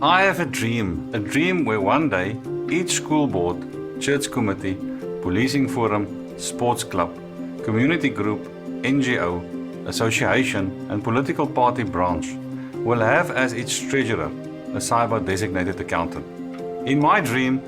I have a dream where one day each school board, church committee, policing forum, sports club, community group, NGO, association and political party branch will have as its treasurer a CIBA designated accountant. In my dream,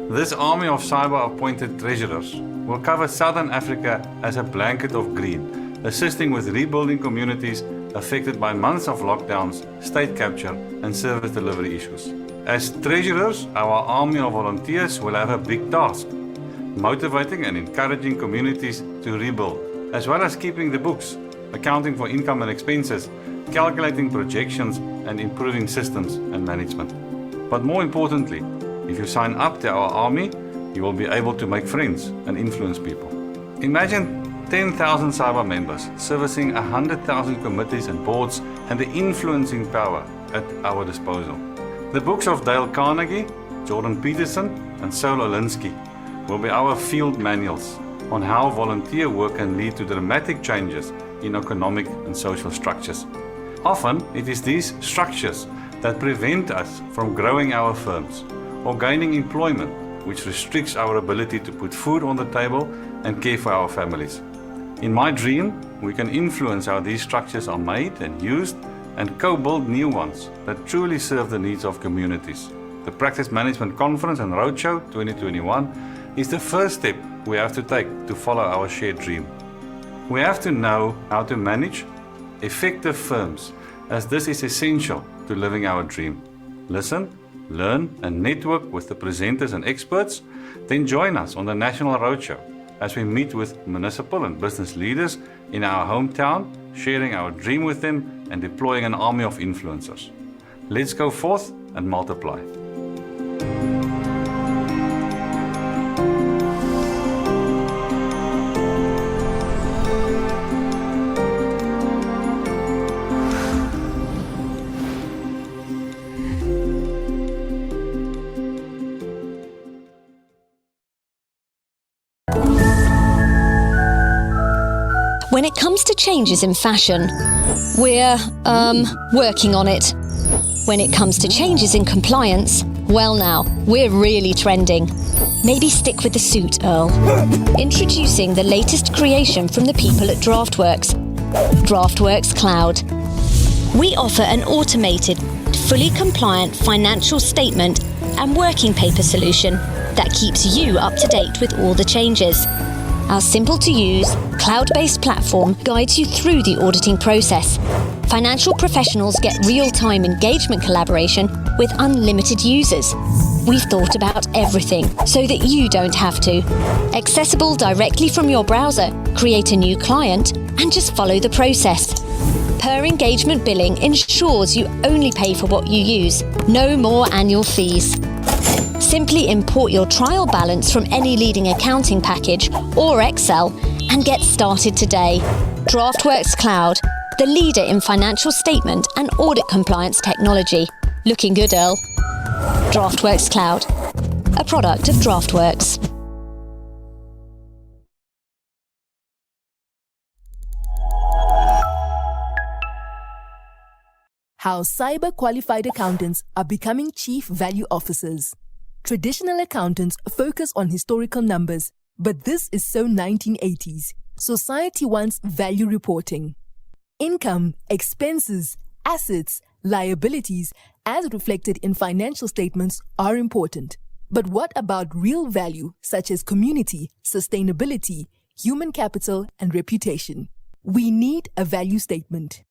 this army of CIBA appointed treasurers will cover Southern Africa as a blanket of green, assisting with rebuilding communities affected by months of lockdowns, state capture and service delivery issues. As treasurers, our army of volunteers will have a big task, motivating and encouraging communities to rebuild, as well as keeping the books, accounting for income and expenses, calculating projections and improving systems and management. But more importantly, if you sign up to our army, you will be able to make friends and influence people. Imagine 10,000 CIBA members servicing 100,000 committees and boards and the influencing power at our disposal. The books of Dale Carnegie, Jordan Peterson and Saul Alinsky will be our field manuals on how volunteer work can lead to dramatic changes in economic and social structures. Often it is these structures that prevent us from growing our firms or gaining employment, which restricts our ability to put food on the table and care for our families. In my dream, we can influence how these structures are made and used and co-build new ones that truly serve the needs of communities. The Practice Management Conference and Roadshow 2021 is the first step we have to take to follow our shared dream. We have to know how to manage effective firms, as this is essential to living our dream. Listen, learn and network with the presenters and experts, then join us on the National Roadshow as we meet with municipal and business leaders in our hometown, sharing our dream with them and deploying an army of influencers. Let's go forth and multiply. When it comes to changes in fashion, we're, working on it. When it comes to changes in compliance, well now, we're really trending. Maybe stick with the suit, Earl. Introducing the latest creation from the people at DraftWorks. DraftWorks Cloud. We offer an automated, fully compliant financial statement and working paper solution that keeps you up to date with all the changes. Our simple-to-use, cloud-based platform guides you through the auditing process. Financial professionals get real-time engagement collaboration with unlimited users. We've thought about everything so that you don't have to. Accessible directly from your browser, create a new client, and just follow the process. Per engagement billing ensures you only pay for what you use. No more annual fees. Simply import your trial balance from any leading accounting package or Excel and get started today. DraftWorks Cloud, the leader in financial statement and audit compliance technology. Looking good, Earl. DraftWorks Cloud, a product of DraftWorks. How CIBA qualified accountants are becoming chief value officers. Traditional accountants focus on historical numbers, but this is so 1980s. Society wants value reporting. Income, expenses, assets, liabilities, as reflected in financial statements, are important. But what about real value, such as community, sustainability, human capital, and reputation? We need a value statement.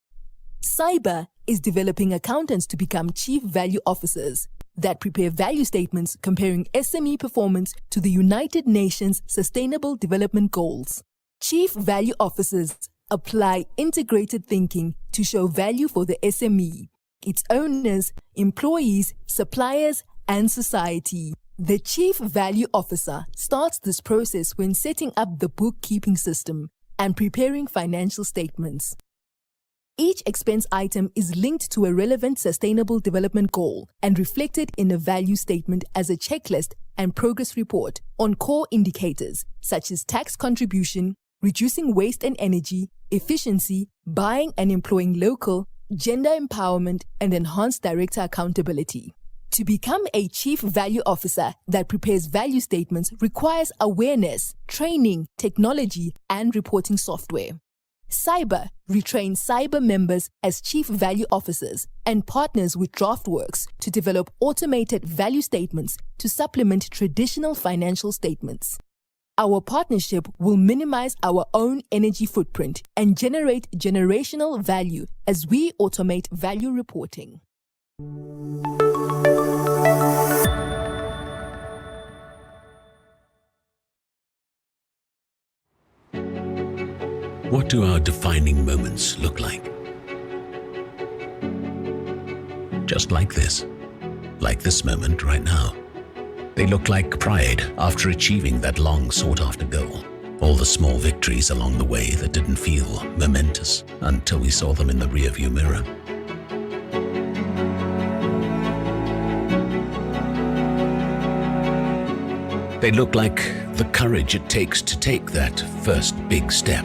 CIBA is developing accountants to become chief value officers that prepare value statements comparing SME performance to the United Nations Sustainable Development Goals. Chief value officers apply integrated thinking to show value for the SME, its owners, employees, suppliers, and society. The Chief Value Officer starts this process when setting up the bookkeeping system and preparing financial statements. Each expense item is linked to a relevant sustainable development goal and reflected in a value statement as a checklist and progress report on core indicators such as tax contribution, reducing waste and energy, efficiency, buying and employing local, gender empowerment, and enhanced director accountability. To become a Chief Value Officer that prepares value statements requires awareness, training, technology, and reporting software. CIBA retrains CIBA members as Chief Value Officers and partners with DraftWorks to develop automated value statements to supplement traditional financial statements. Our partnership will minimize our own energy footprint and generate generational value as we automate value reporting. What do our defining moments look like? Just like this moment right now. They look like pride after achieving that long sought-after goal. All the small victories along the way that didn't feel momentous until we saw them in the rearview mirror. They look like the courage it takes to take that first big step.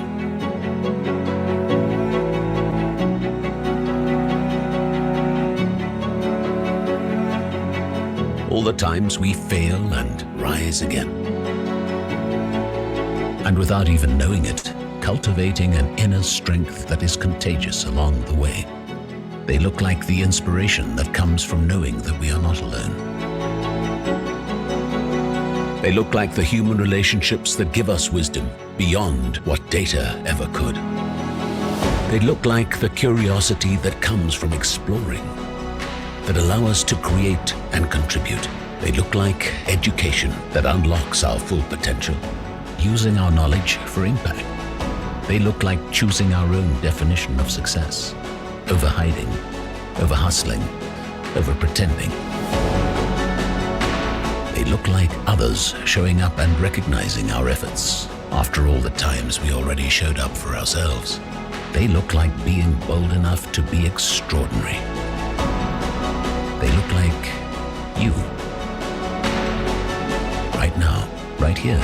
All the times we fail and rise again. And without even knowing it, cultivating an inner strength that is contagious along the way. They look like the inspiration that comes from knowing that we are not alone. They look like the human relationships that give us wisdom beyond what data ever could. They look like the curiosity that comes from exploring, that allow us to create and contribute. They look like education that unlocks our full potential, using our knowledge for impact. They look like choosing our own definition of success, over hiding, over hustling, over pretending. They look like others showing up and recognizing our efforts after all the times we already showed up for ourselves. They look like being bold enough to be extraordinary. They look like you. Right now, right here.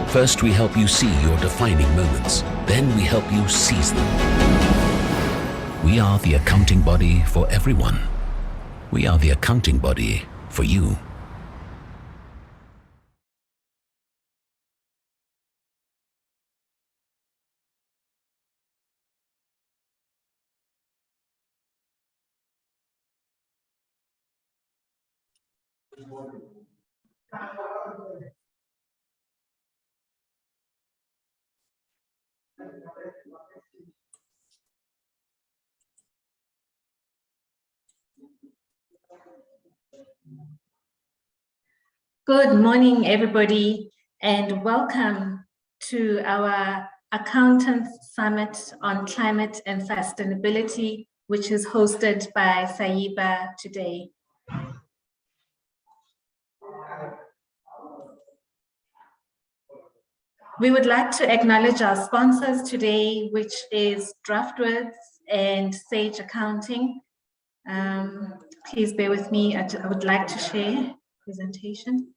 First, we help you see your defining moments. Then we help you seize them. We are the accounting body for everyone. We are the accounting body for you. Good morning, everybody, and welcome to our Accountants Summit on Climate and Sustainability, which is hosted by CIBA today. We would like to acknowledge our sponsors today, which is DraftWorks and Sage Accounting. Please bear with me. I would like to share presentation.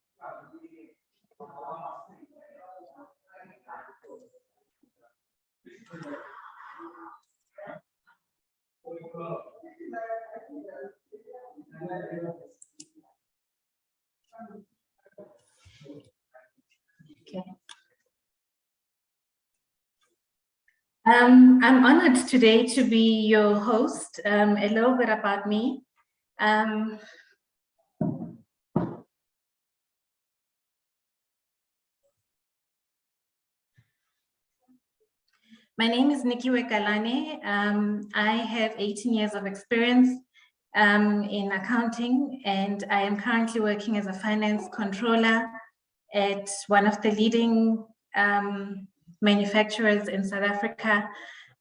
Okay. I'm honored today to be your host. A little bit about me. My name is Nikki Wekalane. I have 18 years of experience in accounting, and I am currently working as a finance controller at one of the leading manufacturers in South Africa.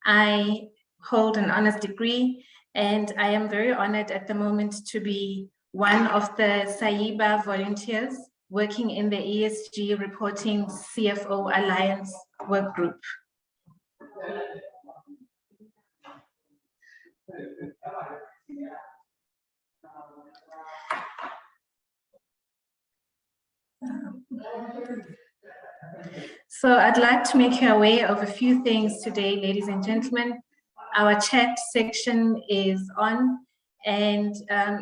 I hold an honors degree, and I am very honored at the moment to be one of the CIBA volunteers working in the ESG Reporting CFO Alliance work group. So I'd like to make you aware of a few things today, ladies and gentlemen. Our chat section is on, And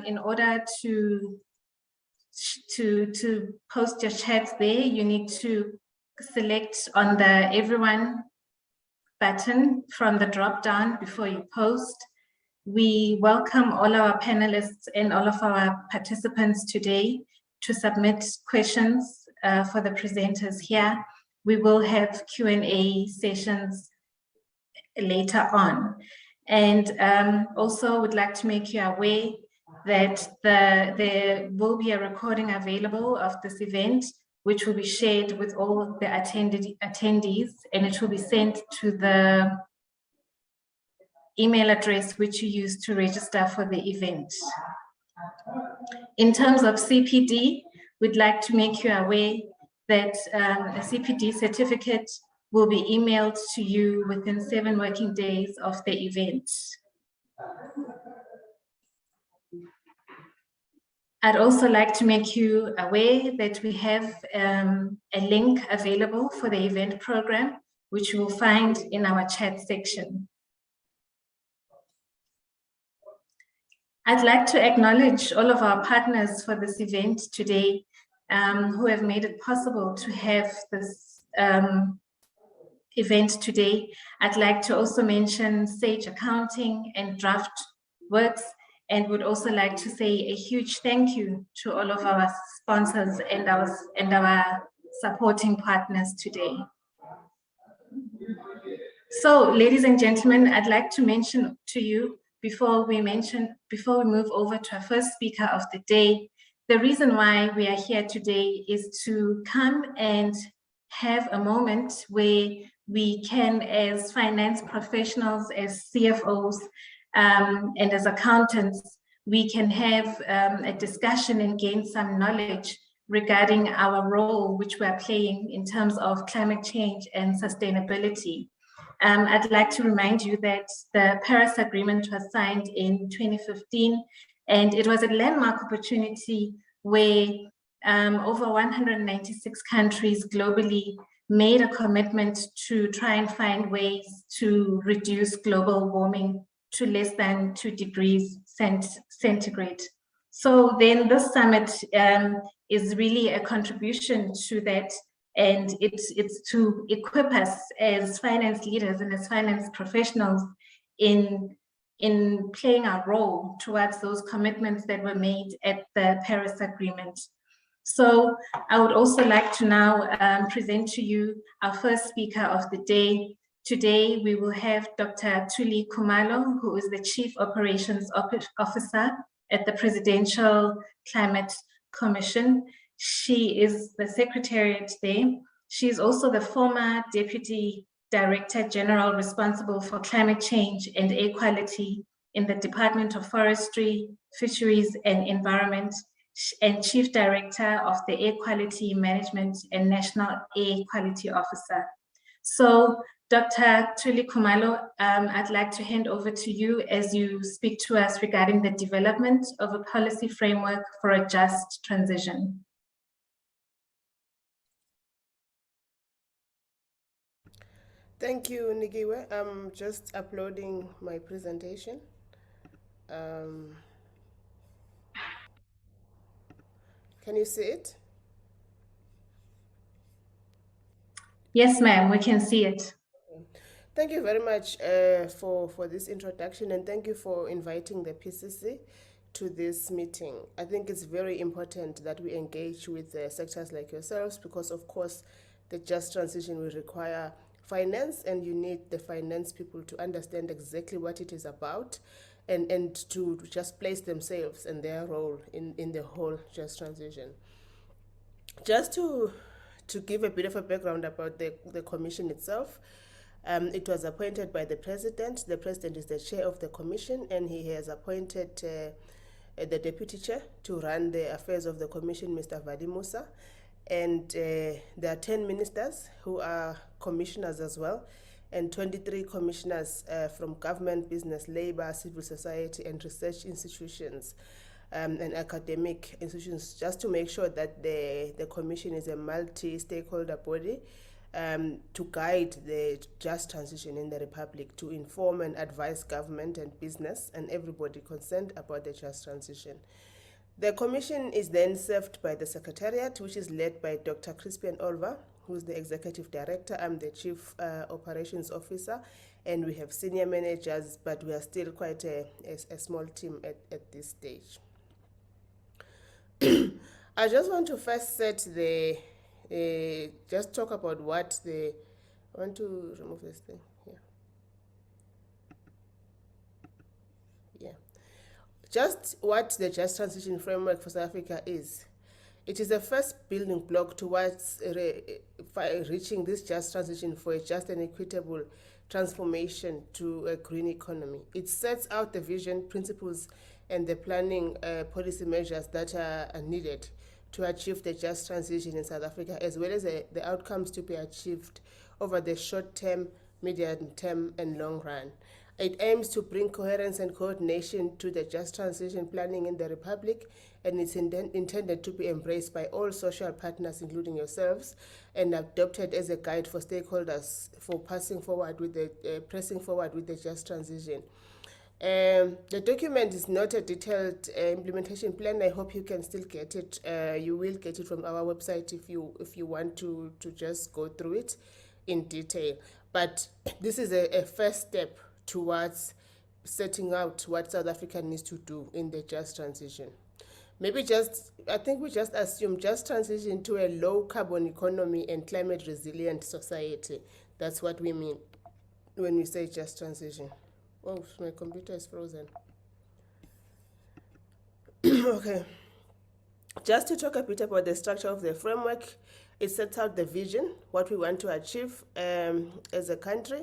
in order to post your chats there, you need to select on the everyone button from the drop down before you post. We welcome all our panelists and all of our participants today to submit questions for the presenters here. We will have Q&A sessions later on. And also would like to make you aware that there will be a recording available of this event, which will be shared with all the attendees, and it will be sent to the email address which you used to register for the event. In terms of CPD, we'd like to make you aware that a CPD certificate will be emailed to you within 7 working days of the event. I'd also like to make you aware that we have a link available for the event program, which you will find in our chat section. I'd like to acknowledge all of our partners for this event today who have made it possible to have this event today. I'd like to also mention Sage Accounting and DraftWorks, and would also like to say a huge thank you to all of our sponsors and our supporting partners today. So, ladies and gentlemen, I'd like to mention to you before we move over to our first speaker of the day, the reason why we are here today is to come and have a moment where we can, as finance professionals, as CFOs, and as accountants, we can have a discussion and gain some knowledge regarding our role which we are playing in terms of climate change and sustainability. I'd like to remind you that the Paris Agreement was signed in 2015, and it was a landmark opportunity where over 196 countries globally made a commitment to try and find ways to reduce global warming to less than 2 degrees centigrade. So then this summit is really a contribution to that, and it's to equip us as finance leaders and as finance professionals in playing our role towards those commitments that were made at the Paris Agreement. So I would also like to now present to you our first speaker of the day. Today, we will have Dr. Thuli Khumalo, who is the Chief Operations Officer at the Presidential Climate Commission. She is the Secretariat there. She is also the former Deputy Director General responsible for climate change and air quality in the Department of Forestry, Fisheries and Environment, and Chief Director of the Air Quality Management and National Air Quality Officer. So, Dr. Thuli Khumalo, I'd like to hand over to you as you speak to us regarding the development of a policy framework for a just transition. Thank you, Nigiwe. I'm just uploading my presentation. Can you see it? Yes, ma'am, we can see it. Thank you very much for this introduction, and thank you for inviting the PCC to this meeting. I think it's very important that we engage with sectors like yourselves because, of course, the just transition will require finance, and you need the finance people to understand exactly what it is about and to just place themselves and their role in the whole just transition. Just to give a bit of a background about the commission itself, it was appointed by the president. The president is the chair of the commission, and he has appointed the deputy chair to run the affairs of the commission, Mr. Vadi Musa. And there are 10 ministers who are commissioners as well, and 23 commissioners from government, business, labor, civil society, and research institutions and academic institutions, just to make sure that the commission is a multi-stakeholder body to guide the just transition in the Republic, to inform and advise government and business and everybody concerned about the just transition. The commission is then served by the Secretariat, which is led by Dr. Crispian Olver, who's the Executive Director. I'm the Chief Operations Officer, and we have senior managers, but we are still quite a small team at this stage. I just want to first set just talk about what I want to remove this thing here. Yeah. Just what the Just Transition Framework for South Africa is. It is the first building block towards reaching this just transition for a just and equitable transformation to a green economy. It sets out the vision, principles, and the planning policy measures that are needed to achieve the just transition in South Africa, as well as the outcomes to be achieved over the short term, medium term, and long run. It aims to bring coherence and coordination to the just transition planning in the Republic, and it's intended to be embraced by all social partners, including yourselves, and adopted as a guide for stakeholders for pressing forward with the just transition. The document is not a detailed implementation plan. I hope you can still get it. You will get it from our website if you want to just go through it in detail. But this is a first step towards setting out what South Africa needs to do in the just transition. I think we just assume just transition to a low carbon economy and climate resilient society. That's what we mean when we say just transition. Oh, my computer is frozen. Okay. Just to talk a bit about the structure of the framework, it sets out the vision, what we want to achieve as a country.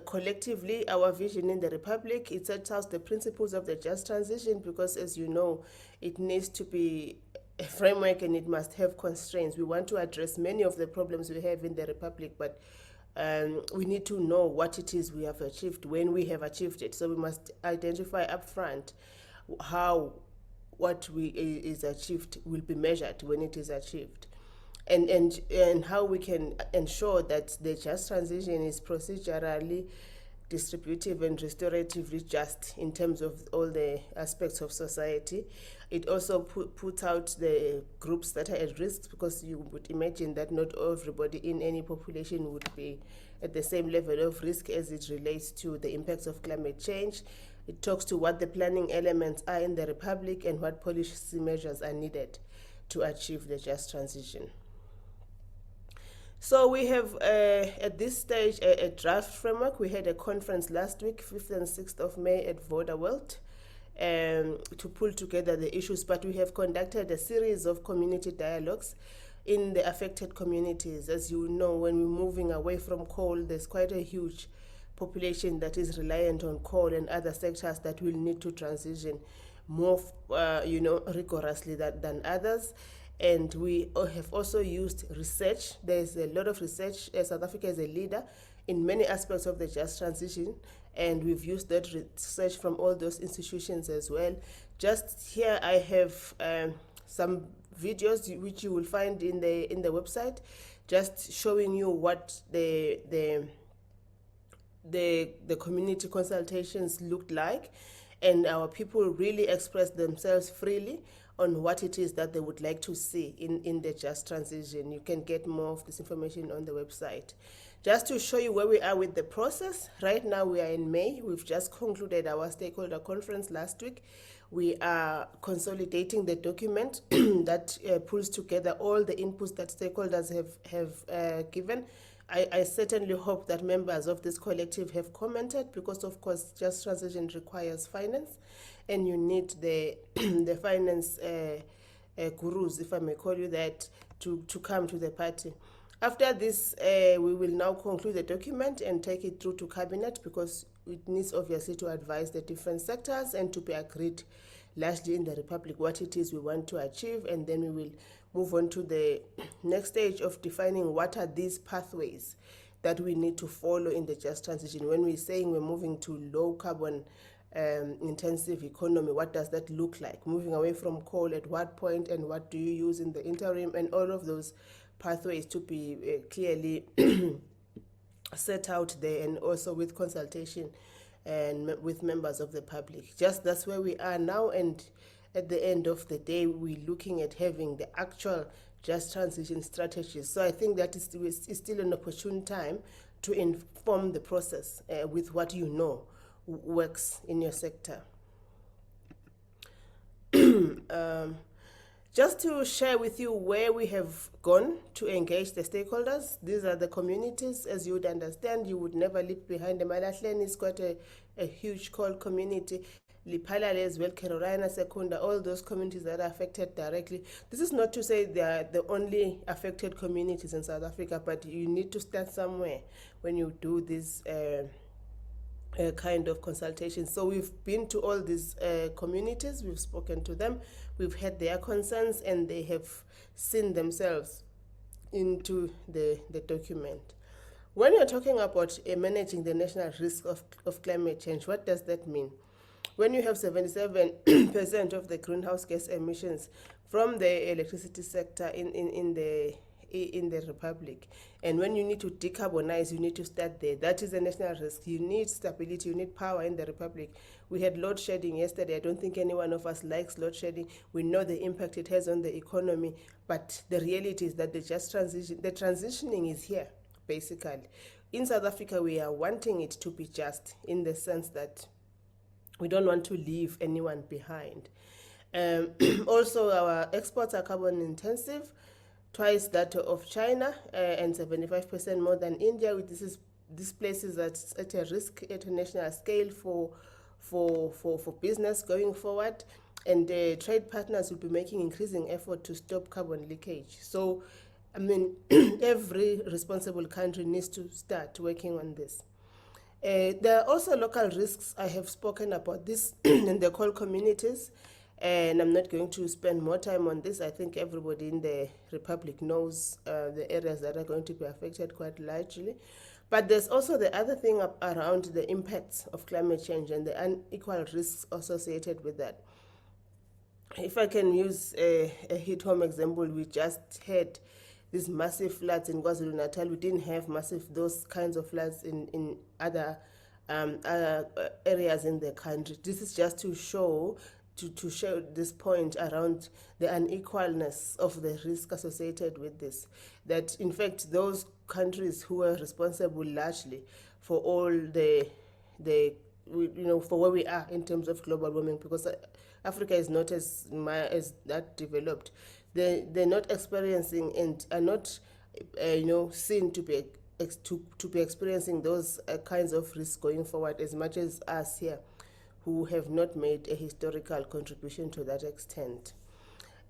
Collectively, our vision in the Republic, it sets out the principles of the just transition because, as you know, it needs to be a framework and it must have constraints. We want to address many of the problems we have in the Republic, but we need to know what it is we have achieved when we have achieved it. So we must identify upfront how what is achieved will be measured when it is achieved. And how we can ensure that the just transition is procedurally, distributive, and restoratively just in terms of all the aspects of society. It also puts out the groups that are at risk, because you would imagine that not everybody in any population would be at the same level of risk as it relates to the impacts of climate change. It talks to what the planning elements are in the Republic and what policy measures are needed to achieve the just transition. So we have, at this stage, a draft framework. We had a conference last week, 5th and 6th of May at Voderworld, to pull together the issues, but we have conducted a series of community dialogues in the affected communities. As you know, when we're moving away from coal, there's quite a huge population that is reliant on coal and other sectors that will need to transition more, rigorously than others. And we have also used research. There's a lot of research. South Africa is a leader in many aspects of the just transition, and we've used that research from all those institutions as well. Just here I have some videos which you will find in the website, just showing you what the community consultations looked like, and our people really expressed themselves freely on what it is that they would like to see in the just transition. You can get more of this information on the website. Just to show you where we are with the process, right now we are in May. We've just concluded our stakeholder conference last week. We are consolidating the document that pulls together all the inputs that stakeholders have given. I certainly hope that members of this collective have commented, because of course just transition requires finance, and you need the the finance gurus, if I may call you that, to come to the party. After this, we will now conclude the document and take it through to cabinet, because it needs obviously to advise the different sectors and to be agreed largely in the Republic what it is we want to achieve, and then we will move on to the next stage of defining what are these pathways that we need to follow in the just transition. When we're saying we're moving to low carbon intensive economy, what does that look like? Moving away from coal, at what point, and what do you use in the interim, and all of those pathways to be clearly set out there, and also with consultation and with members of the public. Just that's where we are now, and at the end of the day, we're looking at having the actual just transition strategies. So I think that is still an opportune time to inform the process with what you know works in your sector. Just to share with you where we have gone to engage the stakeholders. These are the communities. As you would understand, you would never leave behind. The Malahleni is quite a huge core community. Lipalale as well, Carolina, Secunda, all those communities that are affected directly. This is not to say they are the only affected communities in South Africa, but you need to start somewhere when you do this kind of consultation. So we've been to all these communities, we've spoken to them, we've heard their concerns, and they have seen themselves into the document. When you're talking about managing the national risk of climate change, what does that mean? When you have 77% of the greenhouse gas emissions from the electricity sector in the Republic, and when you need to decarbonize, you need to start there. That is a national risk. You need stability, you need power in the Republic. We had load shedding yesterday. I don't think any one of us likes load shedding. We know the impact it has on the economy, but the reality is that the transitioning is here, basically. In South Africa, we are wanting it to be just, in the sense that we don't want to leave anyone behind. Also, our exports are carbon intensive, twice that of China, and 75% more than India. This place is at a risk at a national scale for business going forward, and trade partners will be making increasing effort to stop carbon leakage. So, I mean, every responsible country needs to start working on this. There are also local risks. I have spoken about this in the coal communities, and I'm not going to spend more time on this. I think everybody in the Republic knows the areas that are going to be affected quite largely. But there's also the other thing around the impacts of climate change and the unequal risks associated with that. If I can use a hit-home example, we just had these massive floods in KwaZulu-Natal. We didn't have those kinds of floods in other areas in the country. This is just to show this point around the unequalness of the risk associated with this. That in fact, those countries who are responsible largely for all for where we are in terms of global warming, because Africa is not as that developed. They're not experiencing and are not, seen to be experiencing those kinds of risks going forward as much as us here, who have not made a historical contribution to that extent.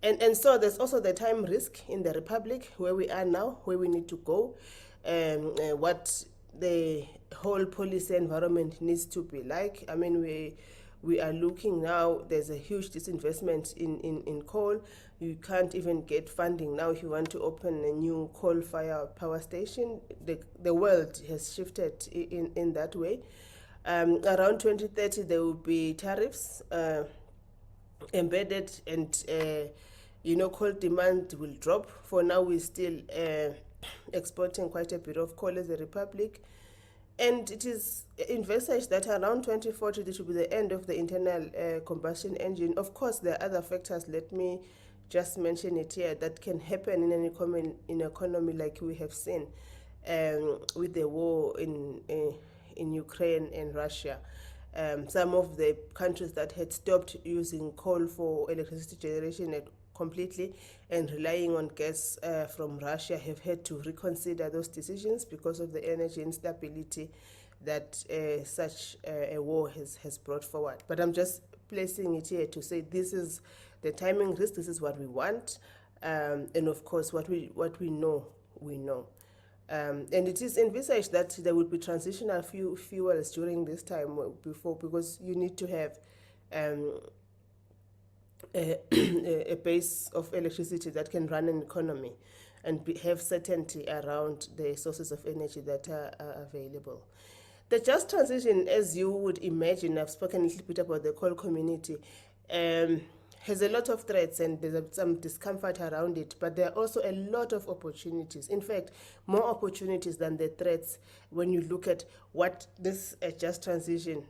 And so there's also the time risk in the Republic, where we are now, where we need to go, what the whole policy environment needs to be like. I mean, we are looking now, there's a huge disinvestment in coal. You can't even get funding now if you want to open a new coal-fired power station. The world has shifted in that way. Around 2030, there will be tariffs embedded, and coal demand will drop. For now, we're still exporting quite a bit of coal as a Republic. And it is envisaged that around 2040, this will be the end of the internal combustion engine. Of course, there are other factors, let me just mention it here, that can happen in an economy like we have seen with the war in Ukraine and Russia. Some of the countries that had stopped using coal for electricity generation completely and relying on gas from Russia have had to reconsider those decisions because of the energy instability that such a war has brought forward. But I'm just placing it here to say this is the timing risk, this is what we want, and of course what we know, we know. And it is envisaged that there will be transitional fuels during this time because you need to have a base of electricity that can run an economy and have certainty around the sources of energy that are available. The just transition, as you would imagine, I've spoken a little bit about the coal community, has a lot of threats and there's some discomfort around it, but there are also a lot of opportunities. In fact, more opportunities than the threats when you look at what this just transition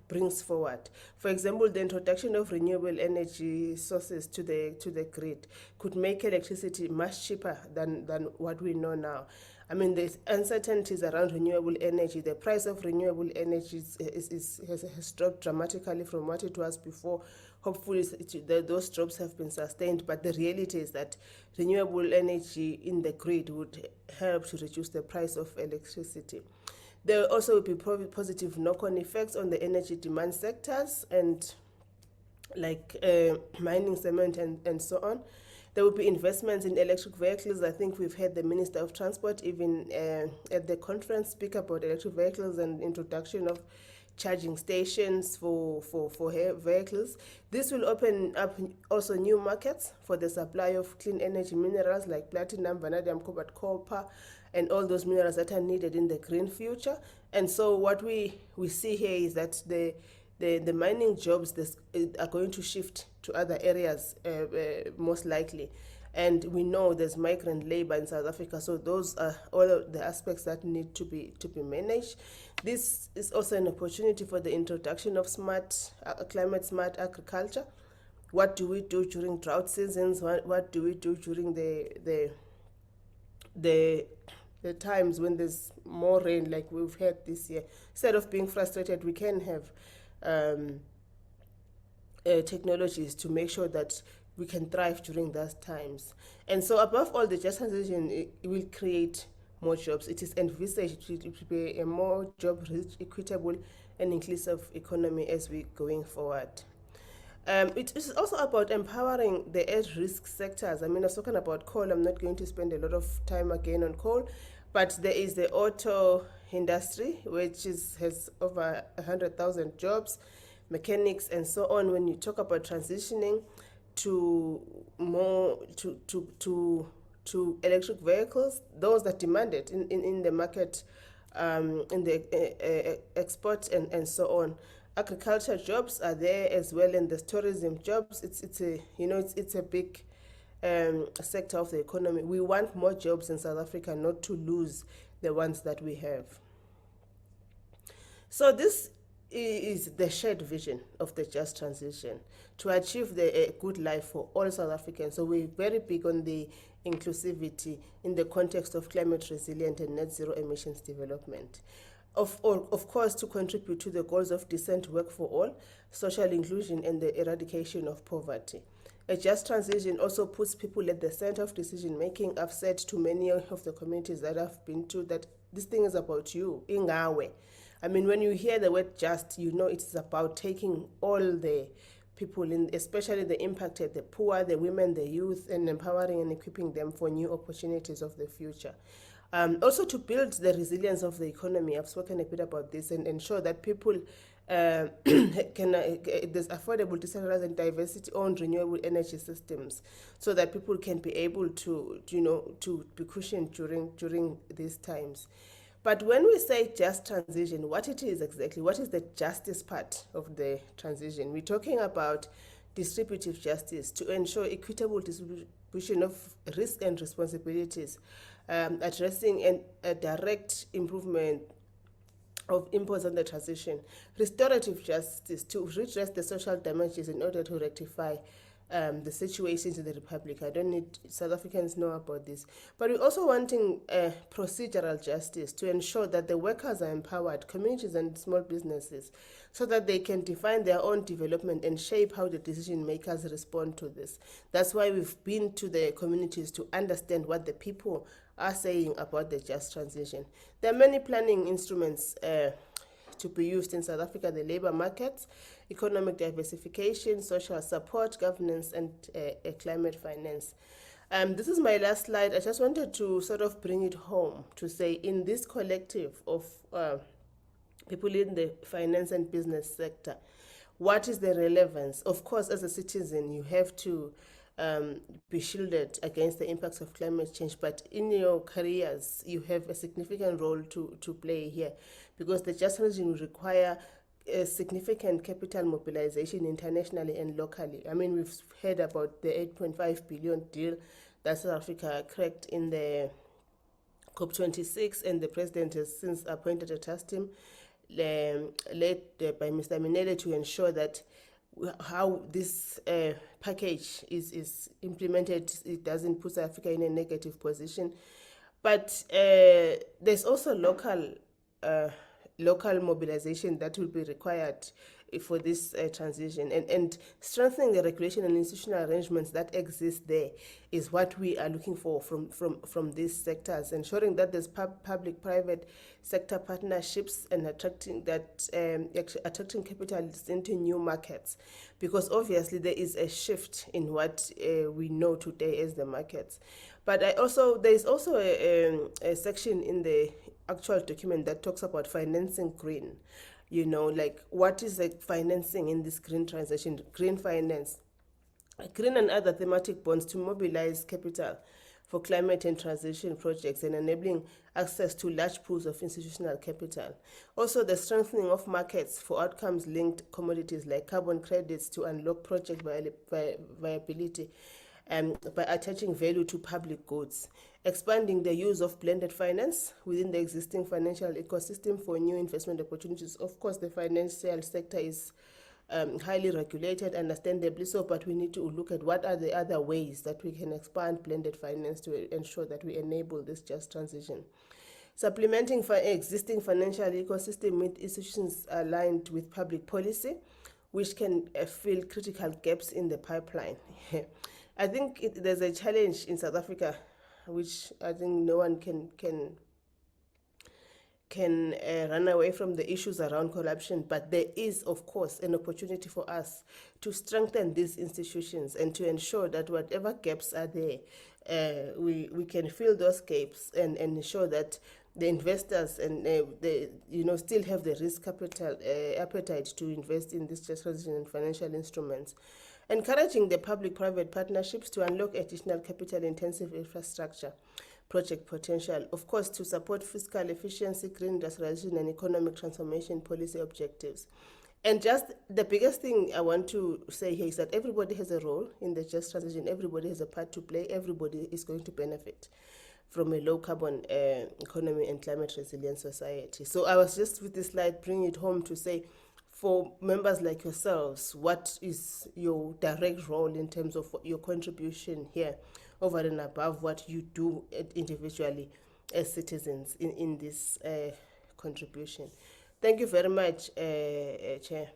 brings forward. For example, the introduction of renewable energy sources to the grid could make electricity much cheaper than what we know now. I mean, there's uncertainties around renewable energy. The price of renewable energy has dropped dramatically from what it was before. Hopefully, those drops have been sustained, but the reality is that renewable energy in the grid would help to reduce the price of electricity. There also will be positive knock-on effects on the energy demand sectors and like mining, cement, and so on. There will be investments in electric vehicles. I think we've had the Minister of Transport even at the conference speak about electric vehicles and introduction of charging stations for vehicles. This will open up also new markets for the supply of clean energy minerals like platinum, vanadium, cobalt, copper, and all those minerals that are needed in the green future. And so what we see here is that the mining jobs are going to shift to other areas most likely. And we know there's migrant labor in South Africa, so those are all of the aspects that need to be managed. This is also an opportunity for the introduction of climate smart agriculture. What do we do during drought seasons? What do we do during the times when there's more rain like we've had this year? Instead of being frustrated, we can have technologies to make sure that we can thrive during those times. And so above all, the just transition it will create more jobs. It is envisaged to be a more job-rich, equitable, and inclusive economy as we're going forward. It is also about empowering the at-risk sectors. I mean, I was talking about coal. I'm not going to spend a lot of time again on coal, but there is the auto industry, which has over 100,000 jobs, mechanics, and so on. When you talk about transitioning to more to electric vehicles, those that demand it in the market, in the export and so on. Agriculture jobs are there as well, and the tourism jobs. It's a big sector of the economy. We want more jobs in South Africa, not to lose the ones that we have. So this is the shared vision of the just transition to achieve a good life for all South Africans. So we're very big on the inclusivity in the context of climate resilient and net zero emissions development. Of course, to contribute to the goals of decent work for all, social inclusion, and the eradication of poverty. A just transition also puts people at the center of decision making. I've said to many of the communities that I've been to that this thing is about you, ingawe. I mean, when you hear the word just, you know it's about taking all the people in, especially the impacted, the poor, the women, the youth, and empowering and equipping them for new opportunities of the future. Also to build the resilience of the economy. I've spoken a bit about this and ensure that people there's affordable, decentralized, and diversity-owned renewable energy systems, so that people can be able to be cushioned during these times. But when we say just transition, what it is exactly, what is the justice part of the transition? We're talking about distributive justice to ensure equitable distribution of risk and responsibilities, addressing a direct improvement of imports on the transition, restorative justice to redress the social damages in order to rectify the situations in the Republic. I don't need South Africans know about this. But we're also wanting procedural justice to ensure that the workers are empowered, communities and small businesses, so that they can define their own development and shape how the decision makers respond to this. That's why we've been to the communities to understand what the people are saying about the just transition. There are many planning instruments to be used in South Africa: the labor markets, economic diversification, social support, governance, and climate finance. This is my last slide. I just wanted to sort of bring it home to say, in this collective of people in the finance and business sector, what is the relevance? Of course, as a citizen, you have to be shielded against the impacts of climate change, but in your careers, you have a significant role to play here, because the just transition will require significant capital mobilization internationally and locally. I mean, we've heard about the 8.5 billion deal that South Africa cracked in the COP26, and the president has since appointed a task team led by Mr. Minele to ensure that how this package is implemented, it doesn't put South Africa in a negative position. But there's also local mobilization that will be required for this transition, and strengthening the regulation and institutional arrangements that exist there is what we are looking for from these sectors, ensuring that there's public-private sector partnerships and attracting capital into new markets, because obviously there is a shift in what we know today as the markets. But there's also a section in the actual document that talks about financing green. You know, like what is the financing in this green transition, green finance, green and other thematic bonds to mobilize capital for climate and transition projects and enabling access to large pools of institutional capital. Also, the strengthening of markets for outcomes-linked commodities like carbon credits to unlock project viability by attaching value to public goods, expanding the use of blended finance within the existing financial ecosystem for new investment opportunities. Of course, the financial sector is highly regulated, understandably so, but we need to look at what are the other ways that we can expand blended finance to ensure that we enable this just transition. Supplementing existing financial ecosystem with institutions aligned with public policy, which can fill critical gaps in the pipeline. I think there's a challenge in South Africa, which I think no one can run away from the issues around corruption, but there is, of course, an opportunity for us to strengthen these institutions and to ensure that whatever gaps are there, we can fill those gaps and ensure that the investors and still have the risk capital appetite to invest in this just transition and financial instruments. Encouraging the public-private partnerships to unlock additional capital-intensive infrastructure project potential, of course, to support fiscal efficiency, green industrialization, and economic transformation policy objectives. And just the biggest thing I want to say here is that everybody has a role in the just transition. Everybody has a part to play. Everybody is going to benefit from a low-carbon economy and climate resilient society. So I was just with this slide bringing it home to say, for members like yourselves, what is your direct role in terms of your contribution here over and above what you do individually as citizens in this contribution? Thank you very much, Chair.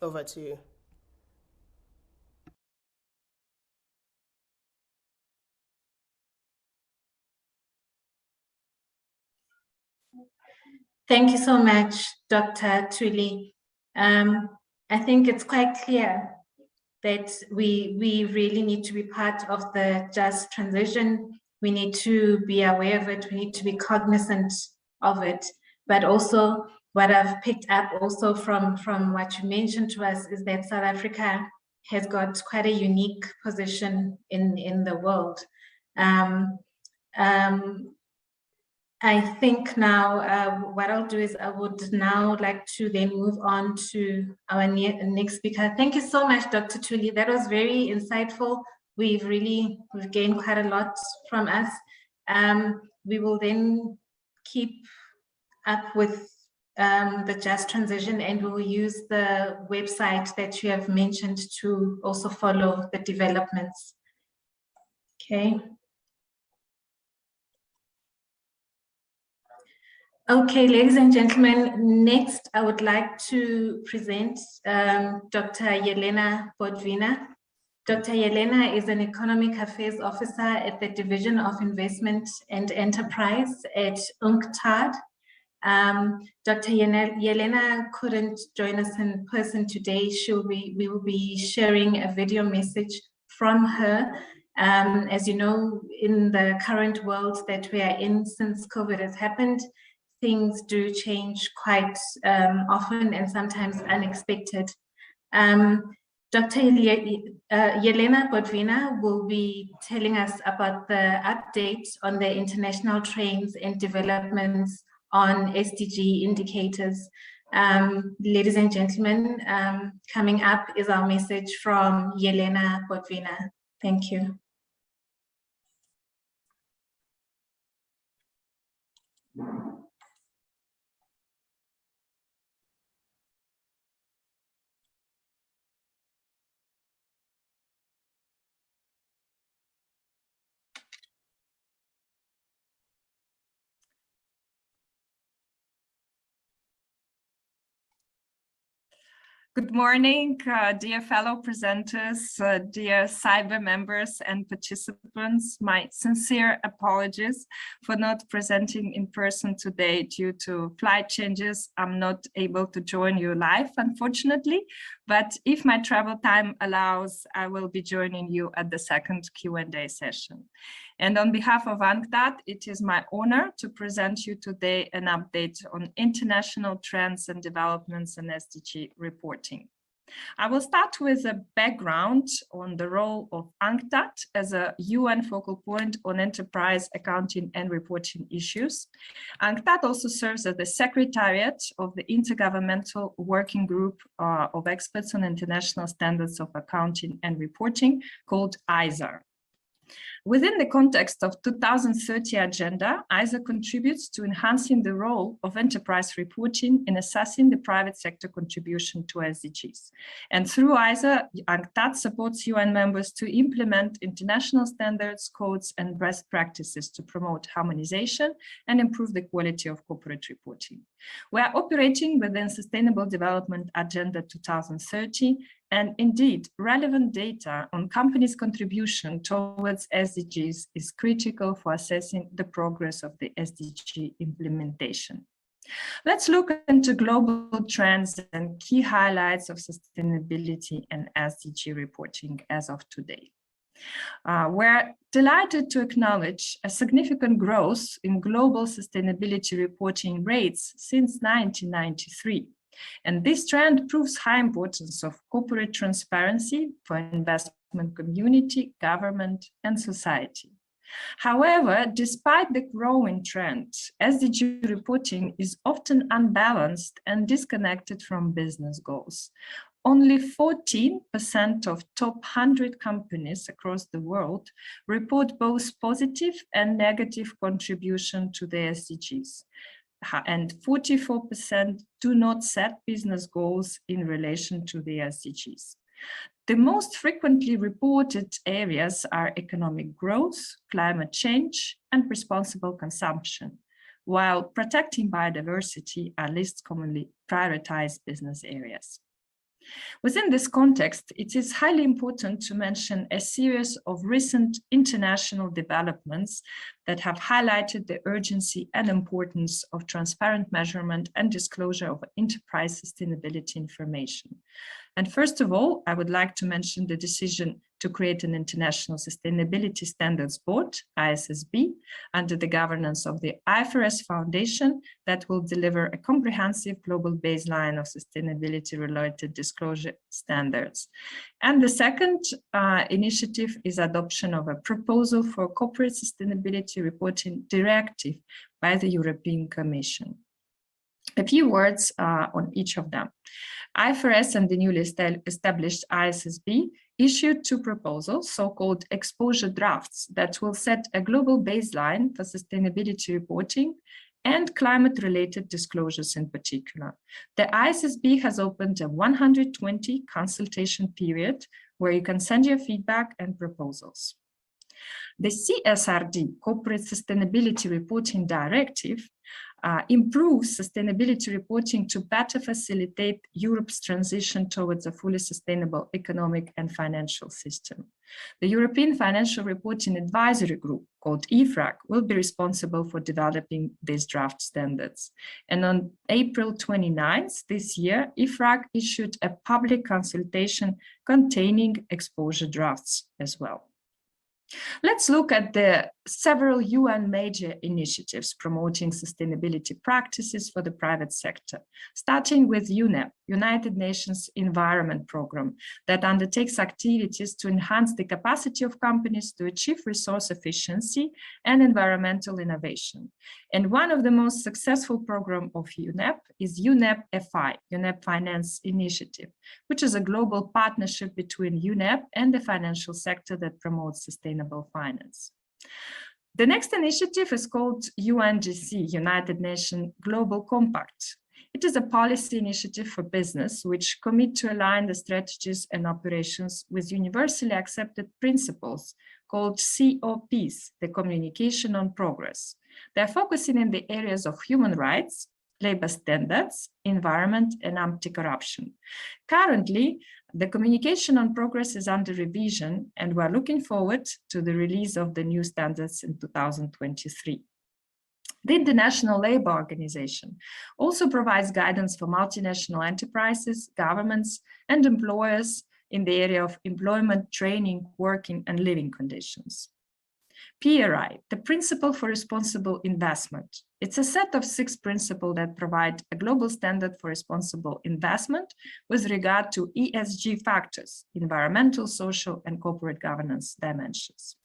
Over to you. Thank you so much, Dr. Tuli. I think it's quite clear that we really need to be part of the just transition. We need to be aware of it. We need to be cognizant of it. But also, what I've picked up also from what you mentioned to us is that South Africa has got quite a unique position in the world. I think now what I'll do is I would now like to then move on to our next speaker. Thank you so much, Dr. Tuli. That was very insightful. We've gained quite a lot from us. We will then keep up with the just transition, and we will use the website that you have mentioned to also follow the developments. Okay. Okay, ladies and gentlemen, next I would like to present Dr. Yelena Botwina. Dr. Yelena is an Economic Affairs Officer at the Division of Investment and Enterprise at UNCTAD. Dr. Yelena couldn't join us in person today. We will be sharing a video message from her. As you know, in the current world that we are in since COVID has happened, things do change quite often and sometimes unexpected. Dr. Yelena Botwina will be telling us about the updates on the international trends and developments on SDG indicators. Ladies and gentlemen, coming up is our message from Yelena Potvina. Thank you. Good morning, dear fellow presenters, dear CIBA members and participants. My sincere apologies for not presenting in person today due to flight changes. I'm not able to join you live, unfortunately, but if my travel time allows, I will be joining you at the second Q&A session. And on behalf of UNCTAD, it is my honor to present you today an update on international trends and developments in SDG reporting. I will start with a background on the role of UNCTAD as a UN focal point on enterprise accounting and reporting issues. UNCTAD also serves as the secretariat of the Intergovernmental Working Group of Experts on International Standards of Accounting and Reporting, called ISAR. Within the context of 2030 agenda, ISA contributes to enhancing the role of enterprise reporting in assessing the private sector contribution to SDGs. And through ISA, UNCTAD supports UN members to implement international standards, codes, and best practices to promote harmonization and improve the quality of corporate reporting. We are operating within Sustainable Development Agenda 2030, and indeed, relevant data on companies' contribution towards SDGs is critical for assessing the progress of the SDG implementation. Let's look into global trends and key highlights of sustainability and SDG reporting as of today. We're delighted to acknowledge a significant growth in global sustainability reporting rates since 1993. And this trend proves high importance of corporate transparency for investment community, government, and society. However, despite the growing trend, SDG reporting is often unbalanced and disconnected from business goals. Only 14% of top 100 companies across the world report both positive and negative contribution to the SDGs. And 44% do not set business goals in relation to the SDGs. The most frequently reported areas are economic growth, climate change, and responsible consumption, while protecting biodiversity are least commonly prioritized business areas. Within this context, it is highly important to mention a series of recent international developments that have highlighted the urgency and importance of transparent measurement and disclosure of enterprise sustainability information. And first of all, I would like to mention the decision to create an International Sustainability Standards Board, ISSB, under the governance of the IFRS Foundation that will deliver a comprehensive global baseline of sustainability-related disclosure standards. And the second initiative is adoption of a proposal for corporate sustainability reporting directive by the European Commission. A few words on each of them. IFRS and the newly established ISSB issued two proposals, so-called exposure drafts, that will set a global baseline for sustainability reporting and climate-related disclosures in particular. The ISSB has opened a 120 consultation period where you can send your feedback and proposals. The CSRD, Corporate Sustainability Reporting Directive, improves sustainability reporting to better facilitate Europe's transition towards a fully sustainable economic and financial system. The European Financial Reporting Advisory Group, called EFRAG, will be responsible for developing these draft standards. And on April 29th this year, EFRAG issued a public consultation containing exposure drafts as well. Let's look at the several UN major initiatives promoting sustainability practices for the private sector, starting with UNEP, United Nations Environment Programme, that undertakes activities to enhance the capacity of companies to achieve resource efficiency and environmental innovation. And one of the most successful programs of UNEP is UNEP FI, UNEP Finance Initiative, which is a global partnership between UNEP and the financial sector that promotes sustainable finance. The next initiative is called UNGC, United Nations Global Compact. It is a policy initiative for business which commit to align the strategies and operations with universally accepted principles called COPs, the Communication on Progress. They're focusing in the areas of human rights, labor standards, environment, and anti-corruption. Currently, the Communication on Progress is under revision, and we're looking forward to the release of the new standards in 2023. The International Labour Organization also provides guidance for multinational enterprises, governments, and employers in the area of employment, training, working, and living conditions. PRI, the Principle for Responsible Investment. It's a set of 6 principles that provide a global standard for responsible investment with regard to ESG factors, environmental, social, and corporate governance dimensions.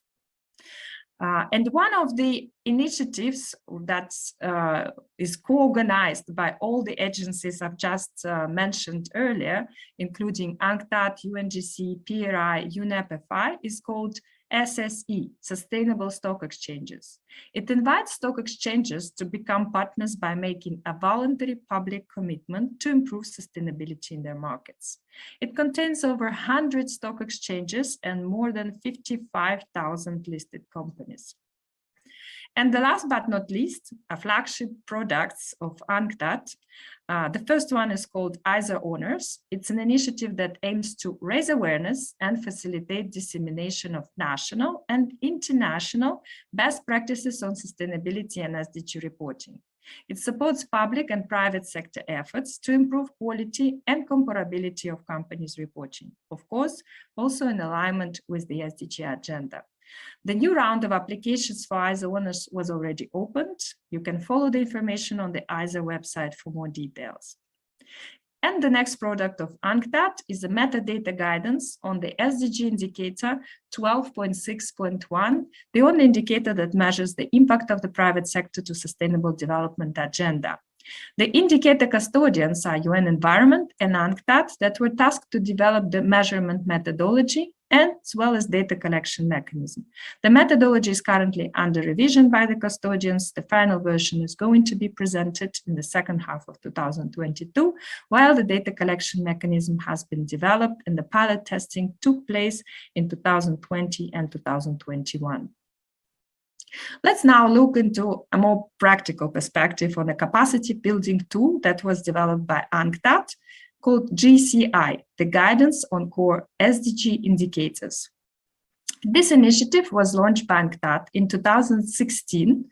And one of the initiatives that is co-organized by all the agencies I've just mentioned earlier, including UNCTAD, UNGC, PRI, UNEP-FI, is called SSE, Sustainable Stock Exchanges. It invites stock exchanges to become partners by making a voluntary public commitment to improve sustainability in their markets. It contains over 100 stock exchanges and more than 55,000 listed companies. And the last but not least, a flagship products of UNCTAD. The first one is called ISA Owners. It's an initiative that aims to raise awareness and facilitate dissemination of national and international best practices on sustainability and SDG reporting. It supports public and private sector efforts to improve quality and comparability of companies' reporting, of course, also in alignment with the SDG agenda. The new round of applications for ISA owners was already opened. You can follow the information on the ISA website for more details. And the next product of UNCTAD is the metadata guidance on the SDG indicator 12.6.1, the only indicator that measures the impact of the private sector to sustainable development agenda. The indicator custodians are UN Environment and UNCTAD that were tasked to develop the measurement methodology as well as data collection mechanism. The methodology is currently under revision by the custodians. The final version is going to be presented in the second half of 2022, while the data collection mechanism has been developed and the pilot testing took place in 2020 and 2021. Let's now look into a more practical perspective on a capacity building tool that was developed by UNCTAD called GCI, the Guidance on Core SDG Indicators. This initiative was launched by UNCTAD in 2016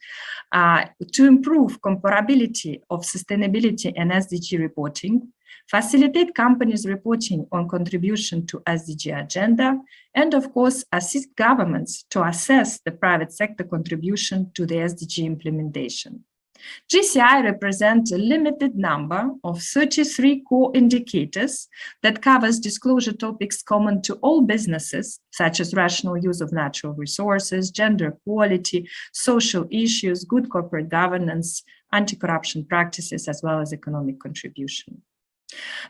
to improve comparability of sustainability and SDG reporting, facilitate companies' reporting on contribution to SDG agenda, and of course, assist governments to assess the private sector contribution to the SDG implementation. GCI represents a limited number of 33 core indicators that covers disclosure topics common to all businesses, such as rational use of natural resources, gender equality, social issues, good corporate governance, anti-corruption practices, as well as economic contribution.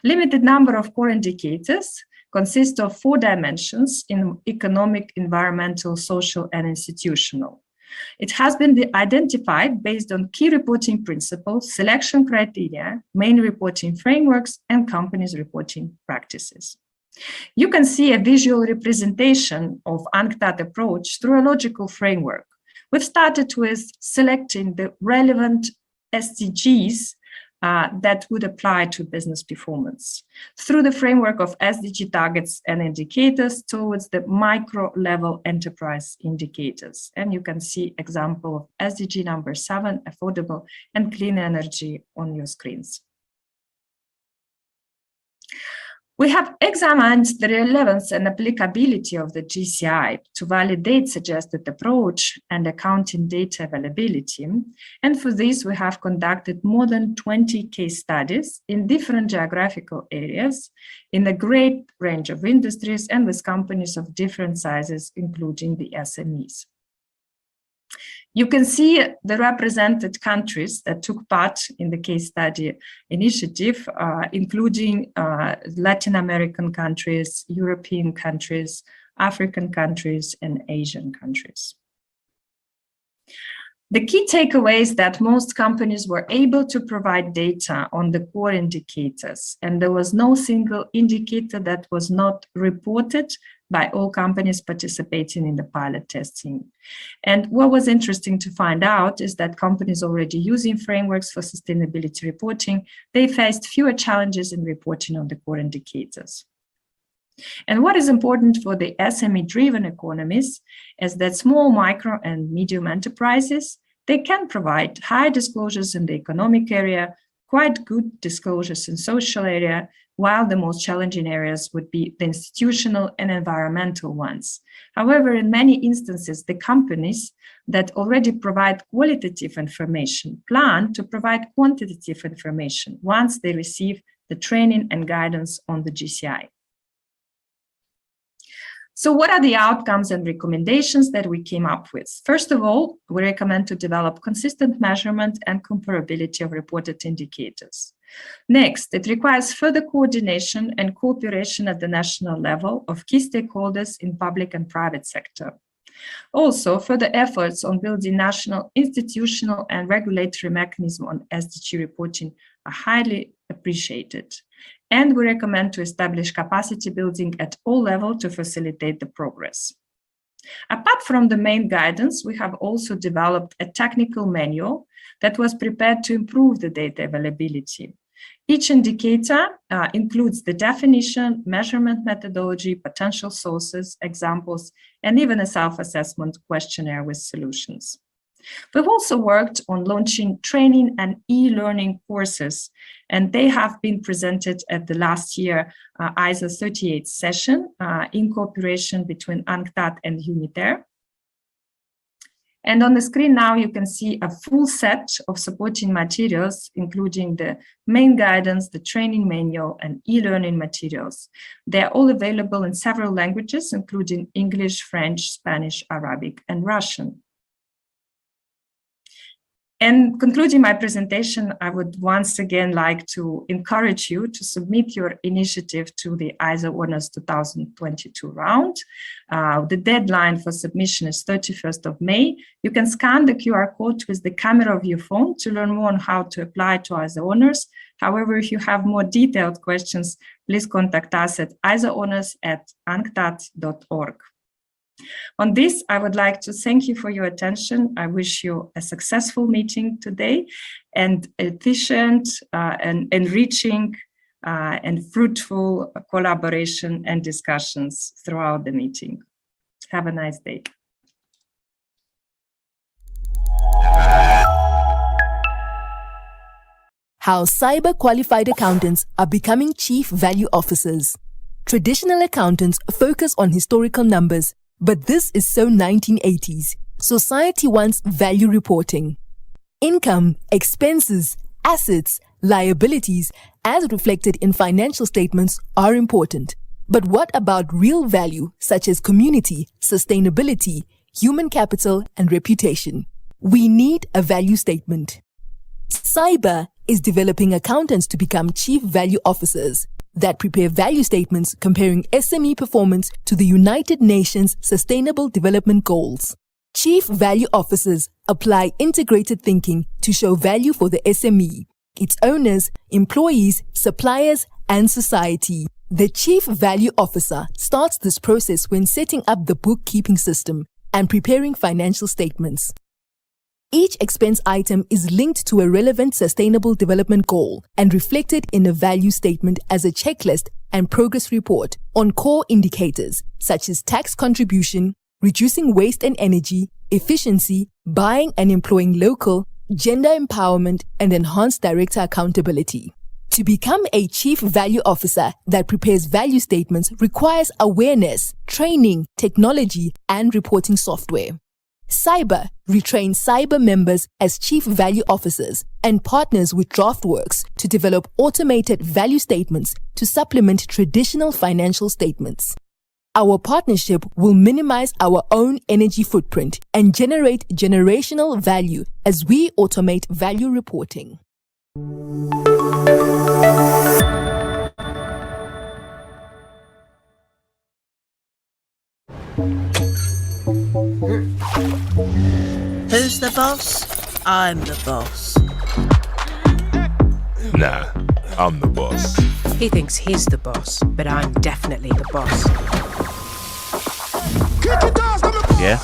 Limited number of core indicators consist of 4 dimensions in economic, environmental, social, and institutional. It has been identified based on key reporting principles, selection criteria, main reporting frameworks, and companies' reporting practices. You can see a visual representation of UNCTAD approach through a logical framework. We've started with selecting the relevant SDGs that would apply to business performance through the framework of SDG targets and indicators towards the micro-level enterprise indicators. And you can see example of SDG number 7, affordable and clean energy on your screens. We have examined the relevance and applicability of the GCI to validate suggested approach and accounting data availability. And for this, we have conducted more than 20 case studies in different geographical areas in a great range of industries and with companies of different sizes, including the SMEs. You can see the represented countries that took part in the case study initiative, including Latin American countries, European countries, African countries, and Asian countries. The key takeaway is that most companies were able to provide data on the core indicators, and there was no single indicator that was not reported by all companies participating in the pilot testing. And what was interesting to find out is that companies already using frameworks for sustainability reporting, they faced fewer challenges in reporting on the core indicators. And what is important for the SME-driven economies is that small, micro, and medium enterprises, they can provide high disclosures in the economic area, quite good disclosures in social area, while the most challenging areas would be the institutional and environmental ones. However, in many instances, the companies that already provide qualitative information plan to provide quantitative information once they receive the training and guidance on the GCI. So what are the outcomes and recommendations that we came up with? First of all, we recommend to develop consistent measurement and comparability of reported indicators. Next, it requires further coordination and cooperation at the national level of key stakeholders in public and private sector. Also, further efforts on building national institutional and regulatory mechanism on SDG reporting are highly appreciated. And we recommend to establish capacity building at all levels to facilitate the progress. Apart from the main guidance, we have also developed a technical manual that was prepared to improve the data availability. Each indicator includes the definition, measurement methodology, potential sources, examples, and even a self-assessment questionnaire with solutions. We've also worked on launching training and e-learning courses, and they have been presented at the last year ISO 38 session in cooperation between UNCTAD and UNITER. And on the screen now, you can see a full set of supporting materials, including the main guidance, the training manual, and e-learning materials. They're all available in several languages, including English, French, Spanish, Arabic, and Russian. And concluding my presentation, I would once again like to encourage you to submit your initiative to the ISO Honors 2022 round. The deadline for submission is 31st of May. You can scan the QR code with the camera of your phone to learn more on how to apply to ISO Honors. However, if you have more detailed questions, please contact us at isohonors@unctad.org. On this, I would like to thank you for your attention. I wish you a successful meeting today and efficient and enriching and fruitful collaboration and discussions throughout the meeting. Have a nice day. How CIBA qualified accountants are becoming chief value officers. Traditional accountants focus on historical numbers, but this is so 1980s. Society wants value reporting. Income, expenses, assets, liabilities, as reflected in financial statements, are important. But what about real value, such as community, sustainability, human capital, and reputation? We need a value statement. CIBA is developing accountants to become chief value officers that prepare value statements comparing SME performance to the United Nations Sustainable Development Goals. Chief value officers apply integrated thinking to show value for the SME, its owners, employees, suppliers, and society. The chief value officer starts this process when setting up the bookkeeping system and preparing financial statements. Each expense item is linked to a relevant sustainable development goal and reflected in a value statement as a checklist and progress report on core indicators such as tax contribution, reducing waste and energy, efficiency, buying and employing local, gender empowerment, and enhanced director accountability. To become a Chief Value Officer that prepares value statements requires awareness, training, technology, and reporting software. CIBA retrains CIBA members as Chief Value Officers and partners with DraftWorks to develop automated value statements to supplement traditional financial statements. Our partnership will minimize our own energy footprint and generate generational value as we automate value reporting. Who's the boss? I'm the boss. Nah, I'm the boss. He thinks he's the boss, but I'm definitely the boss. Yeah,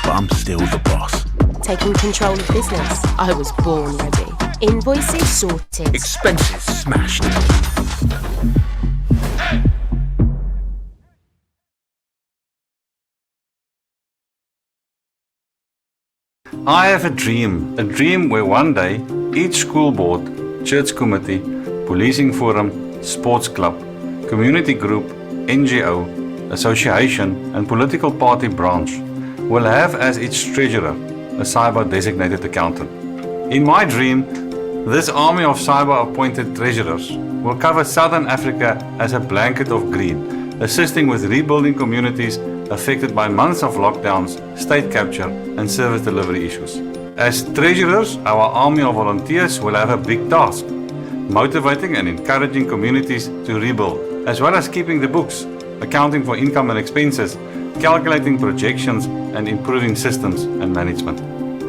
but I'm still the boss. Taking control of business. I was born ready. Invoices sorted. Expenses smashed. I have a dream where one day each school board, church committee, policing forum, sports club, community group, NGO, association and political party branch will have as its treasurer a CIBA designated accountant. In my dream, this army of CIBA appointed treasurers will cover Southern Africa as a blanket of green, assisting with rebuilding communities affected by months of lockdowns, state capture and service delivery issues. As treasurers, our army of volunteers will have a big task, motivating and encouraging communities to rebuild, as well as keeping the books, accounting for income and expenses, calculating projections and improving systems and management.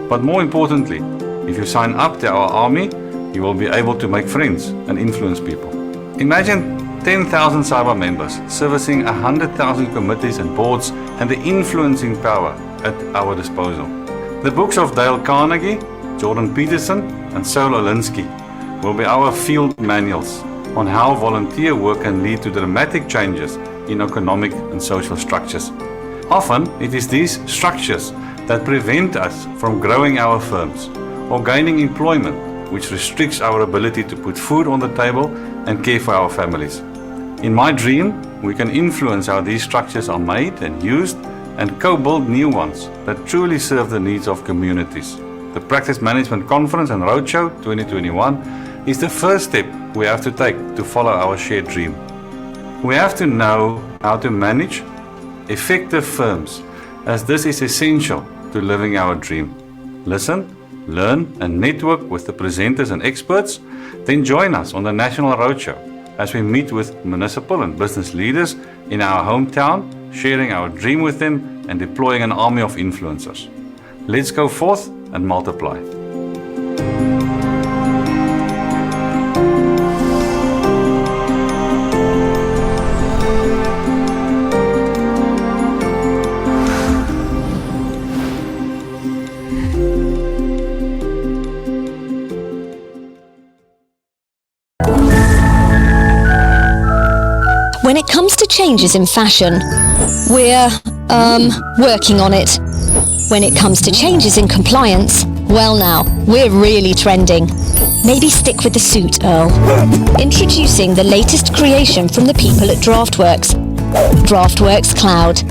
But more importantly, if you sign up to our army, you will be able to make friends and influence people. Imagine 10,000 CIBA members servicing 100,000 committees and boards and the influencing power at our disposal. The books of Dale Carnegie, Jordan Peterson and Saul Alinsky will be our field manuals on how volunteer work can lead to dramatic changes in economic and social structures. Often it is these structures that prevent us from growing our firms or gaining employment, which restricts our ability to put food on the table and care for our families. In my dream, we can influence how these structures are made and used and co-build new ones that truly serve the needs of communities. The Practice Management Conference and Roadshow 2021 is the first step we have to take to follow our shared dream. We have to know how to manage effective firms, as this is essential to living our dream. Listen, learn and network with the presenters and experts, then join us on the National Roadshow as we meet with municipal and business leaders in our hometown, sharing our dream with them and deploying an army of influencers. Let's go forth and multiply. When it comes to changes in fashion, we're working on it. When it comes to changes in compliance, well now, we're really trending. Maybe stick with the suit, Earl. Introducing the latest creation from the people at DraftWorks. DraftWorks Cloud.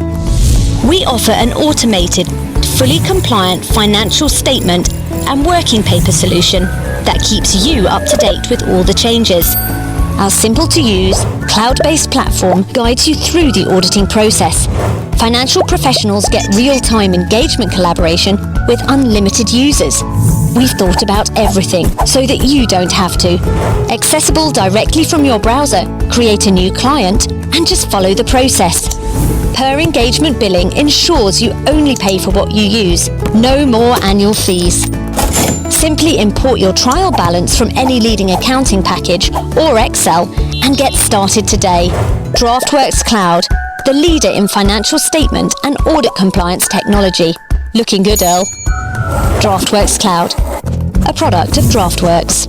We offer an automated, fully compliant financial statement and working paper solution that keeps you up to date with all the changes. Our simple-to-use, cloud-based platform guides you through the auditing process. Financial professionals get real-time engagement collaboration with unlimited users. We've thought about everything so that you don't have to. Accessible directly from your browser, create a new client, and just follow the process. Per engagement billing ensures you only pay for what you use. No more annual fees. Simply import your trial balance from any leading accounting package or Excel and get started today. DraftWorks Cloud, the leader in financial statement and audit compliance technology. Looking good, Earl. DraftWorks Cloud, a product of DraftWorks.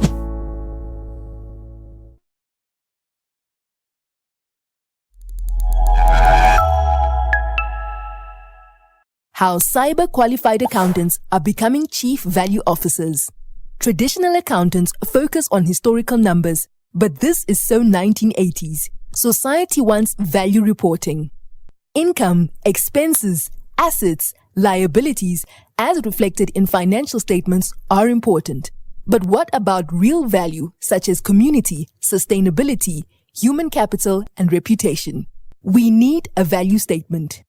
How CIBA qualified accountants are becoming chief value officers. Traditional accountants focus on historical numbers, But this is so 1980s. Society wants value reporting. Income, expenses, assets, liabilities, as reflected in financial statements, are important. But what about real value, such as community, sustainability, human capital, and reputation? We need a value statement.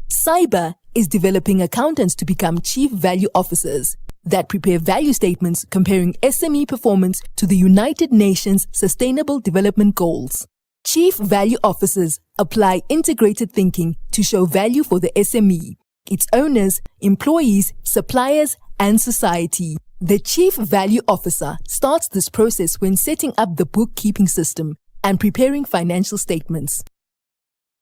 CIBA is developing accountants to become chief value officers that prepare value statements comparing SME performance to the United Nations Sustainable Development Goals. Chief value officers apply integrated thinking to show value for the SME, its owners, employees, suppliers, and society. The chief value officer starts this process when setting up the bookkeeping system and preparing financial statements.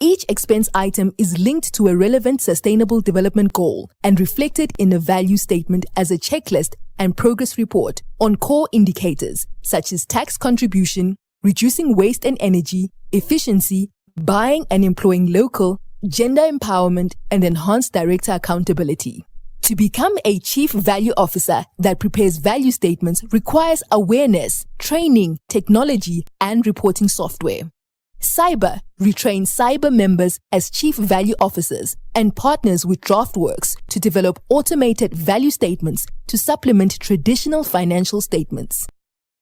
Each expense item is linked to a relevant sustainable development goal and reflected in a value statement as a checklist and progress report on core indicators such as tax contribution, reducing waste and energy, efficiency, buying and employing local, gender empowerment, and enhanced director accountability. To become a chief value officer that prepares value statements requires awareness, training, technology, and reporting software. CIBA retrains CIBA members as chief value officers and partners with DraftWorks to develop automated value statements to supplement traditional financial statements.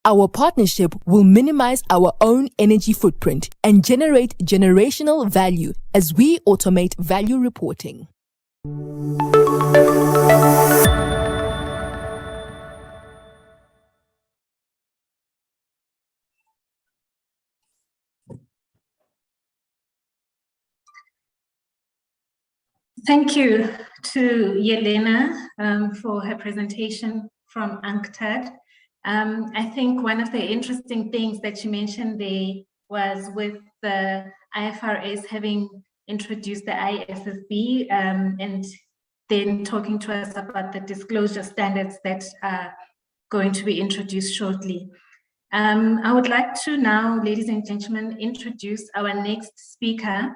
Our partnership will minimize our own energy footprint and generate generational value as we automate value reporting. Thank you to Yelena for her presentation from UNCTAD. I think one of the interesting things that you mentioned there was with the IFRS having introduced the ISSB and then talking to us about the disclosure standards that are going to be introduced shortly. I would like to now, ladies and gentlemen, introduce our next speaker.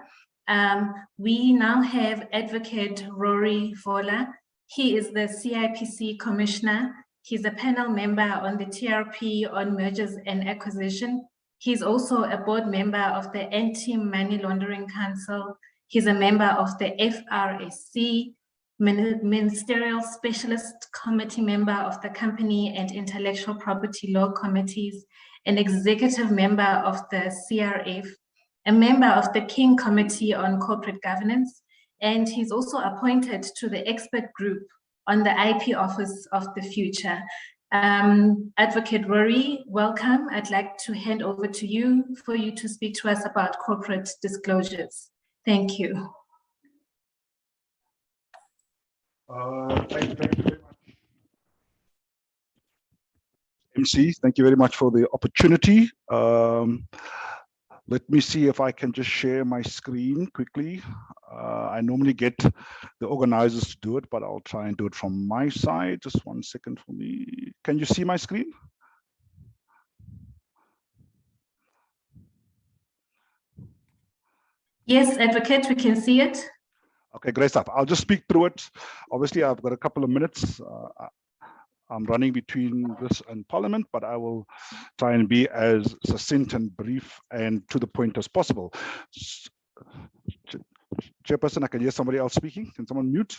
We now have Advocate Rory Voller. He is the CIPC Commissioner. He's a panel member on the TRP on mergers and acquisition. He's also a board member of the Anti-Money Laundering Council. He's a member of the FRSC, Ministerial Specialist Committee member of the Company and Intellectual Property Law Committees, an executive member of the CRF, a member of the King Committee on Corporate Governance, and he's also appointed to the expert group on the IP Office of the Future. Advocate Rory, welcome. I'd like to hand over to you for you to speak to us about corporate disclosures. Thank you. Thank you very much. MC, thank you very much for the opportunity. Let me see if I can just share my screen quickly. I normally get the organizers to do it, but I'll try and do it from my side. Just 1 second for me. Can you see my screen? Yes, Advocate, we can see it. Okay, great stuff. I'll just speak through it. Obviously, I've got a couple of minutes. I'm running between this and Parliament, but I will try and be as succinct and brief and to the point as possible. Chairperson, I can hear somebody else speaking. Can someone mute?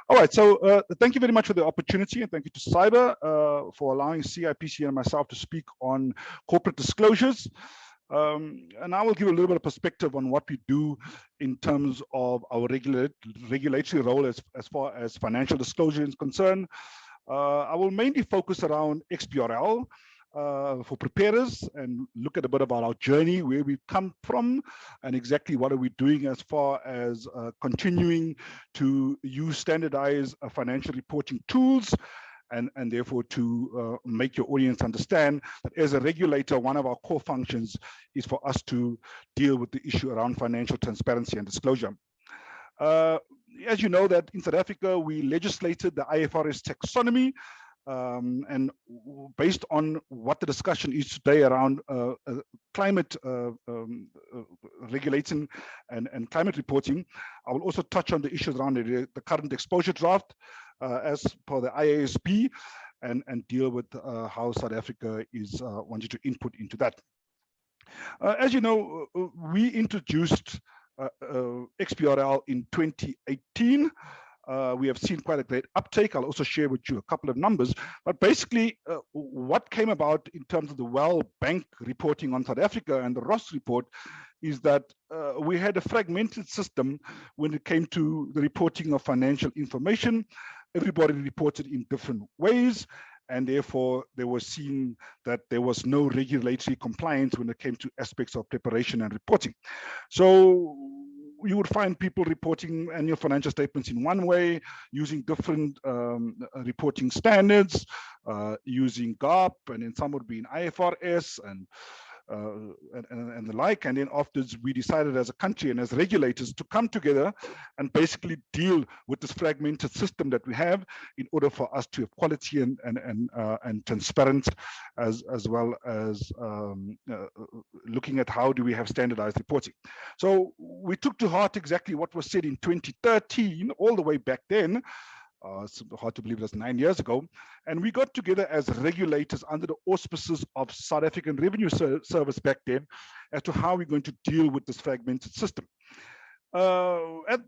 All right, so thank you very much for the opportunity, and thank you to CIBA for allowing CIPC and myself to speak on corporate disclosures. And I will give a little bit of perspective on what we do in terms of our regulatory role as far as financial disclosure is concerned. I will mainly focus around XBRL for preparers and look at a bit about our journey, where we've come from, and exactly what are we doing as far as continuing to use standardized financial reporting tools, and therefore to make your audience understand that as a regulator, one of our core functions is for us to deal with the issue around financial transparency and disclosure. As you know, that in South Africa, we legislated the IFRS taxonomy, and based on what the discussion is today around climate regulating and climate reporting, I will also touch on the issues around the current exposure draft as per the IASB, and deal with how South Africa is wanting to input into that. As you know, we introduced XBRL in 2018. We have seen quite a great uptake. I'll also share with you a couple of numbers. But basically, what came about in terms of the World Bank reporting on South Africa and the Ross report is that we had a fragmented system when it came to the reporting of financial information. Everybody reported in different ways, and therefore they were seen that there was no regulatory compliance when it came to aspects of preparation and reporting. So you would find people reporting annual financial statements in one way, using different reporting standards, using GAAP, and then some would be in IFRS and the like. And then afterwards, we decided as a country and as regulators to come together and basically deal with this fragmented system that we have in order for us to have quality and transparency, as well as looking at how do we have standardized reporting. So we took to heart exactly what was said in 2013, all the way back then. It's hard to believe that's 9 years ago. And we got together as regulators under the auspices of South African Revenue Service back then as to how we're going to deal with this fragmented system. At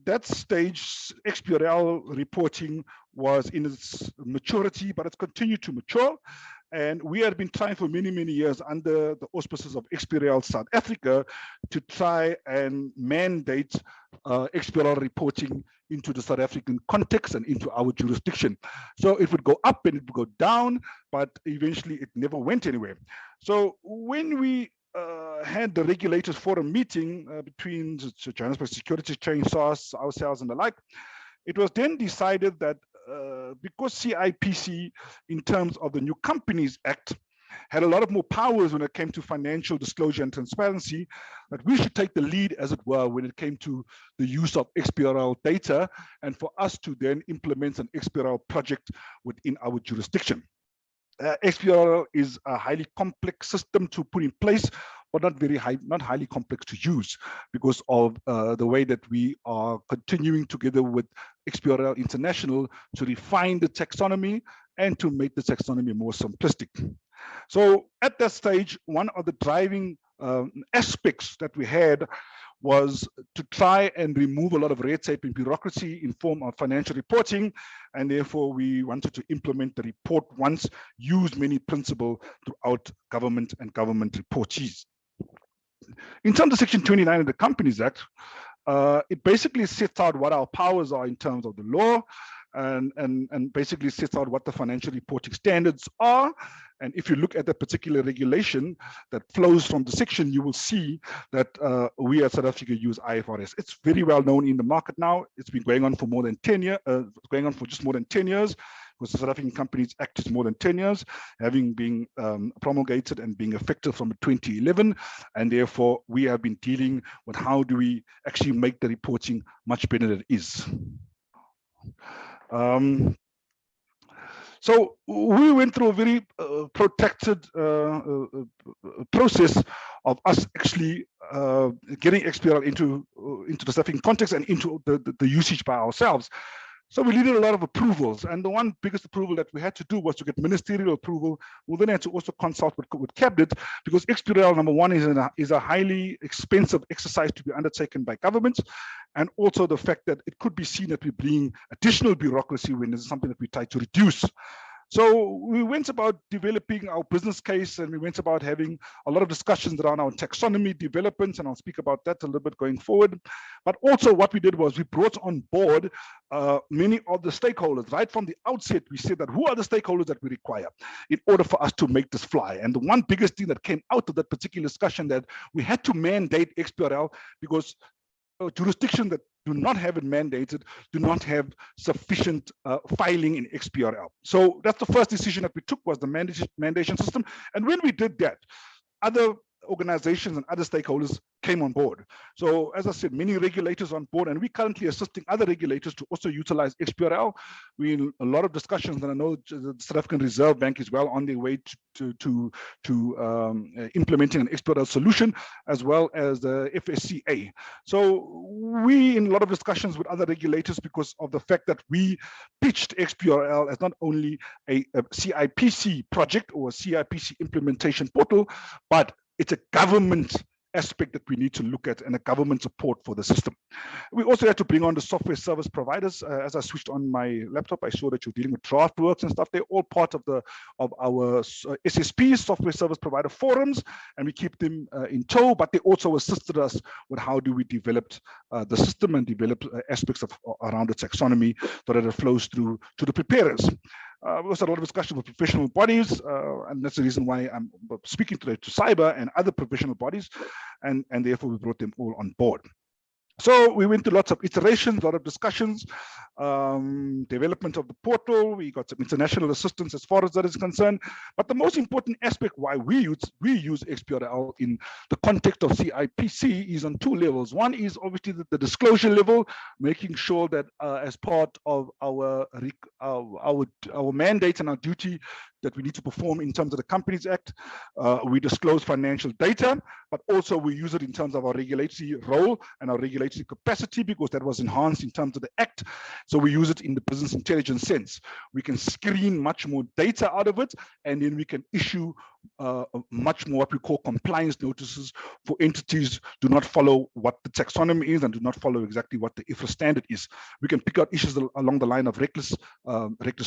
that stage, XBRL reporting was in its maturity, but it's continued to mature. And we had been trying for many, many years under the auspices of XBRL South Africa to try and mandate XBRL reporting into the South African context and into our jurisdiction. So it would go up and it would go down, but eventually it never went anywhere. So when we had the regulators forum meeting between the Johannesburg Security Exchange, SARS, ourselves and the like, it was then decided that because CIPC, in terms of the New Companies Act, had a lot of more powers when it came to financial disclosure and transparency, that we should take the lead, as it were, when it came to the use of XBRL data, and for us to then implement an XBRL project within our jurisdiction. XBRL is a highly complex system to put in place, but not highly complex to use, because of the way that we are continuing together with XBRL International to refine the taxonomy and to make the taxonomy more simplistic. So at that stage, one of the driving aspects that we had was to try and remove a lot of red tape and bureaucracy in form of financial reporting, and therefore we wanted to implement the report once, use many principle throughout government and government reportees. In terms of Section 29 of the Companies Act, it basically sets out what our powers are in terms of the law, and basically sets out what the financial reporting standards are. And if you look at the particular regulation that flows from the section, you will see that we at South Africa use IFRS. It's very well known in the market now. It's been going on for more than 10 years, going on for just more than 10 years, because the South African Companies Act is more than 10 years, having been promulgated and being effective from 2011. And therefore, we have been dealing with how do we actually make the reporting much better than it is. So we went through a very protracted process of us actually getting XBRL into the South African context and into the usage by ourselves. So we needed a lot of approvals, and the one biggest approval that we had to do was to get ministerial approval. We then had to also consult with Cabinet, because XBRL, number one, is a highly expensive exercise to be undertaken by governments, and also the fact that it could be seen that we bring additional bureaucracy when this is something that we try to reduce. So we went about developing our business case, and we went about having a lot of discussions around our taxonomy developments, and I'll speak about that a little bit going forward. But also what we did was we brought on board many of the stakeholders. Right from the outset, we said that who are the stakeholders that we require in order for us to make this fly? And the one biggest thing that came out of that particular discussion, that we had to mandate XBRL, because jurisdictions that do not have it mandated do not have sufficient filing in XBRL. So that's the first decision that we took, was the mandation system. And when we did that, other organizations and other stakeholders came on board. So as I said, many regulators on board, and we're currently assisting other regulators to also utilize XBRL. We're in a lot of discussions, and I know the South African Reserve Bank is well on their way to implementing an XBRL solution, as well as the FSCA. So we in a lot of discussions with other regulators because of the fact that we pitched XBRL as not only a CIPC project or a CIPC implementation portal, but it's a government aspect that we need to look at and a government support for the system. We also had to bring on the software service providers. As I switched on my laptop, I saw that you're dealing with DraftWorks and stuff. They're all part of our SSP, software service provider forums, and we keep them in tow, but they also assisted us with how do we develop the system and develop aspects of around the taxonomy so that it flows through to the preparers. We also had a lot of discussion with professional bodies, and that's the reason why I'm speaking today to CIBA and other professional bodies, and therefore we brought them all on board. So we went through lots of iterations, a lot of discussions, development of the portal. We got some international assistance as far as that is concerned. But the most important aspect why we use XBRL in the context of CIPC is on two levels. One is obviously the disclosure level, making sure that as part of our mandate and our duty that we need to perform in terms of the Companies Act, we disclose financial data, but also we use it in terms of our regulatory role and our regulatory capacity, because that was enhanced in terms of the Act. So we use it in the business intelligence sense. We can screen much more data out of it, and then we can issue much more what we call compliance notices for entities do not follow what the taxonomy is and do not follow exactly what the IFRS standard is. We can pick out issues along the line of reckless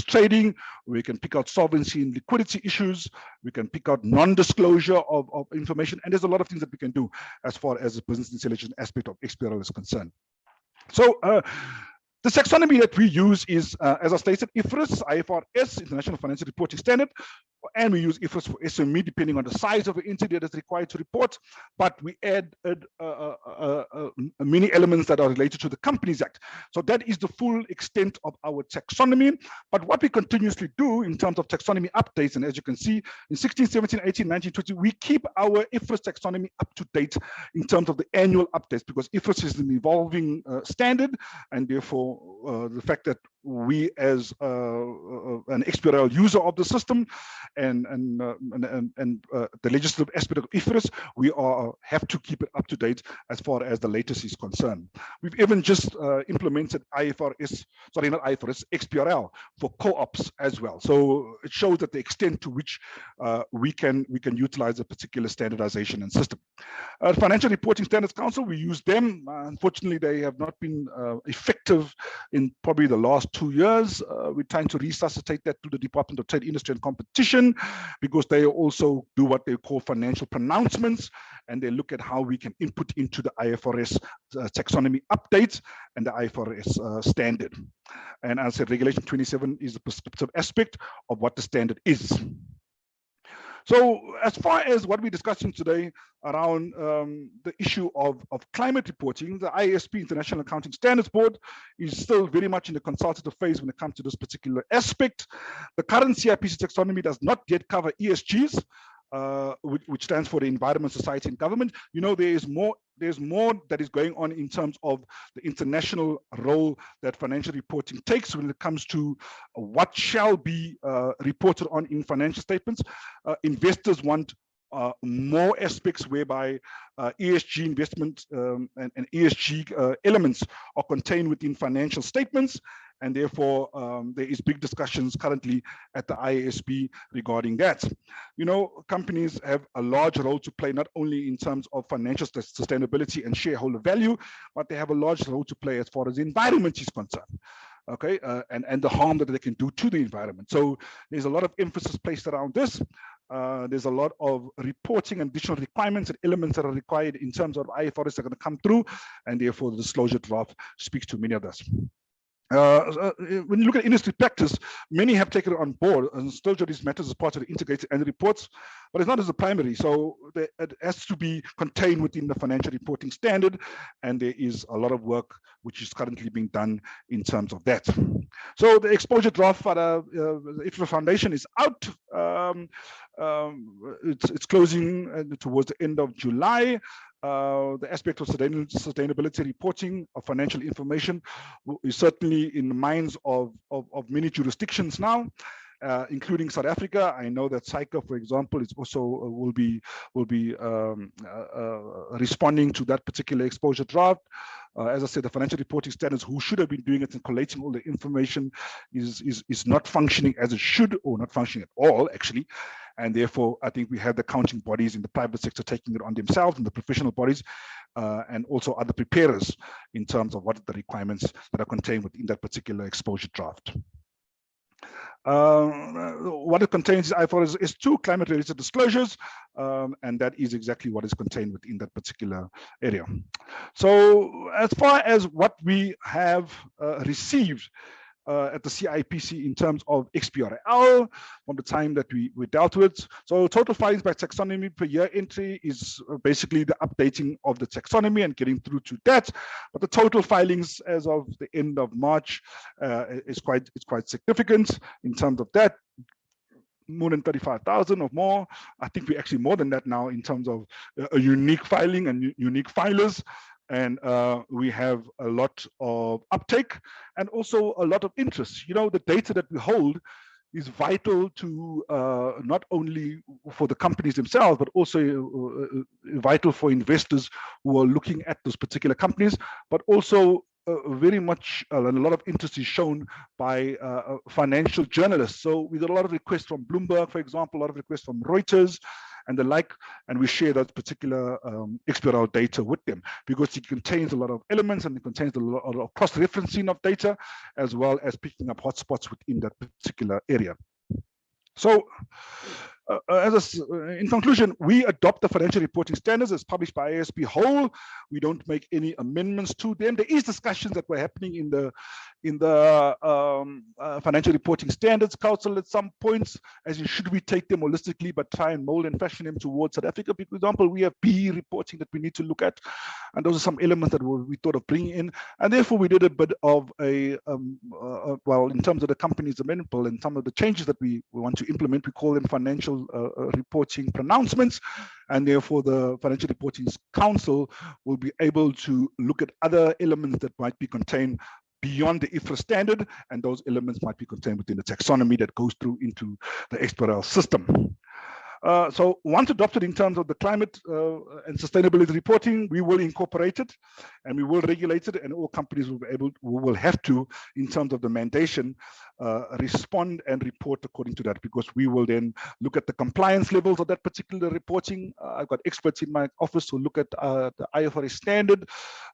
trading. We can pick out solvency and liquidity issues. We can pick out non-disclosure of information, and there's a lot of things that we can do as far as the business intelligence aspect of XBRL is concerned. So the taxonomy that we use is, as I stated, IFRS, IFRS, International Financial Reporting Standard, and we use IFRS for SME depending on the size of the entity that is required to report, but we add many elements that are related to the Companies Act. So that is the full extent of our taxonomy. But what we continuously do in terms of taxonomy updates, and as you can see, in 16, 17, 18, 19, 20, we keep our IFRS taxonomy up to date in terms of the annual updates, because IFRS is an evolving standard, and therefore the fact that we as an XBRL user of the system and the legislative aspect of IFRS, we have to keep it up to date as far as the latest is concerned. We've even just implemented XBRL for co-ops as well. So it shows that the extent to which we can utilize a particular standardization and system. Financial Reporting Standards Council, we use them. Unfortunately, they have not been effective in probably the last 2 years. We're trying to resuscitate that through the Department of Trade, Industry and Competition, because they also do what they call financial pronouncements, and they look at how we can input into the IFRS taxonomy updates and the IFRS standard. And as I said, Regulation 27 is the prescriptive aspect of what the standard is. So as far as what we're discussing today around the issue of climate reporting, the IASP, International Accounting Standards Board, is still very much in the consultative phase when it comes to this particular aspect. The current CIPC taxonomy does not yet cover ESGs, which stands for the environment, society, and government. You know, there's more that is going on in terms of the international role that financial reporting takes when it comes to what shall be reported on in financial statements. Investors want more aspects whereby ESG investment and ESG elements are contained within financial statements, and therefore there is big discussions currently at the IASB regarding that. You know, companies have a large role to play, not only in terms of financial sustainability and shareholder value, but they have a large role to play as far as the environment is concerned. Okay, and the harm that they can do to the environment. So there's a lot of emphasis placed around this. There's a lot of reporting and additional requirements and elements that are required in terms of IFRS that are going to come through, and therefore the disclosure draft speaks to many of this. When you look at industry practice, many have taken it on board and disclosure of these matters as part of the integrated annual reports, but it's not as a primary. So it has to be contained within the financial reporting standard, and there is a lot of work which is currently being done in terms of that. So the exposure draft for the IFRA Foundation is out. It's closing towards the end of July. The aspect of sustainability reporting of financial information is certainly in the minds of many jurisdictions now, including South Africa. I know that CIBA, for example, is also will be responding to that particular exposure draft. As I said, the financial reporting standards, who should have been doing it and collating all the information, is not functioning as it should, or not functioning at all, actually. And therefore, I think we have the accounting bodies in the private sector taking it on themselves, and the professional bodies, and also other preparers in terms of what are the requirements that are contained within that particular exposure draft. What it contains is 2 climate-related disclosures, and that is exactly what is contained within that particular area. So as far as what we have received at the CIPC in terms of XBRL from the time that we dealt with. So total filings by taxonomy per year entry is basically the updating of the taxonomy and getting through to that. But the total filings as of the end of March is quite significant in terms of that. More than 35,000 or more. I think we're actually more than that now in terms of a unique filing and unique filers. And we have a lot of uptake and also a lot of interest. You know, the data that we hold is vital to not only for the companies themselves, but also vital for investors who are looking at those particular companies, but also very much a lot of interest is shown by financial journalists. So we got a lot of requests from Bloomberg, for example, a lot of requests from Reuters and the like, and we share that particular XBRL data with them because it contains a lot of elements and it contains a lot of cross-referencing of data, as well as picking up hotspots within that particular area. So in conclusion, we adopt the financial reporting standards as published by ASB whole. We don't make any amendments to them. There is discussions that were happening in the Financial Reporting Standards Council at some points, as in should we take them holistically but try and mold and fashion them towards South Africa. For example, we have PE reporting that we need to look at, and those are some elements that we thought of bringing in, and therefore we did a bit of a well, in terms of the company's amendment bill and some of the changes that we want to implement, we call them financial reporting pronouncements, and therefore the Financial Reporting Council will be able to look at other elements that might be contained beyond the IFRA standard, and those elements might be contained within the taxonomy that goes through into the XBRL system. So once adopted in terms of the climate and sustainability reporting, we will incorporate it and we will regulate it, and all companies will have to, in terms of the mandation, respond and report according to that, because we will then look at the compliance levels of that particular reporting. I've got experts in my office who look at the IFRS standard,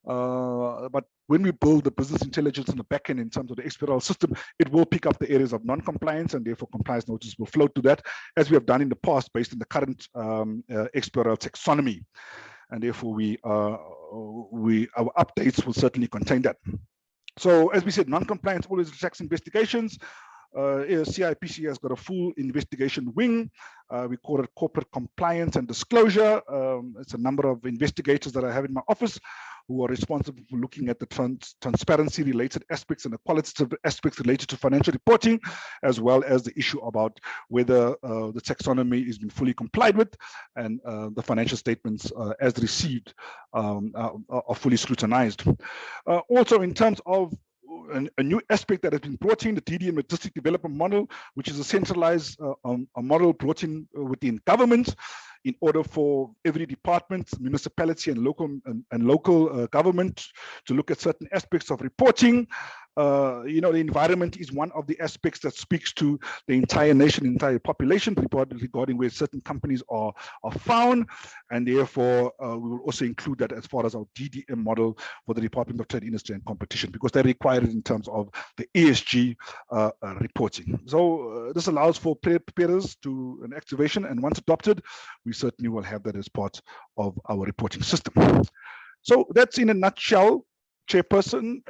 but when we build the business intelligence in the backend in terms of the XBRL system, it will pick up the areas of non-compliance, and therefore compliance notices will flow to that, as we have done in the past based on the current XBRL taxonomy. And therefore our updates will certainly contain that. So as we said, non-compliance always attracts investigations. CIPC has got a full investigation wing. We call it corporate compliance and disclosure. It's a number of investigators that I have in my office who are responsible for looking at the transparency related aspects and the qualitative aspects related to financial reporting, as well as the issue about whether the taxonomy has been fully complied with, and the financial statements as received are fully scrutinized. Also in terms of a new aspect that has been brought in, the DD and District Development Model, which is a centralized a model brought in within government in order for every department, municipality and local government to look at certain aspects of reporting. You know, the environment is one of the aspects that speaks to the entire nation, entire population, regarding where certain companies are found, and therefore we will also include that as far as our DDM model for the Department of Trade, Industry and Competition, because they require it in terms of the ESG reporting. So this allows for preparers to an activation, and once adopted, we certainly will have that as part of our reporting system. So that's in a nutshell, Chairperson.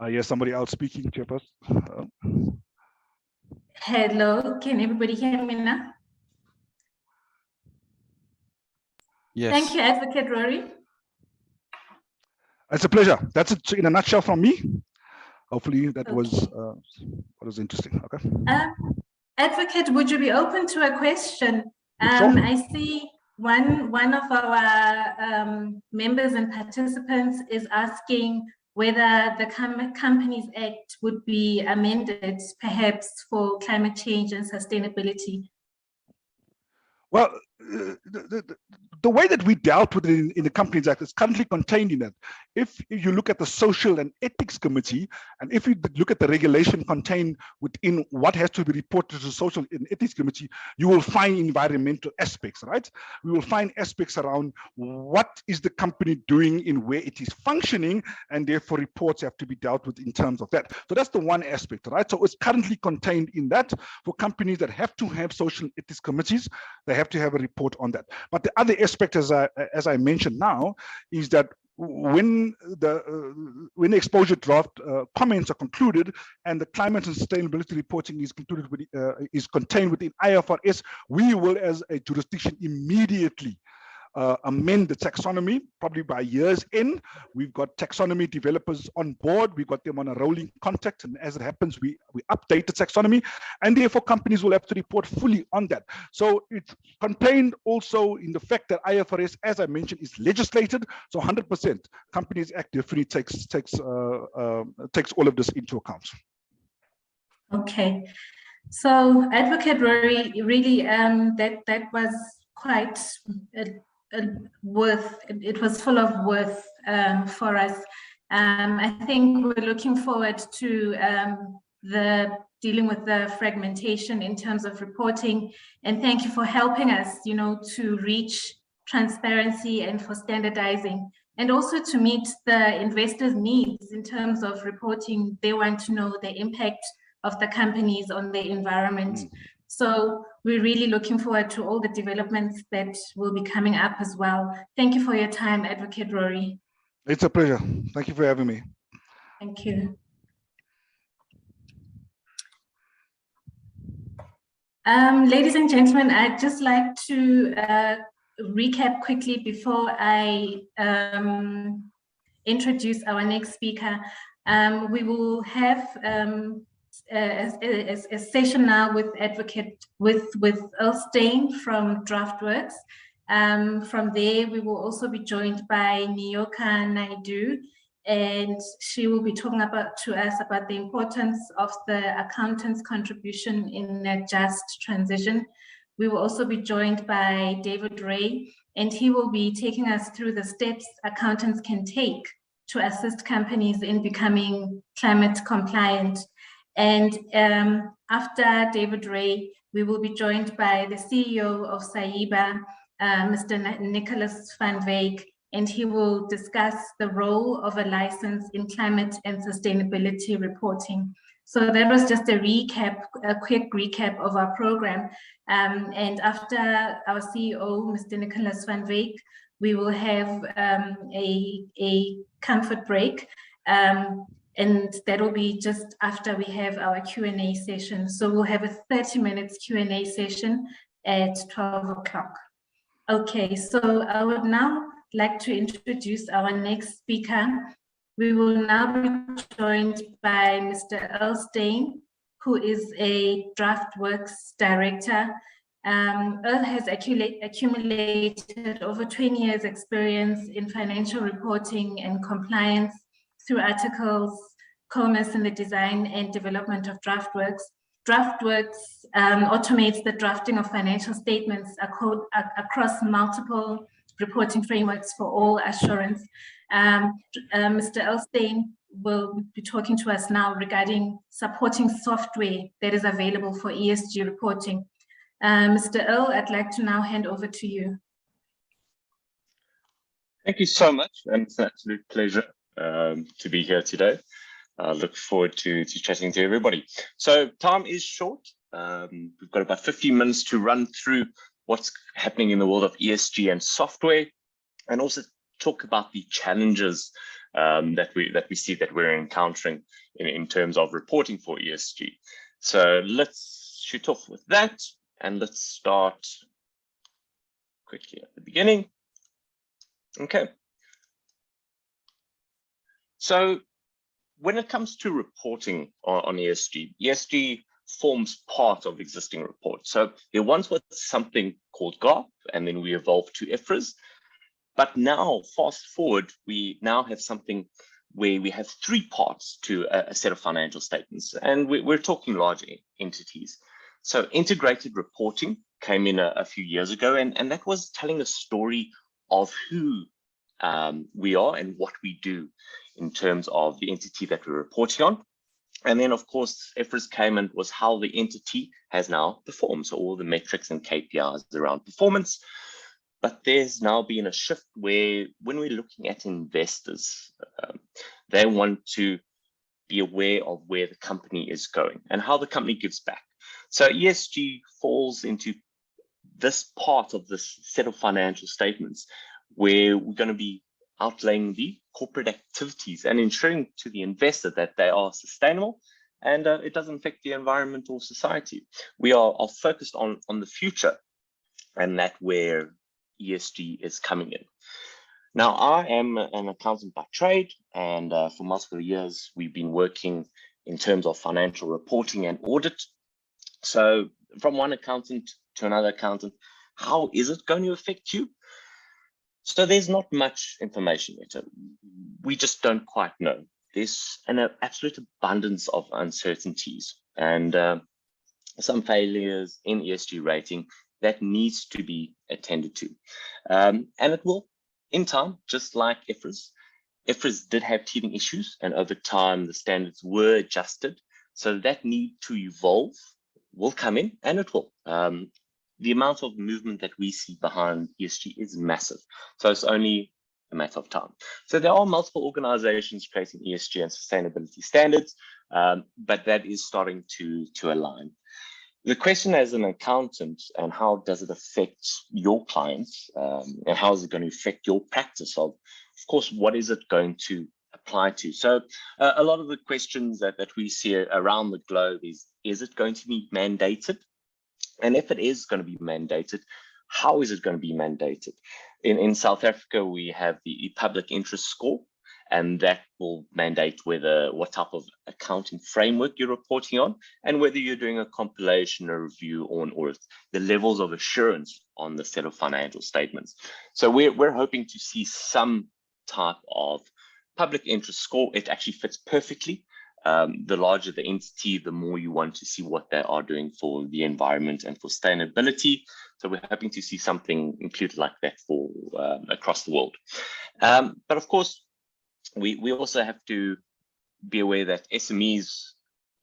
Yes, somebody else speaking, Chairperson. Hello, can everybody hear me now? Yes. Thank you, Advocate Rory. It's a pleasure. That's it in a nutshell from me. Hopefully that was what was interesting. Okay. Advocate, would you be open to a question? Sure. I see one of our members and participants is asking whether the Companies Act would be amended, perhaps for climate change and sustainability. Well, the way that we dealt with it in the Companies Act is currently contained in it. If you look at the Social and Ethics Committee, and if you look at the regulation contained within what has to be reported to the Social and Ethics Committee, you will find environmental aspects, right? We will find aspects around what is the company doing in where it is functioning, and therefore reports have to be dealt with in terms of that. So that's the one aspect, right? So it's currently contained in that. For companies that have to have social and ethics committees, they have to have a report on that. But the other aspect, as I mentioned now, is that when the exposure draft comments are concluded and the climate and sustainability reporting is concluded with, is contained within IFRS, we will, as a jurisdiction, immediately amend the taxonomy, probably by year's end. We've got taxonomy developers on board. We've got them on a rolling contract, and as it happens, we update the taxonomy, and therefore companies will have to report fully on that. So it's contained also in the fact that IFRS, as I mentioned, is legislated. So 100% Companies Act definitely takes all of this into account. Okay, so Advocate Rory, really, that was quite it was full of worth for us. I think we're looking forward to dealing with the fragmentation in terms of reporting, and thank you for helping us, to reach transparency and for standardizing, and also to meet the investors' needs in terms of reporting. They want to know the impact of the companies on the environment. So we're really looking forward to all the developments that will be coming up as well. Thank you for your time, Advocate Rory. It's a pleasure. Thank you for having me. Thank you. Ladies and gentlemen, I'd just like to recap quickly before I introduce our next speaker. We will have a session now with Earl Steyn from DraftWorks. From there, we will also be joined by Niyoka Naidu, and she will be talking to us about the importance of the accountant's contribution in a just transition. We will also be joined by David Ray, and he will be taking us through the steps accountants can take to assist companies in becoming climate compliant. And after David Ray, we will be joined by the CEO of CIBA, Mr. Nicholas van Wyk, and he will discuss the role of a license in climate and sustainability reporting. So that was just a quick recap of our program. And after our CEO, Mr. Nicholas van Wyk, we will have a comfort break. And that will be just after we have our Q&A session. So we'll have a 30 minutes Q&A session at 12 o'clock. Okay, so I would now like to introduce our next speaker. We will now be joined by Mr. Earl Steyn, who is a DraftWorks director. Earl has accumulated over 20 years experience in financial reporting and compliance through articles, commerce in the design and development of DraftWorks. DraftWorks automates the drafting of financial statements across multiple reporting frameworks for all assurance. Mr. Earl Steyn will be talking to us now regarding supporting software that is available for ESG reporting. Mr. Earl, I'd like to now hand over to you. Thank you so much, and it's an absolute pleasure to be here today. I look forward to chatting to everybody. So time is short. We've got about 15 minutes to run through what's happening in the world of ESG and software, and also talk about the challenges that we see that we're encountering in terms of reporting for ESG. So let's shoot off with that, and let's start quickly at the beginning. Okay. So when it comes to reporting on ESG, ESG forms part of existing reports. So there once was something called GARP, and then we evolved to IFRS. But now, fast forward, we now have something where we have three parts to a set of financial statements, and we're talking large entities. So integrated reporting came in a few years ago, and that was telling a story of who we are and what we do in terms of the entity that we're reporting on. And then, of course, IFRS came and was how the entity has now performed. So all the metrics and KPIs around performance. But there's now been a shift where when we're looking at investors, they want to be aware of where the company is going and how the company gives back. So ESG falls into this part of this set of financial statements where we're going to be outlaying the corporate activities and ensuring to the investor that they are sustainable and it doesn't affect the environment or society. We are focused on the future, and that's where ESG is coming in. Now, I am an accountant by trade, and for multiple years, we've been working in terms of financial reporting and audit. So from one accountant to another accountant, how is it going to affect you? So there's not much information yet. We just don't quite know. There's an absolute abundance of uncertainties and some failures in ESG rating that needs to be attended to. And it will, in time, just like IFRS. IFRS did have teething issues, and over time, the standards were adjusted. So that need to evolve will come in, and it will. The amount of movement that we see behind ESG is massive. So it's only a matter of time. So there are multiple organizations creating ESG and sustainability standards, but that is starting to align. The question as an accountant, and how does it affect your clients, and how is it going to affect your practice of course, what is it going to apply to? So a lot of the questions that we see around the globe is it going to be mandated? And if it is going to be mandated, how is it going to be mandated? In South Africa, we have the public interest score, and that will mandate what type of accounting framework you're reporting on, and whether you're doing a compilation, a review, or an audit, the levels of assurance on the set of financial statements. So we're hoping to see some type of public interest score. It actually fits perfectly. The larger the entity, the more you want to see what they are doing for the environment and for sustainability. So we're hoping to see something included like that for across the world. But of course, we also have to be aware that SMEs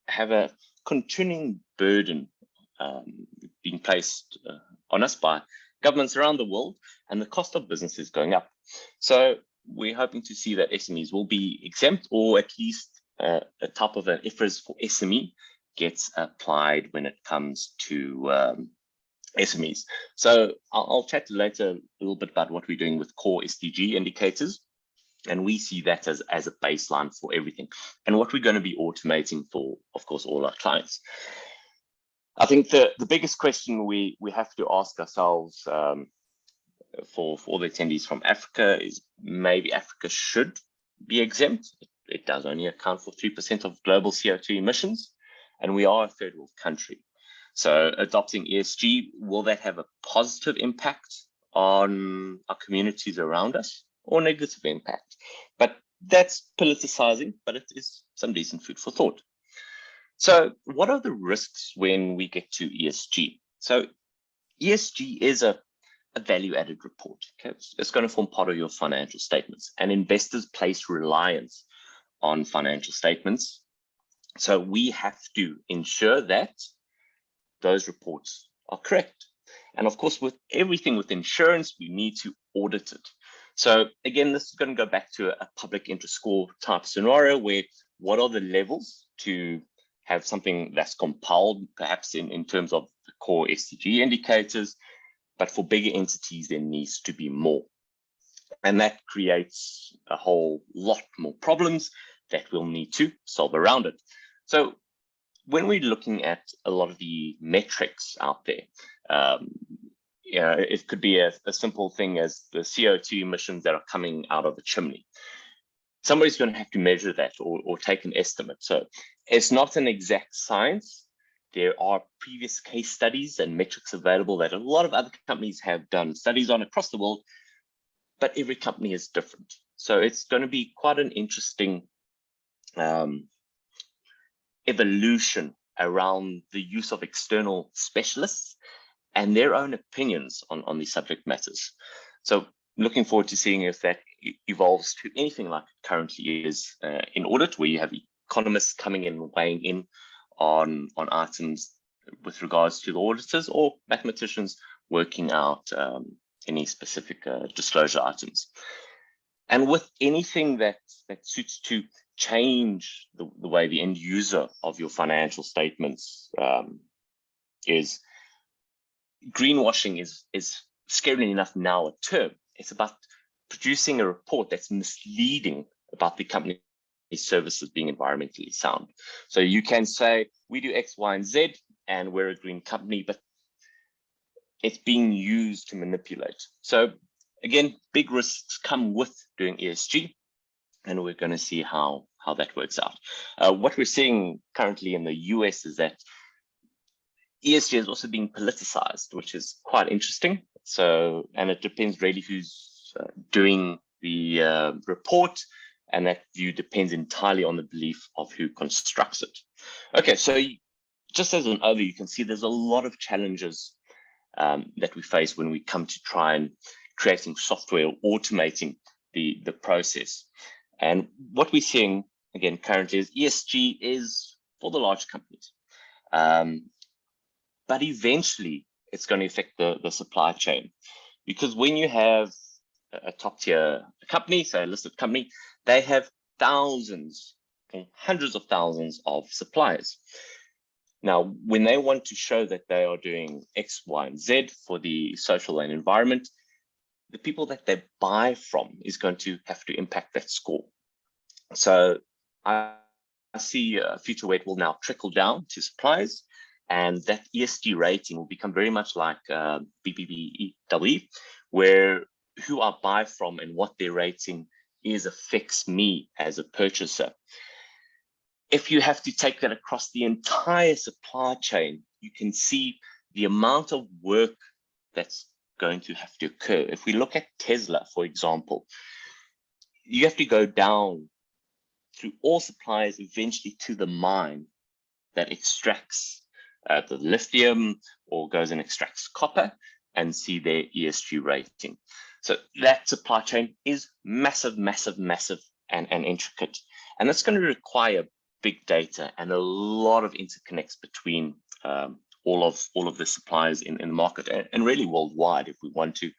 have a continuing burden being placed on us by governments around the world, and the cost of business is going up. So we're hoping to see that SMEs will be exempt, or at least a type of an IFRS for SME gets applied when it comes to SMEs. So I'll chat later a little bit about what we're doing with core Sdg indicators. And we see that as a baseline for everything, and what we're going to be automating for, of course, all our clients. I think the biggest question we have to ask ourselves for all the attendees from Africa is maybe Africa should be exempt. It does only account for 3% of global CO2 emissions, and we are a third world country. So adopting ESG, will that have a positive impact on our communities around us, or negative impact? But that's politicizing, but it is some decent food for thought. So what are the risks when we get to ESG? So ESG is a value-added report. Okay? It's going to form part of your financial statements, and investors place reliance on financial statements. So we have to ensure that those reports are correct. And of course, with everything with insurance, we need to audit it. So again, this is going to go back to a public interest score type scenario where what are the levels to have something that's compiled, perhaps in terms of the core Sdg indicators, but for bigger entities, there needs to be more. And that creates a whole lot more problems that we'll need to solve around it. So when we're looking at a lot of the metrics out there, it could be a simple thing as the CO2 emissions that are coming out of a chimney. Somebody's going to have to measure that or take an estimate. So it's not an exact science. There are previous case studies and metrics available that a lot of other companies have done studies on across the world, but every company is different. So it's going to be quite an interesting evolution around the use of external specialists and their own opinions on these subject matters. So looking forward to seeing if that evolves to anything like it currently is in audit, where you have economists coming in and weighing in on items with regards to the auditors, or mathematicians working out any specific disclosure items. And with anything that suits to change the way the end user of your financial statements is, greenwashing is scarily enough now a term. It's about producing a report that's misleading about the company's services being environmentally sound. So you can say, we do X, Y, and Z, and we're a green company, but it's being used to manipulate. So again, big risks come with doing ESG, and we're going to see how that works out. What we're seeing currently in the US is that ESG is also being politicized, which is quite interesting. So, and it depends really who's doing the report, and that view depends entirely on the belief of who constructs it. Okay, so just as an overview, you can see there's a lot of challenges that we face when we come to try and creating software or automating the process. And what we're seeing, again, currently is ESG is for the large companies. But eventually it's going to affect the supply chain, because when you have a top tier company, so a listed company, they have thousands and hundreds of thousands of suppliers. Now, when they want to show that they are doing X, Y, and Z for the social and environment, the people that they buy from is going to have to impact that score. So I see a future where it will now trickle down to suppliers, and that ESG rating will become very much like BBBEE, where who I buy from and what their rating is affects me as a purchaser. If you have to take that across the entire supply chain, you can see the amount of work that's going to have to occur. If we look at Tesla, for example, you have to go down through all suppliers eventually to the mine that extracts the lithium or goes and extracts copper, and see their ESG rating. So that supply chain is massive, massive, massive and intricate. And it's going to require big data and a lot of interconnects between all of the suppliers in the market, and really worldwide, if we want to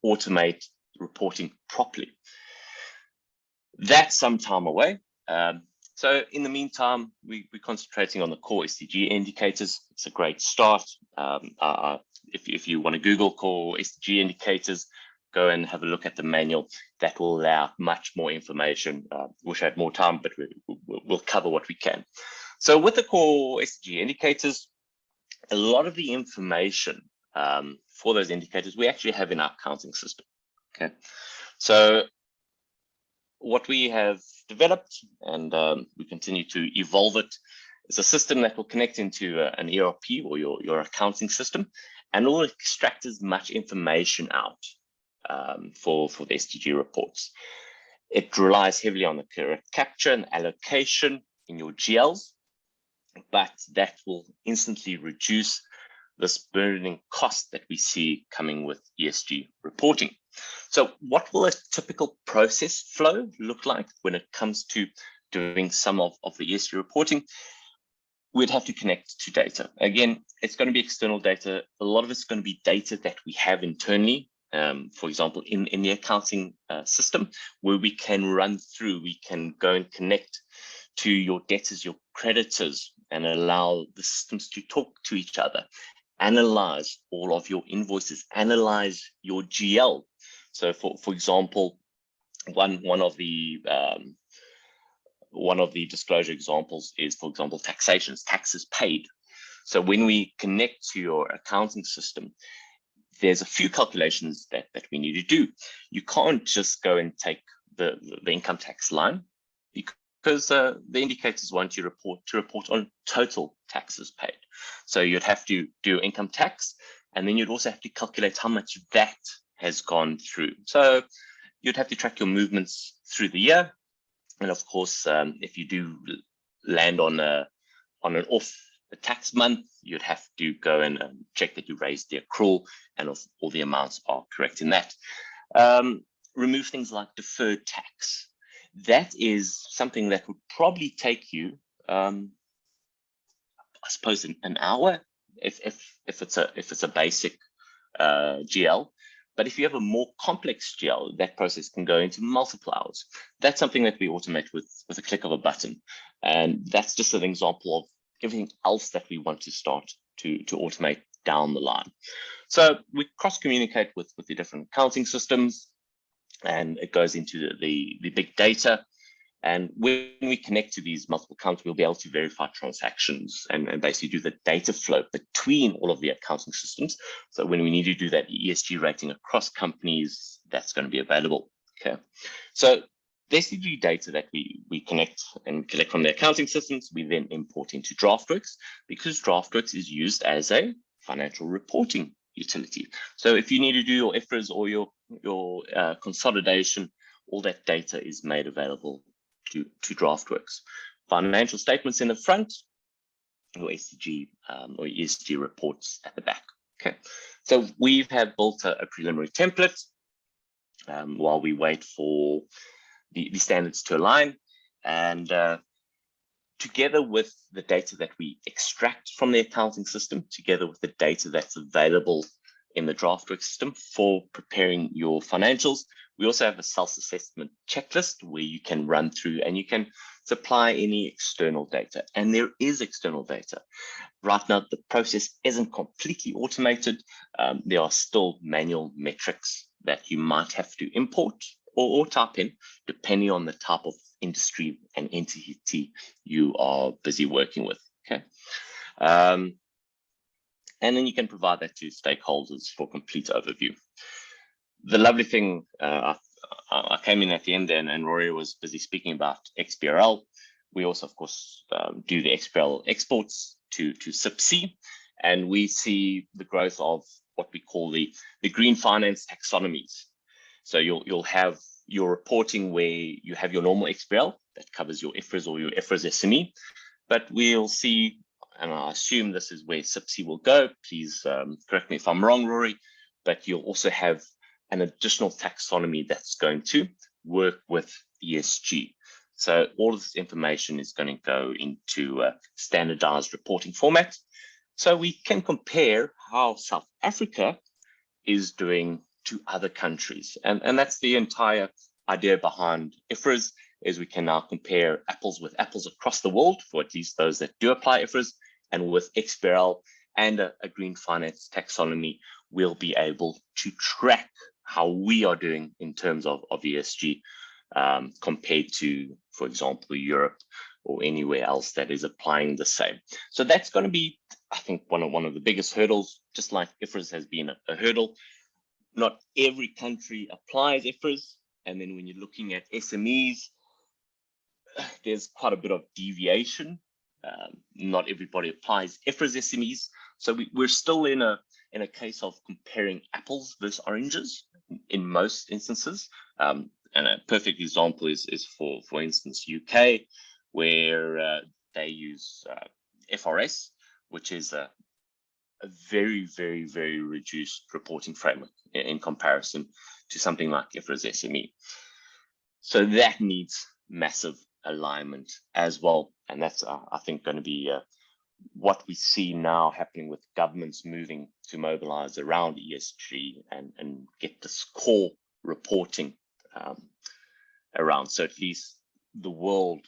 automate reporting properly. That's some time away. So in the meantime, we're concentrating on the core Sdg indicators. It's a great start. If you want to Google core Sdg indicators, go and have a look at the manual. That will allow much more information. Wish I had more time, but we'll cover what we can. So with the core Sdg indicators, a lot of the information for those indicators we actually have in our accounting system. Okay, so what we have developed, and we continue to evolve it, is a system that will connect into an ERP or your accounting system, and will extract as much information out for the SDG reports. It relies heavily on the correct capture and allocation in your GLs, but that will instantly reduce this burning cost that we see coming with ESG reporting. So what will a typical process flow look like when it comes to doing some of the ESG reporting? We'd have to connect to data. Again, it's going to be external data. A lot of it's going to be data that we have internally, for example, in the accounting system, where we can run through, we can go and connect to your debtors, your creditors, and allow the systems to talk to each other, analyze all of your invoices, analyze your GL. So for example, one of the disclosure examples is, for example, taxations, taxes paid. So when we connect to your accounting system, there's a few calculations that we need to do. You can't just go and take the income tax line, because the indicators want you to report on total taxes paid. So you'd have to do income tax, and then you'd also have to calculate how much VAT has gone through. So you'd have to track your movements through the year. And of course, if you do land on an off the tax month, you'd have to go and check that you raised the accrual and all the amounts are correct in that. Remove things like deferred tax. That is something that would probably take you, I suppose, an hour if it's a basic GL. But if you have a more complex GL, that process can go into multiple hours. That's something that we automate with a click of a button. And that's just an example of everything else that we want to start to automate down the line. So we cross-communicate with the different accounting systems, and it goes into the big data. And when we connect to these multiple accounts, we'll be able to verify transactions and basically do the data flow between all of the accounting systems. So when we need to do that ESG rating across companies, that's going to be available. Okay. So the SDG data that we connect and collect from the accounting systems, we then import into DraftWorks, because DraftWorks is used as a financial reporting utility. So if you need to do your IFRS or your consolidation, all that data is made available to DraftWorks. Financial statements in the front, or SDG or ESG reports at the back. Okay, so we have built a preliminary template while we wait for the standards to align, and together with the data that we extract from the accounting system, together with the data that's available in the DraftWorks system for preparing your financials, we also have a self-assessment checklist where you can run through and you can supply any external data. And there is external data. Right now, the process isn't completely automated. There are still manual metrics that you might have to import or type in, depending on the type of industry and entity you are busy working with. Okay. And then you can provide that to stakeholders for complete overview. The lovely thing, I came in at the end then, and Rory was busy speaking about XBRL. We also, of course, do the XBRL exports to CIBA, and we see the growth of what we call the green finance taxonomies. So you'll have your reporting where you have your normal XBRL that covers your IFRS or your IFRS SME, but we'll see, and I assume this is where CIBA will go. Please correct me if I'm wrong, Rory, but you'll also have an additional taxonomy that's going to work with ESG. So all of this information is going to go into a standardized reporting format. So we can compare how South Africa is doing to other countries. And that's the entire idea behind IFRS, is we can now compare apples with apples across the world, for at least those that do apply IFRS, and with XBRL and a green finance taxonomy, we'll be able to track how we are doing in terms of ESG compared to, for example, Europe or anywhere else that is applying the same. So that's going to be, I think, one of the biggest hurdles, just like IFRS has been a hurdle. Not every country applies IFRS. And then when you're looking at SMEs, there's quite a bit of deviation. Not everybody applies IFRS SMEs. So we're still in a case of comparing apples versus oranges in most instances. And a perfect example is for instance, UK, where they use FRS, which is a very, very, very reduced reporting framework in comparison to something like IFRS SME. So that needs massive alignment as well. And that's, I think, going to be what we see now happening with governments moving to mobilize around ESG and get this core reporting around. So at least the world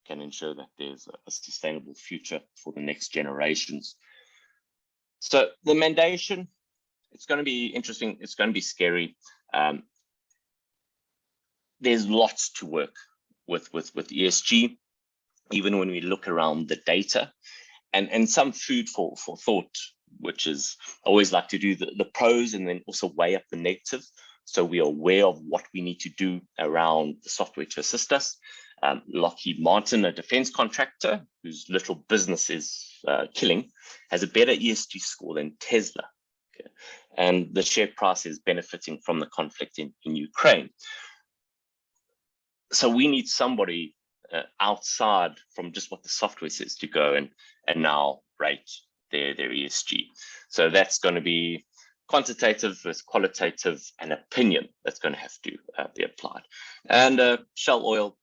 can ensure that there's a sustainable future for the next generations. So the mandation, it's going to be interesting. It's going to be scary. There's lots to work with ESG, even when we look around the data, and some food for thought, which is I always like to do the pros and then also weigh up the negatives. So we are aware of what we need to do around the software to assist us. Lockheed Martin, a defense contractor whose little business is killing, has a better ESG score than Tesla. Okay? And the share price is benefiting from the conflict in Ukraine. So we need somebody outside from just what the software says to go and now rate their ESG. So that's going to be quantitative versus qualitative and opinion that's going to have to be applied. And Shell Oil,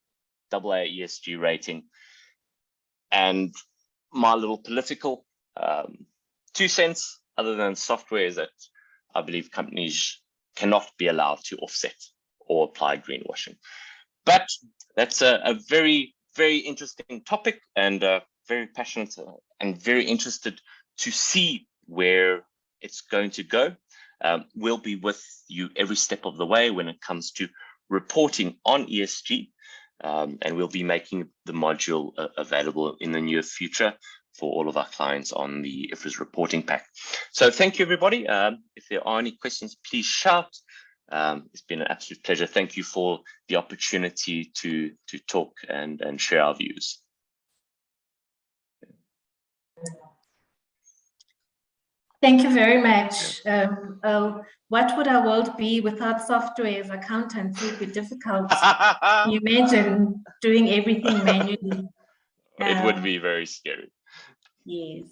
AA ESG rating. And my little political 2 cents, other than software, is that I believe companies cannot be allowed to offset or apply greenwashing. But that's a very, very interesting topic, and very passionate and very interested to see where it's going to go. We'll be with you every step of the way when it comes to reporting on ESG, and we'll be making the module available in the near future for all of our clients on the IFRS reporting pack. So thank you, everybody. If there are any questions, please shout. It's been an absolute pleasure. Thank you for the opportunity to talk and share our views. Thank you very much. What would our world be without software? As accountants, it would be difficult. Can you imagine doing everything manually? It would be very scary. Yes.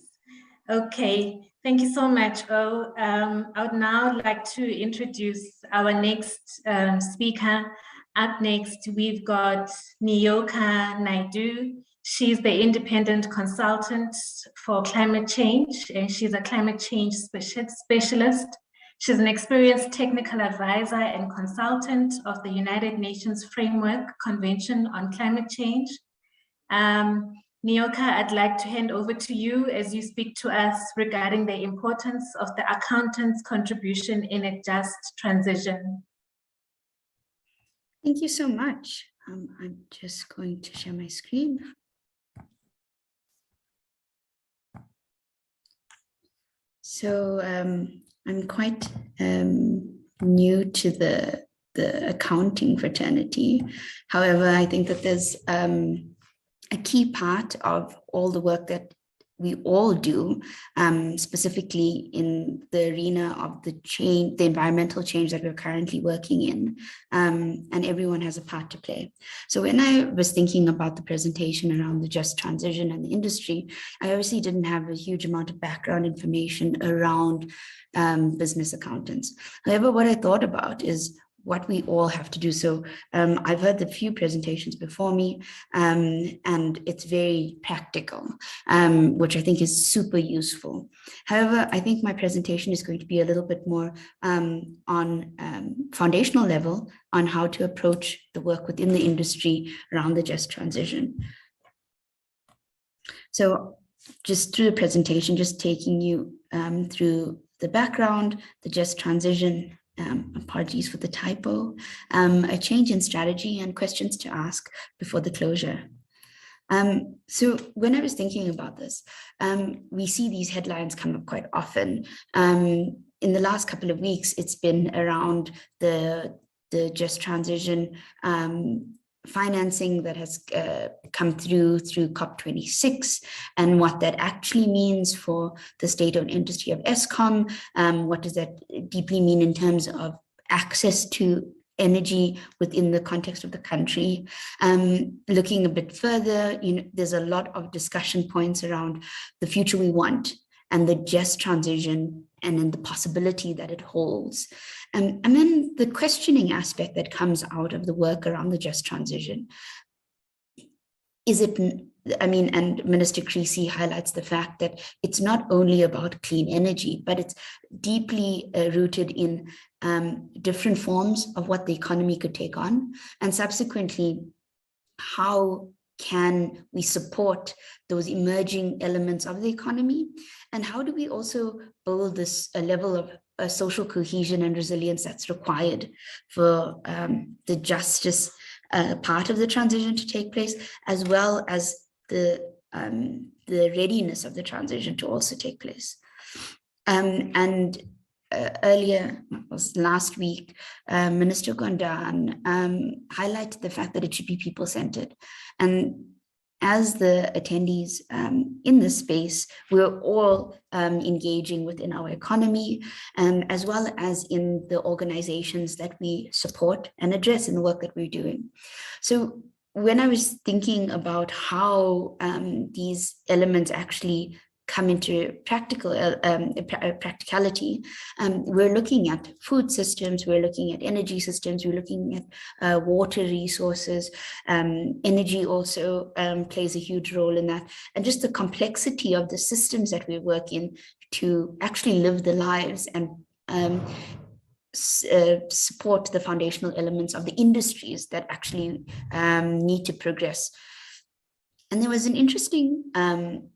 Okay. Thank you so much. I would now like to introduce our next speaker. Up next, we've got Niyoka Naidu. She's the independent consultant for climate change, and she's a climate change specialist. She's an experienced technical advisor and consultant of the United Nations Framework Convention on Climate Change. Niyoka, I'd like to hand over to you as you speak to us regarding the importance of the accountant's contribution in a just transition. Thank you so much. I'm just going to share my screen. So I'm quite new to the accounting fraternity. However, I think that there's a key part of all the work that we all do, specifically in the arena of the environmental change that we're currently working in, and everyone has a part to play. So when I was thinking about the presentation around the just transition and the industry, I obviously didn't have a huge amount of background information around business accountants. However, what I thought about is what we all have to do. So I've heard a few presentations before me, and it's very practical, which I think is super useful. However, I think my presentation is going to be a little bit more on foundational level on how to approach the work within the industry around the just transition. So just through the presentation, just taking you through the background, the just transition, apologies for the typo, a change in strategy and questions to ask before the closure. So when I was thinking about this, we see these headlines come up quite often. In the last couple of weeks, it's been around the just transition financing that has come through COP26 and what that actually means for the state-owned industry of Eskom. What does that deeply mean in terms of access to energy within the context of the country? Looking a bit further, there's a lot of discussion points around the future we want and the just transition and then the possibility that it holds. And then the questioning aspect that comes out of the work around the just transition. Is it, and Minister Creasy highlights the fact that it's not only about clean energy, but it's deeply rooted in different forms of what the economy could take on, and subsequently how can we support those emerging elements of the economy? And how do we also build this level of social cohesion and resilience that's required for the justice part of the transition to take place, as well as the readiness of the transition to also take place? Earlier, it was last week, Minister Gondan highlighted the fact that it should be people-centered. And as the attendees in this space, we're all engaging within our economy, as well as in the organizations that we support and address in the work that we're doing. So when I was thinking about how these elements actually come into practicality, we're looking at food systems, we're looking at energy systems, we're looking at water resources. Energy also plays a huge role in that, and just the complexity of the systems that we work in to actually live the lives and support the foundational elements of the industries that actually need to progress. And there was an interesting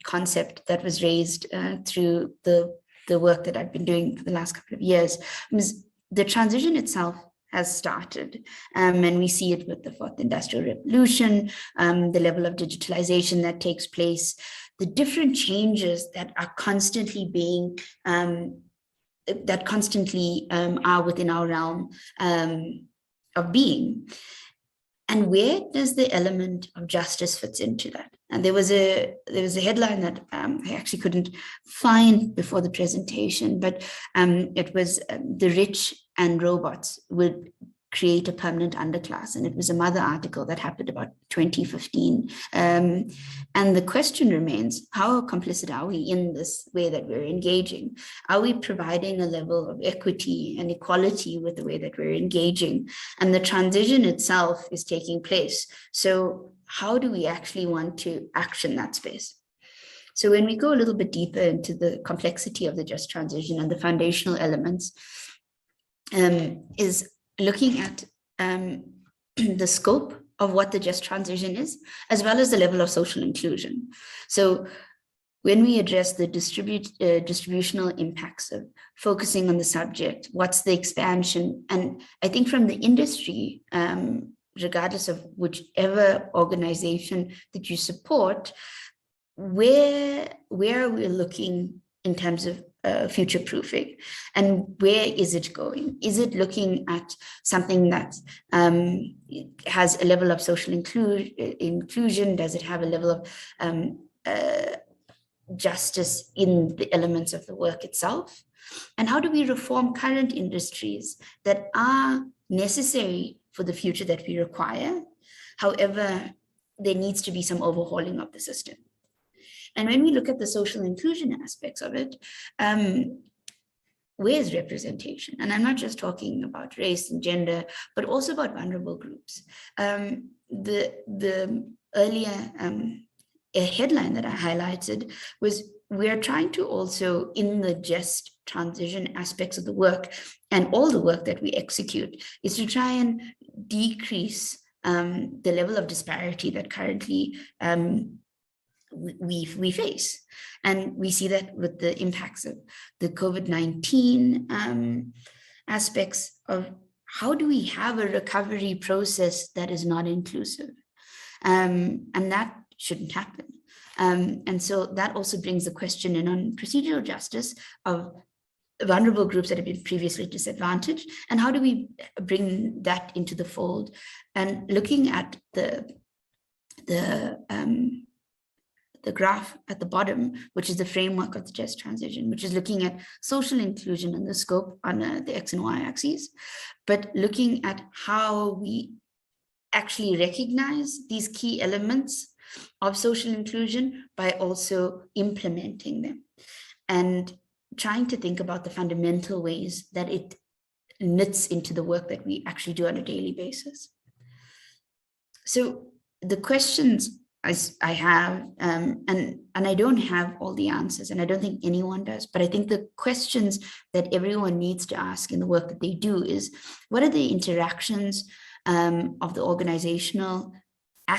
concept that was raised through the work that I've been doing for the last couple of years. The transition itself has started, and we see it with the fourth industrial revolution, the level of digitalization that takes place, the different changes that are constantly being are within our realm of being. And where does the element of justice fits into that? And there was a headline that I actually couldn't find before the presentation, but it was the rich and robots would create a permanent underclass. And it was a Mother article that happened about 2015. And the question remains, how complicit are we in this way that we're engaging? Are we providing a level of equity and equality with the way that we're engaging? And the transition itself is taking place. So how do we actually want to action that space? So when we go a little bit deeper into the complexity of the just transition and the foundational elements, is looking at the scope of what the just transition is, as well as the level of social inclusion. So when we address the distributional impacts of focusing on the subject, what's the expansion? And I think from the industry, regardless of whichever organization that you support, where are we looking in terms of future proofing, and where is it going? Is it looking at something that has a level of social inclusion? Does it have a level of justice in the elements of the work itself? And how do we reform current industries that are necessary for the future that we require? However, there needs to be some overhauling of the system. And when we look at the social inclusion aspects of it, where's representation? And I'm not just talking about race and gender, but also about vulnerable groups. The earlier a headline that I highlighted was, we're trying to also, in the just transition aspects of the work and all the work that we execute, is to try and decrease the level of disparity that currently we face. And we see that with the impacts of the COVID-19 aspects of how do we have a recovery process that is not inclusive? And that shouldn't happen. And so that also brings the question in on procedural justice of vulnerable groups that have been previously disadvantaged, and how do we bring that into the fold? And looking at the graph at the bottom, which is the framework of the just transition, which is looking at social inclusion and the scope on the X and Y axes, but looking at how we actually recognize these key elements of social inclusion by also implementing them, and trying to think about the fundamental ways that it knits into the work that we actually do on a daily basis. So the questions I have, and I don't have all the answers, and I don't think anyone does, but I think the questions that everyone needs to ask in the work that they do is, what are the interactions of the organizational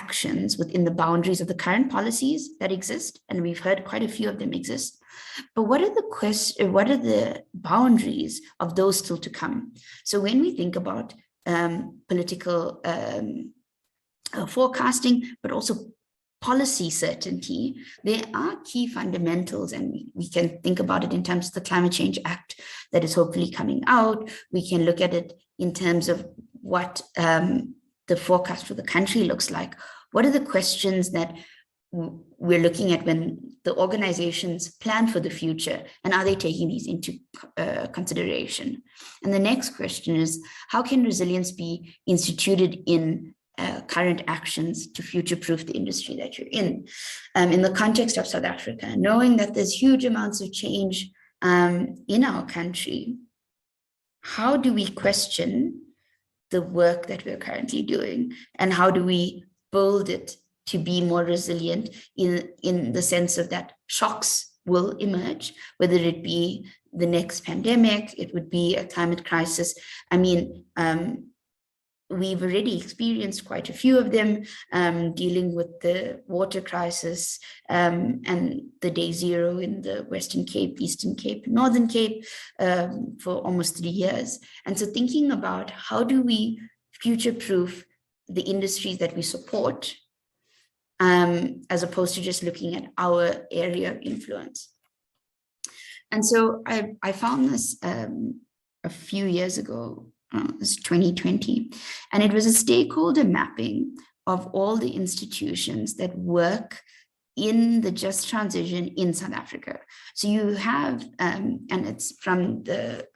actions within the boundaries of the current policies that exist, and we've heard quite a few of them exist. But what are the boundaries of those still to come? So when we think about political forecasting, but also policy certainty, there are key fundamentals, and we can think about it in terms of the Climate Change Act that is hopefully coming out. We can look at it in terms of what the forecast for the country looks like. What are the questions that we're looking at when the organizations plan for the future, and are they taking these into consideration? And the next question is, how can resilience be instituted in current actions to future-proof the industry that you're in the context of South Africa, knowing that there's huge amounts of change in our country? How do we question the work that we're currently doing, and how do we build it to be more resilient in the sense of that shocks will emerge, whether it be the next pandemic, it would be a climate crisis. I mean, we've already experienced quite a few of them, dealing with the water crisis and the day zero in the Western Cape, Eastern Cape, Northern Cape for almost 3 years. And so thinking about how do we future-proof the industries that we support, as opposed to just looking at our area of influence. And so I found this a few years ago. It was 2020, and it was a stakeholder mapping of all the institutions that work in the just transition in South Africa. So you have, and it's from the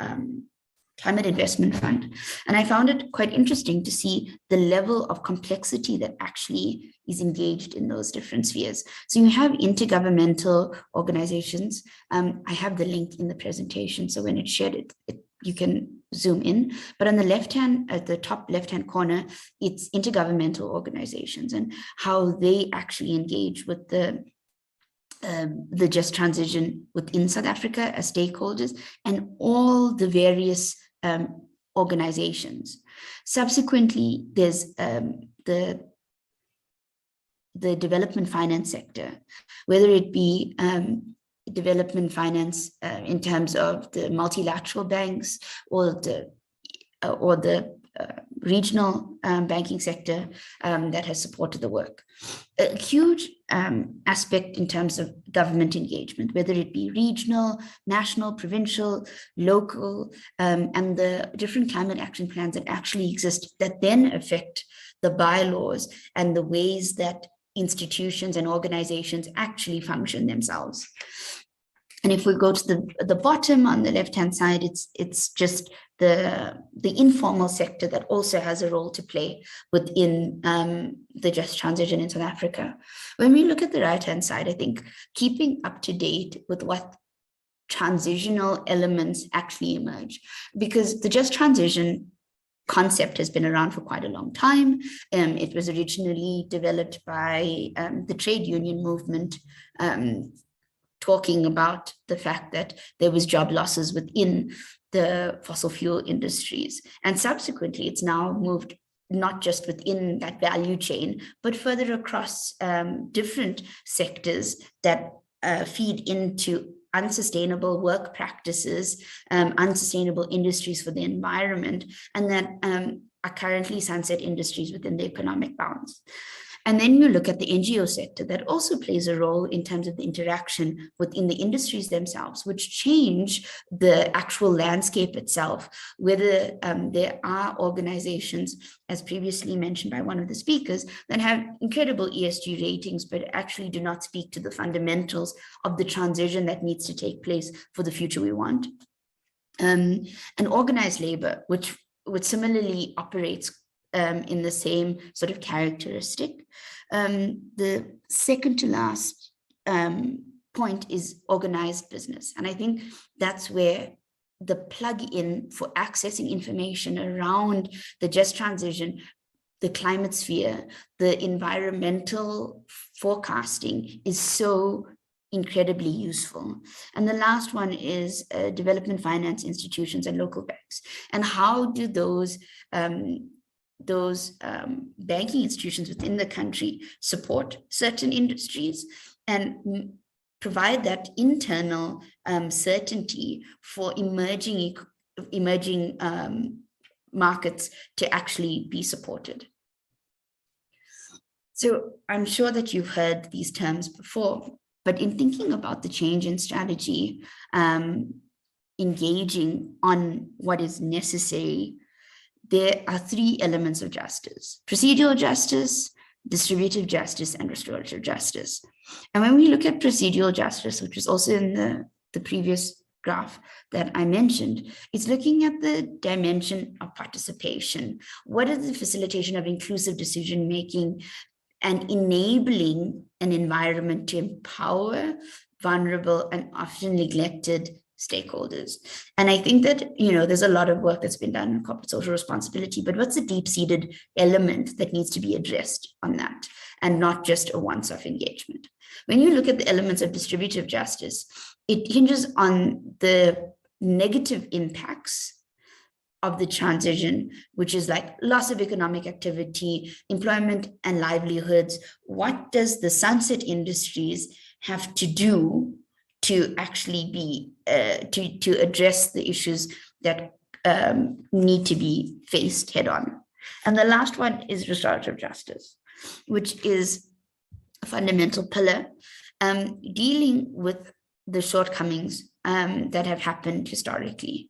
Climate Investment Fund. And I found it quite interesting to see the level of complexity that actually is engaged in those different spheres. So you have intergovernmental organizations. I have the link in the presentation, so when it's shared, you can zoom in. But on the left-hand, at the top left-hand corner, it's intergovernmental organizations and how they actually engage with the just transition within South Africa as stakeholders and all the various organizations. Subsequently, there's the development finance sector, whether it be development finance in terms of the multilateral banks or the regional banking sector that has supported the work. A huge aspect in terms of government engagement, whether it be regional, national, provincial, local, and the different climate action plans that actually exist that then affect the bylaws and the ways that institutions and organizations actually function themselves. And if we go to the bottom on the left-hand side, it's just the informal sector that also has a role to play within the just transition in South Africa. When we look at the right-hand side, I think keeping up to date with what transitional elements actually emerge, because the just transition concept has been around for quite a long time. It was originally developed by the trade union movement, talking about the fact that there was job losses within the fossil fuel industries. And subsequently, it's now moved not just within that value chain, but further across different sectors that feed into unsustainable work practices, unsustainable industries for the environment, and that are currently sunset industries within the economic bounds. And then you look at the NGO sector that also plays a role in terms of the interaction within the industries themselves, which change the actual landscape itself, whether there are organizations, as previously mentioned by one of the speakers, that have incredible ESG ratings, but actually do not speak to the fundamentals of the transition that needs to take place for the future we want. And organized labor, which similarly operates in the same sort of characteristic. The second to last point is organized business. And I think that's where the plug-in for accessing information around the just transition, the climate sphere, the environmental forecasting is so incredibly useful. And the last one is development finance institutions and local banks. And how do those those banking institutions within the country support certain industries and provide that internal certainty for emerging markets to actually be supported. So I'm sure that you've heard these terms before, but in thinking about the change in strategy, engaging on what is necessary, there are three elements of justice: procedural justice, distributive justice, and restorative justice. And when we look at procedural justice, which is also in the previous graph that I mentioned, it's looking at the dimension of participation. What is the facilitation of inclusive decision-making and enabling an environment to empower vulnerable and often neglected stakeholders? And I think that, there's a lot of work that's been done on corporate social responsibility, but what's the deep-seated element that needs to be addressed on that, and not just a once-off engagement? When you look at the elements of distributive justice, it hinges on the negative impacts of the transition, which is like loss of economic activity, employment and livelihoods. What does the sunset industries have to do to actually be, to address the issues that need to be faced head on? And the last one is restorative justice, which is a fundamental pillar, dealing with the shortcomings that have happened historically.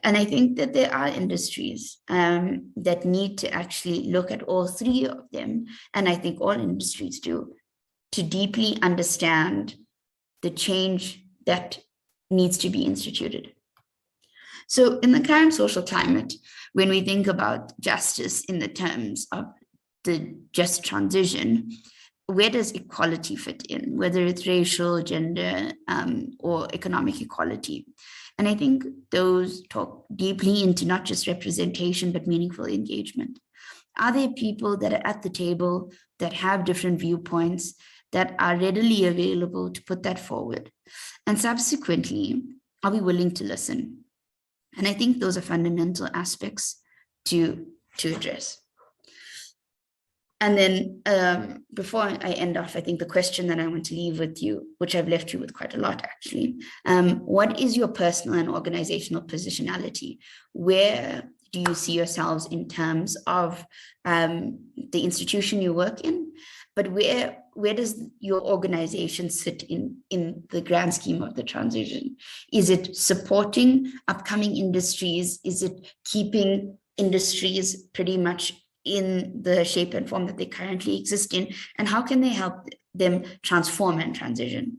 And I think that there are industries that need to actually look at all three of them, and I think all industries do, to deeply understand the change that needs to be instituted. So in the current social climate, when we think about justice in the terms of the just transition, where does equality fit in, whether it's racial, gender, or economic equality? And I think those talk deeply into not just representation, but meaningful engagement. Are there people that are at the table that have different viewpoints that are readily available to put that forward? And subsequently, are we willing to listen? And I think those are fundamental aspects to address. And then before I end off, I think the question that I want to leave with you, which I've left you with quite a lot actually, what is your personal and organizational positionality? Where do you see yourselves in terms of the institution you work in? But where does your organization sit in the grand scheme of the transition? Is it supporting upcoming industries? Is it keeping industries pretty much in the shape and form that they currently exist in? And how can they help them transform and transition?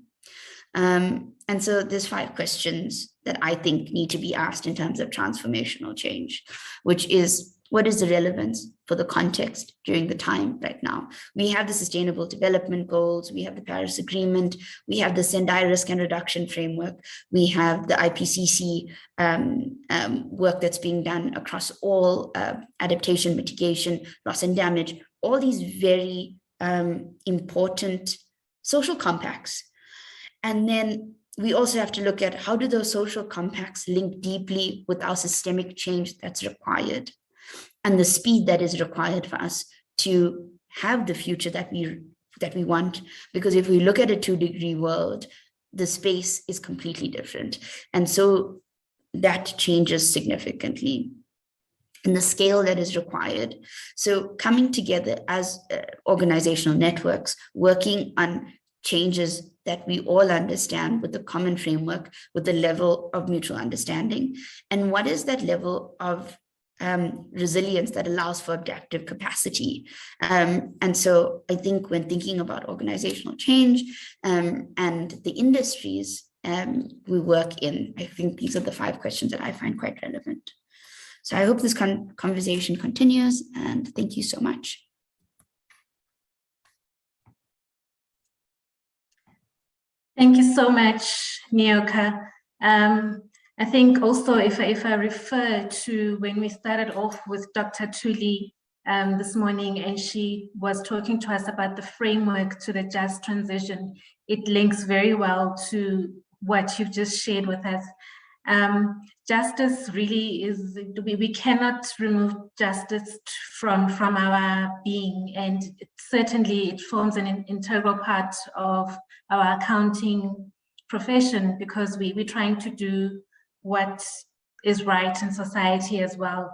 And so there's 5 questions that I think need to be asked in terms of transformational change, which is, what is the relevance for the context during the time right now? We have the Sustainable Development Goals, we have the Paris Agreement, we have the Sendai Risk and Reduction Framework, we have the IPCC work that's being done across all adaptation, mitigation, loss and damage, all these very important social compacts. And then we also have to look at how do those social compacts link deeply with our systemic change that's required, and the speed that is required for us to have the future that we want. Because if we look at a 2-degree world, the space is completely different. And so that changes significantly in the scale that is required. So coming together as organizational networks, working on changes that we all understand with the common framework, with the level of mutual understanding. And what is that level of resilience that allows for adaptive capacity? And so I think when thinking about organizational change and the industries we work in, I think these are the 5 questions that I find quite relevant. So I hope this conversation continues, and thank you so much. Thank you so much, Nyoka. I think also if I refer to when we started off with Dr. Tuli this morning, and she was talking to us about the framework to the just transition, it links very well to what you've just shared with us. Justice really is, we cannot remove justice from our being, and certainly it forms an integral part of our accounting profession, because we're trying to do what is right in society as well.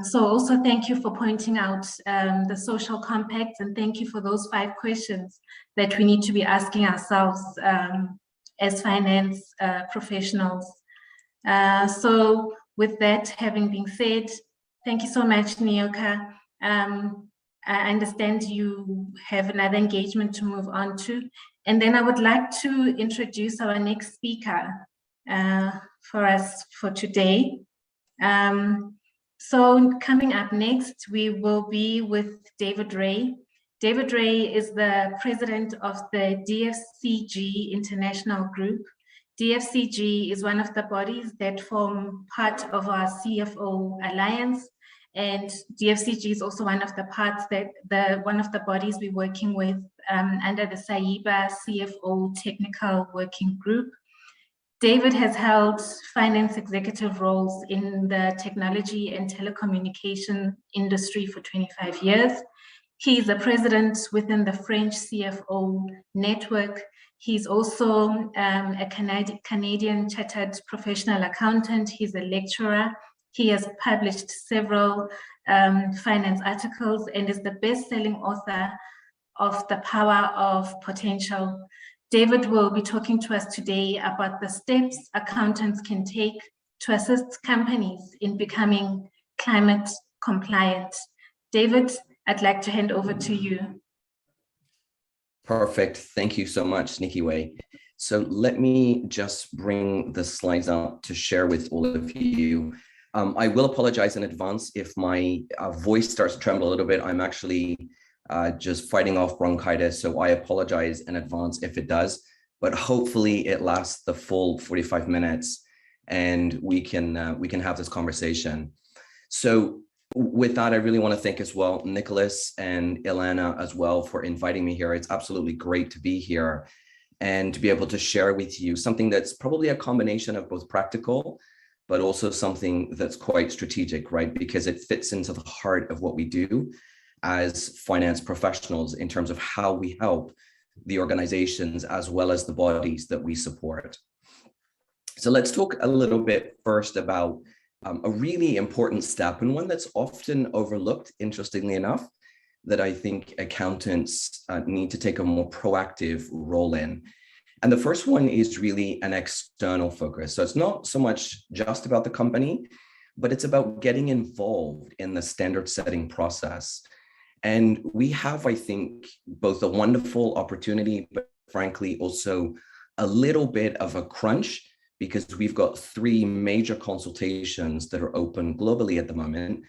So also thank you for pointing out the social compact, and thank you for those 5 questions that we need to be asking ourselves as finance professionals. So with that having been said, thank you so much, Nyoka. I understand you have another engagement to move on to. And then I would like to introduce our next speaker for us for today. So coming up next, we will be with David Ray. David Ray is the president of the DFCG International Group. DFCG is one of the bodies that form part of our CFO Alliance, and DFCG is also one of the parts that one of the bodies we're working with under the CIBA CFO Technical Working Group. David has held finance executive roles in the technology and telecommunication industry for 25 years. He is a president within the French CFO network. He's also a Canadian chartered professional accountant. He's a lecturer. He has published several finance articles and is the best-selling author of The Power of Potential. David will be talking to us today about the steps accountants can take to assist companies in becoming climate compliant. David, I'd like to hand over to you. Perfect. Thank you so much, Nikki Way. So let me just bring the slides up to share with all of you. I will apologize in advance if my voice starts to tremble a little bit. I'm actually just fighting off bronchitis, so I apologize in advance if it does, but hopefully it lasts the full 45 minutes and we can have this conversation. So with that, I really want to thank as well Nicholas and Ilana as well for inviting me here. It's absolutely great to be here and to be able to share with you something that's probably a combination of both practical, but also something that's quite strategic, right? Because it fits into the heart of what we do as finance professionals in terms of how we help the organizations as well as the bodies that we support. So let's talk a little bit first about a really important step, and one that's often overlooked, interestingly enough, that I think accountants need to take a more proactive role in. And the first one is really an external focus. So it's not so much just about the company, but it's about getting involved in the standard setting process. And we have, I think, both a wonderful opportunity, but frankly, also a little bit of a crunch, because we've got 3 major consultations that are open globally at the moment.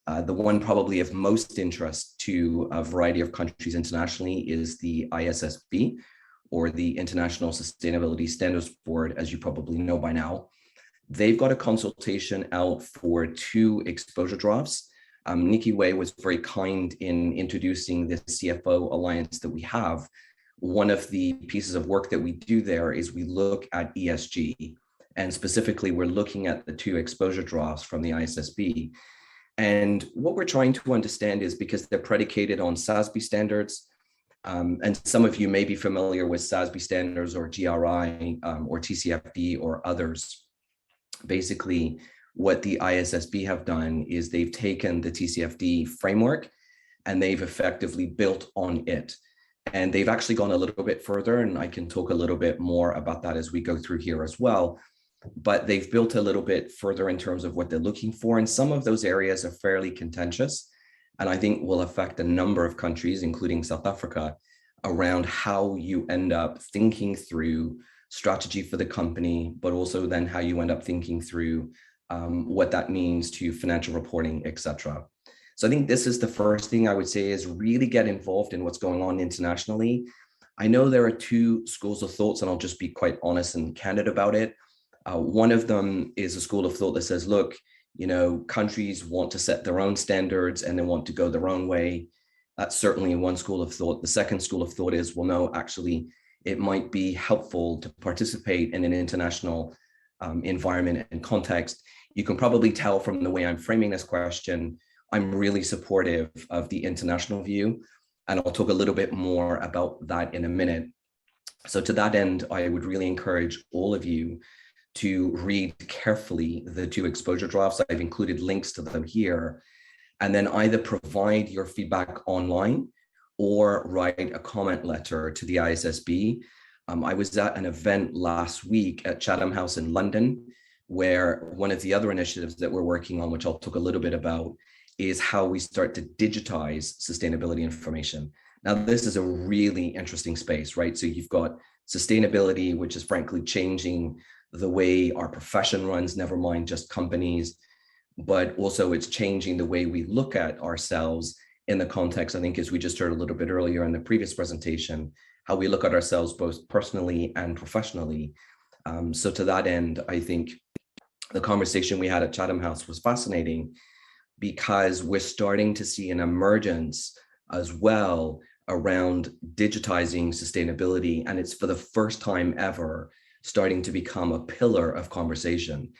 The one probably of most interest to a variety of countries internationally is the ISSB, or the International Sustainability Standards Board, as you probably know by now. They've got a consultation out for 2 exposure drafts. Nikki Way was very kind in introducing the CFO Alliance that we have. One of the pieces of work that we do there is we look at ESG, and specifically we're looking at the 2 exposure drafts from the ISSB. And what we're trying to understand is, because they're predicated on SASB standards, and some of you may be familiar with SASB standards or GRI or TCFD or others. Basically, what the ISSB have done is they've taken the TCFD framework and they've effectively built on it. And they've actually gone a little bit further, and I can talk a little bit more about that as we go through here as well. But they've built a little bit further in terms of what they're looking for. And some of those areas are fairly contentious, and I think will affect a number of countries, including South Africa, around how you end up thinking through strategy for the company, but also then how you end up thinking through what that means to financial reporting, etc. So I think this is the first thing I would say, is really get involved in what's going on internationally. I know there are 2 schools of thoughts, and I'll just be quite honest and candid about it. One of them is a school of thought that says, look, you know, countries want to set their own standards and they want to go their own way. That's certainly one school of thought. The second school of thought is, well, no, actually, it might be helpful to participate in an international environment and context. You can probably tell from the way I'm framing this question, I'm really supportive of the international view, and I'll talk a little bit more about that in a minute. So to that end, I would really encourage all of you to read carefully the 2 exposure drafts. I've included links to them here, and then either provide your feedback online or write a comment letter to the ISSB. I was at an event last week at Chatham House in London, where one of the other initiatives that we're working on, which I'll talk a little bit about, is how we start to digitize sustainability information. Now, this is a really interesting space, right? So you've got sustainability, which is frankly changing the way our profession runs, never mind just companies, but also it's changing the way we look at ourselves in the context, I think, as we just heard a little bit earlier in the previous presentation, how we look at ourselves both personally and professionally. So to that end, I think the conversation we had at Chatham House was fascinating, because we're starting to see an emergence as well around digitizing sustainability. And it's for the first time ever starting to become a pillar of conversation.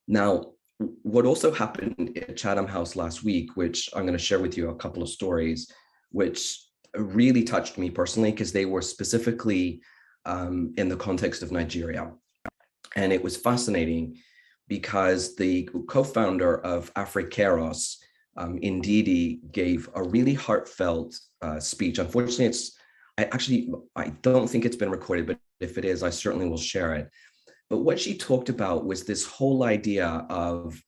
Now, what also happened at Chatham House last week, which I'm going to share with you a couple of stories, which really touched me personally, because they were specifically in the context of Nigeria. And it was fascinating because the co-founder of Africaros, Ndidi, gave a really heartfelt speech. Unfortunately, I don't think it's been recorded, but if it is, I certainly will share it. But what she talked about was this whole idea of,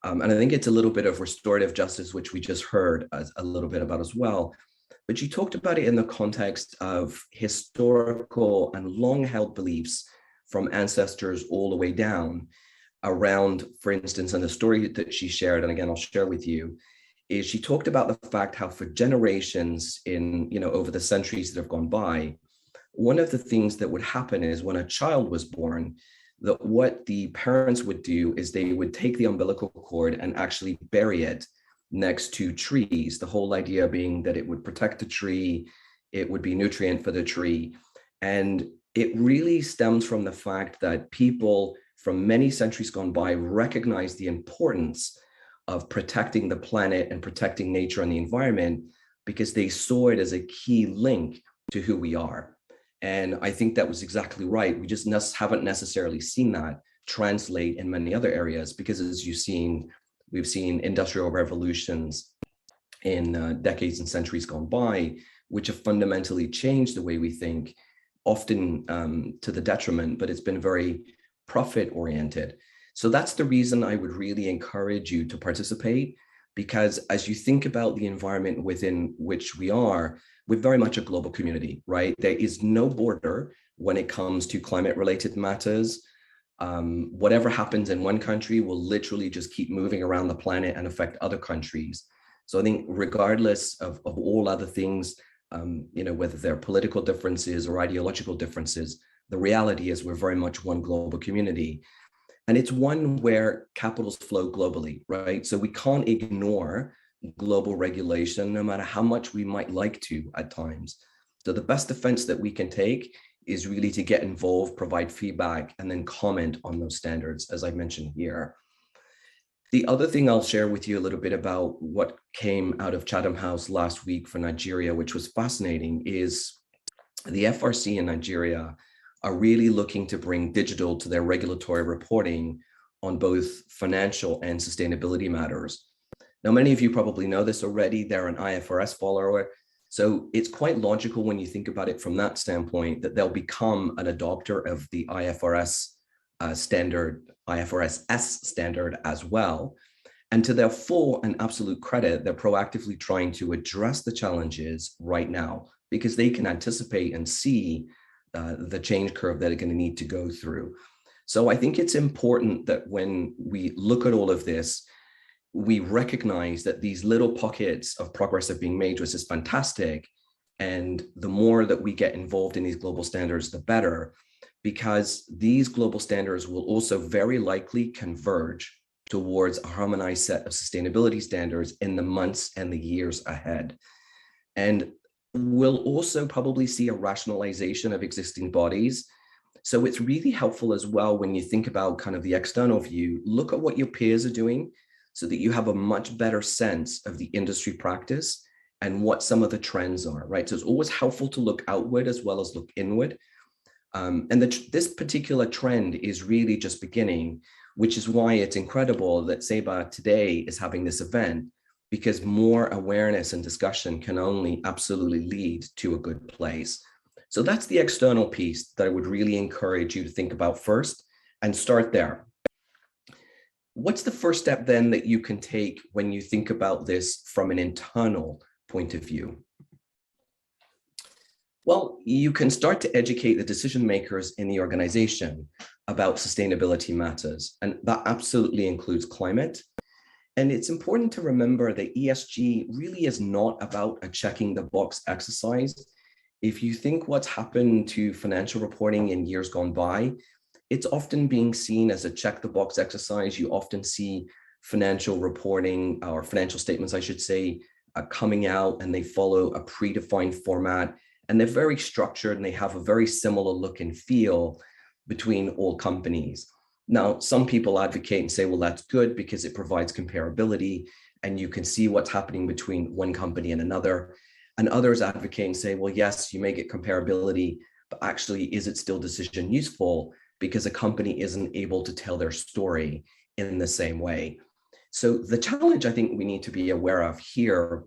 and I think it's a little bit of restorative justice, which we just heard a little bit about as well. But she talked about it in the context of historical and long-held beliefs from ancestors all the way down around, for instance, in the story that she shared, and again, I'll share with you, is she talked about the fact how for generations over the centuries that have gone by, one of the things that would happen is when a child was born, that what the parents would do is they would take the umbilical cord and actually bury it next to trees. The whole idea being that it would protect the tree, it would be nutrient for the tree. And it really stems from the fact that people from many centuries gone by recognize the importance of protecting the planet and protecting nature and the environment, because they saw it as a key link to who we are. And I think that was exactly right. We just haven't necessarily seen that translate in many other areas, because as you've seen, we've seen industrial revolutions in decades and centuries gone by, which have fundamentally changed the way we think, often to the detriment, but it's been very profit oriented. So that's the reason I would really encourage you to participate, because as you think about the environment within which we are, we're very much a global community, right? There is no border when it comes to climate related matters. Whatever happens in one country will literally just keep moving around the planet and affect other countries. So I think regardless of all other things, whether they're political differences or ideological differences, the reality is we're very much one global community. And it's one where capitals flow globally, right? So we can't ignore global regulation, no matter how much we might like to at times. So the best defense that we can take is really to get involved, provide feedback, and then comment on those standards, as I mentioned here. The other thing I'll share with you a little bit about what came out of Chatham House last week for Nigeria, which was fascinating, is the FRC in Nigeria are really looking to bring digital to their regulatory reporting on both financial and sustainability matters. Now, many of you probably know this already. They're an IFRS follower. So it's quite logical when you think about it from that standpoint that they'll become an adopter of the IFRS standard, IFRS S standard as well. And to their full and absolute credit, they're proactively trying to address the challenges right now, because they can anticipate and see the change curve that they're going to need to go through. So I think it's important that when we look at all of this, we recognize that these little pockets of progress are being made, which is fantastic. And the more that we get involved in these global standards, the better, because these global standards will also very likely converge towards a harmonized set of sustainability standards in the months and the years ahead. And we'll also probably see a rationalization of existing bodies. So it's really helpful as well when you think about kind of the external view, look at what your peers are doing so that you have a much better sense of the industry practice and what some of the trends are, right? So it's always helpful to look outward as well as look inward. This particular trend is really just beginning, which is why it's incredible that CIBA today is having this event, because more awareness and discussion can only absolutely lead to a good place. So that's the external piece that I would really encourage you to think about first and start there. What's the first step then that you can take when you think about this from an internal point of view? Well, you can start to educate the decision makers in the organization about sustainability matters, and that absolutely includes climate. And it's important to remember that ESG really is not about a checking the box exercise. If you think what's happened to financial reporting in years gone by, it's often being seen as a check the box exercise. You often see financial reporting, or financial statements, I should say, coming out, and they follow a predefined format, and they're very structured, and they have a very similar look and feel between all companies. Now, some people advocate and say, well, that's good because it provides comparability and you can see what's happening between one company and another. And others advocate and say, well, yes, you may get comparability, but actually, is it still decision useful because a company isn't able to tell their story in the same way? So the challenge I think we need to be aware of here,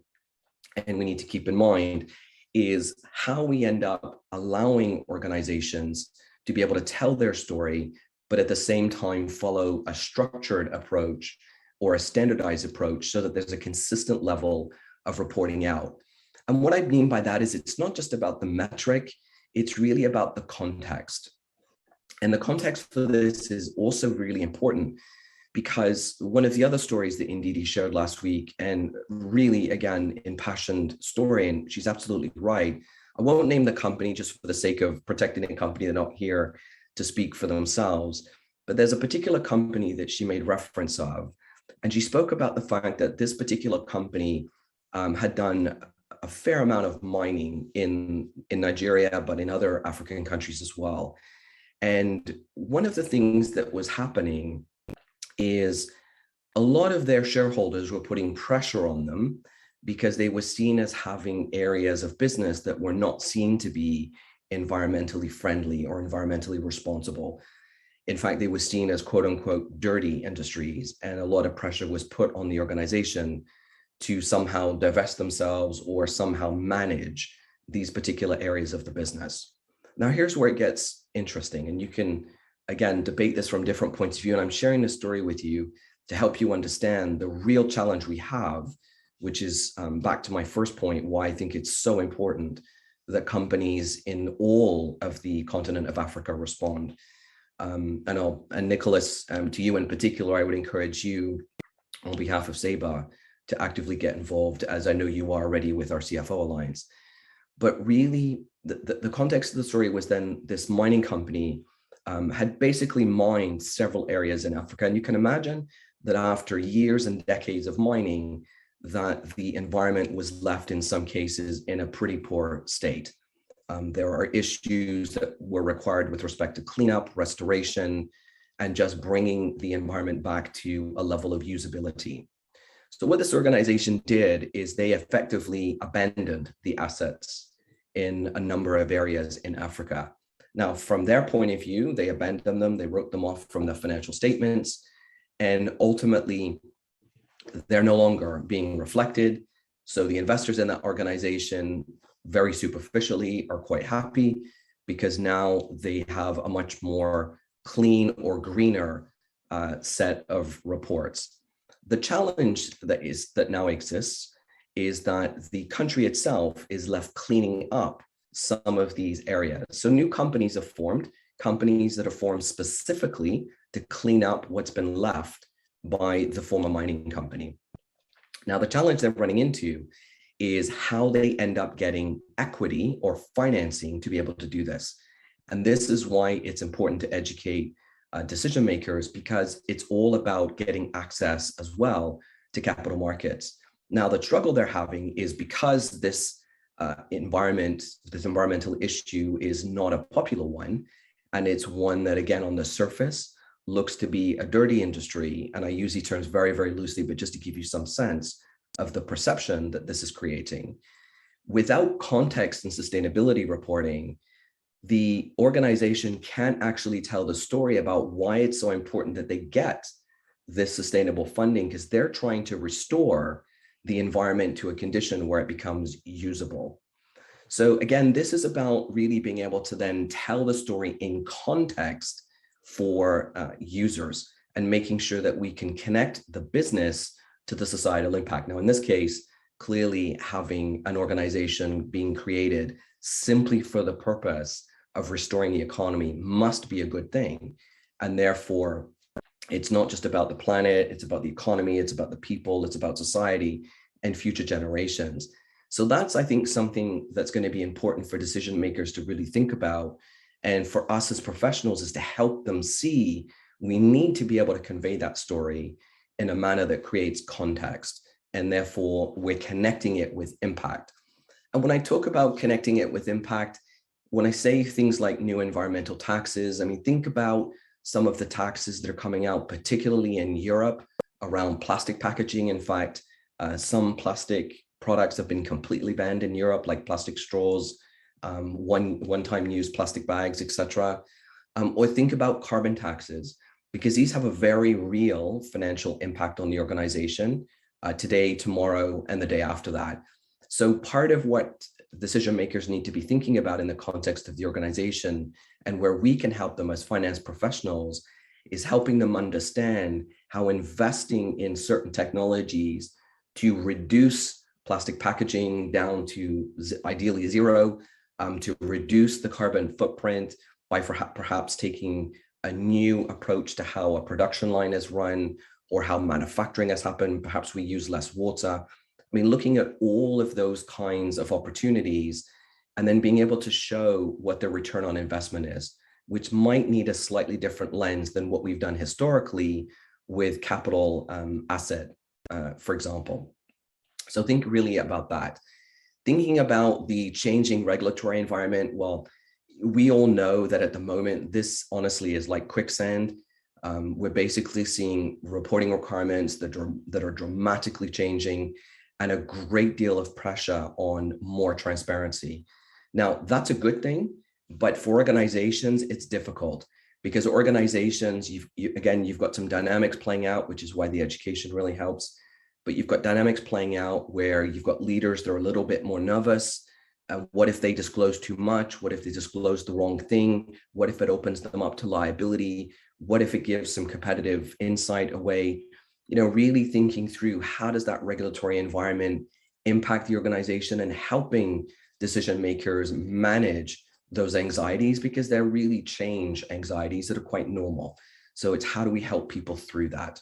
and we need to keep in mind, is how we end up allowing organizations to be able to tell their story, but at the same time follow a structured approach or a standardized approach so that there's a consistent level of reporting out. And what I mean by that is it's not just about the metric, it's really about the context. And the context for this is also really important, because one of the other stories that Ndidi shared last week, and really, again, impassioned story, and she's absolutely right. I won't name the company just for the sake of protecting the company. They're not here to speak for themselves, but there's a particular company that she made reference of, and she spoke about the fact that this particular company had done a fair amount of mining in Nigeria, but in other African countries as well. And one of the things that was happening is a lot of their shareholders were putting pressure on them because they were seen as having areas of business that were not seen to be environmentally friendly or environmentally responsible. In fact, they were seen as quote unquote dirty industries, and a lot of pressure was put on the organization to somehow divest themselves or somehow manage these particular areas of the business. Now, here's where it gets interesting, and you can, again, debate this from different points of view, and I'm sharing this story with you to help you understand the real challenge we have, which is back to my first point, why I think it's so important that companies in all of the continent of Africa respond. And Nicholas, to you in particular, I would encourage you on behalf of CIBA to actively get involved, as I know you are already with our CFO Alliance. But really, the context of the story was then this mining company had basically mined several areas in Africa. And you can imagine that after years and decades of mining, that the environment was left in some cases in a pretty poor state. There are issues that were required with respect to cleanup, restoration, and just bringing the environment back to a level of usability. So what this organization did is they effectively abandoned the assets in a number of areas in Africa. Now, from their point of view, they abandoned them, they wrote them off from the financial statements, and ultimately, they're no longer being reflected. So the investors in that organization, very superficially, are quite happy because now they have a much more clean or greener set of reports. The challenge that now exists is that the country itself is left cleaning up some of these areas. So new companies have formed, companies that are formed specifically to clean up what's been left by the former mining company. Now, the challenge they're running into is how they end up getting equity or financing to be able to do this. And this is why it's important to educate decision makers, because it's all about getting access as well to capital markets. Now, the struggle they're having is because this environmental issue is not a popular one, And it's one that, again, on the surface, looks to be a dirty industry. And I use these terms very, very loosely, but just to give you some sense of the perception that this is creating. Without context and sustainability reporting, the organization can't actually tell the story about why it's so important that they get this sustainable funding, because they're trying to restore the environment to a condition where it becomes usable. So again, this is about really being able to then tell the story in context for users and making sure that we can connect the business to the societal impact. Now, in this case, clearly having an organization being created simply for the purpose of restoring the economy must be a good thing. And therefore, it's not just about the planet, it's about the economy, it's about the people, it's about society and future generations. So that's, I think, something that's going to be important for decision makers to really think about. And for us as professionals is to help them see we need to be able to convey that story in a manner that creates context. And therefore, we're connecting it with impact. And when I talk about connecting it with impact, when I say things like new environmental taxes, I mean, think about some of the taxes that are coming out, particularly in Europe, around plastic packaging. In fact, some plastic products have been completely banned in Europe, like plastic straws, one-time use plastic bags, etc. Or think about carbon taxes, because these have a very real financial impact on the organization today, tomorrow, and the day after that. So part of what decision makers need to be thinking about in the context of the organization, and where we can help them as finance professionals, is helping them understand how investing in certain technologies to reduce plastic packaging down to ideally zero, to reduce the carbon footprint by perhaps taking a new approach to how a production line is run or how manufacturing has happened. Perhaps we use less water. I mean, looking at all of those kinds of opportunities and then being able to show what the return on investment is, which might need a slightly different lens than what we've done historically with capital asset, for example. So think really about that. Thinking about the changing regulatory environment, well, we all know that at the moment, this honestly is like quicksand. We're basically seeing reporting requirements that are dramatically changing and a great deal of pressure on more transparency. Now, that's a good thing, but for organizations, it's difficult because organizations, you've got some dynamics playing out, which is why the education really helps. But you've got dynamics playing out where you've got leaders that are a little bit more nervous. What if they disclose too much? What if they disclose the wrong thing? What if it opens them up to liability? What if it gives some competitive insight away? You know, really thinking through how does that regulatory environment impact the organization and helping decision makers manage those anxieties, because they're really change anxieties that are quite normal. So it's how do we help people through that?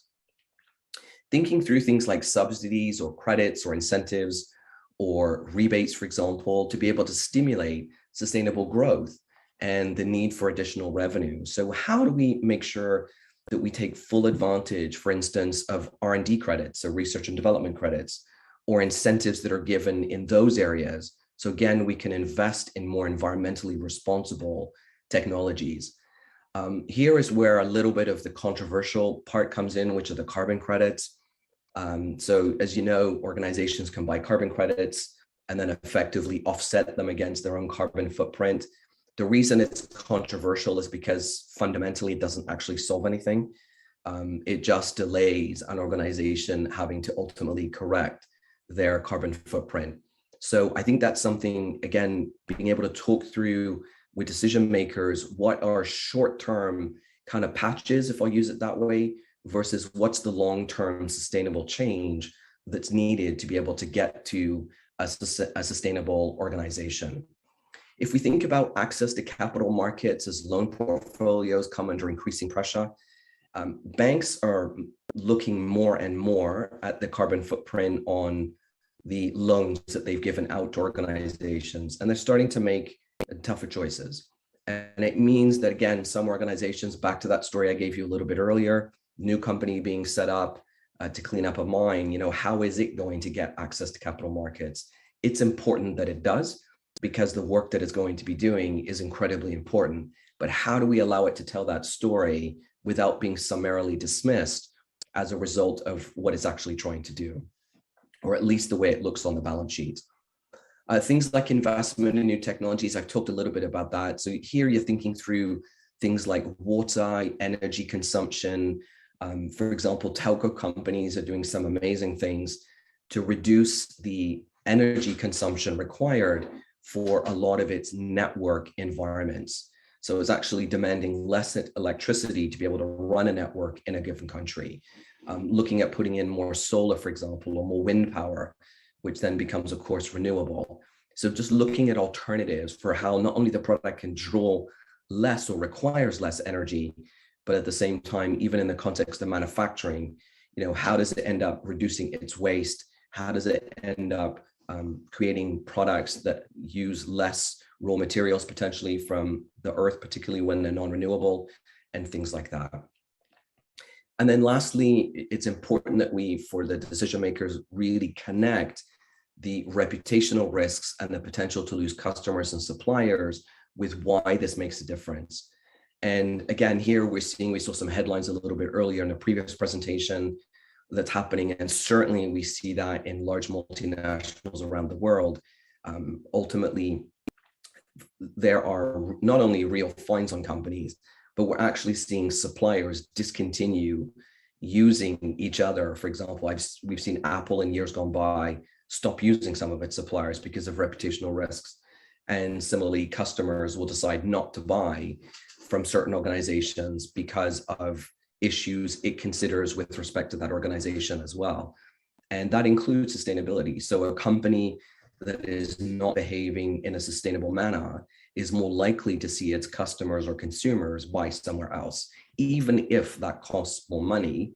Thinking through things like subsidies or credits or incentives or rebates, for example, to be able to stimulate sustainable growth and the need for additional revenue. So how do we make sure that we take full advantage, for instance, of R&D credits, so research and development credits, or incentives that are given in those areas? So again, we can invest in more environmentally responsible technologies. Here is where a little bit of the controversial part comes in, which are the carbon credits. So as you know, organizations can buy carbon credits and then effectively offset them against their own carbon footprint. The reason it's controversial is because fundamentally it doesn't actually solve anything. It just delays an organization having to ultimately correct their carbon footprint. So I think that's something, again, being able to talk through with decision makers, what are short-term kind of patches, if I'll use it that way, versus what's the long-term sustainable change that's needed to be able to get to a sustainable organization. If we think about access to capital markets as loan portfolios come under increasing pressure, banks are looking more and more at the carbon footprint on the loans that they've given out to organizations, and they're starting to make tougher choices. And it means that, again, some organizations, back to that story I gave you a little bit earlier, new company being set up to clean up a mine, you know, how is it going to get access to capital markets? It's important that it does, because the work that it's going to be doing is incredibly important. But how do we allow it to tell that story without being summarily dismissed as a result of what it's actually trying to do, or at least the way it looks on the balance sheet? Things like investment in new technologies, I've talked a little bit about that. So here you're thinking through things like water, energy consumption. For example, telco companies are doing some amazing things to reduce the energy consumption required for a lot of its network environments. So it's actually demanding less electricity to be able to run a network in a given country. Looking at putting in more solar, for example, or more wind power, which then becomes, of course, renewable. So just looking at alternatives for how not only the product can draw less or requires less energy, but at the same time, even in the context of manufacturing, how does it end up reducing its waste? How does it end up creating products that use less raw materials potentially from the earth, particularly when they're non-renewable, and things like that. And then lastly, it's important that we, for the decision makers, really connect the reputational risks and the potential to lose customers and suppliers with why this makes a difference. And again, here we saw some headlines a little bit earlier in a previous presentation that's happening. And certainly we see that in large multinationals around the world. Ultimately, there are not only real fines on companies, but we're actually seeing suppliers discontinue using each other. For example, we've seen Apple in years gone by stop using some of its suppliers because of reputational risks. And similarly, customers will decide not to buy from certain organizations because of issues it considers with respect to that organization as well. And that includes sustainability. So a company that is not behaving in a sustainable manner is more likely to see its customers or consumers buy somewhere else, even if that costs more money.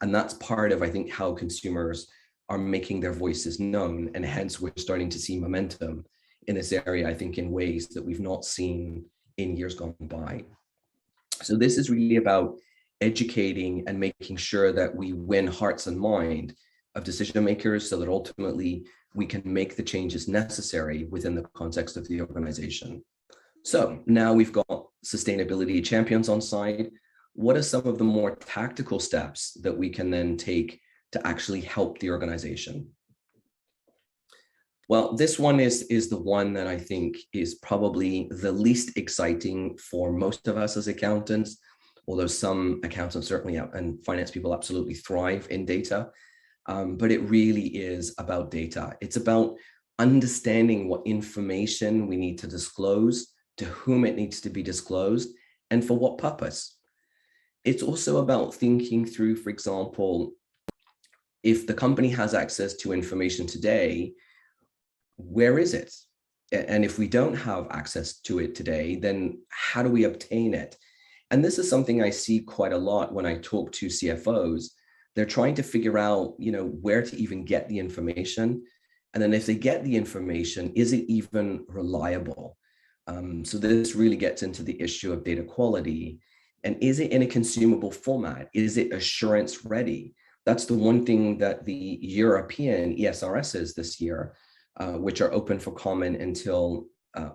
And that's part of, I think, how consumers are making their voices known. And hence we're starting to see momentum in this area, I think, in ways that we've not seen in years gone by. So this is really about educating and making sure that we win hearts and mind of decision makers so that ultimately we can make the changes necessary within the context of the organization. So now we've got sustainability champions on side. What are some of the more tactical steps that we can then take to actually help the organization? Well, this one is the one that I think is probably the least exciting for most of us as accountants, although some accountants certainly and finance people absolutely thrive in data. But it really is about data. It's about understanding what information we need to disclose, to whom it needs to be disclosed, and for what purpose. It's also about thinking through, for example, if the company has access to information today, where is it? And if we don't have access to it today, then how do we obtain it? And this is something I see quite a lot when I talk to CFOs. They're trying to figure out, where to even get the information. And then if they get the information, is it even reliable? So this really gets into the issue of data quality. And is it in a consumable format? Is it assurance ready? That's the one thing that the European ESRSs this year, which are open for comment until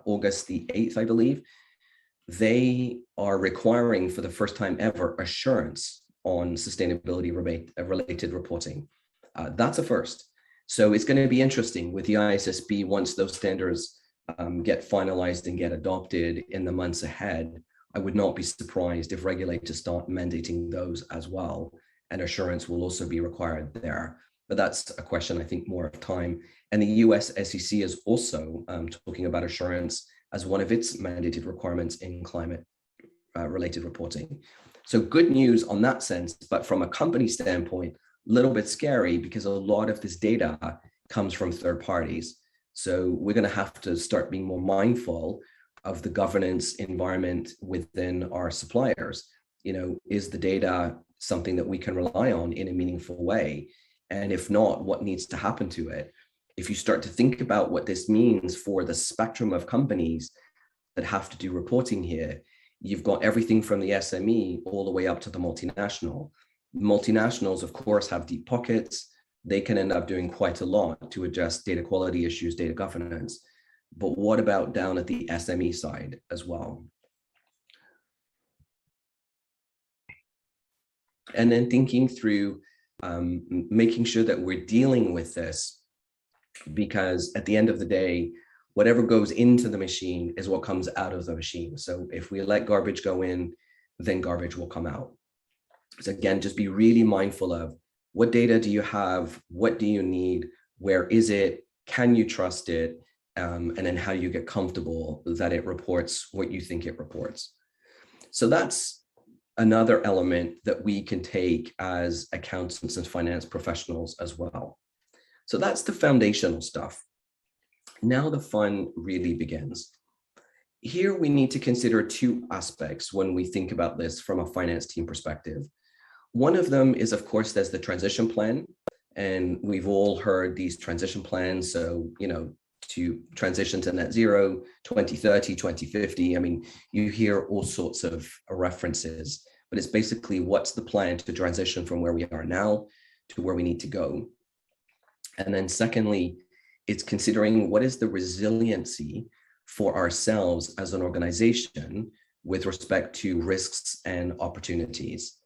August the 8th, I believe, they are requiring for the first time ever assurance on sustainability related reporting. That's a first. So it's going to be interesting with the ISSB once those standards get finalized and get adopted in the months ahead. I would not be surprised if regulators start mandating those as well, and assurance will also be required there. But that's a question, I think, more of time. And the US SEC is also talking about assurance as one of its mandated requirements in climate related reporting. So good news on that sense, but from a company standpoint, a little bit scary because a lot of this data comes from third parties. So we're going to have to start being more mindful of the governance environment within our suppliers. Is the data something that we can rely on in a meaningful way? And if not, what needs to happen to it? If you start to think about what this means for the spectrum of companies that have to do reporting here, you've got everything from the SME all the way up to the multinational. Multinationals, of course, have deep pockets. They can end up doing quite a lot to address data quality issues, data governance. but what about down at the SME side as well? And then thinking through making sure that we're dealing with this, because at the end of the day, whatever goes into the machine is what comes out of the machine. So if we let garbage go in, then garbage will come out. So again, just be really mindful of what data do you have, what do you need, where is it, can you trust it, and then how you get comfortable that it reports what you think it reports. So that's another element that we can take as accountants and finance professionals as well. So that's the foundational stuff. Now the fun really begins. Here we need to consider two aspects when we think about this from a finance team perspective. One of them is, of course, there's the transition plan. And we've all heard these transition plans. So, you know, to transition to net zero, 2030, 2050. I mean, you hear all sorts of references, but it's basically what's the plan to transition from where we are now to where we need to go. And then secondly, it's considering what is the resiliency for ourselves as an organization with respect to risks and opportunities.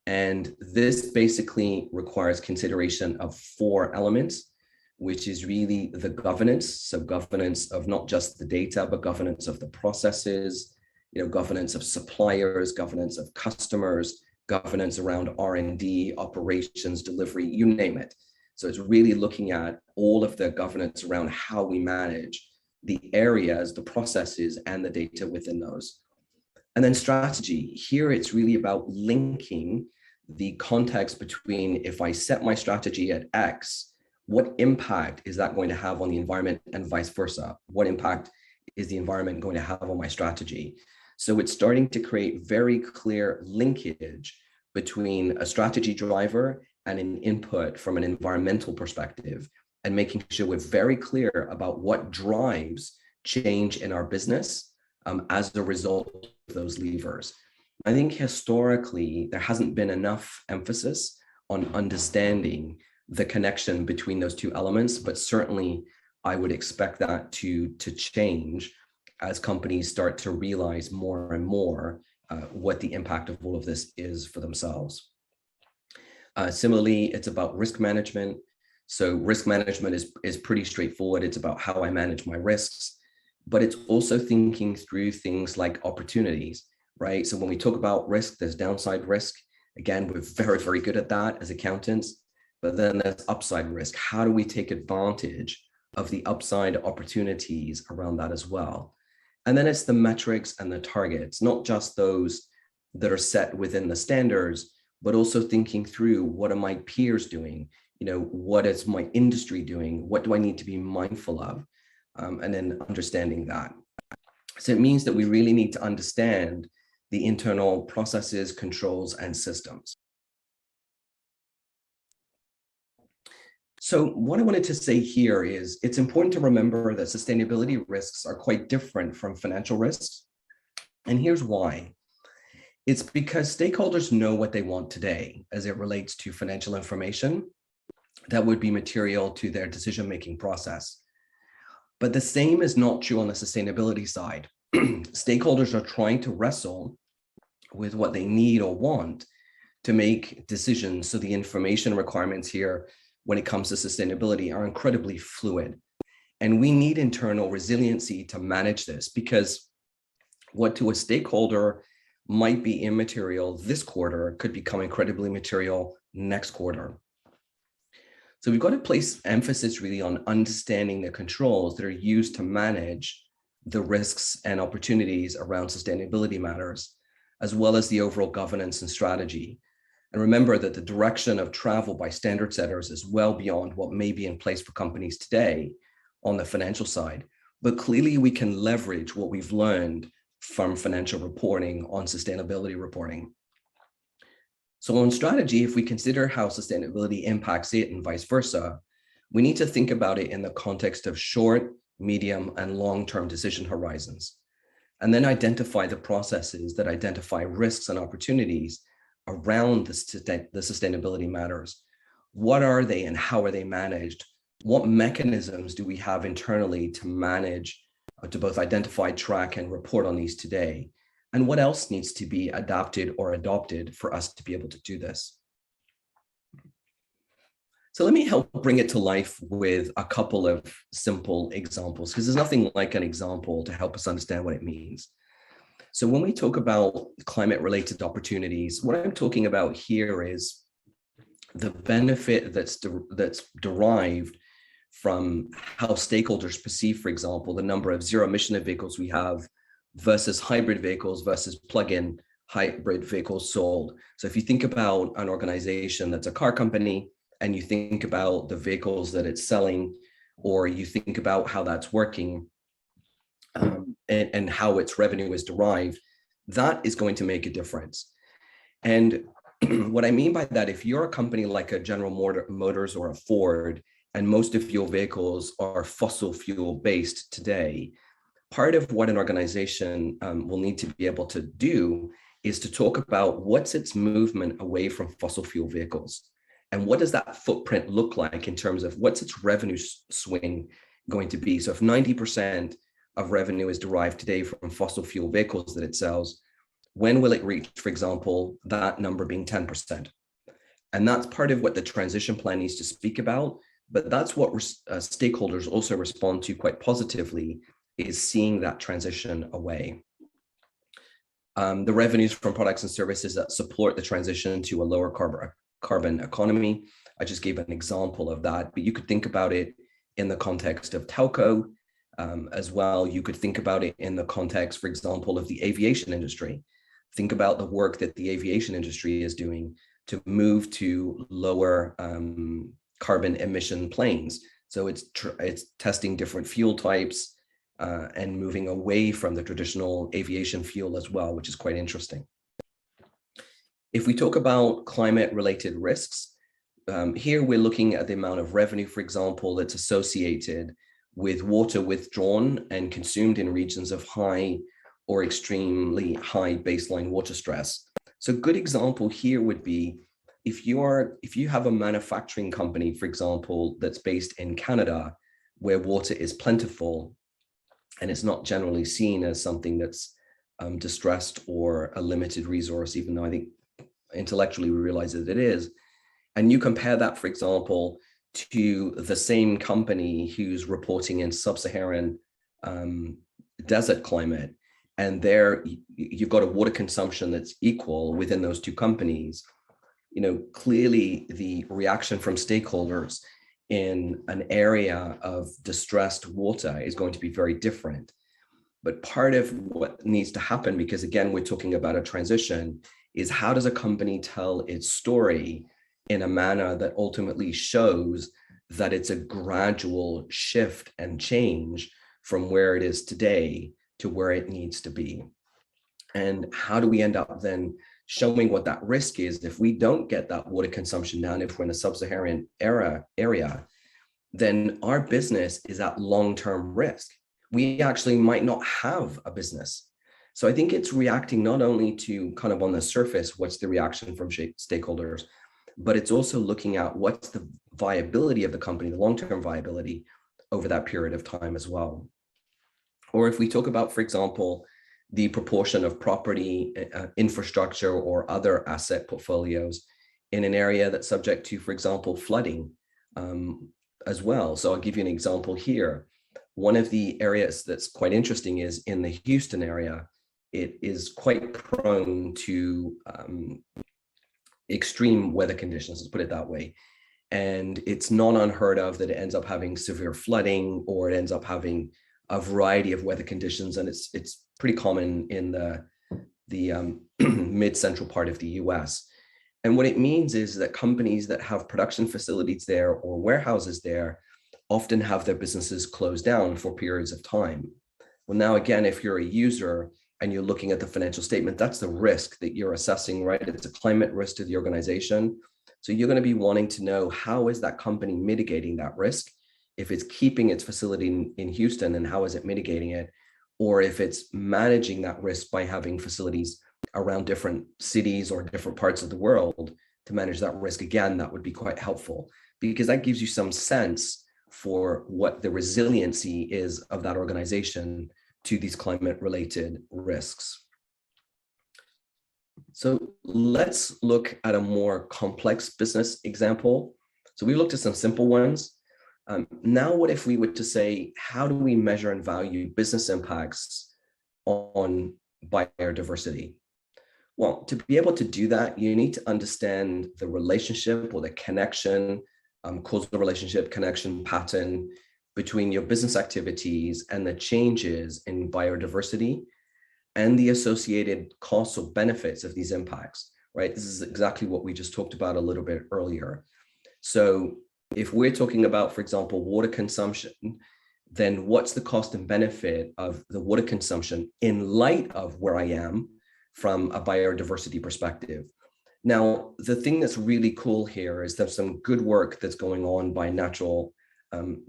And this basically requires consideration of four elements, which is really the governance. So governance of not just the data, but governance of the processes, you know, governance of suppliers, governance of customers, governance around R&D, operations, delivery, you name it. So it's really looking at all of the governance around how we manage the areas, the processes, and the data within those. And then strategy. Here, it's really about linking the context between if I set my strategy at X, what impact is that going to have on the environment and vice versa? What impact is the environment going to have on my strategy? So it's starting to create very clear linkage between a strategy driver and an input from an environmental perspective, and making sure we're very clear about what drives change in our business as a result of those levers. I think historically, there hasn't been enough emphasis on understanding the connection between those two elements, but certainly I would expect that to change as companies start to realize more and more what the impact of all of this is for themselves. Similarly, it's about risk management. So risk management is pretty straightforward. It's about how I manage my risks, but it's also thinking through things like opportunities, right? So when we talk about risk, there's downside risk. Again, we're very, very good at that as accountants, but then there's upside risk. How do we take advantage of the upside opportunities around that as well? And then it's the metrics and the targets, not just those that are set within the standards, but also thinking through what are my peers doing? You know, what is my industry doing? What do I need to be mindful of? And then understanding that. So it means that we really need to understand the internal processes, controls, and systems. So what I wanted to say here is it's important to remember that sustainability risks are quite different from financial risks. And here's why. It's because stakeholders know what they want today as it relates to financial information that would be material to their decision-making process. But the same is not true on the sustainability side. Stakeholders are trying to wrestle with what they need or want to make decisions. So the information requirements here when it comes to sustainability are incredibly fluid. And we need internal resiliency to manage this, because what to a stakeholder might be immaterial this quarter could become incredibly material next quarter. So we've got to place emphasis really on understanding the controls that are used to manage the risks and opportunities around sustainability matters, as well as the overall governance and strategy. And remember that the direction of travel by standard setters is well beyond what may be in place for companies today on the financial side. But clearly we can leverage what we've learned from financial reporting on sustainability reporting. So on strategy, if we consider how sustainability impacts it and vice versa, we need to think about it in the context of short, medium, and long-term decision horizons, and then identify the processes that identify risks and opportunities around the sustainability matters. What are they and how are they managed? What mechanisms do we have internally to manage to both identify, track, and report on these today? And what else needs to be adapted or adopted for us to be able to do this? So let me help bring it to life with a couple of simple examples, because there's nothing like an example to help us understand what it means. So when we talk about climate-related opportunities, what I'm talking about here is the benefit that's derived from how stakeholders perceive, for example, the number of zero-emission vehicles we have versus hybrid vehicles versus plug-in hybrid vehicles sold. So if you think about an organization that's a car company, and you think about the vehicles that it's selling, or you think about how that's working, and how its revenue is derived, that is going to make a difference. And what I mean by that, if you're a company like a General Motors or a Ford, and most of your vehicles are fossil fuel based today, part of what an organization will need to be able to do is to talk about what's its movement away from fossil fuel vehicles. And what does that footprint look like in terms of what's its revenue swing going to be? So if 90% of revenue is derived today from fossil fuel vehicles that it sells, when will it reach, for example, that number being 10%? And that's part of what the transition plan needs to speak about, but that's what stakeholders also respond to quite positively, is seeing that transition away. The revenues from products and services that support the transition to a lower carbon economy. I just gave an example of that, but you could think about it in the context of telco as well. You could think about it in the context, for example, of the aviation industry. Think about the work that the aviation industry is doing to move to lower carbon emission planes. So it's testing different fuel types and moving away from the traditional aviation fuel as well, which is quite interesting. If we talk about climate-related risks, here we're looking at the amount of revenue, for example, that's associated with water withdrawn and consumed in regions of high or extremely high baseline water stress. So a good example here would be if you have a manufacturing company, for example, that's based in Canada, where water is plentiful and it's not generally seen as something that's distressed or a limited resource, even though I think intellectually we realize that it is. And you compare that, for example, to the same company who's reporting in sub-Saharan desert climate, and there you've got a water consumption that's equal within those two companies. You know, clearly the reaction from stakeholders in an area of distressed water is going to be very different. But part of what needs to happen, because again, we're talking about a transition, is how does a company tell its story in a manner that ultimately shows that it's a gradual shift and change from where it is today to where it needs to be. And how do we end up then showing what that risk is if we don't get that water consumption down, if we're in a sub-Saharan area, then our business is at long-term risk. We actually might not have a business. So I think it's reacting not only to kind of on the surface, what's the reaction from stakeholders, but it's also looking at what's the viability of the company, the long-term viability over that period of time as well. Or if we talk about, for example, the proportion of property, infrastructure, or other asset portfolios in an area that's subject to, for example, flooding as well. So I'll give you an example here. One of the areas that's quite interesting is in the Houston area. It is quite prone to extreme weather conditions, let's put it that way. And it's not unheard of that it ends up having severe flooding, or it ends up having a variety of weather conditions. And it's pretty common in the mid-central part of the US. And what it means is that companies that have production facilities there or warehouses there often have their businesses closed down for periods of time. Well, now again, if you're a user and you're looking at the financial statement, that's the risk that you're assessing, right? It's a climate risk to the organization. So you're going to be wanting to know, how is that company mitigating that risk? If it's keeping its facility in Houston, and how is it mitigating it? Or if it's managing that risk by having facilities around different cities or different parts of the world to manage that risk, again, that would be quite helpful, because that gives you some sense for what the resiliency is of that organization to these climate-related risks. So let's look at a more complex business example. So we looked at some simple ones. Now, what if we were to say, how do we measure and value business impacts on biodiversity? Well, to be able to do that, you need to understand the relationship or the connection, causal relationship, connection pattern between your business activities and the changes in biodiversity and the associated costs or benefits of these impacts, right? This is exactly what we just talked about a little bit earlier. So if we're talking about, for example, water consumption, then what's the cost and benefit of the water consumption in light of where I am from a biodiversity perspective? Now, the thing that's really cool here is there's some good work that's going on by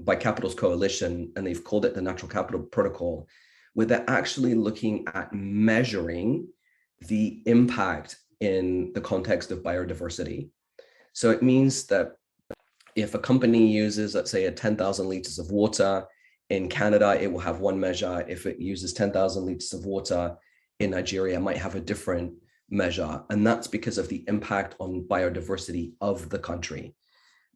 by Capitals Coalition, and they've called it the Natural Capital Protocol, where they're actually looking at measuring the impact in the context of biodiversity. So it means that if a company uses, let's say, 10,000 liters of water in Canada, it will have one measure. If it uses 10,000 liters of water in Nigeria, it might have a different measure. And that's because of the impact on biodiversity of the country.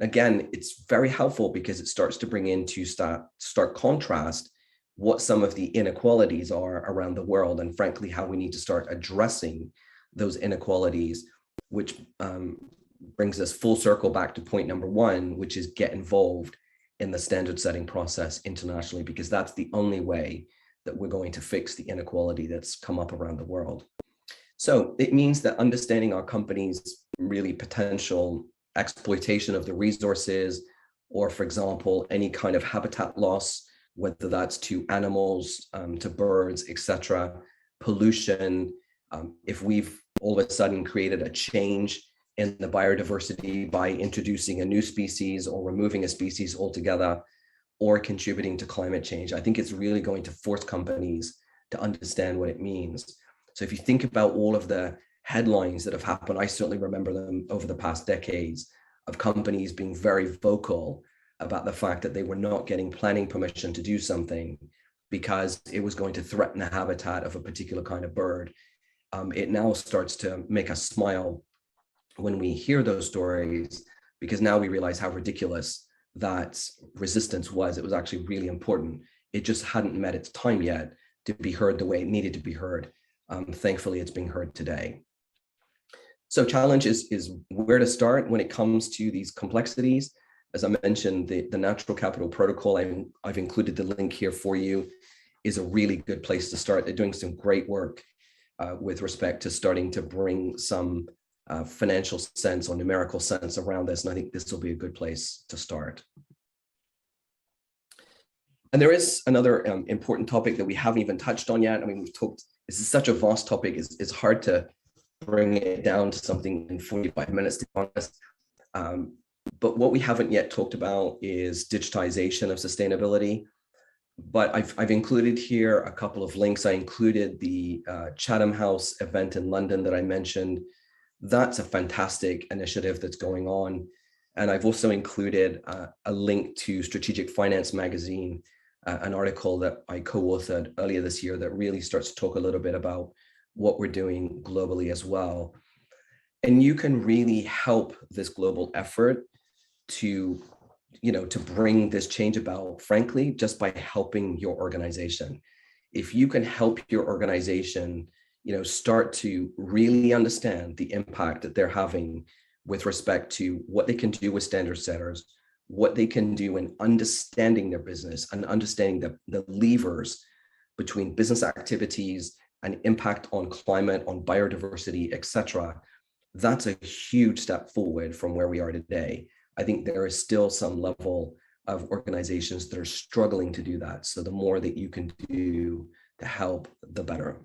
Again, it's very helpful because it starts to bring into stark contrast what some of the inequalities are around the world, and frankly, how we need to start addressing those inequalities, which brings us full circle back to point number one, which is get involved in the standard setting process internationally, because that's the only way that we're going to fix the inequality that's come up around the world. So it means that understanding our company's really potential exploitation of the resources, or for example, any kind of habitat loss, whether that's to animals, to birds, etc., pollution, if we've all of a sudden created a change in the biodiversity by introducing a new species or removing a species altogether, or contributing to climate change, I think it's really going to force companies to understand what it means. So if you think about all of the headlines that have happened, I certainly remember them over the past decades, of companies being very vocal about the fact that they were not getting planning permission to do something because it was going to threaten the habitat of a particular kind of bird. It now starts to make us smile when we hear those stories, because now we realize how ridiculous that resistance was. It was actually really important. It just hadn't met its time yet to be heard the way it needed to be heard. Thankfully, it's being heard today. So challenge is where to start when it comes to these complexities. As I mentioned, the Natural Capital Protocol, I've included the link here for you, is a really good place to start. They're doing some great work with respect to starting to bring some financial sense or numerical sense around this. And I think this will be a good place to start. And there is another important topic that we haven't even touched on yet. I mean, we've talked, this is such a vast topic, it's hard to bring it down to something in 45 minutes, to be honest. But what we haven't yet talked about is digitization of sustainability. But I've included here a couple of links. I included the Chatham House event in London that I mentioned. That's a fantastic initiative that's going on. And I've also included a link to Strategic Finance magazine, an article that I co-authored earlier this year that really starts to talk a little bit about what we're doing globally as well. And you can really help this global effort to bring this change about, frankly, just by helping your organization. If you can help your organization, start to really understand the impact that they're having with respect to what they can do with standard setters, what they can do in understanding their business and understanding the levers between business activities and impact on climate, on biodiversity, etc. That's a huge step forward from where we are today. I think there is still some level of organizations that are struggling to do that. So the more that you can do to help, the better.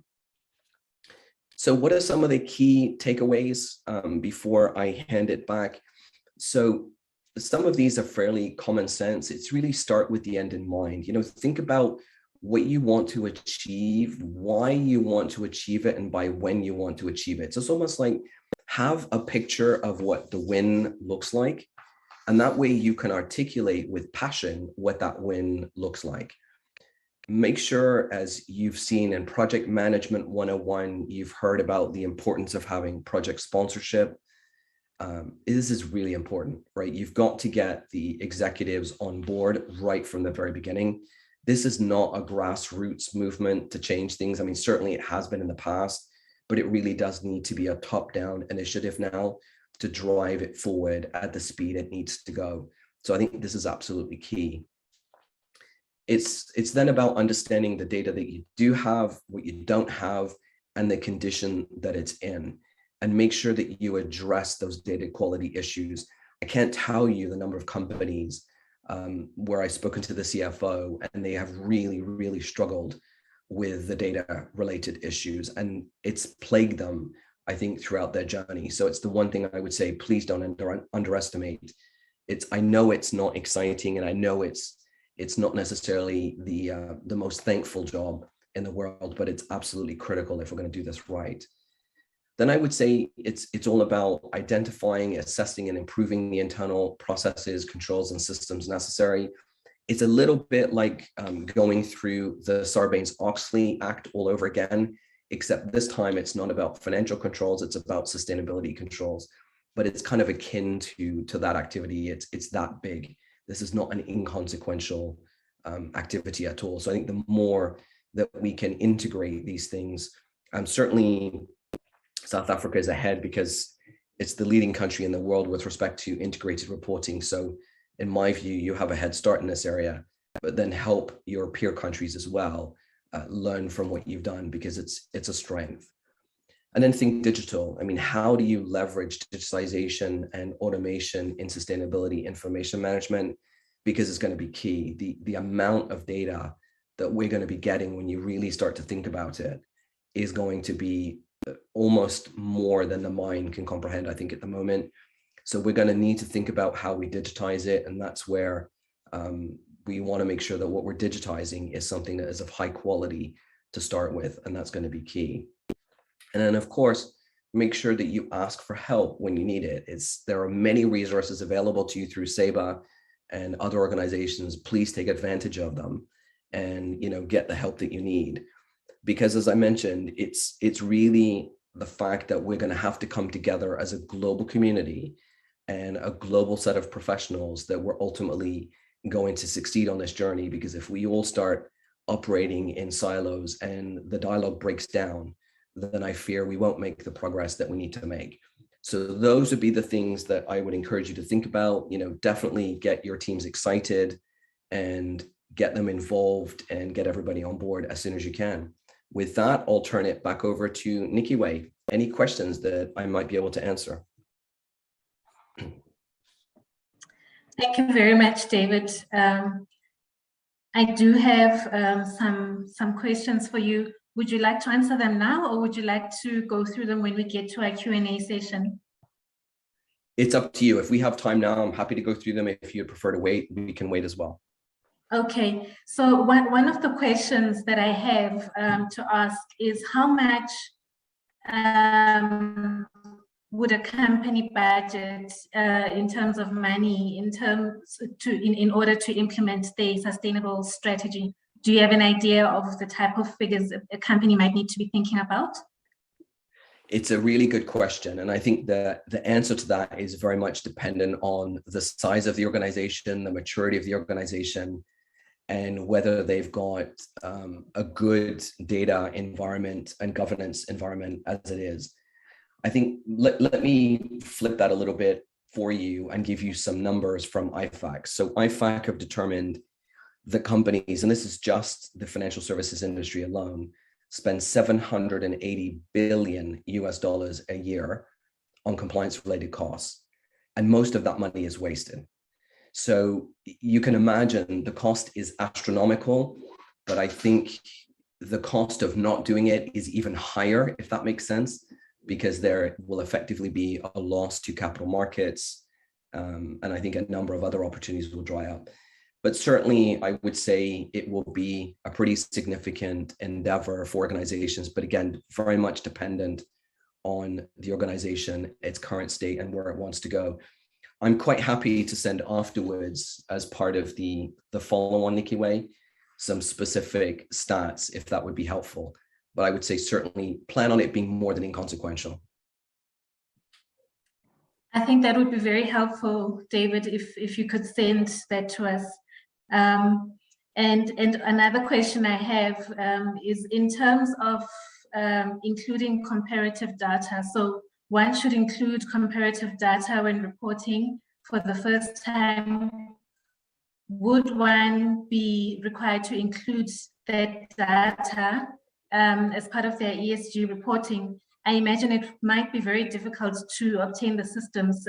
So what are some of the key takeaways before I hand it back? So some of these are fairly common sense. It's really start with the end in mind. Think about what you want to achieve, why you want to achieve it, and by when you want to achieve it. So it's almost like have a picture of what the win looks like. And that way you can articulate with passion what that win looks like. Make sure, as you've seen in Project Management 101, you've heard about the importance of having project sponsorship. This is really important, right? You've got to get the executives on board right from the very beginning. This is not a grassroots movement to change things. I mean, certainly it has been in the past, but it really does need to be a top-down initiative now to drive it forward at the speed it needs to go. So I think this is absolutely key. It's then about understanding the data that you do have, what you don't have, and the condition that it's in, and make sure that you address those data quality issues. I can't tell you the number of companies where I've spoken to the CFO and they have really, really struggled with the data related issues, and it's plagued them, I think, throughout their journey. So it's the one thing I would say, please don't underestimate. I know it's not exciting, and I know it's not necessarily the most thankful job in the world, but it's absolutely critical if we're going to do this right. Then I would say it's all about identifying, assessing, and improving the internal processes, controls, and systems necessary. It's a little bit like going through the Sarbanes-Oxley Act all over again, except this time it's not about financial controls, it's about sustainability controls. But it's kind of akin to that activity. It's that big. This is not an inconsequential activity at all. So I think the more that we can integrate these things, certainly South Africa is ahead because it's the leading country in the world with respect to integrated reporting. So in my view, you have a head start in this area, but then help your peer countries as well learn from what you've done, because it's a strength. And then think digital. I mean, how do you leverage digitalization and automation in sustainability information management? Because it's going to be key. The amount of data that we're going to be getting when you really start to think about it is going to be almost more than the mind can comprehend, I think, at the moment. So we're going to need to think about how we digitize it. And that's where we want to make sure that what we're digitizing is something that is of high quality to start with. And that's going to be key. And then, of course, make sure that you ask for help when you need it. There are many resources available to you through CIBA and other organizations. Please take advantage of them and get the help that you need. Because as I mentioned, it's really the fact that we're going to have to come together as a global community and a global set of professionals that we're ultimately going to succeed on this journey. Because if we all start operating in silos and the dialogue breaks down, then I fear we won't make the progress that we need to make. So those would be the things that I would encourage you to think about. Definitely get your teams excited and get them involved and get everybody on board as soon as you can. With that, I'll turn it back over to Nikki Way. Any questions that I might be able to answer? Thank you very much, David. I do have some questions for you. Would you like to answer them now, or would you like to go through them when we get to our Q&A session? It's up to you. If we have time now, I'm happy to go through them. If you'd prefer to wait, we can wait as well. Okay, so one of the questions that I have to ask is, how much would a company budget in terms of money in order to implement the sustainable strategy? Do you have an idea of the type of figures a company might need to be thinking about? It's a really good question. And I think that the answer to that is very much dependent on the size of the organization, the maturity of the organization, and whether they've got a good data environment and governance environment as it is. I think let me flip that a little bit for you and give you some numbers from IFAC. So IFAC have determined the companies, and this is just the financial services industry alone, spend $780 billion a year on compliance related costs. And most of that money is wasted. So you can imagine the cost is astronomical, but I think the cost of not doing it is even higher, if that makes sense, because there will effectively be a loss to capital markets. And I think a number of other opportunities will dry up. But certainly I would say it will be a pretty significant endeavor for organizations, but again, very much dependent on the organization, its current state, and where it wants to go. I'm quite happy to send afterwards, as part of the follow-on Nikki Way, some specific stats, if that would be helpful. But I would say certainly plan on it being more than inconsequential. I think that would be very helpful, David, if you could send that to us. And another question I have is in terms of including comparative data. So one should include comparative data when reporting for the first time. Would one be required to include that data as part of their ESG reporting? I imagine it might be very difficult to obtain the systems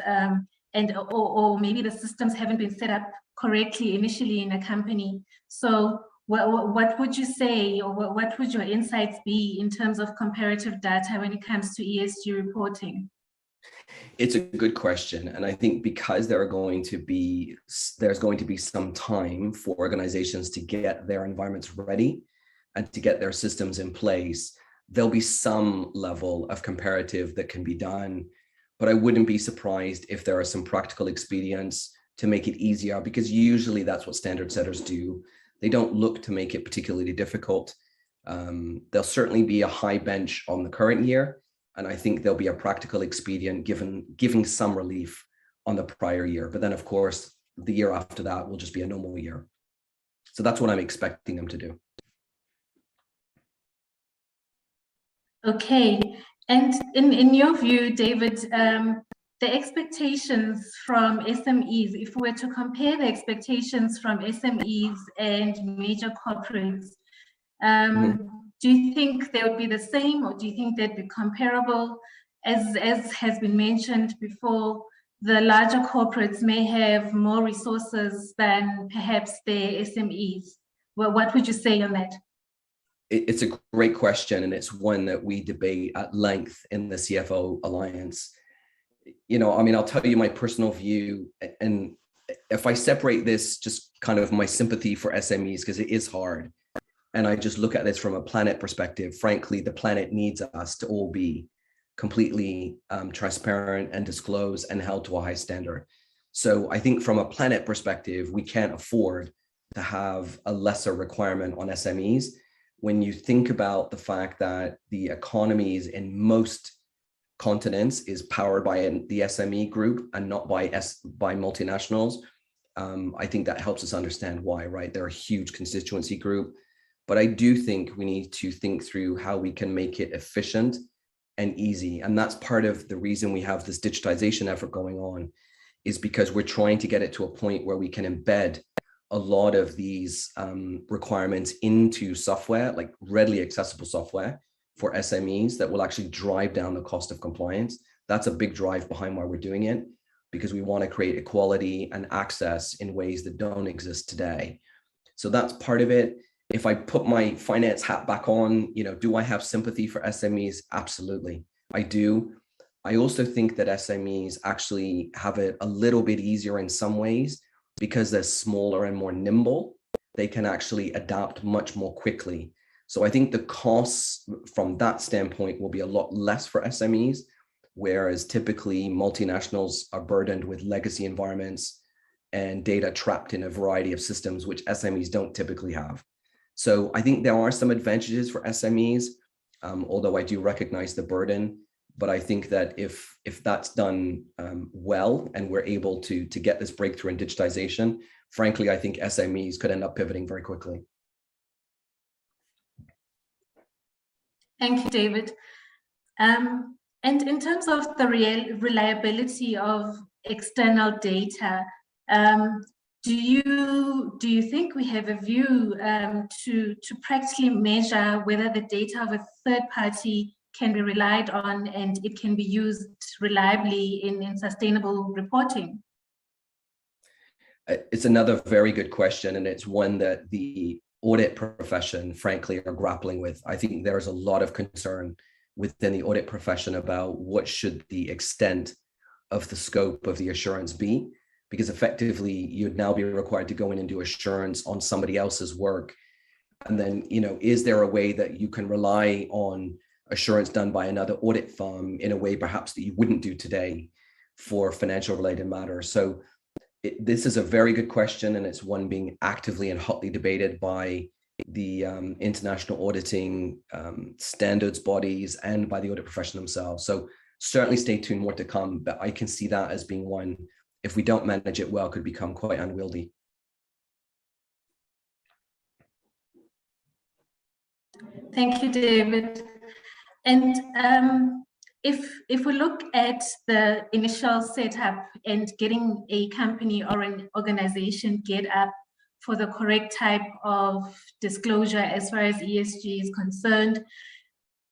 or maybe the systems haven't been set up correctly initially in a company. So what would you say, or what would your insights be in terms of comparative data when it comes to ESG reporting? It's a good question. And I think because there's going to be some time for organizations to get their environments ready and to get their systems in place, there'll be some level of comparative that can be done. But I wouldn't be surprised if there are some practical expedients to make it easier, because usually that's what standard setters do. They don't look to make it particularly difficult. There'll certainly be a high bench on the current year. And I think there'll be a practical expedient giving some relief on the prior year. But then, of course, the year after that will just be a normal year. So that's what I'm expecting them to do. Okay. And in your view, David, the expectations from SMEs, if we were to compare the expectations from SMEs and major corporates, do you think they would be the same, or do you think they'd be comparable? As has been mentioned before, the larger corporates may have more resources than perhaps their SMEs. Well, what would you say on that? It's a great question, and it's one that we debate at length in the CFO Alliance. You know, I mean, I'll tell you my personal view, and if I separate this, just kind of my sympathy for SMEs, because it is hard. And I just look at this from a planet perspective. Frankly, the planet needs us to all be completely transparent and disclose and held to a high standard. So I think from a planet perspective, we can't afford to have a lesser requirement on SMEs. When you think about the fact that the economies in most continents is powered by the SME group and not by multinationals, I think that helps us understand why, right? They're a huge constituency group. But I do think we need to think through how we can make it efficient and easy. And that's part of the reason we have this digitization effort going on, is because we're trying to get it to a point where we can embed a lot of these requirements into software, like readily accessible software for SMEs that will actually drive down the cost of compliance. That's a big drive behind why we're doing it, because we want to create equality and access in ways that don't exist today. So that's part of it. If I put my finance hat back on, you know, do I have sympathy for SMEs? Absolutely, I do. I also think that SMEs actually have it a little bit easier in some ways because they're smaller and more nimble. They can actually adapt much more quickly. So I think the costs from that standpoint will be a lot less for SMEs, whereas typically multinationals are burdened with legacy environments and data trapped in a variety of systems, which SMEs don't typically have. So I think there are some advantages for SMEs, although I do recognize the burden. But I think that if that's done well, and we're able to get this breakthrough in digitization, frankly, I think SMEs could end up pivoting very quickly. Thank you, David. And in terms of the reliability of external data, do you think we have a view to practically measure whether the data of a third party can be relied on and it can be used reliably in sustainable reporting? It's another very good question, and it's one that the audit profession, frankly, are grappling with. I think there's a lot of concern within the audit profession about what should the extent of the scope of the assurance be, because effectively you'd now be required to go in and do assurance on somebody else's work. And then, you know, is there a way that you can rely on assurance done by another audit firm in a way perhaps that you wouldn't do today? for financial related matters. So this is a very good question, and it's one being actively and hotly debated by the international auditing standards bodies and by the audit profession themselves. So certainly stay tuned, more to come, but I can see that as being one, if we don't manage it well, could become quite unwieldy. Thank you, David. And if we look at the initial setup and getting a company or an organization get up for the correct type of disclosure as far as ESG is concerned,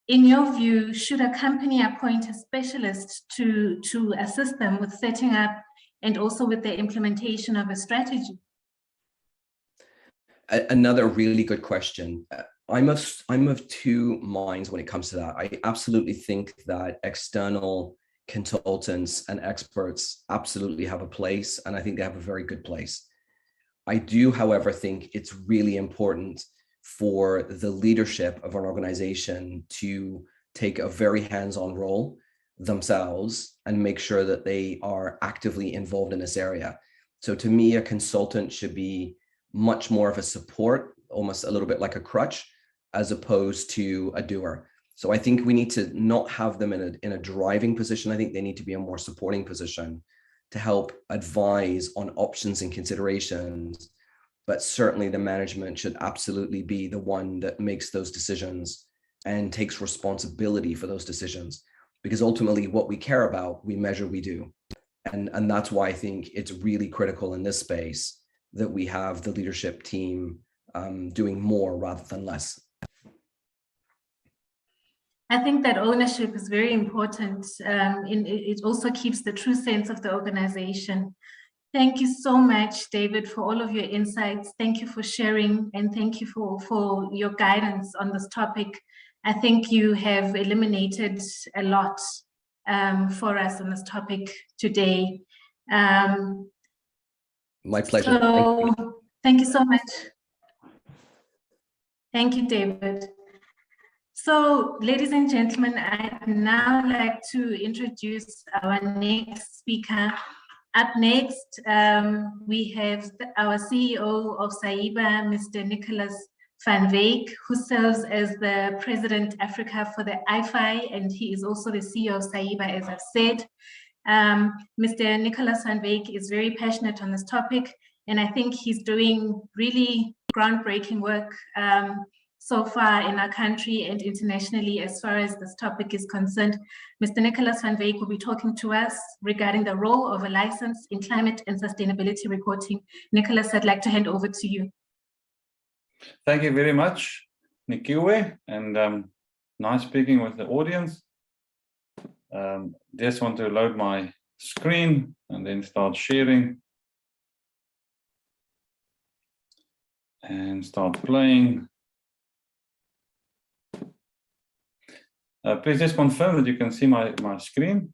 in your view, should a company appoint a specialist to assist them with setting up and also with the implementation of a strategy? Another really good question. I'm of two minds when it comes to that. I absolutely think that external consultants and experts absolutely have a place, and I think they have a very good place. I do, however, think it's really important for the leadership of an organization to take a very hands-on role themselves and make sure that they are actively involved in this area. So to me, a consultant should be much more of a support, almost a little bit like a crutch, as opposed to a doer. So I think we need to not have them in a driving position. I think they need to be a more supporting position to help advise on options and considerations. But certainly the management should absolutely be the one that makes those decisions and takes responsibility for those decisions. Because ultimately what we care about, we measure, we do. And that's why I think it's really critical in this space that we have the leadership team doing more rather than less. I think that ownership is very important. It also keeps the true sense of the organization. Thank you so much, David, for all of your insights. Thank you for sharing, and thank you for your guidance on this topic. I think you have eliminated a lot for us on this topic today. My pleasure. So, thank you so much. Thank you, David. So, ladies and gentlemen, I'd now like to introduce our next speaker. Up next, we have our CEO of CIBA, Mr. Nicholas van Wyk, who serves as the President Africa for the IFI, and he is also the CEO of CIBA, as I've said. Mr. Nicholas van Wyk is very passionate on this topic, and I think he's doing really groundbreaking work so far in our country and internationally as far as this topic is concerned. Mr. Nicholas van Wyk will be talking to us regarding the role of a license in climate and sustainability reporting. Nicholas, I'd like to hand over to you. Thank you very much, Nikiwe, and nice speaking with the audience. Just want to load my screen and then start sharing and start playing. Please just confirm that you can see my screen.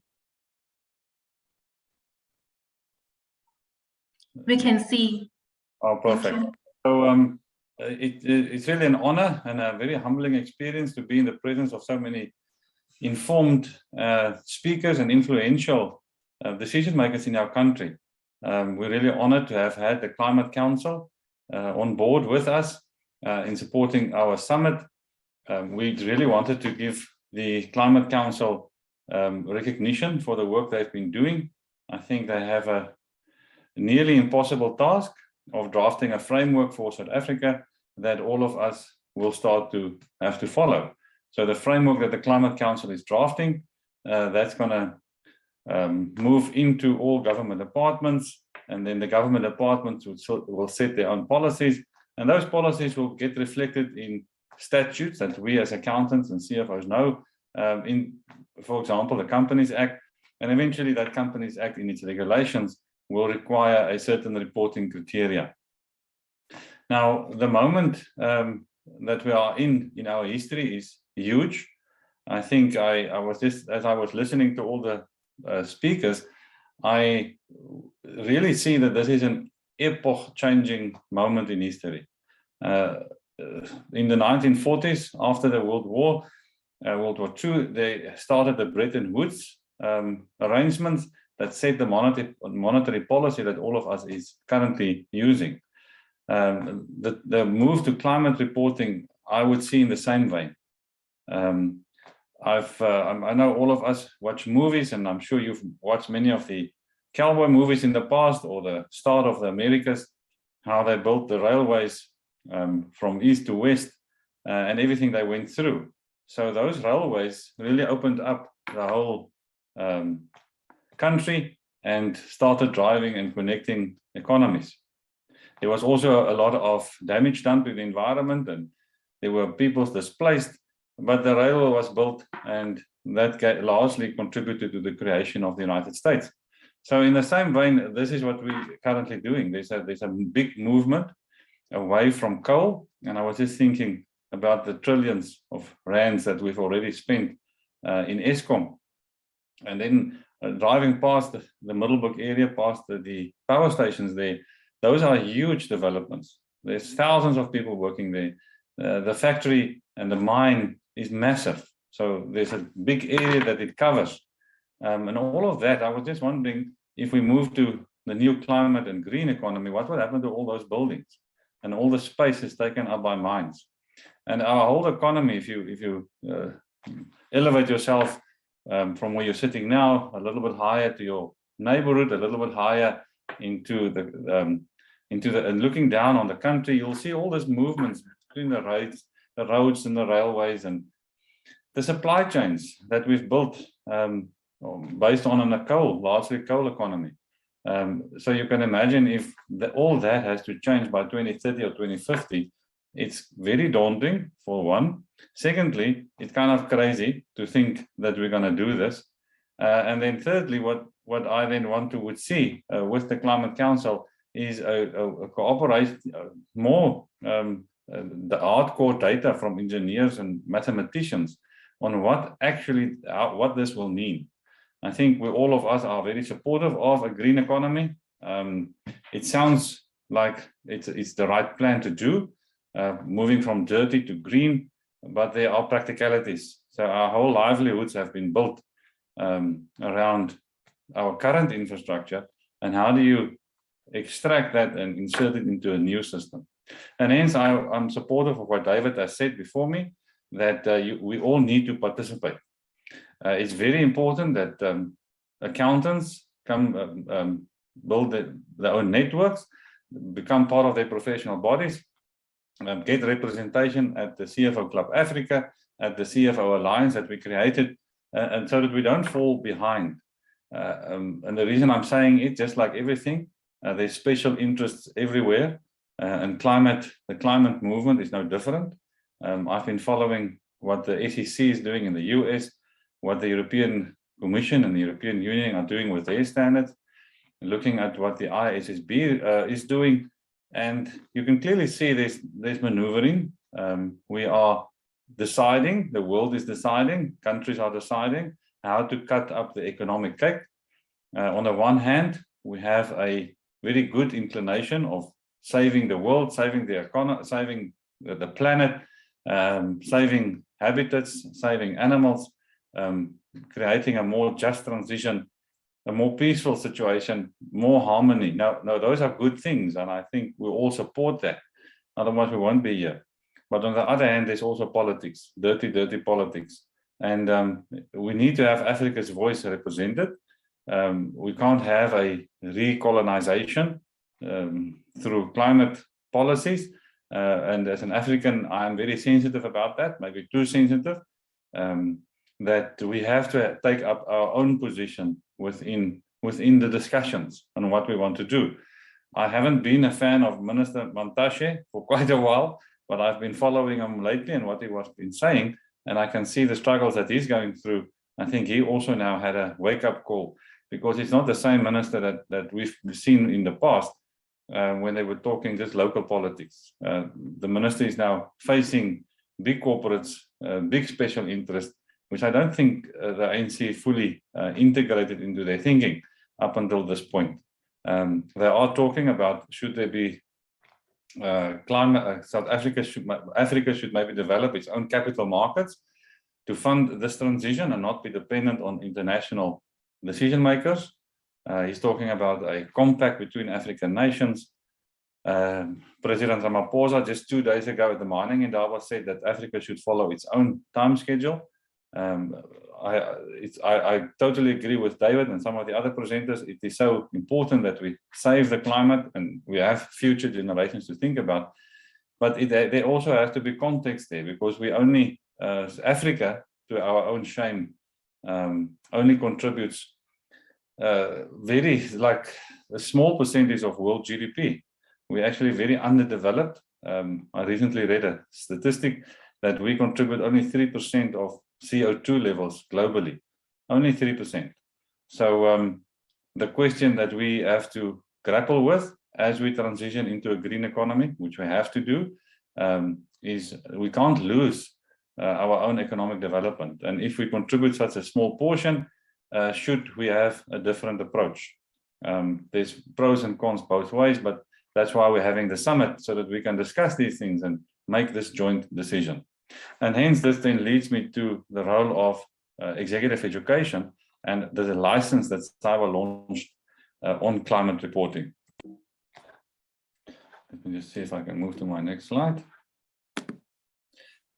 We can see. Oh, perfect. So it's really an honor and a very humbling experience to be in the presence of so many informed speakers and influential decision makers in our country. We're really honored to have had the Climate Council on board with us in supporting our summit. We really wanted to give the Climate Council recognition for the work they've been doing. I think they have a nearly impossible task of drafting a framework for South Africa that all of us will start to have to follow. So the framework that the Climate Council is drafting, that's going to move into all government departments, and then the government departments will set their own policies, and those policies will get reflected in statutes that we as accountants and CFOs know, in, for example, the Companies Act, and eventually that Companies Act in its regulations will require a certain reporting criteria. Now, the moment that we are in our history is huge. I think I was just, as I was listening to all the speakers, I really see that this is an epoch-changing moment in history. In the 1940s, after the World War II, they started the Bretton Woods arrangements that set the monetary policy that all of us is currently using. The move to climate reporting, I would see in the same vein. I know all of us watch movies, and I'm sure you've watched many of the cowboy movies in the past, or the start of the Americas, how they built the railways from east to west, and everything they went through. So those railways really opened up the whole country and started driving and connecting economies. There was also a lot of damage done to the environment, and there were people displaced, but the railway was built, and that largely contributed to the creation of the United States. So in the same vein, this is what we're currently doing. There's a big movement away from coal, and I was just thinking about the trillions of rands that we've already spent in Eskom. And then driving past the Middelburg area, past the power stations there, those are huge developments. There's thousands of people working there. The factory and the mine is massive. So there's a big area that it covers. And all of that, I was just wondering, if we move to the new climate and green economy, what would happen to all those buildings and all the space is taken up by mines? And our whole economy, if you elevate yourself from where you're sitting now, a little bit higher to your neighborhood, a little bit higher into the and looking down on the country, you'll see all these movements between the roads and the railways and the supply chains that we've built based on a largely coal economy. So you can imagine if all that has to change by 2030 or 2050, it's very daunting, for one. Secondly, it's kind of crazy to think that we're going to do this. And then thirdly, what I then would see with the Climate Council is a cooperation, more the hardcore data from engineers and mathematicians on what this will mean. I think all of us are very supportive of a green economy. It sounds like it's the right plan to do, moving from dirty to green, but there are practicalities. So our whole livelihoods have been built around our current infrastructure, and how do you extract that and insert it into a new system? And hence I'm supportive of what David has said before me, that we all need to participate. It's very important that accountants come build their own networks, become part of their professional bodies, get representation at the CFO Club Africa, at the CFO Alliance that we created, and so that we don't fall behind. And the reason I'm saying it, just like everything, there's special interests everywhere, and the climate movement is no different. I've been following what the SEC is doing in the US, what the European Commission and the European Union are doing with their standards, looking at what the ISSB is doing, and you can clearly see there's maneuvering. We are deciding, the world is deciding, countries are deciding how to cut up the economic cake. On the one hand, we have a very good inclination of saving the world, saving the economy, saving the planet, saving habitats, saving animals, creating a more just transition, a more peaceful situation, more harmony. Now, those are good things, and I think we all support that. Otherwise, we won't be here. But on the other hand, there's also politics, dirty politics. And we need to have Africa's voice represented. We can't have a recolonization through climate policies. And as an African, I'm very sensitive about that, maybe too sensitive, that we have to take up our own position within the discussions on what we want to do. I haven't been a fan of Minister Mantashe for quite a while, but I've been following him lately and what he was been saying, and I can see the struggles that he's going through. I think he also now had a wake-up call, because it's not the same minister that we've seen in the past when they were talking just local politics. The minister is now facing big corporates, big special interests, which I don't think the ANC fully integrated into their thinking up until this point. They are talking about, should there be climate, Africa should maybe develop its own capital markets to fund this transition and not be dependent on international decision makers. He's talking about a compact between African nations. President Ramaphosa just 2 days ago at the mining in Davos said that Africa should follow its own time schedule. I totally agree with David and some of the other presenters. It is so important that we save the climate and we have future generations to think about. But there also has to be context there, because we only, Africa, to our own shame, only contributes like a small percentage of world GDP. We're actually very underdeveloped. I recently read a statistic that we contribute only 3% of CO2 levels globally, only 3%. So the question that we have to grapple with as we transition into a green economy, which we have to do, is we can't lose our own economic development. And if we contribute such a small portion, should we have a different approach? There's pros and cons both ways, but that's why we're having the summit, so that we can discuss these things and make this joint decision. And hence, this then leads me to the role of executive education and the license that CIBA launched on climate reporting. Let me just see if I can move to my next slide.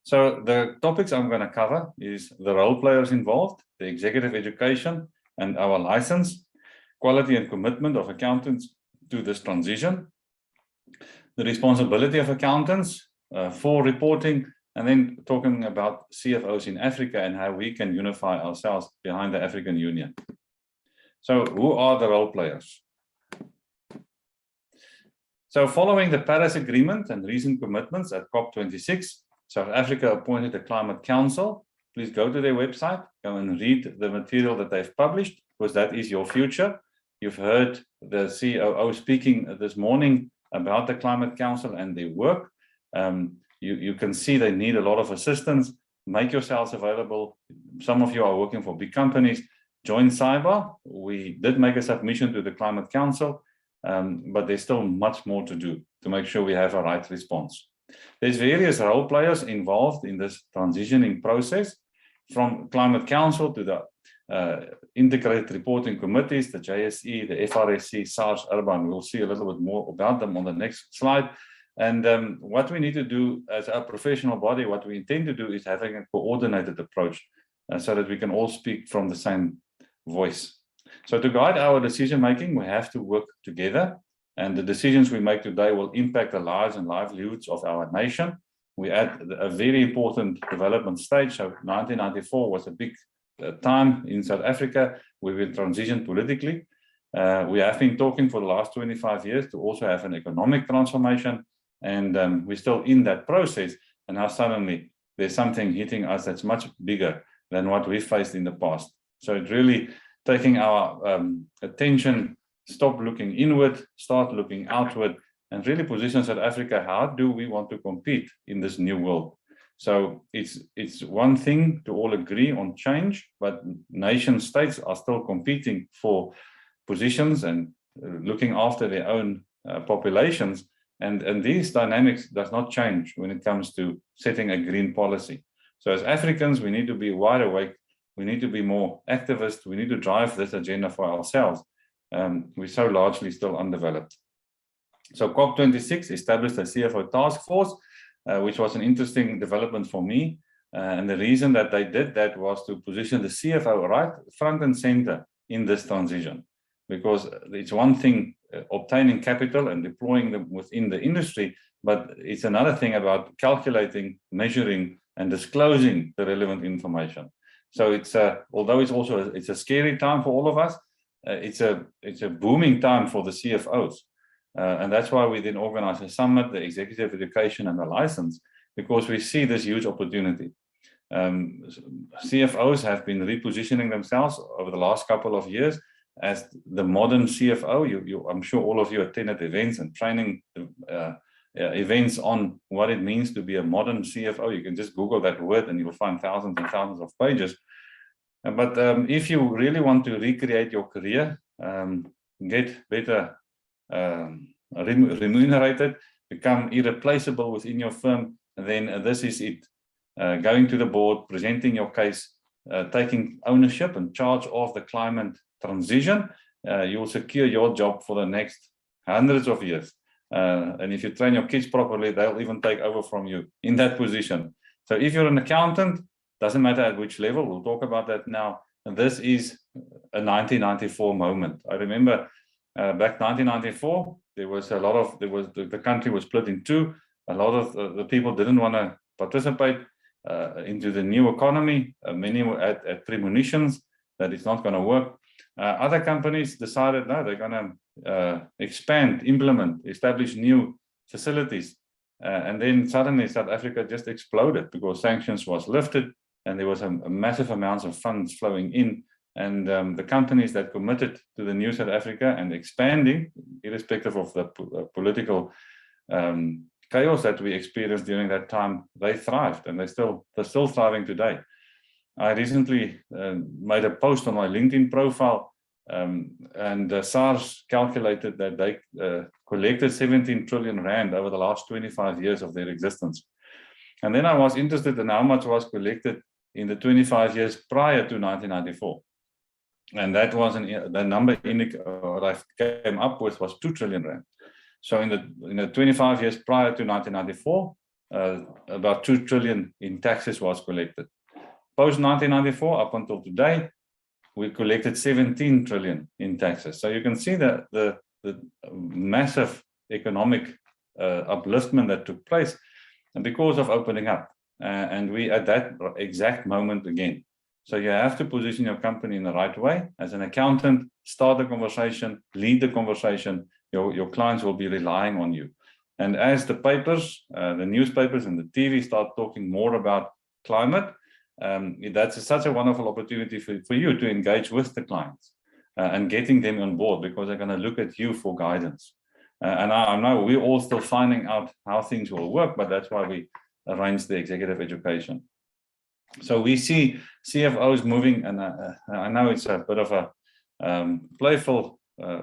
So the topics I'm going to cover is the role players involved, the executive education and our license, quality and commitment of accountants to this transition, the responsibility of accountants for reporting, and then talking about CFOs in Africa and how we can unify ourselves behind the African Union. So who are the role players? So following the Paris Agreement and recent commitments at COP26, South Africa appointed a Climate Council. Please go to their website, go and read the material that they've published, because that is your future. You've heard the COO speaking this morning about the Climate Council and their work. You can see they need a lot of assistance. Make yourselves available. Some of you are working for big companies. Join CIBA. We did make a submission to the Climate Council, but there's still much more to do to make sure we have a right response. There's various role players involved in this transitioning process, from Climate Council to the integrated reporting committees, the JSE, the FRSC, SARS, Urban. We'll see a little bit more about them on the next slide. And what we need to do as a professional body, what we intend to do is having a coordinated approach so that we can all speak from the same voice. So to guide our decision-making, we have to work together, and the decisions we make today will impact the lives and livelihoods of our nation. We're at a very important development stage. So 1994 was a big time in South Africa. We will transition politically. We have been talking for the last 25 years to also have an economic transformation, and we're still in that process. And now suddenly there's something hitting us that's much bigger than what we faced in the past. So it's really taking our attention, stop looking inward, start looking outward, and really position South Africa. How do we want to compete in this new world? So it's one thing to all agree on change, but nation states are still competing for positions and looking after their own populations. And these dynamics does not change when it comes to setting a green policy. So as Africans, we need to be wide awake. We need to be more activist. We need to drive this agenda for ourselves. We're so largely still undeveloped. So COP26 established a CFO task force, which was an interesting development for me. And the reason that they did that was to position the CFO right front and center in this transition. Because it's one thing obtaining capital and deploying them within the industry, but it's another thing about calculating, measuring, and disclosing the relevant information. So it's although it's a scary time for all of us, it's a booming time for the CFOs. And that's why we then organize a summit, the executive education and the license, because we see this huge opportunity. CFOs have been repositioning themselves over the last couple of years as the modern CFO. I'm sure all of you attended events and training events on what it means to be a modern CFO. You can just Google that word and you'll find thousands and thousands of pages. But if you really want to recreate your career, get better remunerated, become irreplaceable within your firm, then this is it. Going to the board, presenting your case, taking ownership and charge of the climate transition, you'll secure your job for the next hundreds of years. And if you train your kids properly, they'll even take over from you in that position. So if you're an accountant, doesn't matter at which level, we'll talk about that now. And this is a 1994 moment. I remember back 1994, there was a lot of, the country was split in two. A lot of the people didn't want to participate into the new economy. Many were at premonitions that it's not going to work. Other companies decided, no, they're going to expand, implement, establish new facilities. And then suddenly South Africa just exploded because sanctions was lifted and there was a massive amounts of funds flowing in. And the companies that committed to the new South Africa and expanding, irrespective of the political chaos that we experienced during that time, they thrived, and they're still thriving today. I recently made a post on my LinkedIn profile, and SARS calculated that they collected 17 trillion rand over the last 25 years of their existence. And then I was interested in how much was collected in the 25 years prior to 1994. And that was the number I came up with was 2 trillion rand. So in the 25 years prior to 1994, about 2 trillion in taxes was collected. Post 1994, up until today, we collected 17 trillion in taxes. So you can see that the massive economic upliftment that took place, and because of opening up, and we at that exact moment again. So you have to position your company in the right way. As an accountant, start the conversation, lead the conversation. Your clients will be relying on you. And as the papers, the newspapers and the TV start talking more about climate, that's such a wonderful opportunity for you to engage with the clients and getting them on board, because they're going to look at you for guidance. And I know we're all still finding out how things will work, but that's why we arrange the executive education. So we see CFOs moving, and I know it's a bit of a playful,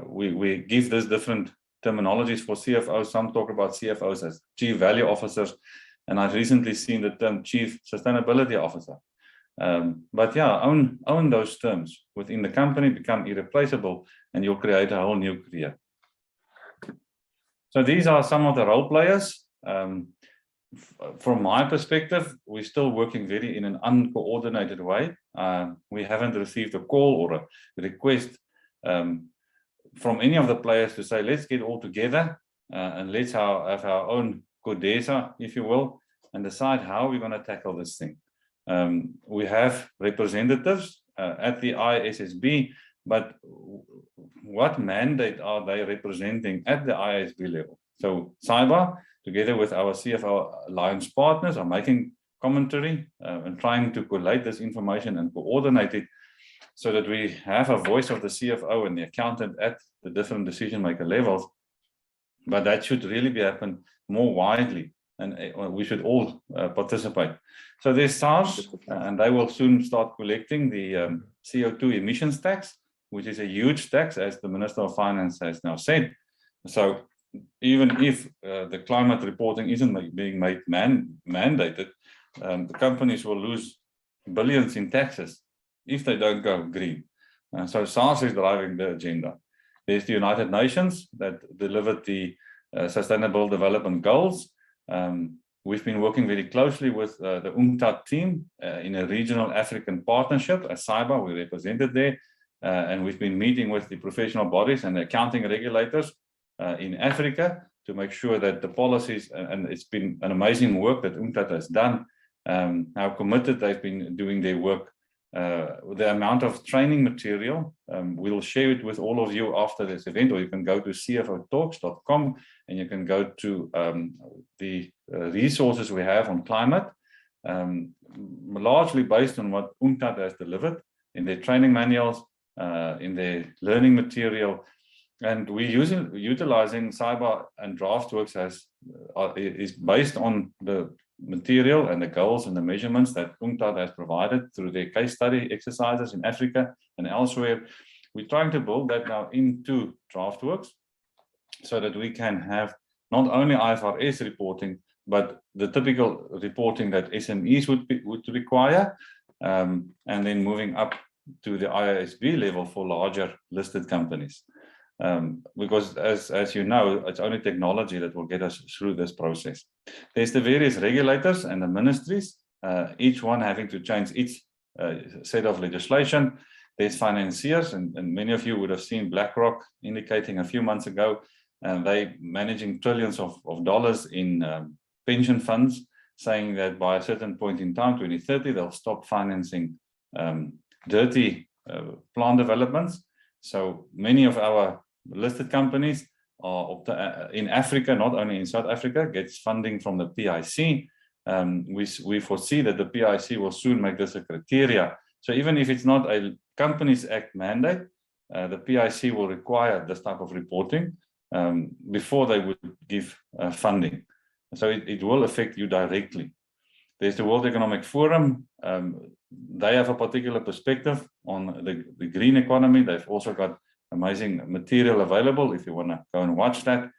we give this different terminologies for CFOs. Some talk about CFOs as Chief Value Officers, and I've recently seen the term Chief Sustainability Officer. But yeah, own those terms within the company, become irreplaceable, and you'll create a whole new career. So these are some of the role players. From my perspective, we're still working very in an uncoordinated way. We haven't received a call or a request from any of the players to say, let's get all together and let's have our own CODESA, if you will, and decide how we're going to tackle this thing. We have representatives at the ISSB, but what mandate are they representing at the ISB level? So CIBA, together with our CFO Alliance partners, are making commentary and trying to collate this information and coordinate it so that we have a voice of the CFO and the accountant at the different decision maker levels. But that should really be happen more widely, and we should all participate. So there's SARS, and they will soon start collecting the CO2 emissions tax, which is a huge tax, as the Minister of Finance has now said. So even if the climate reporting isn't being made mandated, the companies will lose billions in taxes if they don't go green. So SARS is driving the agenda. There's the United Nations that delivered the Sustainable Development Goals. We've been working very closely with the UNCTAD team in a regional African partnership. As CIBA, we represented there, and we've been meeting with the professional bodies and the accounting regulators in Africa to make sure that the policies, and it's been an amazing work that UNCTAD has done, how committed they've been doing their work. The amount of training material, we'll share it with all of you after this event, or you can go to cfotalks.com and you can go to the resources we have on climate, largely based on what UNCTAD has delivered in their training manuals, in their learning material. And we're utilizing CIBA and DraftWorks is based on the material and the goals and the measurements that UNCTAD has provided through their case study exercises in Africa and elsewhere. We're trying to build that now into DraftWorks so that we can have not only IFRS reporting, but the typical reporting that SMEs would require, and then moving up to the IASB level for larger listed companies. Because as you know, it's only technology that will get us through this process. There's the various regulators and the ministries, each one having to change its set of legislation. There's financiers, and many of you would have seen BlackRock indicating a few months ago, they managing trillions of dollars in pension funds, saying that by a certain point in time, 2030, they'll stop financing dirty plant developments. So many of our listed companies are in Africa, not only in South Africa, gets funding from the PIC. We foresee that the PIC will soon make this a criteria. So even if it's not a Companies Act mandate, the PIC will require this type of reporting before they would give funding. So it will affect you directly. There's the World Economic Forum. They have a particular perspective on the green economy. They've also got amazing material available if you want to go and watch that.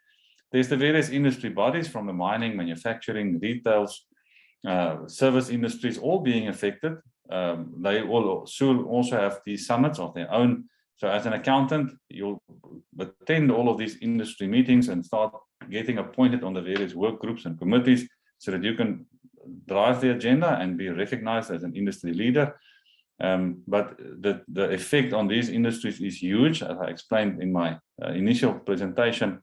There's the various industry bodies from the mining, manufacturing, retails, service industries, all being affected. They will soon also have these summits of their own. So as an accountant, you'll attend all of these industry meetings and start getting appointed on the various work groups and committees so that you can drive the agenda and be recognized as an industry leader. But the effect on these industries is huge, as I explained in my initial presentation.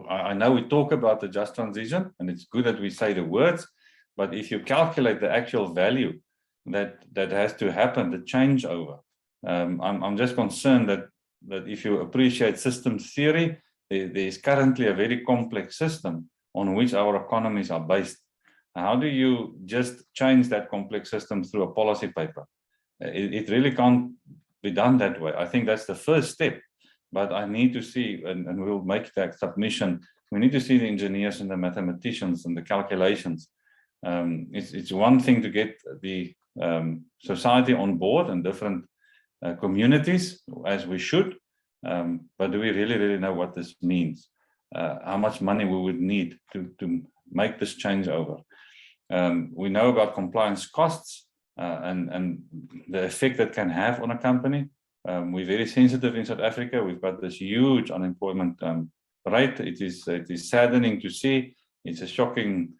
I know we talk about the just transition, and it's good that we say the words, but if you calculate the actual value that has to happen, the changeover, I'm just concerned that if you appreciate systems theory, there is currently a very complex system on which our economies are based. How do you just change that complex system through a policy paper? It really can't be done that way. I think that's the first step, but I need to see, and we'll make that submission, we need to see the engineers and the mathematicians and the calculations. It's one thing to get the society on board and different communities, as we should, but do we really know what this means? How much money we would need to make this changeover? We know about compliance costs and the effect that can have on a company. We're very sensitive in South Africa. We've got this huge unemployment rate. It is saddening to see. It's a shocking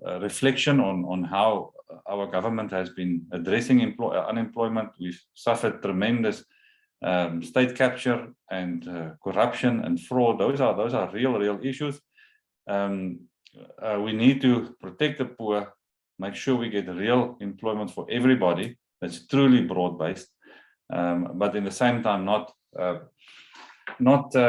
reflection on how our government has been addressing unemployment. We've suffered tremendous state capture and corruption and fraud. Those are real issues. We need to protect the poor, make sure we get real employment for everybody that's truly broad-based, but in the same time not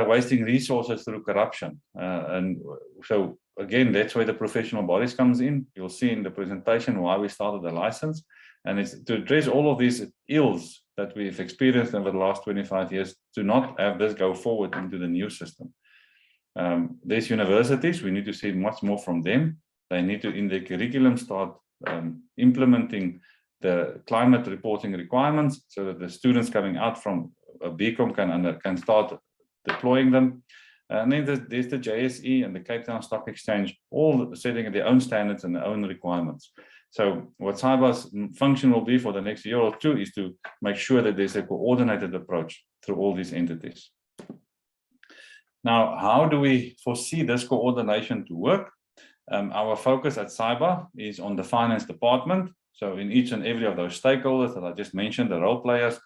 wasting resources through corruption. And so again, that's where the professional bodies comes in. You'll see in the presentation why we started the license, and it's to address all of these ills that we've experienced over the last 25 years to not have this go forward into the new system. There's universities, we need to see much more from them. They need to, in their curriculum, start implementing the climate reporting requirements so that the students coming out from a BCom can start deploying them. And then there's the JSE and the Cape Town Stock Exchange, all setting their own standards and their own requirements. So what CIBA's function will be for the next year or two is to make sure that there's a coordinated approach through all these entities. Now, how do we foresee this coordination to work? Our focus at CIBA is on the finance department. So in each and every of those stakeholders that I just mentioned, the role players,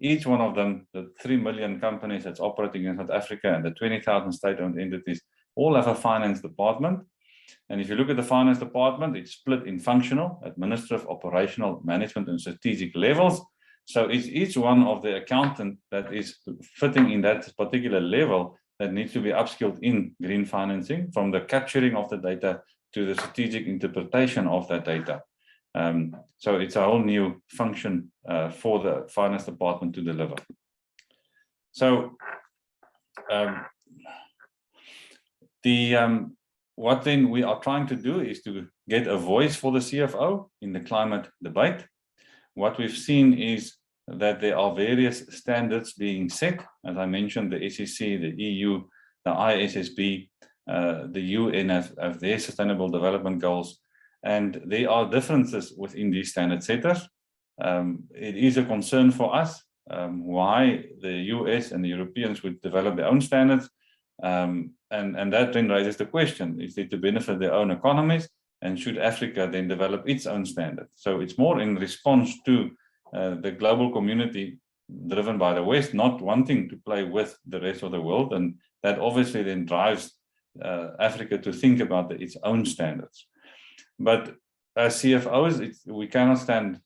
each one of them, the 3 million companies that's operating in South Africa and the 20,000 state-owned entities, all have a finance department. And if you look at the finance department, it's split in functional, administrative, operational, management, and strategic levels. So it's each one of the accountant that is fitting in that particular level that needs to be upskilled in green financing, from the capturing of the data to the strategic interpretation of that data. So it's a whole new function for the finance department to deliver. So what then we are trying to do is to get a voice for the CFO in the climate debate. What we've seen is that there are various standards being set. As I mentioned, the SEC, the EU, the ISSB, the UN have their sustainable development goals. And there are differences within these standard setters. It is a concern for us why the US and the Europeans would develop their own standards. And that then raises the question, is it to benefit their own economies? And should Africa then develop its own standard? So it's more in response to the global community driven by the West, not wanting to play with the rest of the world. And that obviously then drives Africa to think about its own standards. But as CFOs, we cannot stand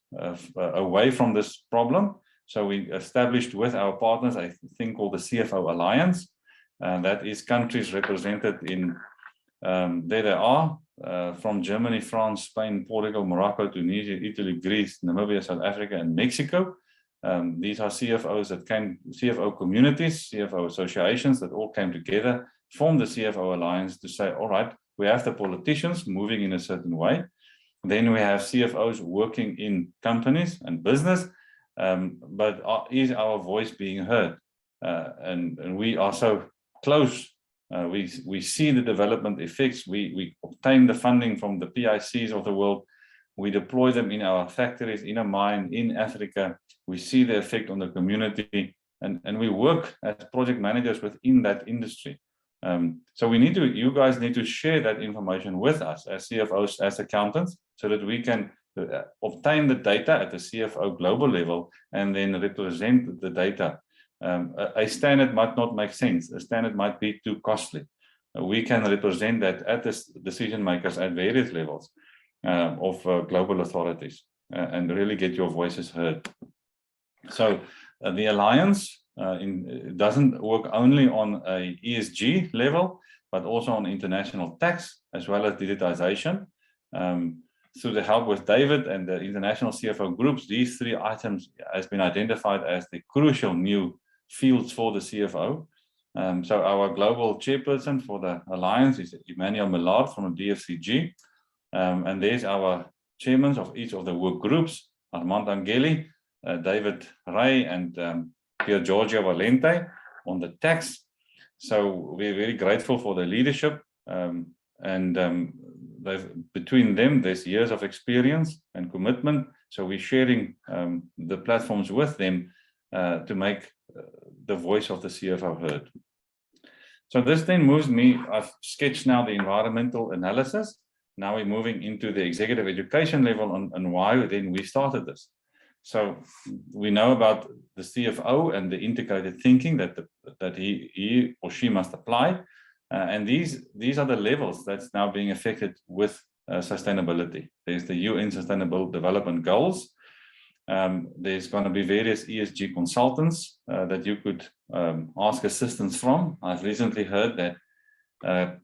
away from this problem. So we established with our partners a thing called the CFO Alliance. That is countries represented in, there they are, from Germany, France, Spain, Portugal, Morocco, Tunisia, Italy, Greece, Namibia, South Africa, and Mexico. These are CFOs that came, CFO communities, CFO associations that all came together, formed the CFO Alliance to say, all right, we have the politicians moving in a certain way. Then we have CFOs working in companies and business, but is our voice being heard? And we are so close. We see the development effects. We obtain the funding from the PICs of the world. We deploy them in our factories, in a mine, in Africa. We see the effect on the community, and we work as project managers within that industry. So we need to, you guys need to share that information with us as CFOs, as accountants, so that we can obtain the data at the CFO global level and then represent the data. A standard might not make sense. A standard might be too costly. We can represent that at the decision makers at various levels of global authorities and really get your voices heard. So the Alliance doesn't work only on a ESG level, but also on international tax as well as digitization. Through the help with David and the international CFO groups, these three items has been identified as the crucial new fields for the CFO. So our global chairperson for the Alliance is Emmanuel Millard from the DFCG. And there's our chairmen of each of the work groups, Armand Angeli, David Ray, and Pier Giorgio Valente on the tax. So we're very grateful for the leadership, between them there's years of experience and commitment. So we're sharing the platforms with them to make the voice of the CFO heard. So this then moves me, I've sketched now the environmental analysis. Now we're moving into the executive education level and why then we started this. So we know about the CFO and the integrated thinking that he or she must apply. And these are the levels that's now being affected with sustainability. There's the UN Sustainable Development Goals. There's going to be various ESG consultants that you could ask assistance from. I've recently heard that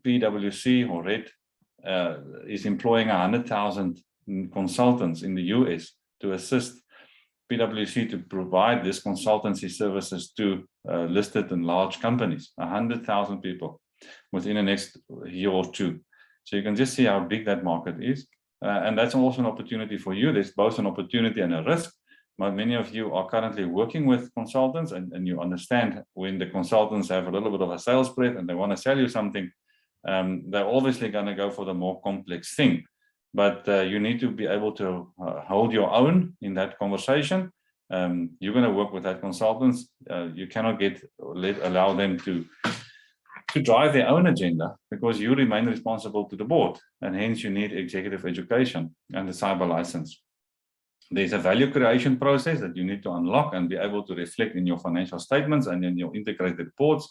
PwC or RED is employing 100,000 consultants in the US to assist PwC to provide this consultancy services to listed and large companies, 100,000 people within the next year or two. So you can just see how big that market is. And that's also an opportunity for you. There's both an opportunity and a risk. But many of you are currently working with consultants and you understand when the consultants have a little bit of a sales breath and they want to sell you something, they're obviously going to go for the more complex thing. But you need to be able to hold your own in that conversation. You're going to work with that consultants. You cannot allow them to drive their own agenda because you remain responsible to the board, and hence you need executive education and the CIBA license. There's a value creation process that you need to unlock and be able to reflect in your financial statements and in your integrated reports.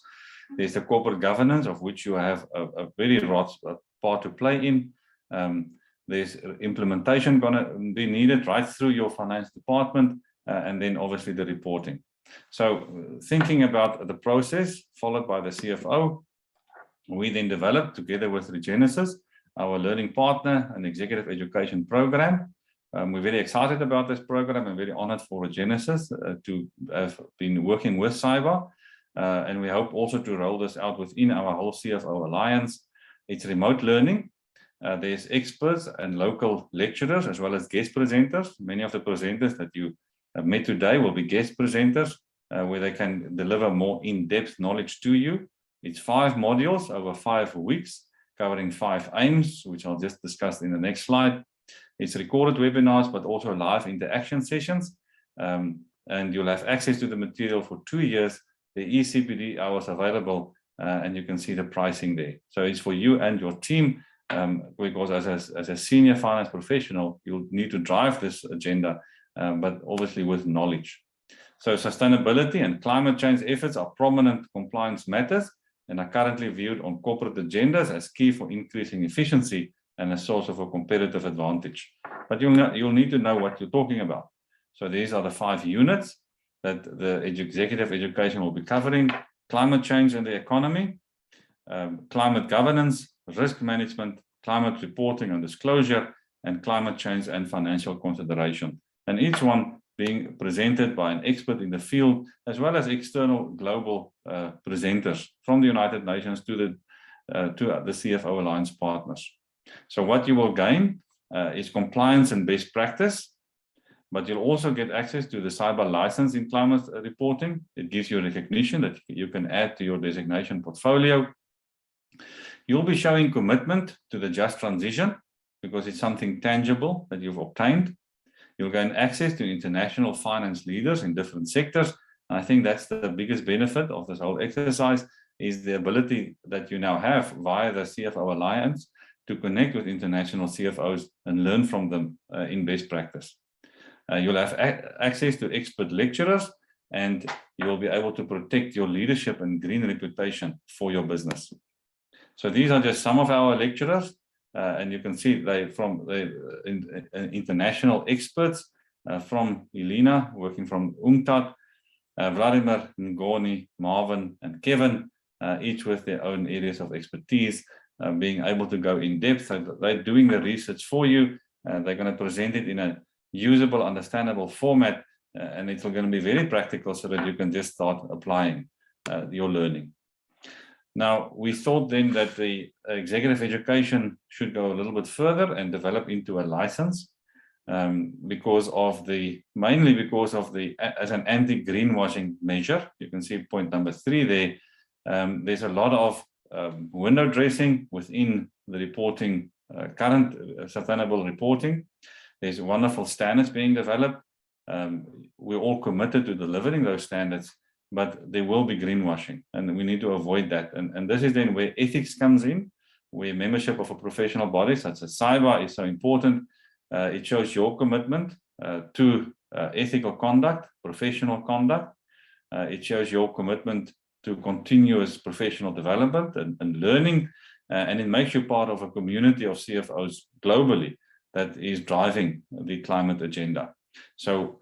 There's the corporate governance, of which you have a very large part to play in. There's implementation going to be needed right through your finance department, and then obviously the reporting. So thinking about the process followed by the CFO, we then developed together with Regenesis, our learning partner, an executive education program. We're very excited about this program and very honored for Regenesis to have been working with CIBA. And we hope also to roll this out within our whole CFO Alliance. It's remote learning. There's experts and local lecturers as well as guest presenters. Many of the presenters that you have met today will be guest presenters where they can deliver more in-depth knowledge to you. It's 5 modules over 5 weeks, covering 5 aims, which I'll just discuss in the next slide. It's recorded webinars, but also live interaction sessions. And you'll have access to the material for 2 years. The eCPD hours available, and you can see the pricing there. So it's for you and your team, because as a senior finance professional, you'll need to drive this agenda, but obviously with knowledge. So sustainability and climate change efforts are prominent compliance matters and are currently viewed on corporate agendas as key for increasing efficiency and a source of a competitive advantage. But you'll need to know what you're talking about. So these are the 5 units that the executive education will be covering: climate change and the economy, climate governance, risk management, climate reporting and disclosure, and climate change and financial consideration. And each one being presented by an expert in the field, as well as external global presenters from the United Nations to the CFO Alliance partners. So what you will gain is compliance and best practice, but you'll also get access to the CIBA license in climate reporting. It gives you recognition that you can add to your designation portfolio. You'll be showing commitment to the just transition because it's something tangible that you've obtained. You'll gain access to international finance leaders in different sectors. And I think that's the biggest benefit of this whole exercise, is the ability that you now have via the CFO Alliance to connect with international CFOs and learn from them in best practice. You'll have access to expert lecturers, and you'll be able to protect your leadership and green reputation for your business. So these are just some of our lecturers. And you can see they from international experts, from Elena, working from UNCTAD, Vladimir, Ngoni, Marvin, and Kevin, each with their own areas of expertise, being able to go in depth. So they're doing the research for you. They're going to present it in a usable, understandable format, and it's going to be very practical so that you can just start applying your learning. Now, we thought then that the executive education should go a little bit further and develop into a license, mainly because of the, as an anti-greenwashing measure. You can see point number 3 there. There's a lot of window dressing within the reporting, current sustainable reporting. There's wonderful standards being developed. We're all committed to delivering those standards, but there will be greenwashing, and we need to avoid that. And this is then where ethics comes in, where membership of a professional body such as CIBA is so important. It shows your commitment to ethical conduct, professional conduct. It shows your commitment to continuous professional development and learning, and it makes you part of a community of CFOs globally that is driving the climate agenda. So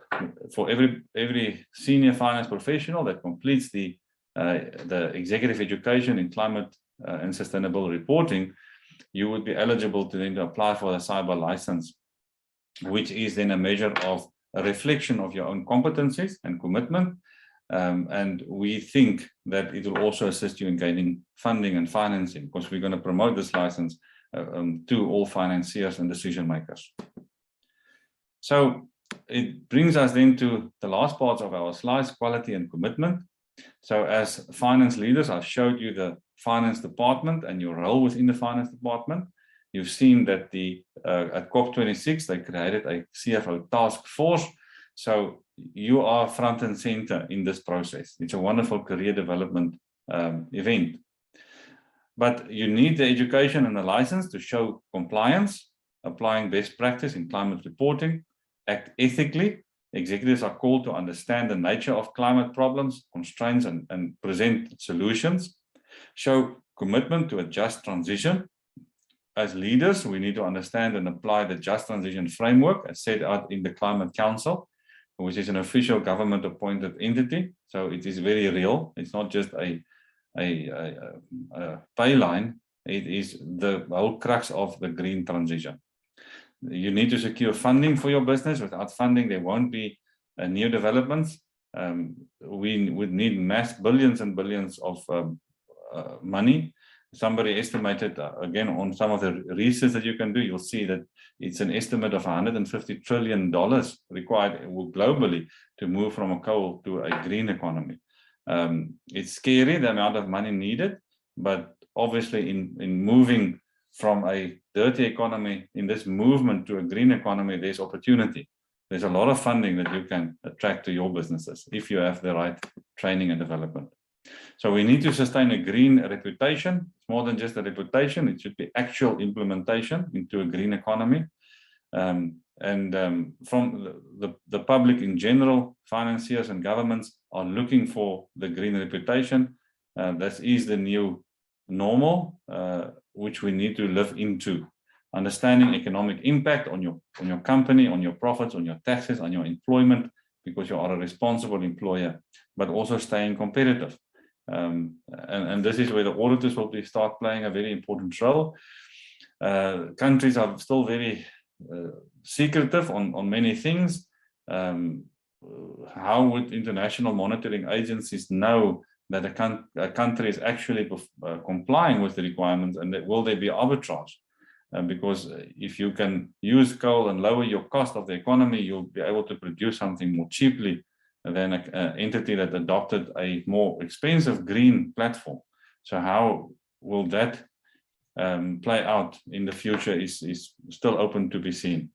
for every senior finance professional that completes the executive education in climate and sustainable reporting, you would be eligible to then apply for the CIBA license, which is then a measure of a reflection of your own competencies and commitment. And we think that it will also assist you in gaining funding and financing, because we're going to promote this license to all financiers and decision makers. So it brings us then to the last part of our slides, quality and commitment. So as finance leaders, I've showed you the finance department and your role within the finance department. You've seen that at COP26, they created a CFO task force. So you are front and center in this process. It's a wonderful career development event. But you need the education and the license to show compliance, applying best practice in climate reporting, act ethically. Executives are called to understand the nature of climate problems, constraints, and present solutions. Show commitment to a just transition. As leaders, we need to understand and apply the just transition framework as set out in the Climate Council, which is an official government-appointed entity. So it is very real. It's not just a pay line. It is the whole crux of the green transition. You need to secure funding for your business. Without funding, there won't be new developments. We would need mass billions and billions of money. Somebody estimated, again, on some of the research that you can do, you'll see that it's an estimate of $150 trillion required globally to move from a coal to a green economy. It's scary, the amount of money needed, but obviously in moving from a dirty economy, in this movement to a green economy, there's opportunity. There's a lot of funding that you can attract to your businesses if you have the right training and development. So we need to sustain a green reputation. It's more than just a reputation. It should be actual implementation into a green economy. From the public in general, financiers and governments are looking for the green reputation. This is the new normal, which we need to live into. Understanding economic impact on your company, on your profits, on your taxes, on your employment, because you are a responsible employer, but also staying competitive. And this is where the auditors will start playing a very important role. Countries are still very secretive on many things. How would international monitoring agencies know that a country is actually complying with the requirements, and will there be arbitrage? Because if you can use coal and lower your cost of the economy, you'll be able to produce something more cheaply than an entity that adopted a more expensive green platform. So how will that play out in the future is still open to be seen.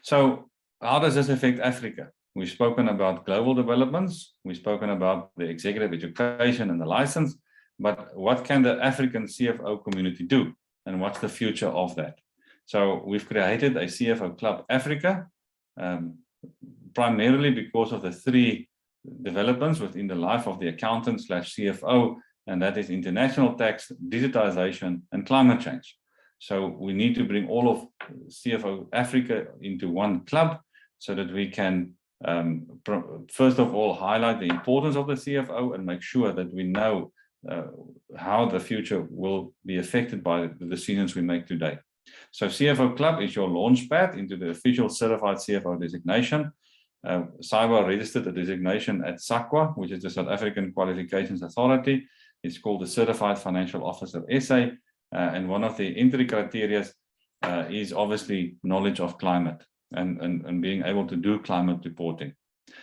So how does this affect Africa? We've spoken about global developments. We've spoken about the executive education and the license, but what can the African CFO community do? And what's the future of that? So we've created a CFO Club Africa, primarily because of the three developments within the life of the accountant/CFO, and that is international tax, digitization, and climate change. So we need to bring all of CFO Africa into one club so that we can, first of all, highlight the importance of the CFO and make sure that we know how the future will be affected by the decisions we make today. So CFO Club is your launch pad into the official certified CFO designation. CIBA registered a designation at SAQA, which is the South African Qualifications Authority. It's called the Certified Financial Officer SA, and one of the entry criteria is obviously knowledge of climate and being able to do climate reporting.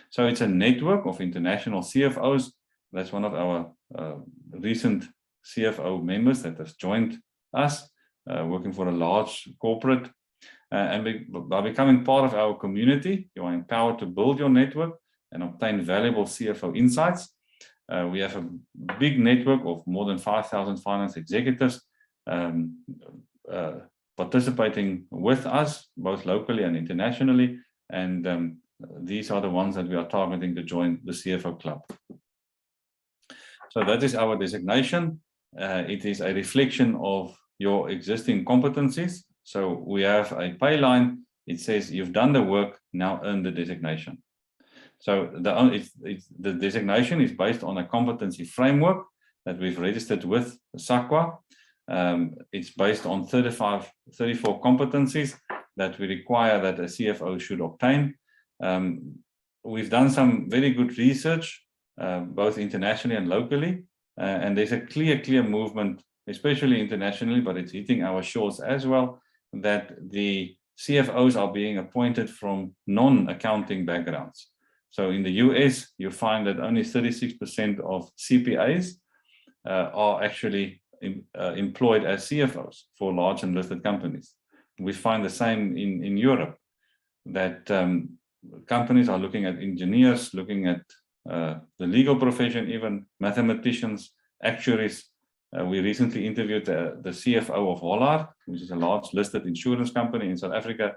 So it's a network of international CFOs. That's one of our recent CFO members that has joined us, working for a large corporate. And by becoming part of our community, you are empowered to build your network and obtain valuable CFO insights. We have a big network of more than 5,000 finance executives participating with us, both locally and internationally. And these are the ones that we are targeting to join the CFO Club. So that is our designation. It is a reflection of your existing competencies. So we have a pay line. It says you've done the work, now earn the designation. So the designation is based on a competency framework that we've registered with SAQA. It's based on 34 competencies that we require that a CFO should obtain. We've done some very good research, both internationally and locally, and there's a clear movement, especially internationally, but it's hitting our shores as well, that the CFOs are being appointed from non-accounting backgrounds. So in the US, you find that only 36% of CPAs are actually employed as CFOs for large and listed companies. We find the same in Europe, that companies are looking at engineers, looking at the legal profession, even mathematicians, actuaries. We recently interviewed the CFO of Voller, which is a large listed insurance company in South Africa,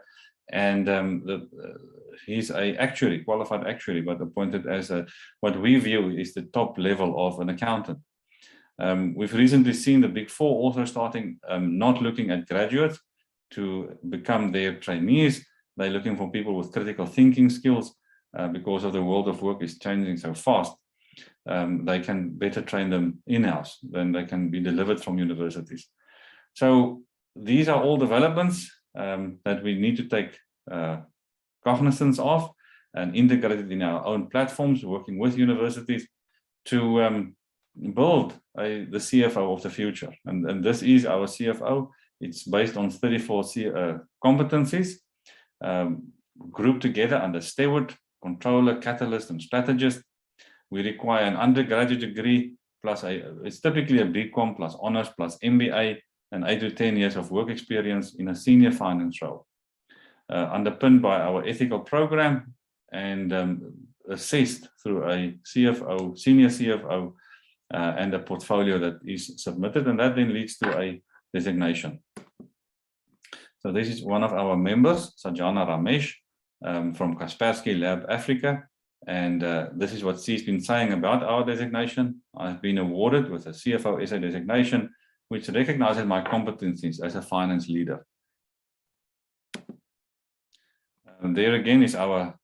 and he's a actuary, qualified actuary, but appointed as what we view is the top level of an accountant. We've recently seen the Big Four also starting not looking at graduates to become their trainees. They're looking for people with critical thinking skills because of the world of work is changing so fast. They can better train them in-house than they can be delivered from universities. So these are all developments that we need to take cognizance of and integrate it in our own platforms, working with universities to build the CFO of the future. And this is our CFO. It's based on 34 competencies grouped together under steward, controller, catalyst, and strategist. We require an undergraduate degree plus it's typically a BCom plus honors plus MBA and 8 to 10 years of work experience in a senior finance role, underpinned by our ethical program and assessed through a CFO, senior CFO, and a portfolio that is submitted, and that then leads to a designation. So this is one of our members, Sajana Ramesh, from Kaspersky Lab Africa, and this is what she's been saying about our designation. I've been awarded with a CFO SA designation, which recognizes my competencies as a finance leader. There again is our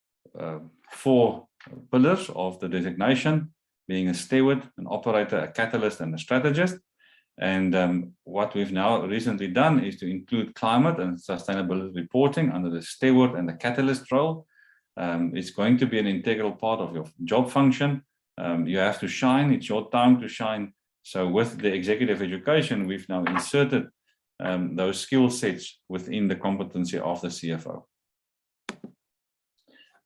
4 pillars of the designation, being a steward, an operator, a catalyst, and a strategist. And what we've now recently done is to include climate and sustainability reporting under the steward and the catalyst role. It's going to be an integral part of your job function. You have to shine, it's your time to shine. So with the executive education, we've now inserted those skill sets within the competency of the CFO.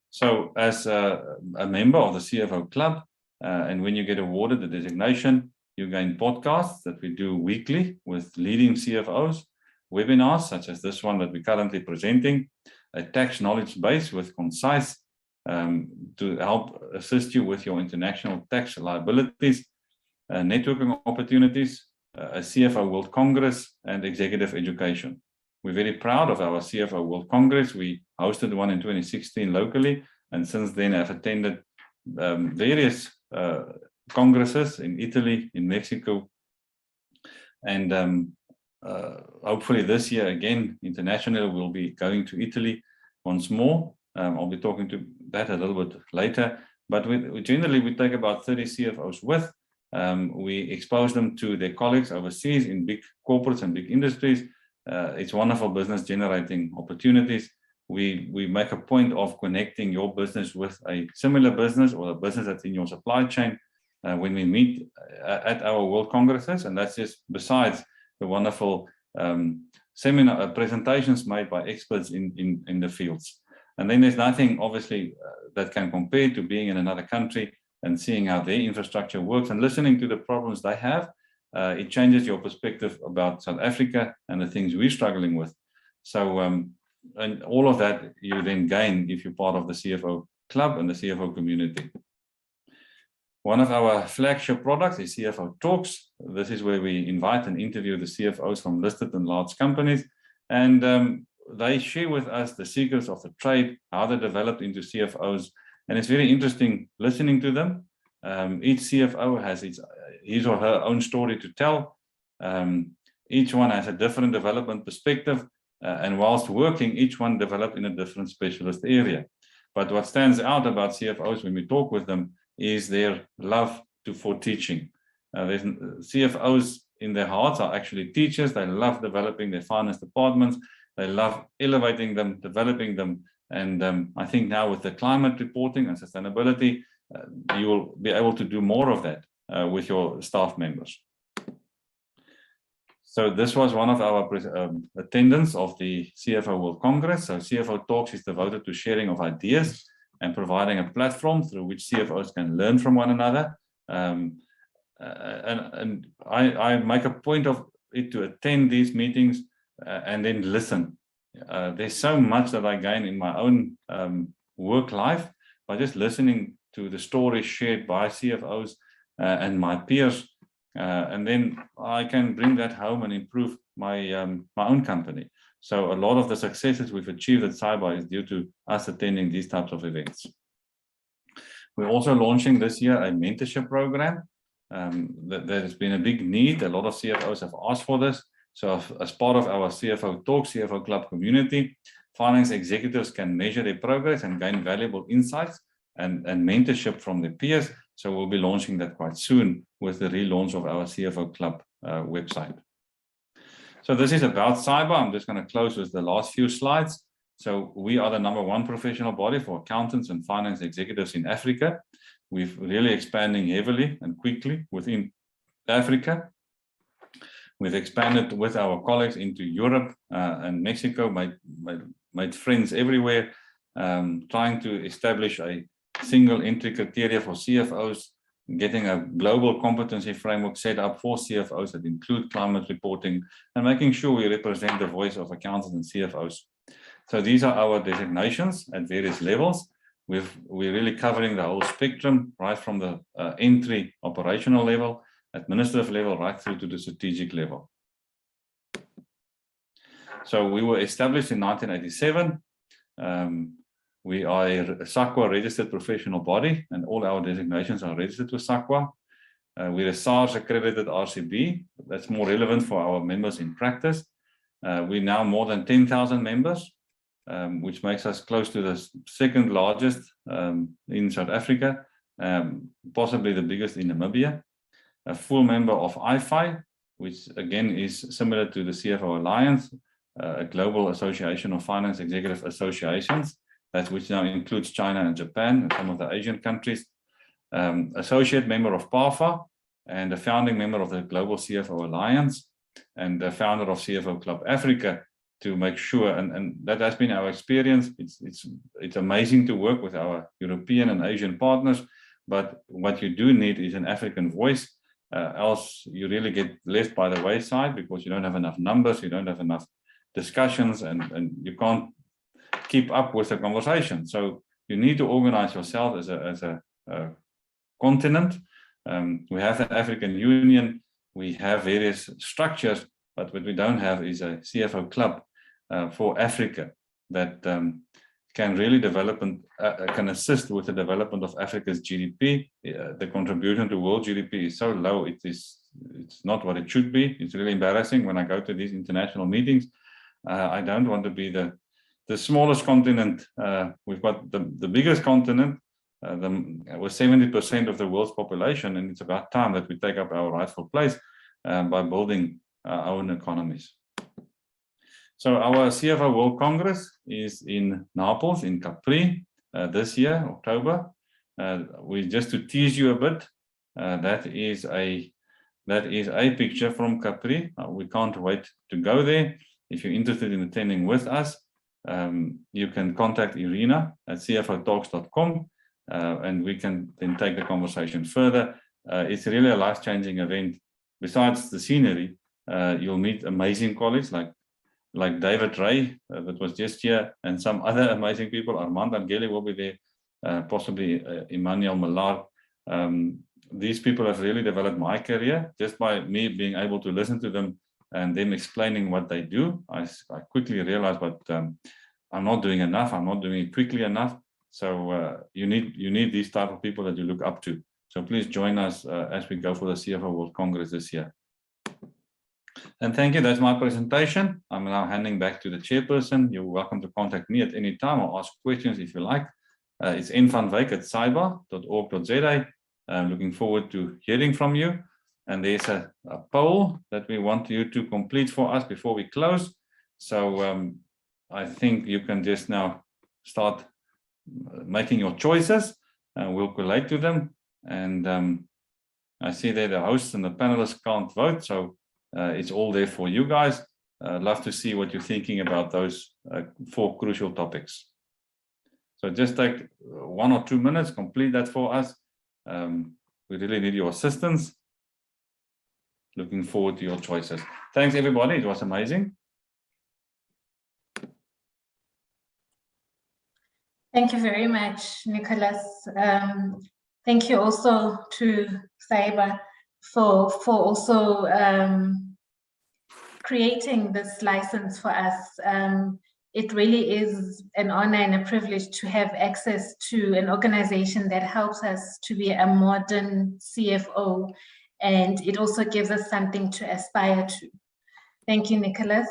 So as a member of the CFO Club, and when you get awarded the designation, you gain podcasts that we do weekly with leading CFOs, webinars such as this one that we're currently presenting, a tax knowledge base with Concise to help assist you with your international tax liabilities, networking opportunities, a CFO World Congress, and executive education. We're very proud of our CFO World Congress. We hosted one in 2016 locally, and since then have attended various congresses in Italy, in Mexico, and hopefully this year again, internationally, we'll be going to Italy once more. I'll be talking to that a little bit later, but generally we take about 30 CFOs with. We expose them to their colleagues overseas in big corporates and big industries. It's wonderful business generating opportunities. We make a point of connecting your business with a similar business or a business that's in your supply chain when we meet at our World Congresses, and that's just besides the wonderful seminar presentations made by experts in the fields. And then there's nothing obviously that can compare to being in another country and seeing how their infrastructure works and listening to the problems they have. It changes your perspective about South Africa and the things we're struggling with. So, and all of that you then gain if you're part of the CFO Club and the CFO community. One of our flagship products is CFO Talks. This is where we invite and interview the CFOs from listed and large companies. And they share with us the secrets of the trade, how they developed into CFOs. And it's very interesting listening to them. Each CFO has his or her own story to tell. Each one has a different development perspective. And whilst working, each one developed in a different specialist area. But what stands out about CFOs when we talk with them is their love for teaching. CFOs in their hearts are actually teachers. They love developing their finance departments. They love elevating them, developing them. And I think now with the climate reporting and sustainability, you will be able to do more of that with your staff members. So this was one of our attendance of the CFO World Congress. So CFO Talks is devoted to sharing of ideas and providing a platform through which CFOs can learn from one another. And I make a point of it to attend these meetings and then listen. There's so much that I gain in my own work life by just listening to the stories shared by CFOs and my peers. And then I can bring that home and improve my my own company. So a lot of the successes we've achieved at CIBA is due to us attending these types of events. We're also launching this year a mentorship program. There has been a big need. A lot of CFOs have asked for this. So as part of our CFO Talk, CFO Club community, finance executives can measure their progress and gain valuable insights and mentorship from their peers. So we'll be launching that quite soon with the relaunch of our CFO Club website. So this is about CIBA. I'm just going to close with the last few slides. So we are the #1 professional body for accountants and finance executives in Africa. We're really expanding heavily and quickly within Africa. We've expanded with our colleagues into Europe and Mexico, made friends everywhere, trying to establish a single entry criteria for CFOs getting a global competency framework set up for CFOs that include climate reporting, and making sure we represent the voice of accountants and CFOs. So these are our designations at various levels. We're really covering the whole spectrum, right from the entry operational level, administrative level, right through to the strategic level. So we were established in 1987. We are a SAQA registered professional body, and all our designations are registered with SAQA. We're a SARS accredited RCB. That's more relevant for our members in practice. We're now more than 10,000 members, which makes us close to the second largest in South Africa, possibly the biggest in Namibia. A full member of IFI, which again is similar to the CFO Alliance, a global association of finance executive associations, which now includes China and Japan and some of the Asian countries. Associate member of PAFA, and a founding member of the Global CFO Alliance, and the founder of CFO Club Africa, to make sure, and that has been our experience. It's amazing to work with our European and Asian partners, but what you do need is an African voice, else you really get left by the wayside, because you don't have enough numbers, you don't have enough discussions, and you can't keep up with the conversation. So you need to organize yourself as a continent. We have the African Union, we have various structures, but what we don't have is a CFO club for Africa that can really develop and can assist with the development of Africa's GDP. The contribution to world GDP is so low, it's not what it should be. It's really embarrassing when I go to these international meetings. I don't want to be the smallest continent. We've got the biggest continent with 70% of the world's population, and it's about time that we take up our rightful place by building our own economies. So our CFO World Congress is in Naples, in Capri, this year, October. Just to tease you a bit, that is a picture from Capri. We can't wait to go there. If you're interested in attending with us, you can contact Irina at cfotalks.com, and we can then take the conversation further. It's really a life-changing event. Besides the scenery, you'll meet amazing colleagues like David Ray, that was just here, and some other amazing people. Armand Angeli will be there, possibly Emmanuel Millard. These people have really developed my career just by me being able to listen to them and them explaining what they do. I quickly realized, but I'm not doing enough. I'm not doing it quickly enough. So you need these type of people that you look up to. So please join us as we go for the CFO World Congress this year. And thank you. That's my presentation. I'm now handing back to the chairperson. You're welcome to contact me at any time or ask questions if you like. It's nvanwyk@ciba.org.za. I'm looking forward to hearing from you. And there's a poll that we want you to complete for us before we close. So I think you can just now start making your choices, and we'll collate to them. And I see that the hosts and the panelists can't vote, so it's all there for you guys. I'd love to see what you're thinking about those 4 crucial topics. So just take 1 or 2 minutes, complete that for us. We really need your assistance. Looking forward to your choices. Thanks, everybody. It was amazing. Thank you very much, Nicholas. Thank you also to CIBA for also creating this license for us. It really is an honor and a privilege to have access to an organization that helps us to be a modern CFO, and it also gives us something to aspire to. Thank you, Nicholas.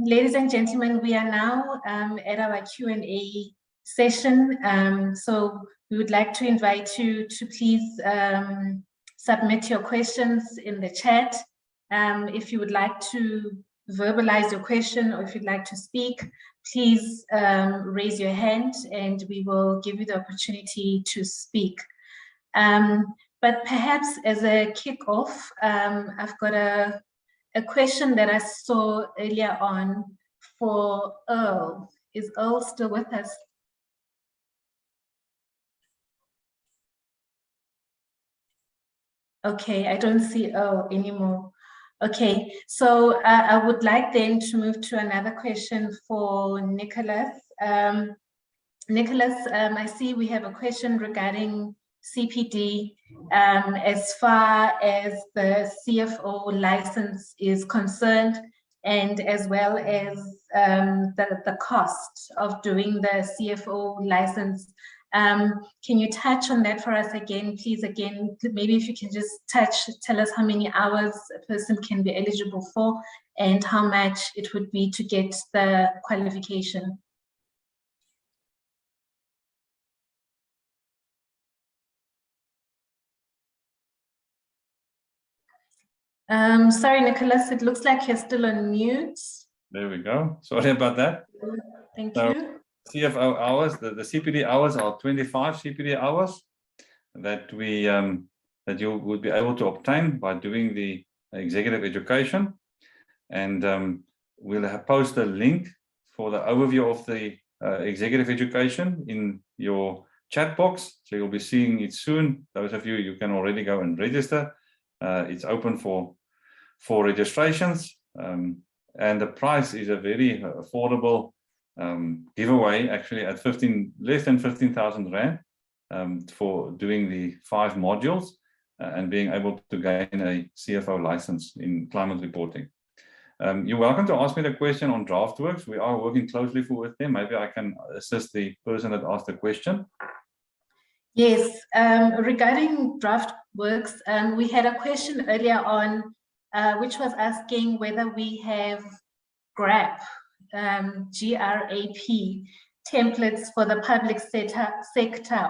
Ladies and gentlemen, we are now at our Q&A session. So we would like to invite you to please submit your questions in the chat. If you would like to verbalize your question, or if you'd like to speak, please raise your hand and we will give you the opportunity to speak. But perhaps as a kickoff, I've got a question that I saw earlier on for Earl. Is Earl still with us? Okay, I don't see O anymore. Okay, so I would like then to move to another question for Nicholas. Nicholas, I see we have a question regarding CPD as far as the CFO license is concerned, and as well as the cost of doing the CFO license. Can you touch on that for us again, please? Again, maybe if you can just tell us how many hours a person can be eligible for and how much it would be to get the qualification. Sorry, Nicholas, it looks like you're still on mute. There we go. Sorry about that. Thank you. CFO hours, the CPD hours are 25 CPD hours that we that you would be able to obtain by doing the executive education. And we'll post a link for the overview of the executive education in your chat box. So you'll be seeing it soon. Those of you can already go and register. It's open for registrations. And the price is a very affordable giveaway, actually at less than 15,000 Rand for doing the 5 modules and being able to gain a CFO license in climate reporting. You're welcome to ask me the question on DraftWorks. We are working closely with them. Maybe I can assist the person that asked the question. Yes, regarding DraftWorks, we had a question earlier on, which was asking whether we have GRAP, G-R-A-P, templates for the public sector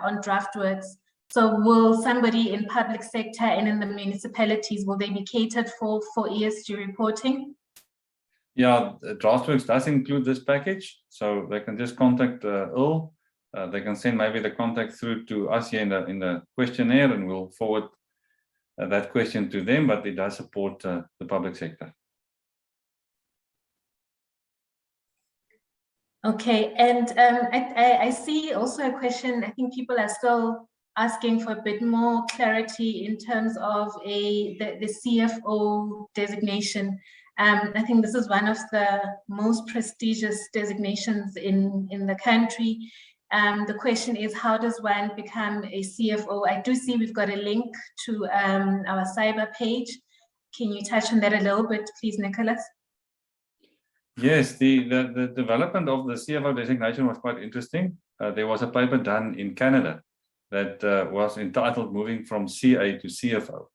on DraftWorks. So will somebody in public sector and in the municipalities, will they be catered for ESG reporting? Yeah, DraftWorks does include this package, so they can just contact Earl. They can send maybe the contact through to us here in the questionnaire, and we'll forward that question to them, but it does support the public sector. Okay, and I see also a question. I think people are still asking for a bit more clarity in terms of the CFO designation. I think this is one of the most prestigious designations in the country. The question is, how does one become a CFO? I do see we've got a link to our CIBA page. Can you touch on that a little bit, please, Nicholas? Yes, the development of the CFO designation was quite interesting. There was a paper done in Canada that was entitled Moving from CA to CFO.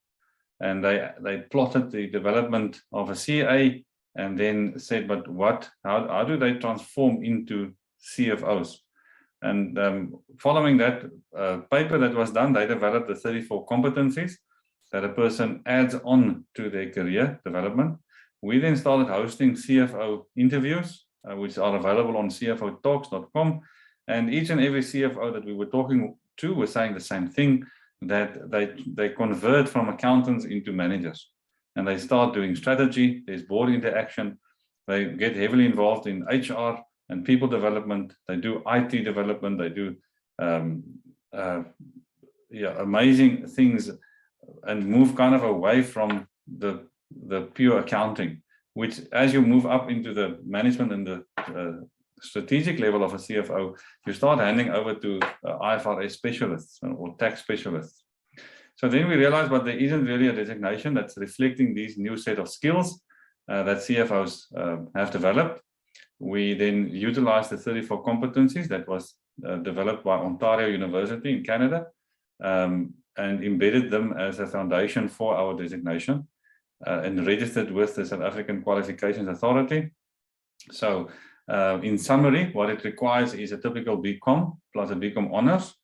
And they plotted the development of a CA and then said, but how do they transform into CFOs? And following that paper that was done, they developed the 34 competencies that a person adds on to their career development. We then started hosting CFO interviews, which are available on cfotalks.com. And each and every CFO that we were talking to was saying the same thing, that they convert from accountants into managers. And they start doing strategy, there's board interaction, they get heavily involved in HR and people development, they do IT development, they do amazing things and move kind of away from the pure accounting, which as you move up into the management and the strategic level of a CFO, you start handing over to IFRS specialists or tax specialists. So then we realized, but there isn't really a designation that's reflecting these new set of skills that CFOs have developed. We then utilized the 34 competencies that was developed by Ontario University in Canada and embedded them as a foundation for our designation. And registered with the South African Qualifications Authority. So in summary, what it requires is a typical BCom plus a BCom honors.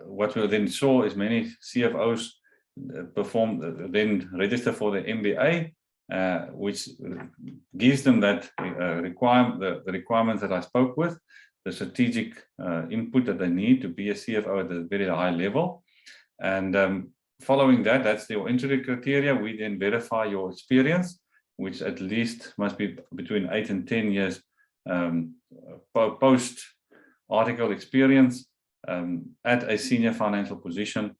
What we then saw is many CFOs then register for the MBA, which gives them that the requirements that I spoke with, the strategic input that they need to be a CFO at a very high level. And following that, that's your entry criteria. We then verify your experience, which at least must be between 8 and 10 years post-article experience at a senior financial position.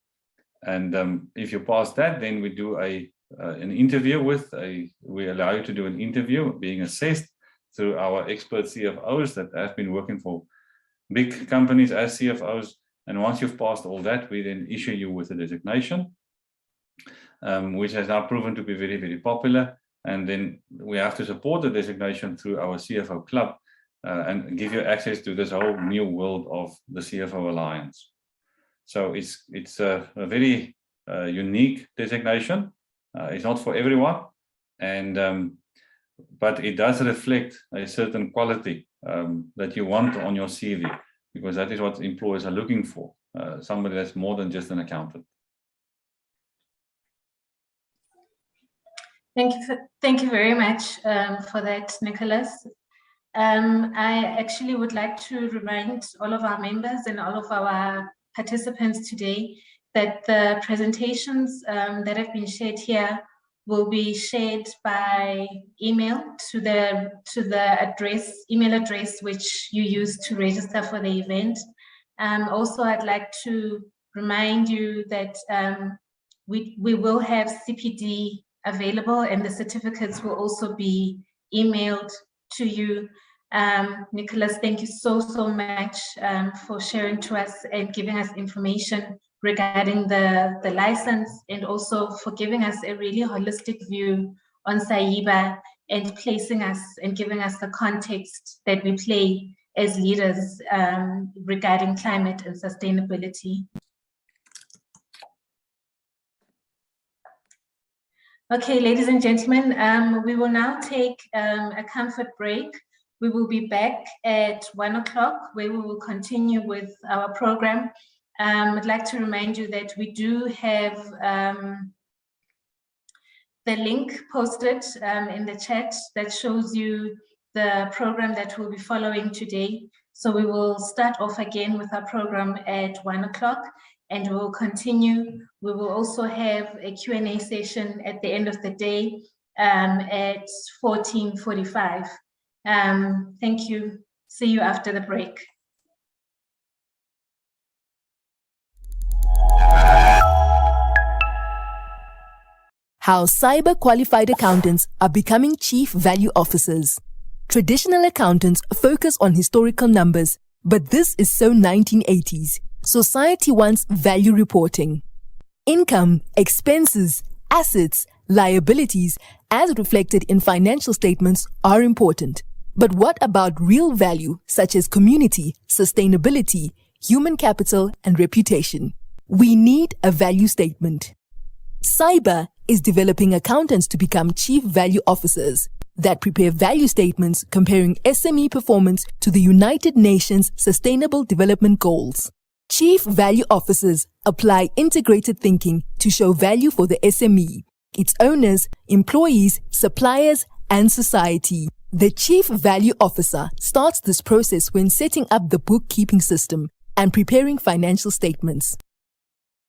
And if you pass that, then we do an interview we allow you to do an interview, being assessed through our expert CFOs that have been working for big companies as CFOs. And once you've passed all that, we then issue you with a designation, which has now proven to be very, very popular. And then we have to support the designation through our CFO club and give you access to this whole new world of the CFO Alliance. So it's a very unique designation. It's not for everyone, but it does reflect a certain quality that you want on your CV, because that is what employers are looking for, somebody that's more than just an accountant. Thank you very much for that, Nicholas. I actually would like to remind all of our members and all of our participants today that the presentations that have been shared here will be shared by email to the email address which you used to register for the event. Also, I'd like to remind you that we will have CPD available, and the certificates will also be emailed to you. Nicholas, thank you so much for sharing to us and giving us information regarding the license, and also for giving us a really holistic view on CIBA and placing us and giving us the context that we play as leaders regarding climate and sustainability. Okay, ladies and gentlemen, we will now take a comfort break. We will be back at 1 o'clock, where we will continue with our program. I'd like to remind you that we do have the link posted in the chat that shows you the program that we'll be following today. So we will start off again with our program at 1 o'clock, and we will continue. We will also have a Q&A session at the end of the day at 14:45. Thank you. See you after the break. How CIBA qualified accountants are becoming chief value officers. Traditional accountants focus on historical numbers, but this is so 1980s. Society wants value reporting. Income, expenses, assets, liabilities, as reflected in financial statements, are important. But what about real value, such as community, sustainability, human capital, and reputation? We need a value statement. CIBA is developing accountants to become chief value officers that prepare value statements comparing SME performance to the United Nations Sustainable Development Goals. Chief value officers apply integrated thinking to show value for the SME, its owners, employees, suppliers, and society. The chief value officer starts this process when setting up the bookkeeping system and preparing financial statements.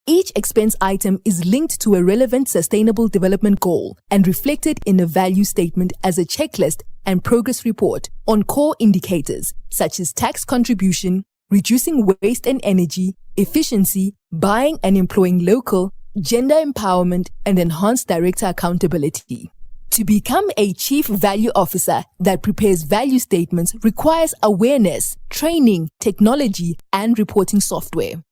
Each expense item is linked to a relevant sustainable development goal and reflected in a value statement as a checklist and progress report on core indicators such as tax contribution, reducing waste and energy, efficiency, buying and employing local, gender empowerment, and enhanced director accountability. To become a chief value officer that prepares value statements requires awareness, training, technology, and reporting software.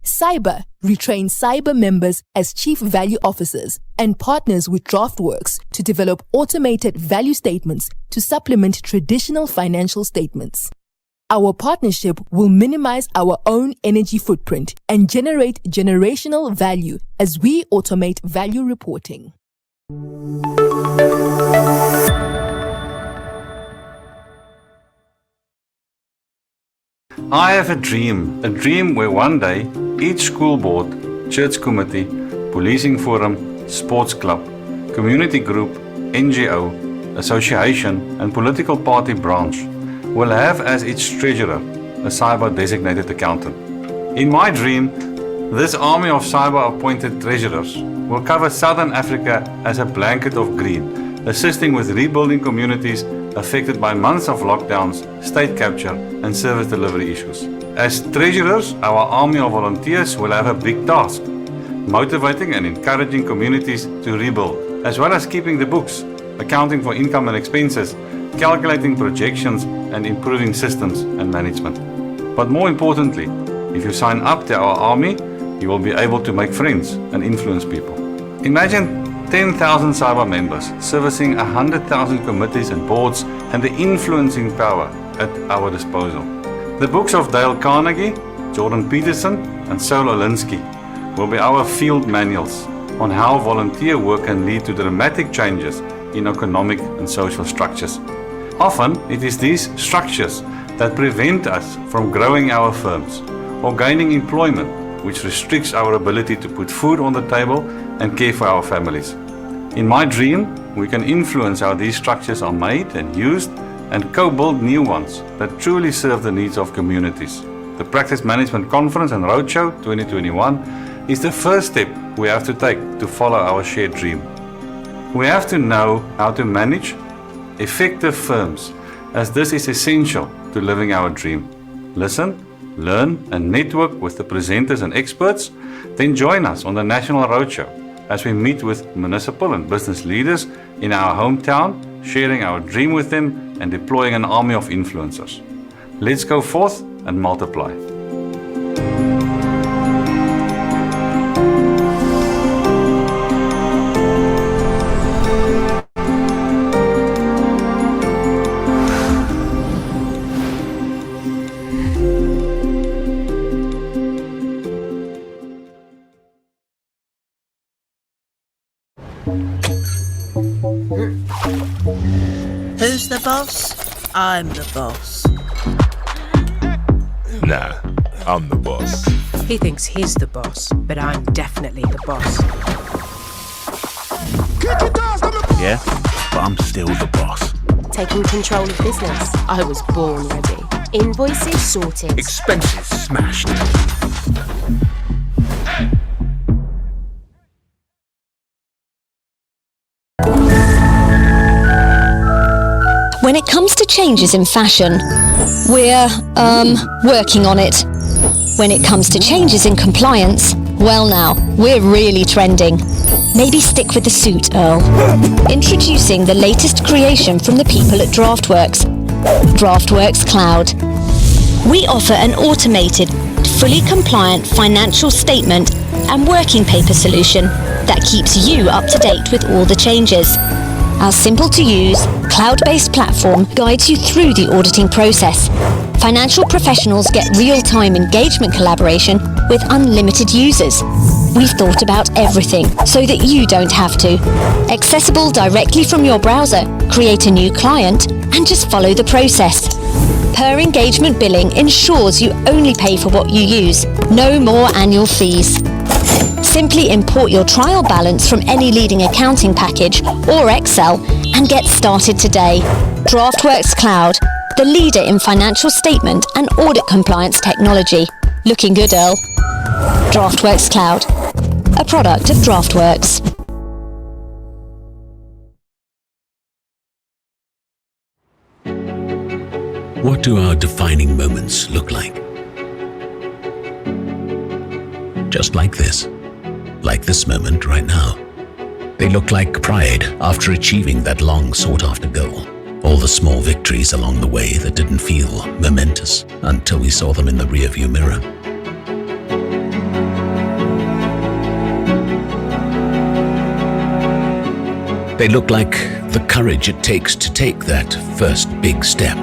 CIBA retrains CIBA members as chief value officers and partners with DraftWorks to develop automated value statements to supplement traditional financial statements. Our partnership will minimize our own energy footprint and generate generational value as we automate value reporting. I have a dream where one day each school board, church committee, policing forum, sports club, community group, NGO, association, and political party branch will have as its treasurer a CIBA designated accountant. In my dream, this army of CIBA appointed treasurers will cover Southern Africa as a blanket of green, assisting with rebuilding communities affected by months of lockdowns, state capture, and service delivery issues. As treasurers, our army of volunteers will have a big task: motivating and encouraging communities to rebuild, as well as keeping the books, accounting for income and expenses, calculating projections, and improving systems and management. But more importantly, if you sign up to our army, you will be able to make friends and influence people. Imagine 10,000 CIBA members servicing 100,000 committees and boards and the influencing power at our disposal. The books of Dale Carnegie, Jordan Peterson, and Saul Alinsky will be our field manuals on how volunteer work can lead to dramatic changes in economic and social structures. Often, it is these structures that prevent us from growing our firms or gaining employment, which restricts our ability to put food on the table and care for our families. In my dream, we can influence how these structures are made and used and co-build new ones that truly serve the needs of communities. The Practice Management Conference and Roadshow 2021 is the first step we have to take to follow our shared dream. We have to know how to manage effective firms, as this is essential to living our dream. Listen, learn, and network with the presenters and experts, then join us on the National Roadshow as we meet with municipal and business leaders in our hometown, sharing our dream with them and deploying an army of influencers. Let's go forth and multiply. Who's the boss? I'm the boss. Nah, I'm the boss. He thinks he's the boss, but I'm definitely the boss. Yeah, but I'm still the boss. Taking control of business. I was born ready. Invoices sorted. Expenses smashed. When it comes to changes in fashion, we're, working on it. When it comes to changes in compliance, well now, we're really trending. Maybe stick with the suit, Earl. Introducing the latest creation from the people at DraftWorks. DraftWorks Cloud. We offer an automated, fully compliant financial statement and working paper solution that keeps you up to date with all the changes. Our simple-to-use, cloud-based platform guides you through the auditing process. Financial professionals get real-time engagement collaboration with unlimited users. We've thought about everything so that you don't have to. Accessible directly from your browser, create a new client, and just follow the process. Per engagement billing ensures you only pay for what you use. No more annual fees. Simply import your trial balance from any leading accounting package or Excel and get started today. DraftWorks Cloud, the leader in financial statement and audit compliance technology. Looking good, Earl. DraftWorks Cloud, a product of DraftWorks. What do our defining moments look like? Just like this. Like this moment right now. They look like pride after achieving that long sought-after goal. All the small victories along the way that didn't feel momentous until we saw them in the rearview mirror. They look like the courage it takes to take that first big step.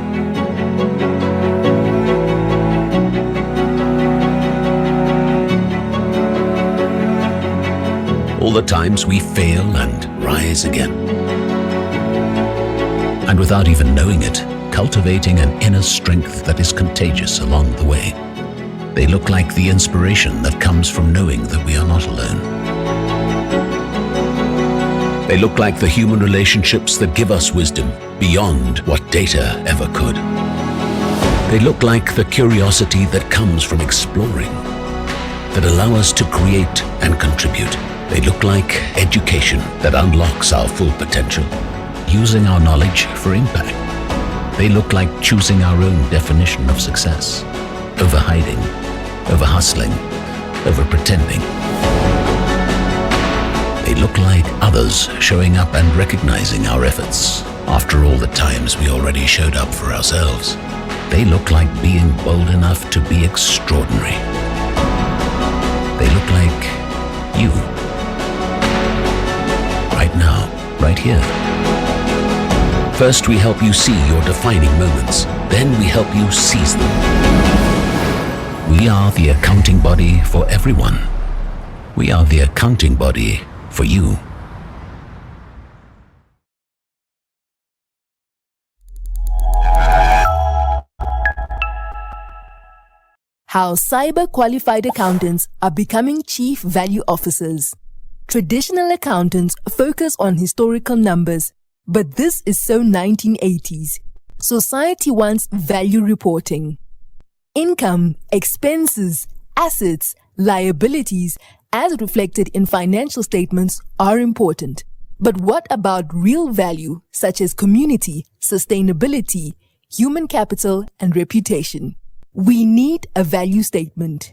All the times we fail and rise again. And without even knowing it, cultivating an inner strength that is contagious along the way. They look like the inspiration that comes from knowing that we are not alone. They look like the human relationships that give us wisdom beyond what data ever could. They look like the curiosity that comes from exploring, that allow us to create and contribute. They look like education that unlocks our full potential, using our knowledge for impact. They look like choosing our own definition of success, over hiding, over hustling, over pretending. They look like others showing up and recognizing our efforts after all the times we already showed up for ourselves. They look like being bold enough to be extraordinary. They look like you. Right now, right here. First, we help you see your defining moments. Then we help you seize them. We are the accounting body for everyone. We are the accounting body for you. How CIBA qualified accountants are becoming chief value officers. Traditional accountants focus on historical numbers, but this is so 1980s. Society wants value reporting. Income, expenses, assets, liabilities, as reflected in financial statements, are important. But what about real value, such as community, sustainability, human capital, and reputation? We need a value statement.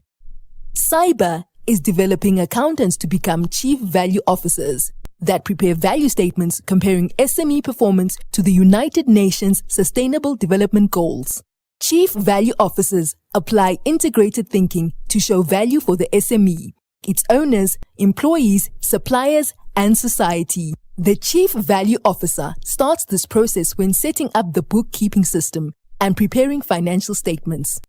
CIBA is developing accountants to become chief value officers that prepare value statements comparing SME performance to the United Nations Sustainable Development Goals. Chief value officers apply integrated thinking to show value for the SME, its owners, employees, suppliers, and society. The chief value officer starts this process when setting up the bookkeeping system and preparing financial statements.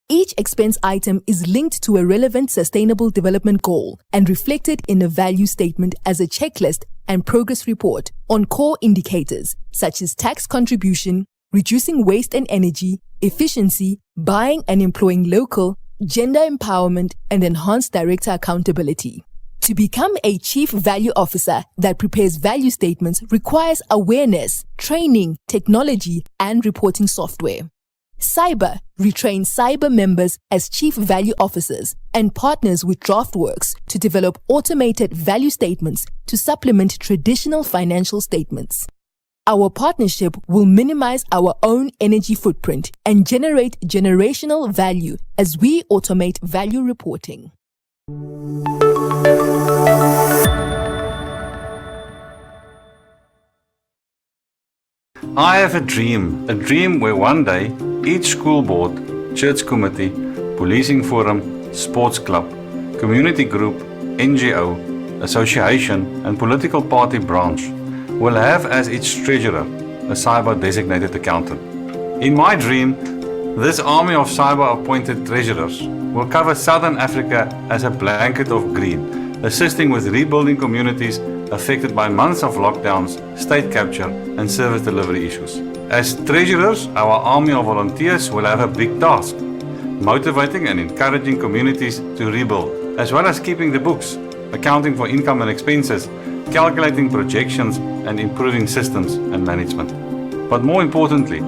Each expense item is linked to a relevant sustainable development goal and reflected in a value statement as a checklist and progress report on core indicators such as tax contribution, reducing waste and energy, efficiency, buying and employing local, gender empowerment, and enhanced director accountability. To become a chief value officer that prepares value statements requires awareness, training, technology, and reporting software. CIBA retrains CIBA members as chief value officers and partners with DraftWorks to develop automated value statements to supplement traditional financial statements. Our partnership will minimize our own energy footprint and generate generational value as we automate value reporting. I have a dream where one day each school board, church committee, policing forum, sports club, community group, NGO, association and political party branch will have as its treasurer a CIBA designated accountant. In my dream, this army of CIBA appointed treasurers will cover Southern Africa as a blanket of green, assisting with rebuilding communities affected by months of lockdowns, state capture, and service delivery issues. As treasurers, our army of volunteers will have a big task, motivating and encouraging communities to rebuild, as well as keeping the books, accounting for income and expenses, calculating projections, and improving systems and management. But more importantly,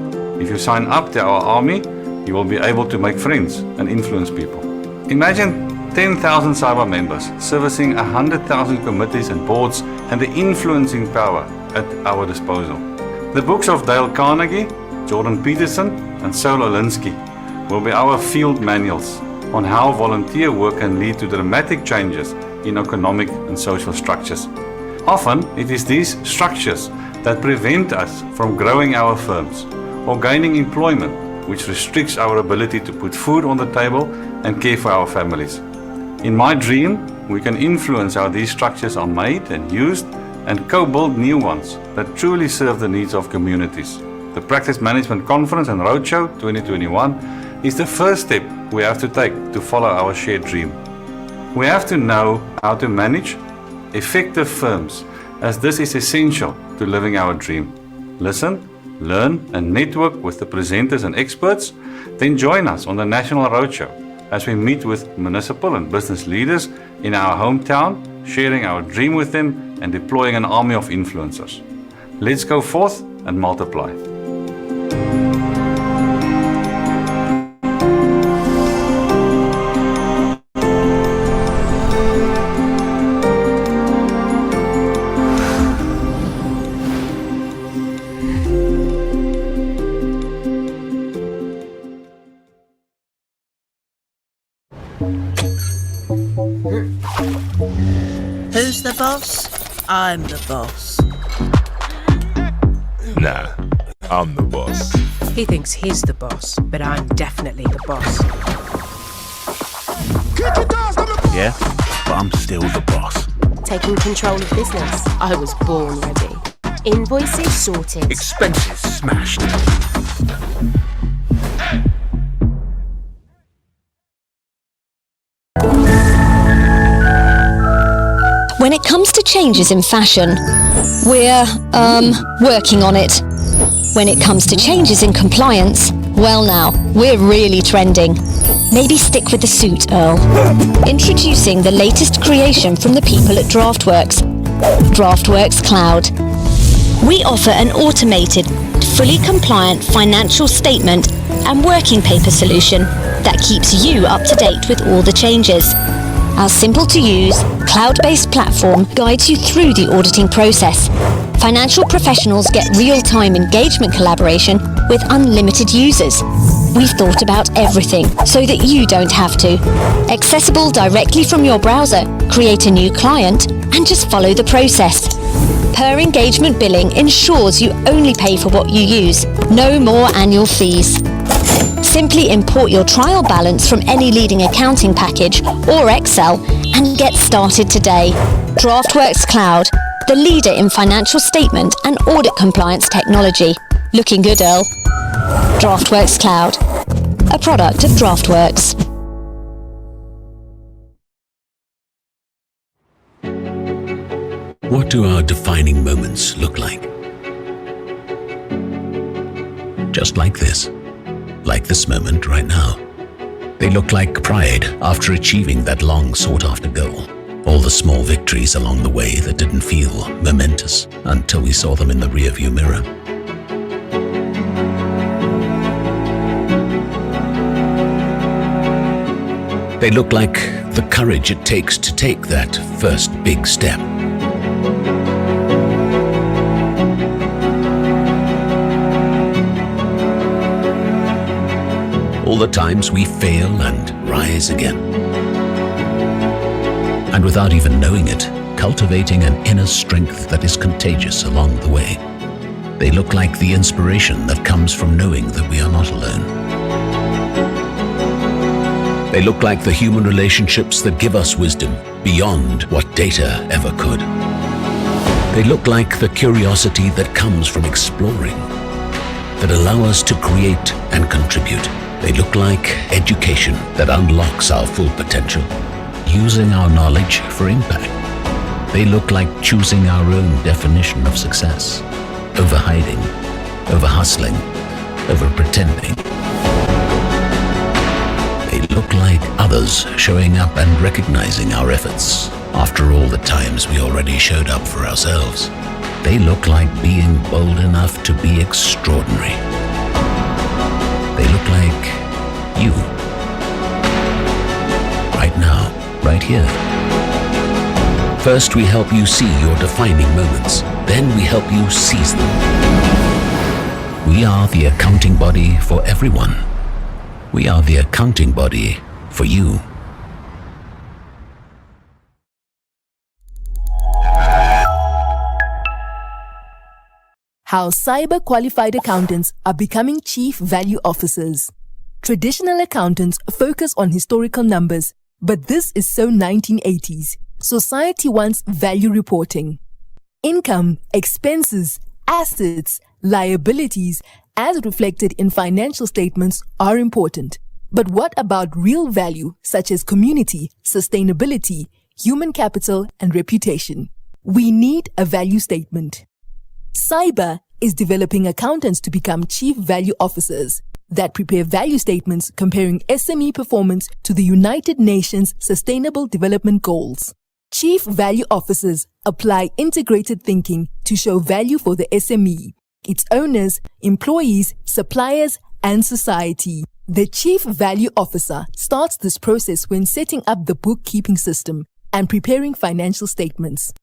if you sign up to our army, you will be able to make friends and influence people. Imagine 10,000 CIBA members servicing 100,000 committees and boards and the influencing power at our disposal. The books of Dale Carnegie, Jordan Peterson, and Saul Alinsky will be our field manuals on how volunteer work can lead to dramatic changes in economic and social structures. Often, it is these structures that prevent us from growing our firms or gaining employment, which restricts our ability to put food on the table and care for our families. In my dream, we can influence how these structures are made and used and co-build new ones that truly serve the needs of communities. The Practice Management Conference and Roadshow 2021 is the first step we have to take to follow our shared dream. We have to know how to manage effective firms, as this is essential to living our dream. Listen, learn and network with the presenters and experts, then join us on the National Roadshow as we meet with municipal and business leaders in our hometown, sharing our dream with them and deploying an army of influencers. Let's go forth and multiply. Who's the boss? I'm the boss. Nah, I'm the boss. He thinks he's the boss, but I'm definitely the boss. Yeah, but I'm still the boss. Taking control of business. I was born ready. Invoices sorted. Expenses smashed. When it comes to changes in fashion, we're, working on it. When it comes to changes in compliance, well now, we're really trending. Maybe stick with the suit, Earl. Introducing the latest creation from the people at DraftWorks. DraftWorks Cloud. We offer an automated, fully compliant financial statement and working paper solution that keeps you up to date with all the changes. Our simple-to-use, cloud-based platform guides you through the auditing process. Financial professionals get real-time engagement collaboration with unlimited users. We've thought about everything so that you don't have to. Accessible directly from your browser, create a new client, and just follow the process. Per engagement billing ensures you only pay for what you use. No more annual fees. Simply import your trial balance from any leading accounting package or Excel and get started today. DraftWorks Cloud, the leader in financial statement and audit compliance technology. Looking good, Earl. DraftWorks Cloud, a product of DraftWorks. What do our defining moments look like? Just like this. Like this moment right now. They look like pride after achieving that long sought-after goal. All the small victories along the way that didn't feel momentous until we saw them in the rearview mirror. They look like the courage it takes to take that first big step. All the times we fail and rise again. And without even knowing it, cultivating an inner strength that is contagious along the way. They look like the inspiration that comes from knowing that we are not alone. They look like the human relationships that give us wisdom beyond what data ever could. They look like the curiosity that comes from exploring, that allow us to create and contribute. They look like education that unlocks our full potential, using our knowledge for impact. They look like choosing our own definition of success, over hiding, over hustling, over pretending. They look like others showing up and recognizing our efforts after all the times we already showed up for ourselves. They look like being bold enough to be extraordinary. They look like you. Right now, right here. First, we help you see your defining moments. Then we help you seize them. We are the accounting body for everyone. We are the accounting body for you. How CIBA qualified accountants are becoming chief value officers. Traditional accountants focus on historical numbers, but this is so 1980s. Society wants value reporting. Income, expenses, assets, liabilities, as reflected in financial statements, are important. But what about real value, such as community, sustainability, human capital, and reputation? We need a value statement. CIBA is developing accountants to become chief value officers that prepare value statements comparing SME performance to the United Nations Sustainable Development Goals. Chief value officers apply integrated thinking to show value for the SME, its owners, employees, suppliers, and society. The chief value officer starts this process when setting up the bookkeeping system and preparing financial statements.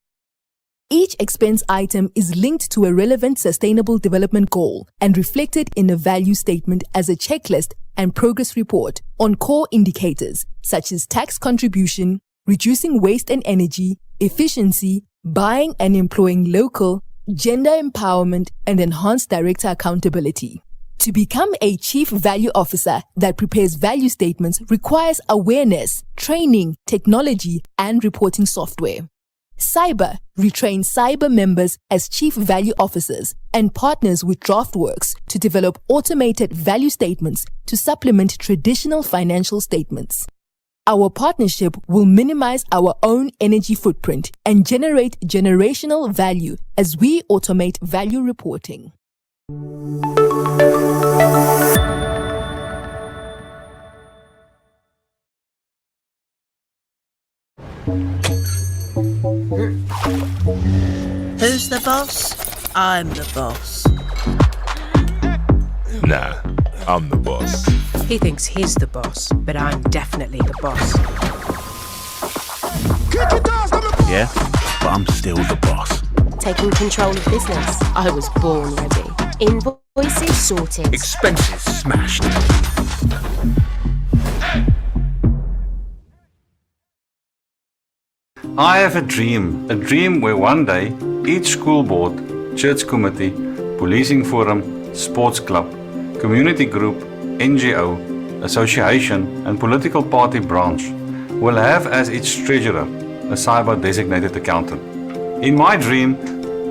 Each expense item is linked to a relevant sustainable development goal and reflected in a value statement as a checklist and progress report on core indicators such as tax contribution, reducing waste and energy, efficiency, buying and employing local, gender empowerment, and enhanced director accountability. To become a chief value officer that prepares value statements requires awareness, training, technology, and reporting software. CIBA retrains CIBA members as chief value officers and partners with DraftWorks to develop automated value statements to supplement traditional financial statements. Our partnership will minimize our own energy footprint and generate generational value as we automate value reporting. Who's the boss? I'm the boss. Nah, I'm the boss. He thinks he's the boss, but I'm definitely the boss. Yeah, but I'm still the boss. Taking control of business. I was born ready. Invoices sorted. Expenses smashed. I have a dream where one day each school board, church committee, policing forum, sports club, community group, NGO, association and political party branch will have as its treasurer a CIBA designated accountant. In my dream,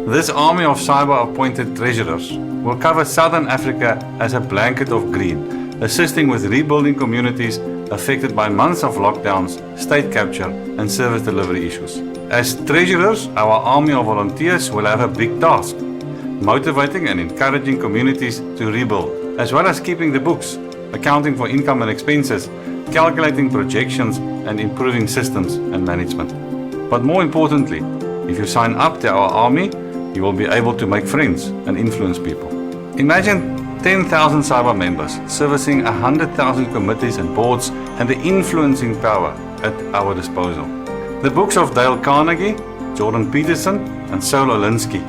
this army of CIBA appointed treasurers will cover Southern Africa as a blanket of green, assisting with rebuilding communities affected by months of lockdowns, state capture and service delivery issues. As treasurers, our army of volunteers will have a big task, motivating and encouraging communities to rebuild, as well as keeping the books, accounting for income and expenses, calculating projections and improving systems and management. But more importantly, if you sign up to our army, you will be able to make friends and influence people. Imagine 10,000 CIBA members servicing 100,000 committees and boards and the influencing power at our disposal. The books of Dale Carnegie, Jordan Peterson and Saul Alinsky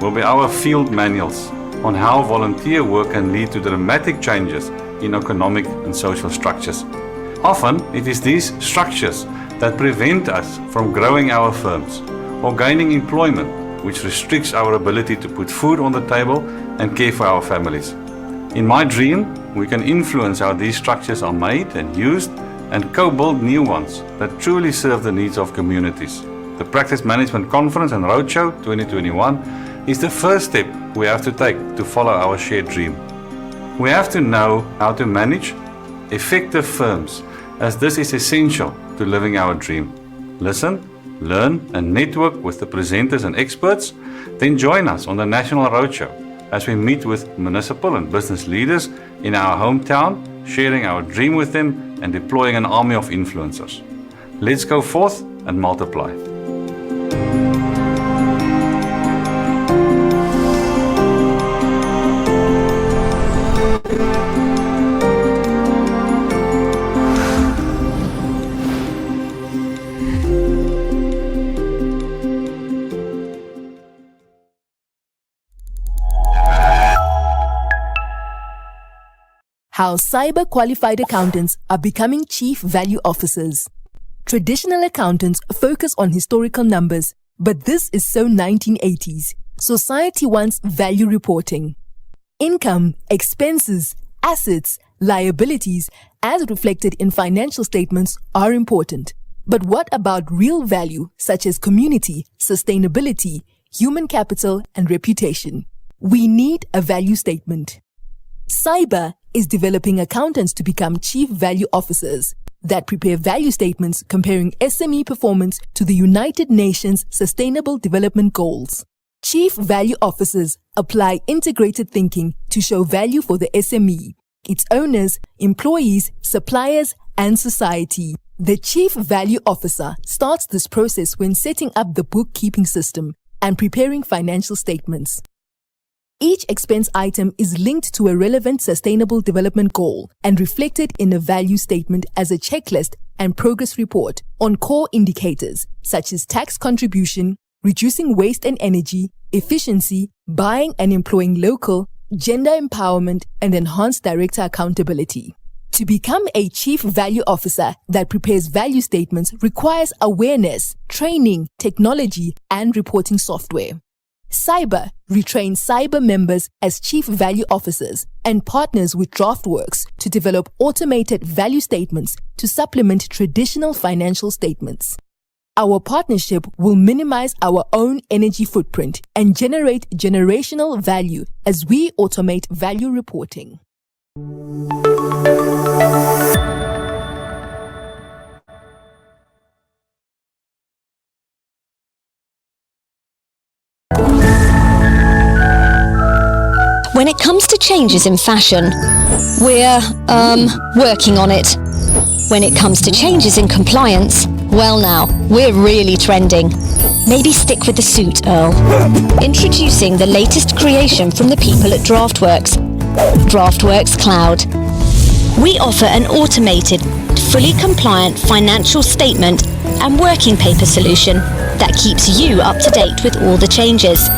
will be our field manuals on how volunteer work can lead to dramatic changes in economic and social structures. Often it is these structures that prevent us from growing our firms or gaining employment, which restricts our ability to put food on the table and care for our families. In my dream, we can influence how these structures are made and used and co-build new ones that truly serve the needs of communities. The Practice Management Conference and Roadshow 2021 is the first step we have to take to follow our shared dream. We have to know how to manage effective firms, as this is essential to living our dream. Listen, learn and network with the presenters and experts, then join us on the National Roadshow as we meet with municipal and business leaders in our hometown, sharing our dream with them and deploying an army of influencers. Let's go forth and multiply. How CIBA qualified accountants are becoming chief value officers. Traditional accountants focus on historical numbers, but this is so 1980s. Society wants value reporting. Income, expenses, assets, liabilities, as reflected in financial statements are important. But what about real value, such as community, sustainability, human capital, and reputation? We need a value statement. CIBA is developing accountants to become chief value officers that prepare value statements comparing SME performance to the United Nations Sustainable Development Goals. Chief value officers apply integrated thinking to show value for the SME, its owners, employees, suppliers, and society. The chief value officer starts this process when setting up the bookkeeping system and preparing financial statements. Each expense item is linked to a relevant sustainable development goal and reflected in a value statement as a checklist and progress report on core indicators such as tax contribution, reducing waste and energy, efficiency, buying and employing local, gender empowerment, and enhanced director accountability. To become a Chief Value Officer that prepares value statements requires awareness, training, technology, and reporting software. CIBA retrains CIBA members as Chief Value Officers and partners with DraftWorks to develop automated value statements to supplement traditional financial statements. Our partnership will minimize our own energy footprint and generate generational value as we automate value reporting. When it comes to changes in fashion, we're, working on it. When it comes to changes in compliance, well now, we're really trending. Maybe stick with the suit, Earl. Introducing the latest creation from the people at DraftWorks. DraftWorks Cloud. We offer an automated, fully compliant financial statement and working paper solution that keeps you up to date with all the changes.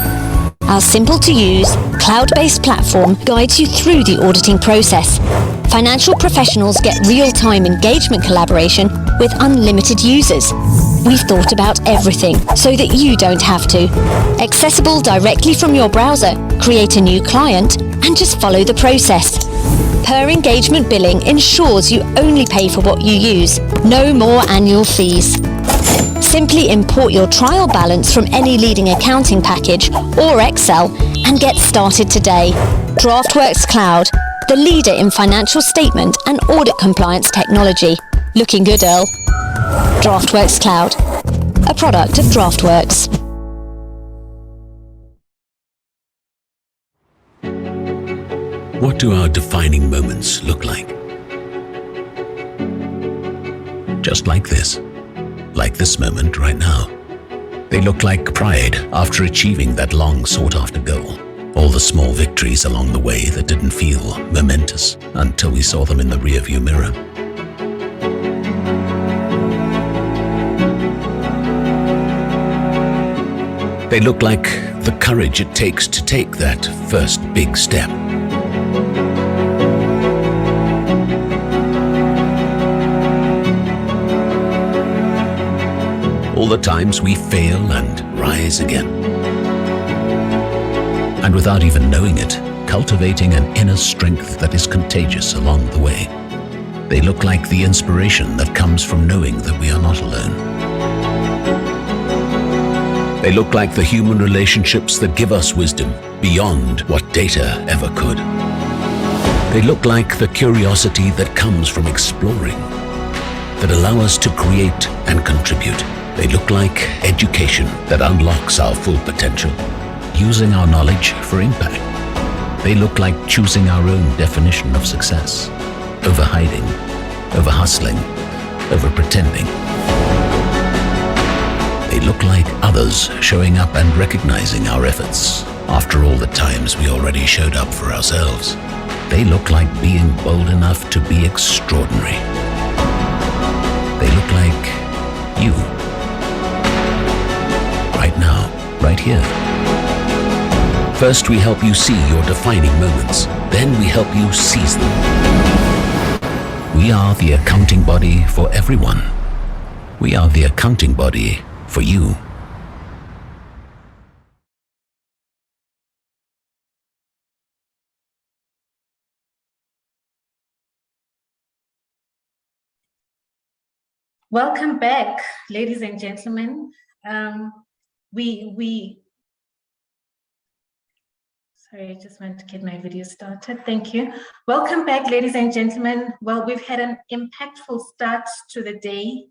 Our simple-to-use, cloud-based platform guides you through the auditing process. Financial professionals get real-time engagement collaboration with unlimited users. We've thought about everything so that you don't have to. Accessible directly from your browser, create a new client, and just follow the process. Per engagement billing ensures you only pay for what you use, no more annual fees. Simply import your trial balance from any leading accounting package or Excel and get started today. DraftWorks Cloud, the leader in financial statement and audit compliance technology. Looking good, Earl. DraftWorks Cloud, a product of DraftWorks. What do our defining moments look like? Just like this. Like this moment right now. They look like pride after achieving that long sought-after goal. All the small victories along the way that didn't feel momentous until we saw them in the rearview mirror. They look like the courage it takes to take that first big step. All the times we fail and rise again. And without even knowing it, cultivating an inner strength that is contagious along the way. They look like the inspiration that comes from knowing that we are not alone. They look like the human relationships that give us wisdom beyond what data ever could. They look like the curiosity that comes from exploring, that allow us to create and contribute. They look like education that unlocks our full potential, using our knowledge for impact. They look like choosing our own definition of success, over hiding, over hustling, over pretending. They look like others showing up and recognizing our efforts after all the times we already showed up for ourselves. They look like being bold enough to be extraordinary. They look like you. Right now, right here. First, we help you see your defining moments. Then we help you seize them. We are the accounting body for everyone. We are the accounting body for you. Welcome back, ladies and gentlemen. Sorry, I just want to get my video started. Thank you. Welcome back, ladies and gentlemen. Well, we've had an impactful start to the day.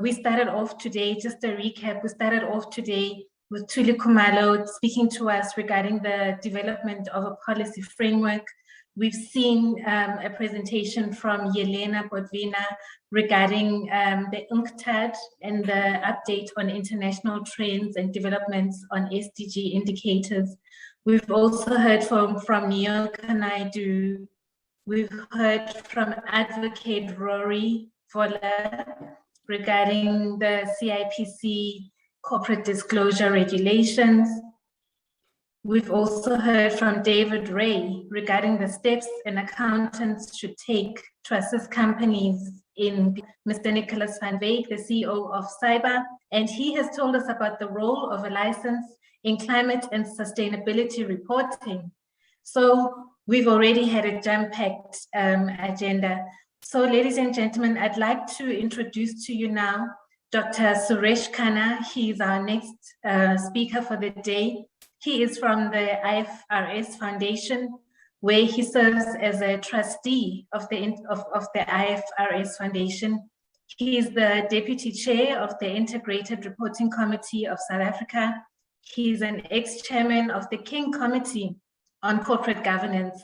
We started off today, just a recap, we started off today with Thuli Khumalo speaking to us regarding the development of a policy framework. We've seen a presentation from Yelena Bodvina regarding the UNCTAD and the update on international trends and developments on Sdg indicators. We've also heard from Neo Kanaidu. We've heard from Advocate Rory Voller regarding the CIPC corporate disclosure regulations. We've also heard from David Ray regarding the steps an accountant should take to assist companies in Mr. Nicholas van Wyk, the CEO of CIBA, and he has told us about the role of a license in climate and sustainability reporting. So we've already had a jam-packed agenda. So ladies and gentlemen, I'd like to introduce to you now Dr. Suresh Khanna. He's our next speaker for the day. He is from the IFRS Foundation, where he serves as a trustee of the IFRS Foundation. He is the deputy chair of the Integrated Reporting Committee of South Africa. He is an ex-chairman of the King Committee on Corporate Governance.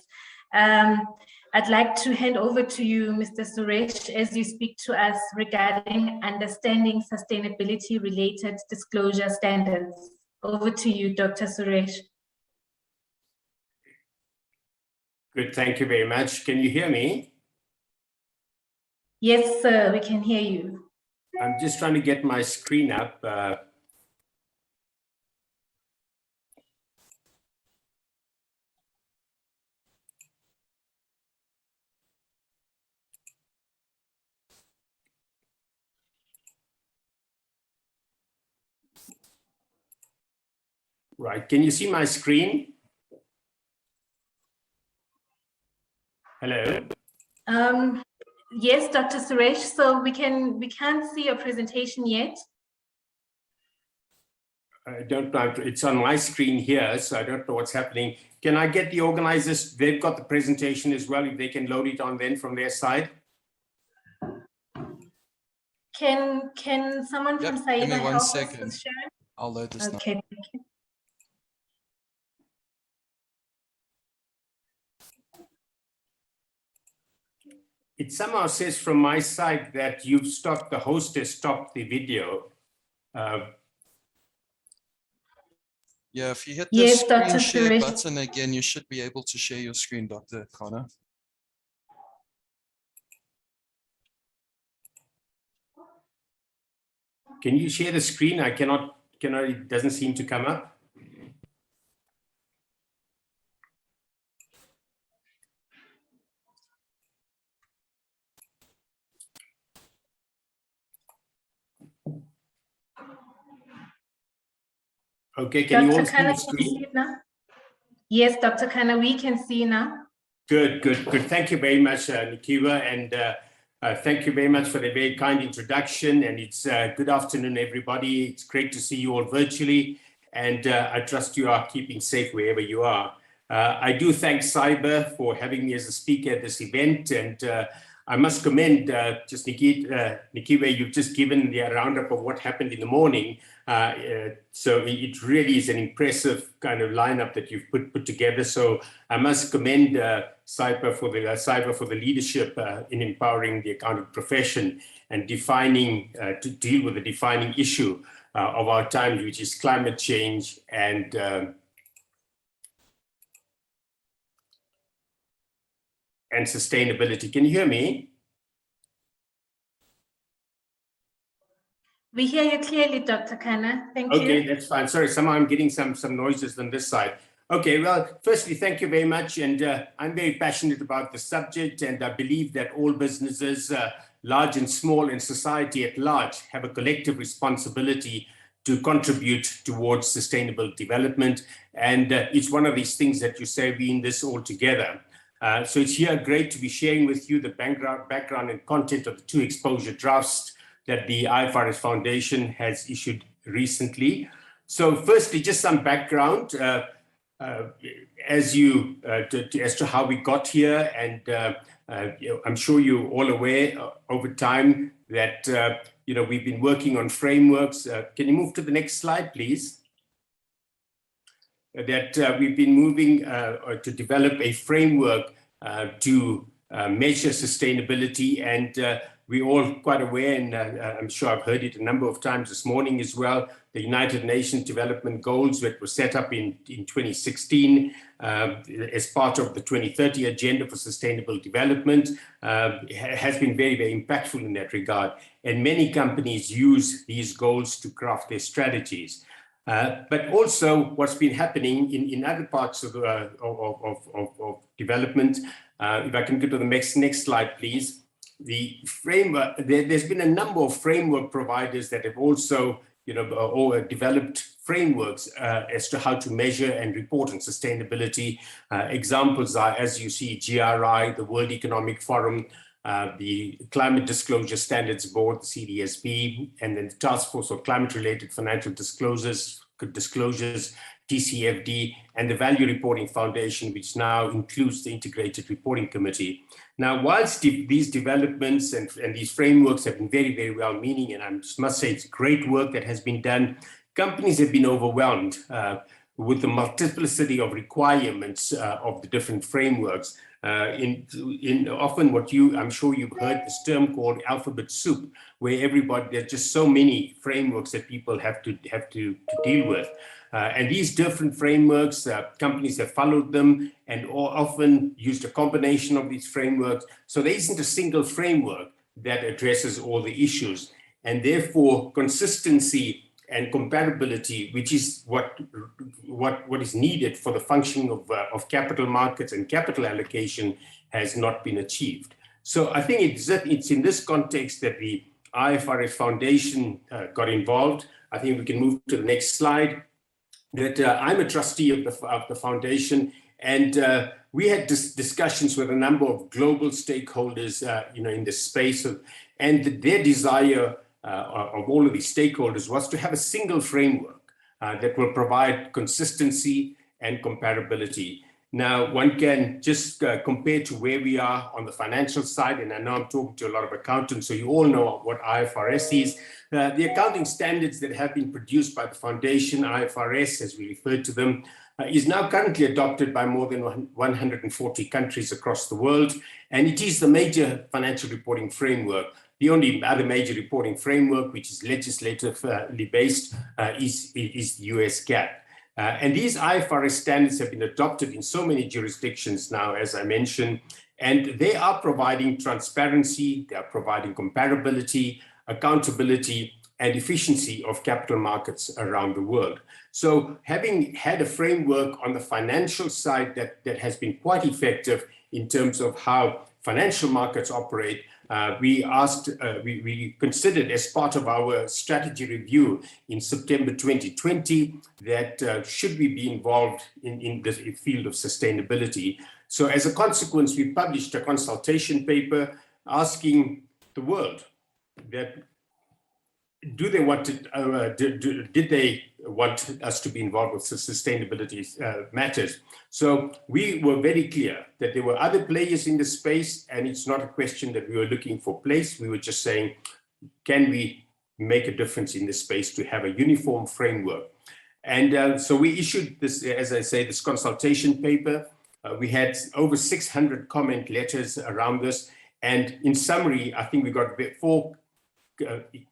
I'd like to hand over to you, Mr. Suresh, as you speak to us regarding understanding sustainability-related disclosure standards. Over to you, Dr. Suresh. Good, thank you very much. Can you hear me? Yes, sir, we can hear you. I'm just trying to get my screen up. Right, can you see my screen? Hello? Yes, Dr. Suresh, so we can't see your presentation yet. I don't know, it's on my screen here, so I don't know what's happening. Can I get the organizers, they've got the presentation as well, if they can load it on then from their side? Can someone from CIBA give me one help second. us with sharing? I'll load this now. Okay, thank you. It somehow says from my side that you've stopped, the host has stopped the video. Yeah, if you hit the Yes, screen Dr. share Suresh. button again, you should be able to share your screen, Dr. Khanna. Can you share the screen? I cannot, it doesn't seem to come up. Okay, can you all see the screen? Yes, Dr. Khanna, we can see now. Good, good, good. Thank you very much, Nikiwa, and thank you very much for the very kind introduction. And it's good afternoon, everybody. It's great to see you all virtually, and I trust you are keeping safe wherever you are. I do thank CIBA for having me as a speaker at this event, and I must commend just Nikiwa, you've just given the roundup of what happened in the morning. So it really is an impressive kind of lineup that you've put together. So I must commend CIBA for the leadership in empowering the accounting profession and defining, to deal with the defining issue of our times, which is climate change and sustainability. Can you hear me? We hear you clearly, Dr. Khanna. Thank you. Okay, that's fine. Sorry, somehow I'm getting some noises on this side. Okay, well, firstly, thank you very much. And I'm very passionate about the subject, and I believe that all businesses, large and small, and society at large, have a collective responsibility to contribute towards sustainable development. And it's one of these things that you say, we in this all together. So it's here great to be sharing with you the background and content of the 2 exposure drafts that the IFRS Foundation has issued recently. So firstly, just some background as to how we got here. And I'm sure you're all aware over time that we've been working on frameworks. Can you move to the next slide, please? That we've been moving to develop a framework to measure sustainability, and we're all quite aware, and I'm sure I've heard it a number of times this morning as well, the United Nations Development Goals that were set up in 2016 as part of the 2030 Agenda for Sustainable Development has been very, very impactful in that regard. And many companies use these goals to craft their strategies. but also what's been happening in other parts of development. If I can go to the next slide, please. The framework, there's been a number of framework providers that have also developed frameworks as to how to measure and report on sustainability. Examples are, as you see, GRI, the World Economic Forum, the Climate Disclosure Standards Board, the CDSB, and then the Task Force on Climate-Related Financial Disclosures, TCFD, and the Value Reporting Foundation, which now includes the Integrated Reporting Committee. Now, whilst these developments and these frameworks have been very, very well-meaning, and I must say it's great work that has been done, companies have been overwhelmed with the multiplicity of requirements of the different frameworks. Often I'm sure you've heard this term called alphabet soup, where there's just so many frameworks that people have to deal with. And these different frameworks, companies have followed them and often used a combination of these frameworks. So there isn't a single framework that addresses all the issues. And therefore, consistency and comparability, which is what is needed for the functioning of capital markets and capital allocation, has not been achieved. So I think it's in this context that the IFRS Foundation got involved. I think we can move to the next slide. That I'm a trustee of the foundation, and we had discussions with a number of global stakeholders, in this space, and their desire of all of these stakeholders was to have a single framework that will provide consistency and comparability. Now, one can just compare to where we are on the financial side, and I know I'm talking to a lot of accountants, so you all know what IFRS is. The accounting standards that have been produced by the foundation, IFRS as we refer to them, is now currently adopted by more than 140 countries across the world, and it is the major financial reporting framework. The only other major reporting framework, which is legislatively based, is the US GAAP. And these IFRS standards have been adopted in so many jurisdictions now, as I mentioned, and they are providing transparency, they are providing comparability, accountability, and efficiency of capital markets around the world. So having had a framework on the financial side that has been quite effective in terms of how financial markets operate, we considered as part of our strategy review in September 2020 that should we be involved in the field of sustainability. So as a consequence, we published a consultation paper asking the world that did they want us to be involved with sustainability matters? So we were very clear that there were other players in the space, and it's not a question that we were looking for place. We were just saying, can we make a difference in this space to have a uniform framework? And so we issued this, as I say, this consultation paper. We had over 600 comment letters around this. And in summary, I think we got 4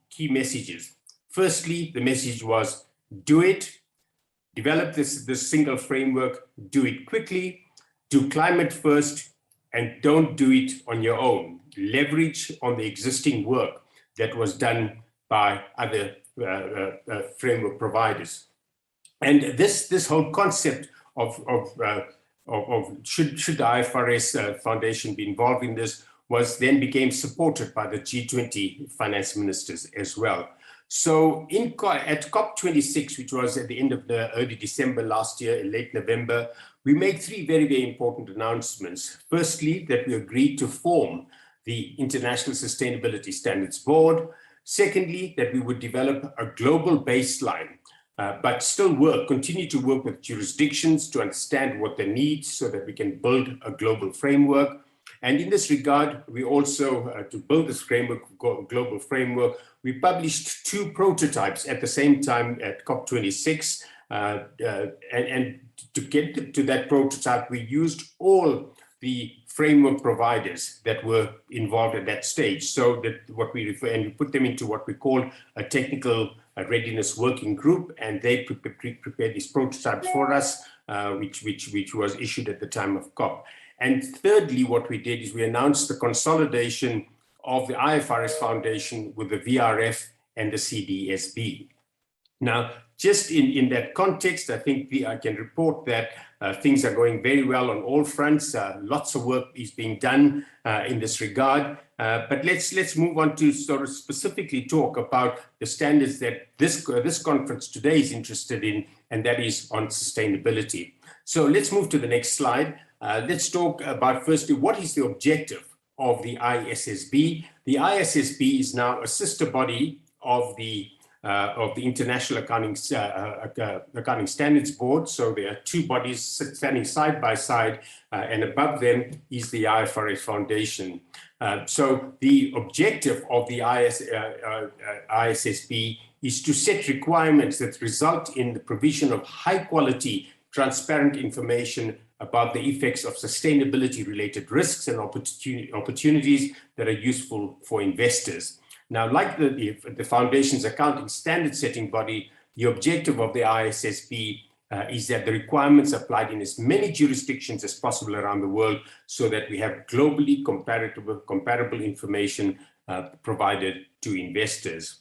key messages. Firstly, the message was, do it, develop this single framework, do it quickly, do climate first, and don't do it on your own. Leverage on the existing work that was done by other framework providers. And this whole concept of should the IFRS Foundation be involved in this then became supported by the G20 finance ministers as well. So at COP26, which was at the end of early December last year, in late November, we made 3 very, very important announcements. Firstly, that we agreed to form the International Sustainability Standards Board. Secondly, that we would develop a global baseline, but still continue to work with jurisdictions to understand what they need so that we can build a global framework. And in this regard, we also, to build this framework, global framework, we published 2 prototypes at the same time at COP26. And to get to that prototype, we used all the framework providers that were involved at that stage. So that and we put them into what we call a technical readiness working group, and they prepared these prototypes for us, which was issued at the time of COP. And thirdly, what we did is we announced the consolidation of the IFRS Foundation with the VRF and the CDSB. Now, just in that context, I think I can report that things are going very well on all fronts. Lots of work is being done in this regard. But let's move on to sort of specifically talk about the standards that this conference today is interested in, and that is on sustainability. So let's move to the next slide. Let's talk about firstly, what is the objective of the ISSB? The ISSB is now a sister body of the International Accounting Standards Board. So there are two bodies standing side by side, and above them is the IFRS Foundation. So the objective of the ISSB is to set requirements that result in the provision of high quality, transparent information about the effects of sustainability-related risks and opportunities that are useful for investors. Now, like the Foundation's accounting standard setting body, the objective of the ISSB is that the requirements applied in as many jurisdictions as possible around the world so that we have globally comparable information provided to investors.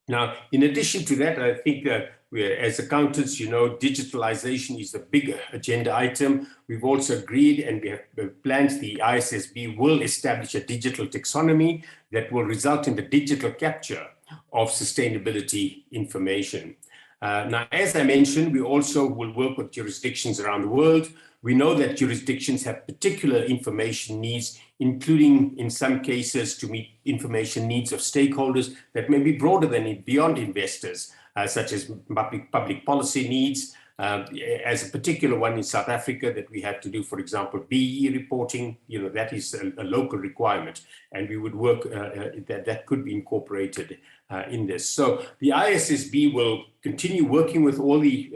Now, in addition to that, I think as accountants, you know, digitalization is a big agenda item. We've also agreed, and we have plans, the ISSB will establish a digital taxonomy that will result in the digital capture of sustainability information. Now, as I mentioned, we also will work with jurisdictions around the world. We know that jurisdictions have particular information needs, including in some cases to meet information needs of stakeholders that may be broader than beyond investors, such as public policy needs. As a particular one in South Africa that we have to do, for example, BE reporting, you know, that is a local requirement, and we would work that could be incorporated in this. So the ISSB will continue working with all the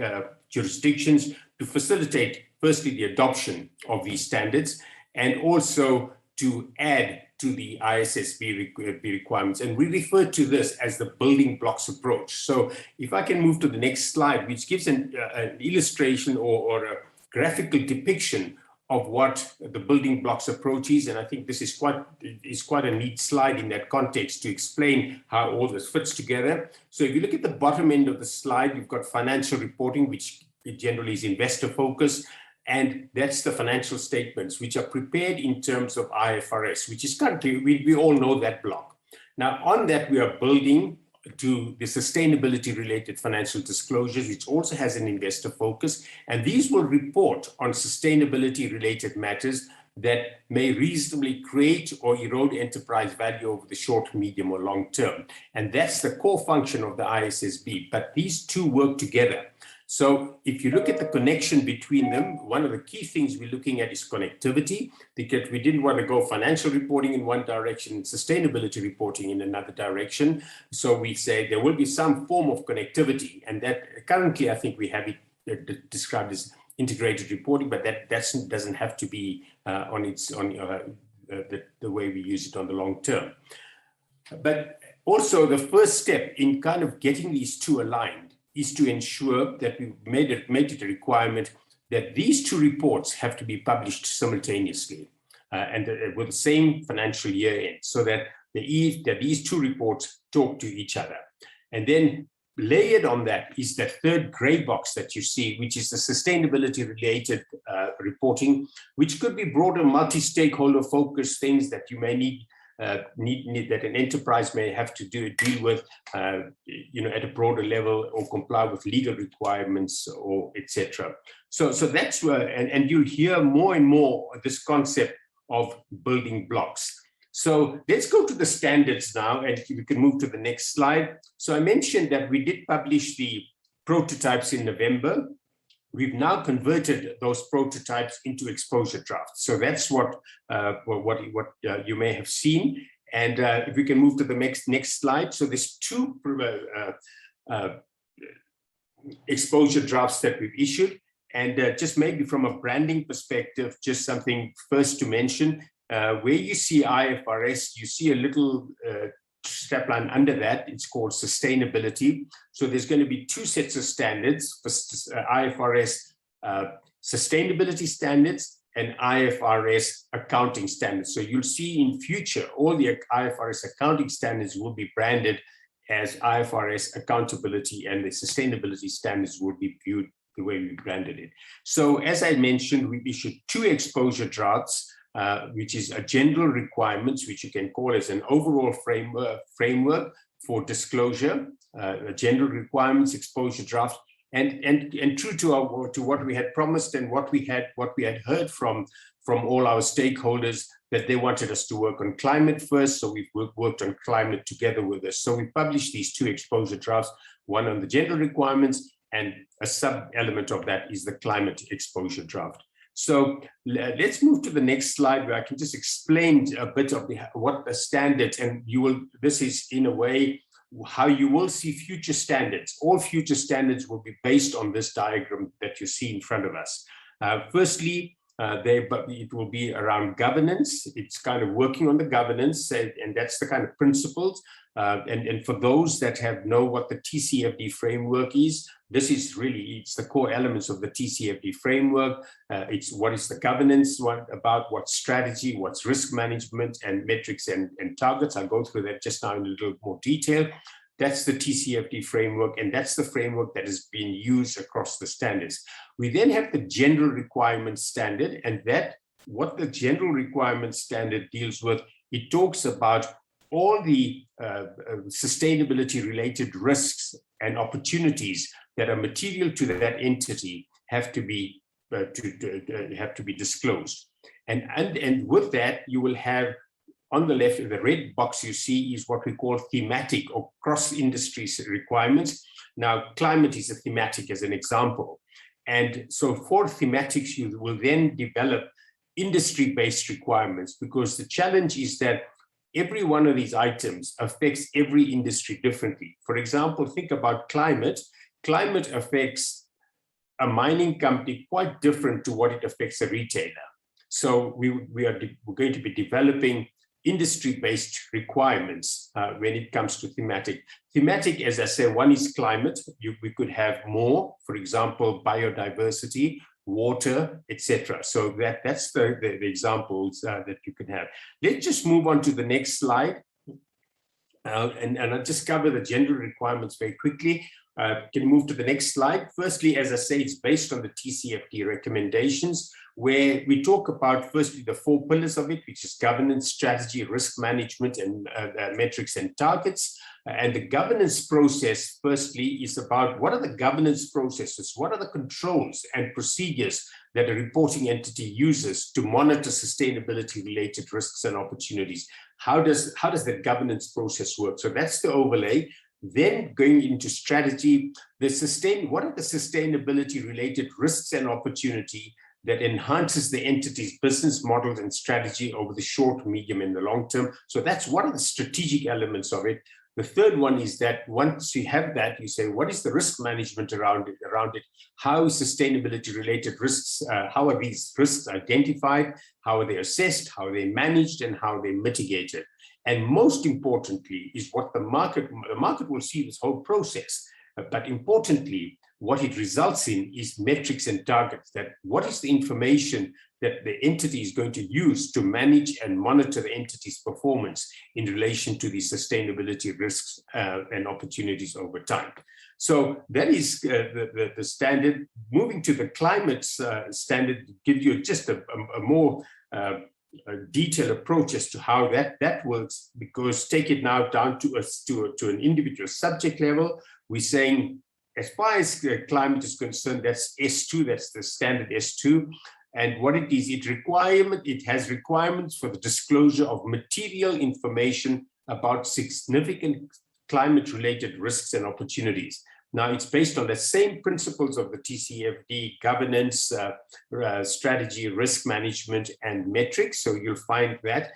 jurisdictions to facilitate, firstly, the adoption of these standards, and also to add to the ISSB requirements. And we refer to this as the building blocks approach. So if I can move to the next slide, which gives an illustration or a graphical depiction of what the building blocks approach is. And I think this is quite a neat slide in that context to explain how all this fits together. So if you look at the bottom end of the slide, you've got financial reporting, which generally is investor focused. And that's the financial statements, which are prepared in terms of IFRS, which is currently, we all know that block. Now, on that, we are building to the sustainability related financial disclosures, which also has an investor focus. And these will report on sustainability related matters that may reasonably create or erode enterprise value over the short, medium, or long term. And that's the core function of the ISSB. But these two work together. So if you look at the connection between them, one of the key things we're looking at is connectivity, because we didn't want to go financial reporting in one direction, sustainability reporting in another direction. So we say there will be some form of connectivity, and that currently I think we have it described as integrated reporting, but that doesn't have to be the way we use it on the long term. But also the first step in kind of getting these two aligned is to ensure that we've made it a requirement that these two reports have to be published simultaneously and with the same financial year end, so that these two reports talk to each other. And then layered on that is that third gray box that you see, which is the sustainability related reporting, which could be broader multi-stakeholder focused things that you may need that an enterprise may have to deal with, at a broader level, or comply with legal requirements, or etc. So that's where, and you'll hear more and more this concept of building blocks. So let's go to the standards now, and we can move to the next slide. So I mentioned that we did publish the prototypes in November. We've now converted those prototypes into exposure drafts. So that's what you may have seen. And if we can move to the next slide. So there's two exposure drafts that we've issued. And just maybe from a branding perspective, just something first to mention, where you see IFRS, you see a little strapline under that. It's called sustainability. So there's going to be two sets of standards for IFRS sustainability standards and IFRS accounting standards. So you'll see in future all the IFRS accounting standards will be branded as IFRS accountability and the sustainability standards would be viewed the way we branded it. So as I mentioned, we issued 2 exposure drafts, which is a general requirements, which you can call as an overall framework for disclosure, a general requirements exposure draft, and true to what we had promised and what we had heard from all our stakeholders, that they wanted us to work on climate first. So we've worked on climate together with us. So we published these 2 exposure drafts, one on the general requirements, and a sub-element of that is the climate exposure draft. So let's move to the next slide, where I can just explain a bit of what the standards, and this is in a way how you will see future standards. All future standards will be based on this diagram that you see in front of us. Firstly, it will be around governance. It's kind of working on the governance, and that's the kind of principles. And for those that know what the TCFD framework is, it's the core elements of the TCFD framework. It's what is the governance, what strategy, what's risk management, and metrics and targets. I'll go through that just now in a little more detail. That's the TCFD framework, and that's the framework that is being used across the standards. We then have the general requirements standard, and what the general requirements standard deals with, it talks about all the sustainability related risks and opportunities that are material to that entity have to be disclosed. And with that, you will have on the left, the red box you see is what we call thematic or cross-industry requirements. Now, climate is a thematic as an example. And so for thematics, you will then develop industry-based requirements, because the challenge is that every one of these items affects every industry differently. For example, think about climate. Climate affects a mining company quite different to what it affects a retailer. So we're going to be developing industry-based requirements when it comes to thematic. Thematic, as I say, one is climate. We could have more, for example, biodiversity, water, etc. So that's the examples that you can have. Let's just move on to the next slide. And I'll just cover the general requirements very quickly. Can you move to the next slide? Firstly, as I say, it's based on the TCFD recommendations, where we talk about, firstly, the 4 pillars of it, which is governance, strategy, risk management, and metrics and targets. And the governance process, firstly, is about what are the governance processes, what are the controls and procedures that a reporting entity uses to monitor sustainability-related risks and opportunities. How does that governance process work? So that's the overlay. Then going into strategy, what are the sustainability-related risks and opportunity that enhances the entity's business model and strategy over the short, medium, and the long term? So that's one of the strategic elements of it. The third one is that once you have that, you say, what is the risk management around it? How is sustainability-related risks? How are these risks identified? How are they assessed? How are they managed? And how are they mitigated? And most importantly is what the market will see this whole process. But importantly, what it results in is metrics and targets. That what is the information that the entity is going to use to manage and monitor the entity's performance in relation to the sustainability risks and opportunities over time. So that is the standard. Moving to the climate standard, give you just a more detailed approach as to how that works, because take it now down to an individual subject level. We're saying, as far as climate is concerned, that's S2, that's the standard S2. And what it is, it has requirements for the disclosure of material information about significant climate-related risks and opportunities. Now, it's based on the same principles of the TCFD: governance, strategy, risk management, and metrics. So you'll find that.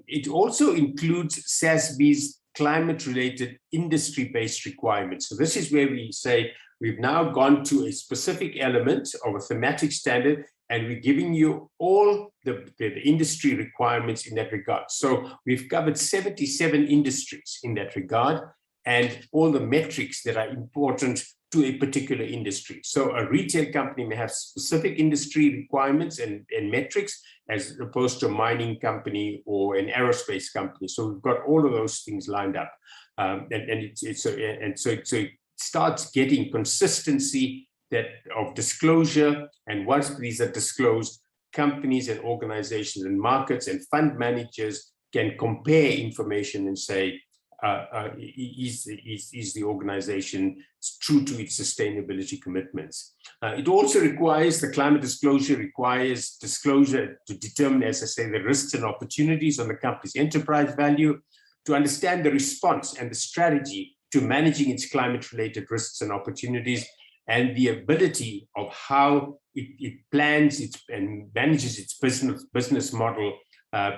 It also includes SASB's climate-related industry-based requirements. So this is where we say we've now gone to a specific element of a thematic standard, and we're giving you all the industry requirements in that regard. So we've covered 77 industries in that regard, and all the metrics that are important to a particular industry. So a retail company may have specific industry requirements and metrics, as opposed to a mining company or an aerospace company. So we've got all of those things lined up. So it starts getting consistency of disclosure. And once these are disclosed, companies and organizations and markets and fund managers can compare information and say, is the organization true to its sustainability commitments? It also requires, the climate disclosure requires disclosure to determine, as I say, the risks and opportunities on the company's enterprise value, to understand the response and the strategy to managing its climate-related risks and opportunities, and the ability of how it plans and manages its business model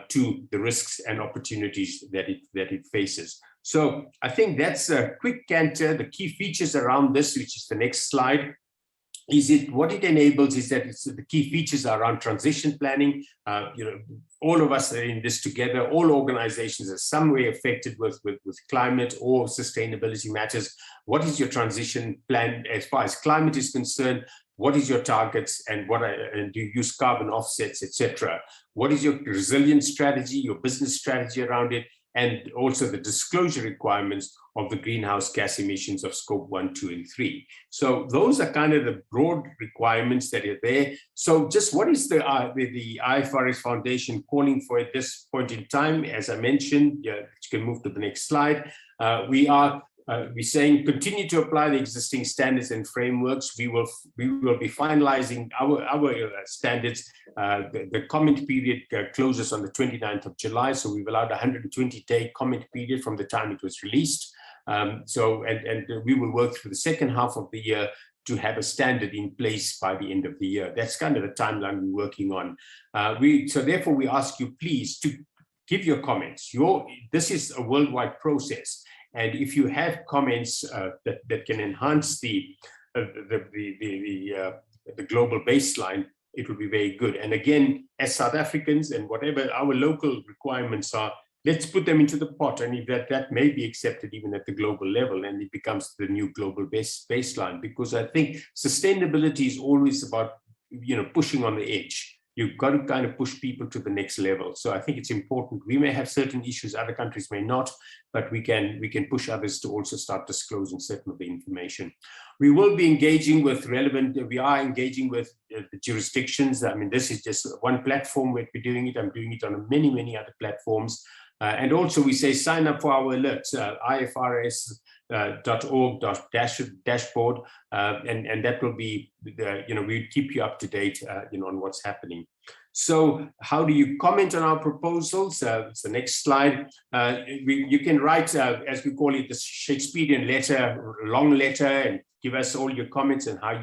to the risks and opportunities that it faces. So I think that's a quick canter. The key features around this, which is the next slide, what it enables is that the key features are around transition planning. All of us are in this together. All organizations are some way affected with climate or sustainability matters. What is your transition plan as far as climate is concerned? What is your targets, and do you use carbon offsets, etc.? What is your resilience strategy, your business strategy around it, and also the disclosure requirements of the greenhouse gas emissions of scope 1, 2, and 3. So those are kind of the broad requirements that are there. So just what is the IFRS Foundation calling for at this point in time? As I mentioned, you can move to the next slide. We're saying continue to apply the existing standards and frameworks. We will be finalizing our standards. The comment period closes on the 29th of July, so we've allowed a 120-day comment period from the time it was released. And we will work through the second half of the year to have a standard in place by the end of the year. That's kind of the timeline we're working on. So therefore, we ask you please to give your comments. This is a worldwide process. And if you have comments that can enhance the global baseline, it will be very good. And again, as South Africans and whatever our local requirements are, let's put them into the pot. And if that may be accepted even at the global level, and it becomes the new global baseline. Because I think sustainability is always about pushing on the edge. You've got to kind of push people to the next level. So I think it's important. We may have certain issues, other countries may not, but we can push others to also start disclosing certain of the information. We will be engaging with we are engaging with the jurisdictions. I mean, this is just one platform where we're doing it. I'm doing it on many, many other platforms. And also we say, sign up for our alerts, ifrs.org/dashboard, and that will be, we keep you up to date, on what's happening. So how do you comment on our proposals? It's the next slide. You can write, as we call it, the Shakespearean letter, long letter, and give us all your comments and how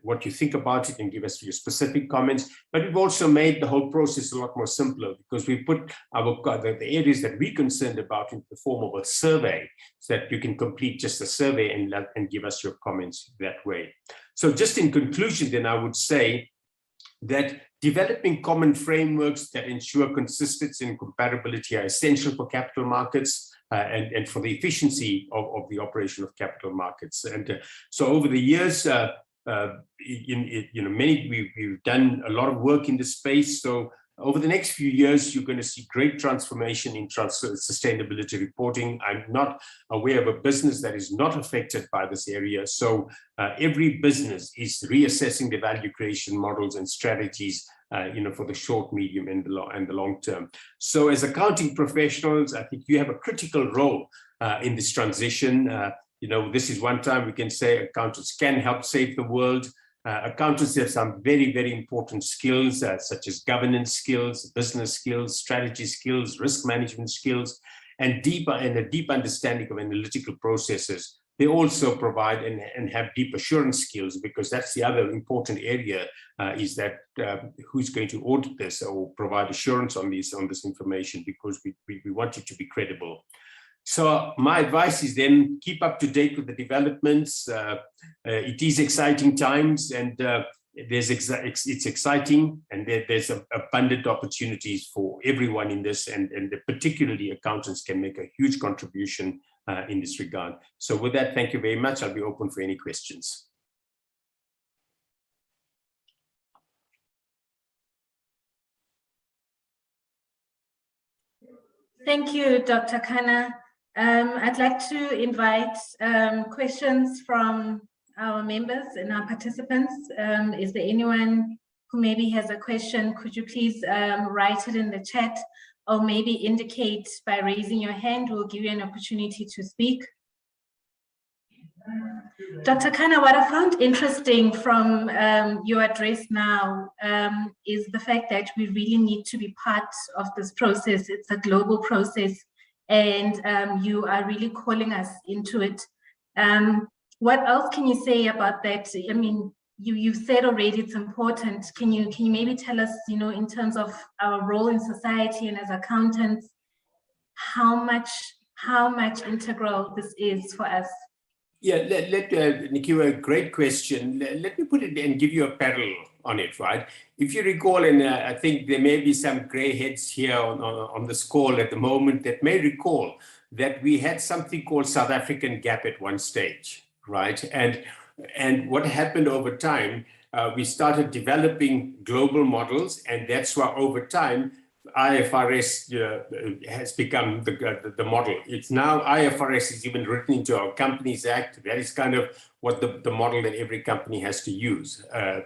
what you think about it, and give us your specific comments. But we've also made the whole process a lot more simpler, because we put the areas that we're concerned about in the form of a survey, so that you can complete just a survey and give us your comments that way. So just in conclusion, then I would say that developing common frameworks that ensure consistency and comparability are essential for capital markets and for the efficiency of the operation of capital markets. And so over the years, we've done a lot of work in this space. So over the next few years, you're going to see great transformation in sustainability reporting. I'm not aware of a business that is not affected by this area. So every business is reassessing the value creation models and strategies, for the short, medium, and the long term. So as accounting professionals, I think you have a critical role in this transition. This is one time we can say accountants can help save the world. Accountants have some very, very important skills, such as governance skills, business skills, strategy skills, risk management skills, and a deep understanding of analytical processes. They also provide and have deep assurance skills, because that's the other important area, is that who's going to audit this or provide assurance on this information, because we want it to be credible. So my advice is then keep up to date with the developments. It is exciting times, and it's exciting, and there's abundant opportunities for everyone in this, and particularly accountants can make a huge contribution in this regard. So with that, thank you very much. I'll be open for any questions. Thank you, Dr. Kana. I'd like to invite questions from our members and our participants. Is there anyone who maybe has a question? Could you please write it in the chat, or maybe indicate by raising your hand? We'll give you an opportunity to speak. Dr. Kana, what I found interesting from your address now is the fact that we really need to be part of this process. It's a global process, and you are really calling us into it. What else can you say about that? I mean, you've said already it's important. Can you maybe tell us, in terms of our role in society and as accountants, how much integral this is for us? Yeah, Nikiwa, great question. Let me put it and give you a parallel on it, right? If you recall, and I think there may be some gray heads here on this call at the moment that may recall that we had something called South African Gap at one stage, right? And what happened over time, we started developing global models, and that's why over time, IFRS has become the model. It's now IFRS is even written into our Companies Act. That is kind of what the model that every company has to use,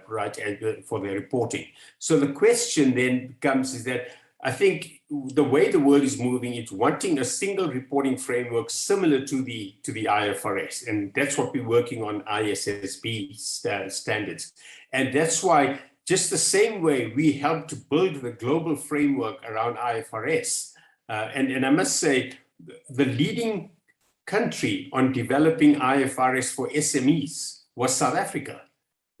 right, for their reporting. So the question then becomes is that I think the way the world is moving, it's wanting a single reporting framework similar to the IFRS, and that's what we're working on, ISSB standards, and that's why. Just the same way we helped to build the global framework around IFRS. And I must say, the leading country on developing IFRS for SMEs was South Africa.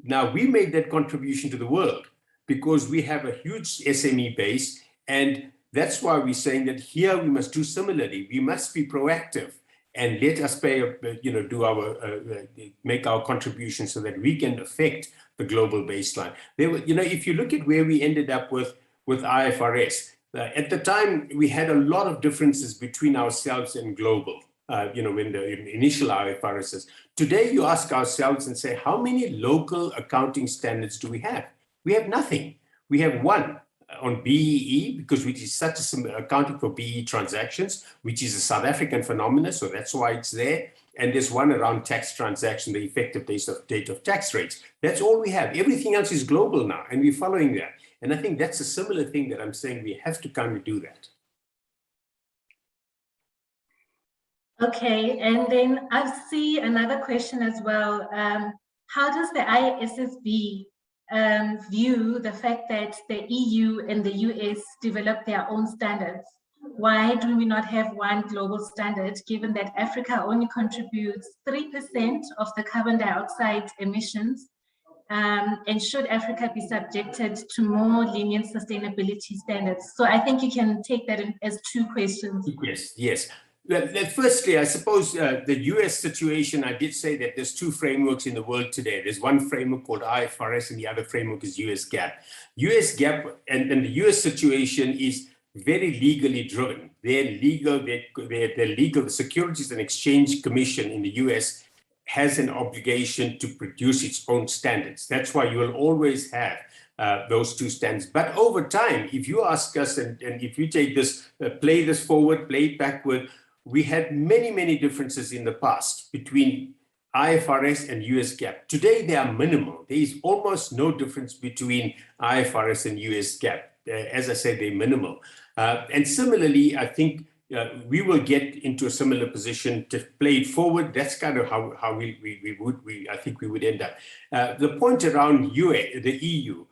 Now, we made that contribution to the world because we have a huge SME base. And that's why we're saying that here we must do similarly. We must be proactive and let us make our contribution so that we can affect the global baseline. If you look at where we ended up with IFRS, at the time we had a lot of differences between ourselves and global. When the initial IFRSs. Today, you ask ourselves and say, how many local accounting standards do we have? We have nothing. We have one on BEE, because which is such a accounting for BEE transactions, which is a South African phenomenon, so that's why it's there. And there's one around tax transaction, the effective date of tax rates. That's all we have. Everything else is global now, and we're following that. And I think that's a similar thing that I'm saying we have to kind of do that. Okay, and then I see another question as well. How does the ISSB view the fact that the EU and the US develop their own standards? Why do we not have one global standard, given that Africa only contributes 3% of the carbon dioxide emissions? And should Africa be subjected to more lenient sustainability standards? So I think you can take that as two questions. Yes. Firstly, I suppose the US situation, I did say that there's two frameworks in the world today. There's one framework called IFRS and the other framework is US GAAP. US GAAP and the US situation is very legally driven. They're legal, the Securities and Exchange Commission in the US has an obligation to produce its own standards. That's why you will always have those two standards. But over time, if you ask us and if you take this, play this forward, play it backward, we had many, many differences in the past between IFRS and US GAAP. Today, they are minimal. There is almost no difference between IFRS and US GAAP. As I said, they're minimal. And similarly, I think we will get into a similar position to play it forward. That's kind of how I think we would end up. The point around the EU,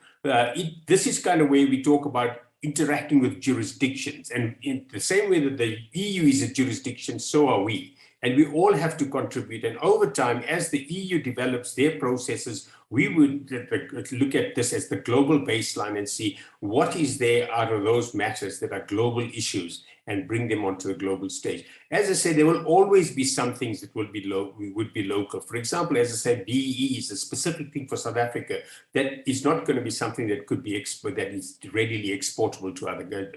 this is kind of where we talk about interacting with jurisdictions. And in the same way that the EU is a jurisdiction, so are we. And we all have to contribute. And over time, as the EU develops their processes, we would look at this as the global baseline and see what is there out of those matters that are global issues and bring them onto the global stage. As I said, there will always be some things that would be local. For example, as I said, BEE is a specific thing for South Africa that is not going to be something that could be that is readily exportable to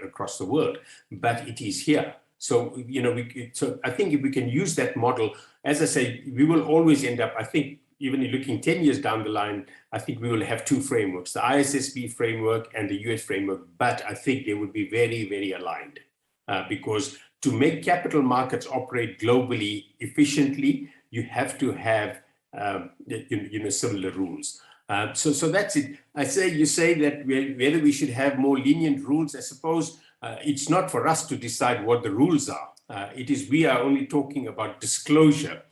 across the world, but it is here. So, so I think if we can use that model, as I say, we will always end up, I think, even looking 10 years down the line, I think we will have two frameworks, the ISSB framework and the US framework, but I think they would be very, very aligned because to make capital markets operate globally efficiently, you have to have similar rules. So that's it. You say that whether we should have more lenient rules. I suppose it's not for us to decide what the rules are. We are only talking about disclosure.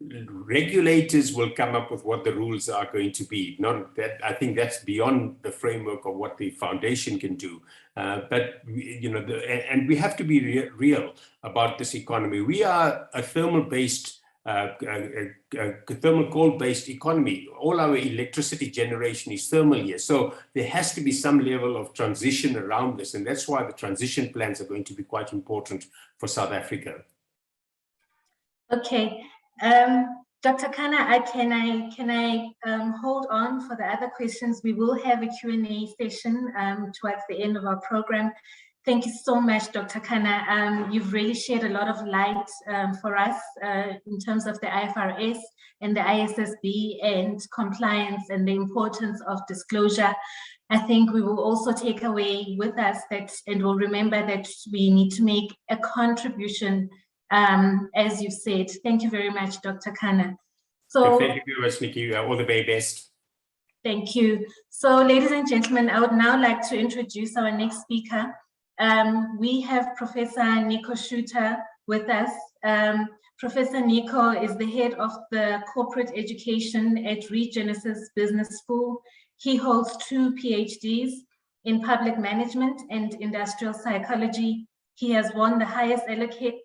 Regulators will come up with what the rules are going to be. Not that I think that's beyond the framework of what the foundation can do. But and we have to be real about this economy. We are a thermal-based, thermal coal-based economy. All our electricity generation is thermal here. So there has to be some level of transition around this, and that's why the transition plans are going to be quite important for South Africa. Okay. Dr. Kana, can I hold on for the other questions? We will have a Q&A session towards the end of our program. Thank you so much, Dr. Kana. You've really shed a lot of light for us in terms of the IFRS and the ISSB and compliance and the importance of disclosure. I think we will also take away with us that, and we'll remember that we need to make a contribution, as you've said. Thank you very much, Dr. Kana. So, thank you very much, Nikki. All the very best. Thank you. So, ladies and gentlemen, I would now like to introduce our next speaker. We have Professor Nico Schutter with us. Professor Nico is the head of the corporate education at Regenesis Business School. He holds 2 PhDs in public management and industrial psychology. He has won the highest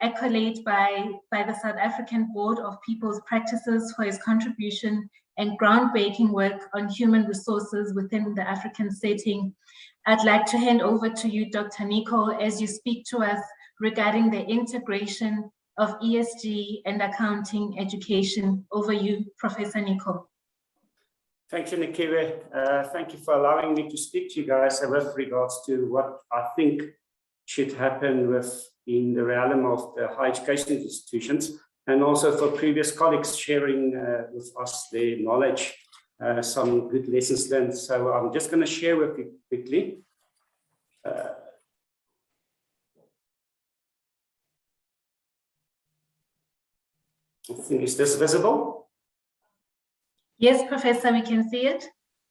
accolade by the South African Board of People's Practices for his contribution and groundbreaking work on human resources within the African setting. I'd like to hand over to you, Dr. Nico, as you speak to us regarding the integration of ESG and accounting education. Over you, Professor Nico. Thank you, Nikiwe. Thank you for allowing me to speak to you guys with regards to what I think should happen in the realm of the higher education institutions, and also for previous colleagues sharing with us their knowledge, some good lessons learned. So I'm just going to share with you quickly. Is this visible? Yes, Professor, we can see it.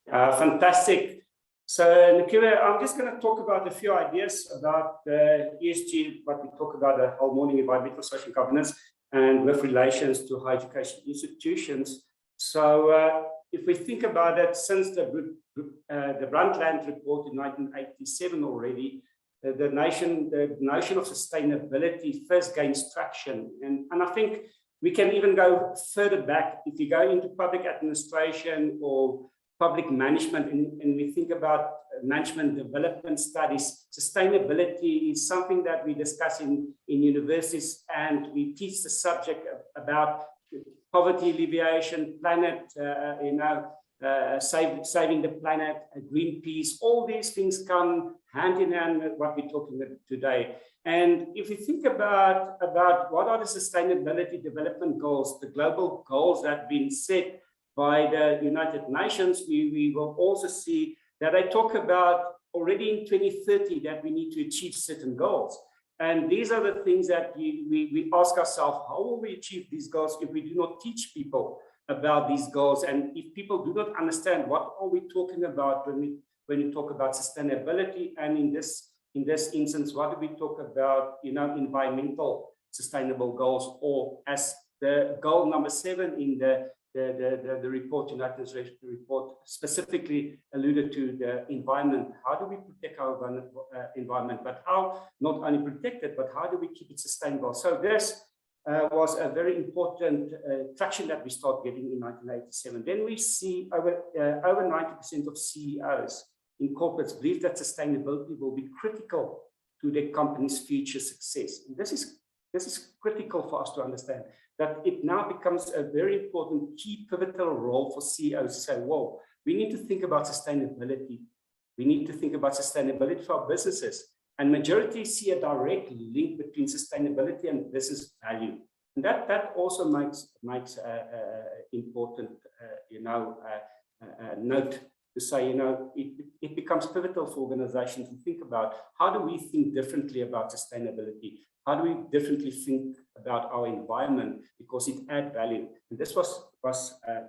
Fantastic. So, Nikiwe, I'm just going to talk about a few ideas about ESG, what we talk about the whole morning, environmental, social governance, and with relations to higher education institutions. So, if we think about it, since the Brundtland report in 1987 already, the notion of sustainability first gains traction. And I think we can even go further back. If you go into public administration or public management, and we think about management development studies, sustainability is something that we discuss in universities, and we teach the subject about poverty alleviation, planet, saving the planet, green peace. All these things come hand in hand with what we're talking about today. And if you think about what are the sustainability development goals, the global goals that have been set by the United Nations, we will also see that they talk about already in 2030 that we need to achieve certain goals. And these are the things that we ask ourselves, how will we achieve these goals if we do not teach people about these goals? And if people do not understand what are we talking about when we talk about sustainability, and in this instance, what do we talk about, environmental sustainable goals, or as the goal number 7 in the report, United Nations report, specifically alluded to the environment. How do we protect our environment? But how not only protect it, but how do we keep it sustainable? So this was a very important traction that we start getting in 1987. Then we see over 90% of CEOs in corporates believe that sustainability will be critical to their company's future success. And this is critical for us to understand, that it now becomes a very important key pivotal role for CEOs to say, whoa, we need to think about sustainability. We need to think about sustainability for our businesses. And majority see a direct link between sustainability and business value. And that also makes important, note to say, it becomes pivotal for organizations to think about how do we think differently about sustainability? How do we differently think about our environment because it adds value? And this was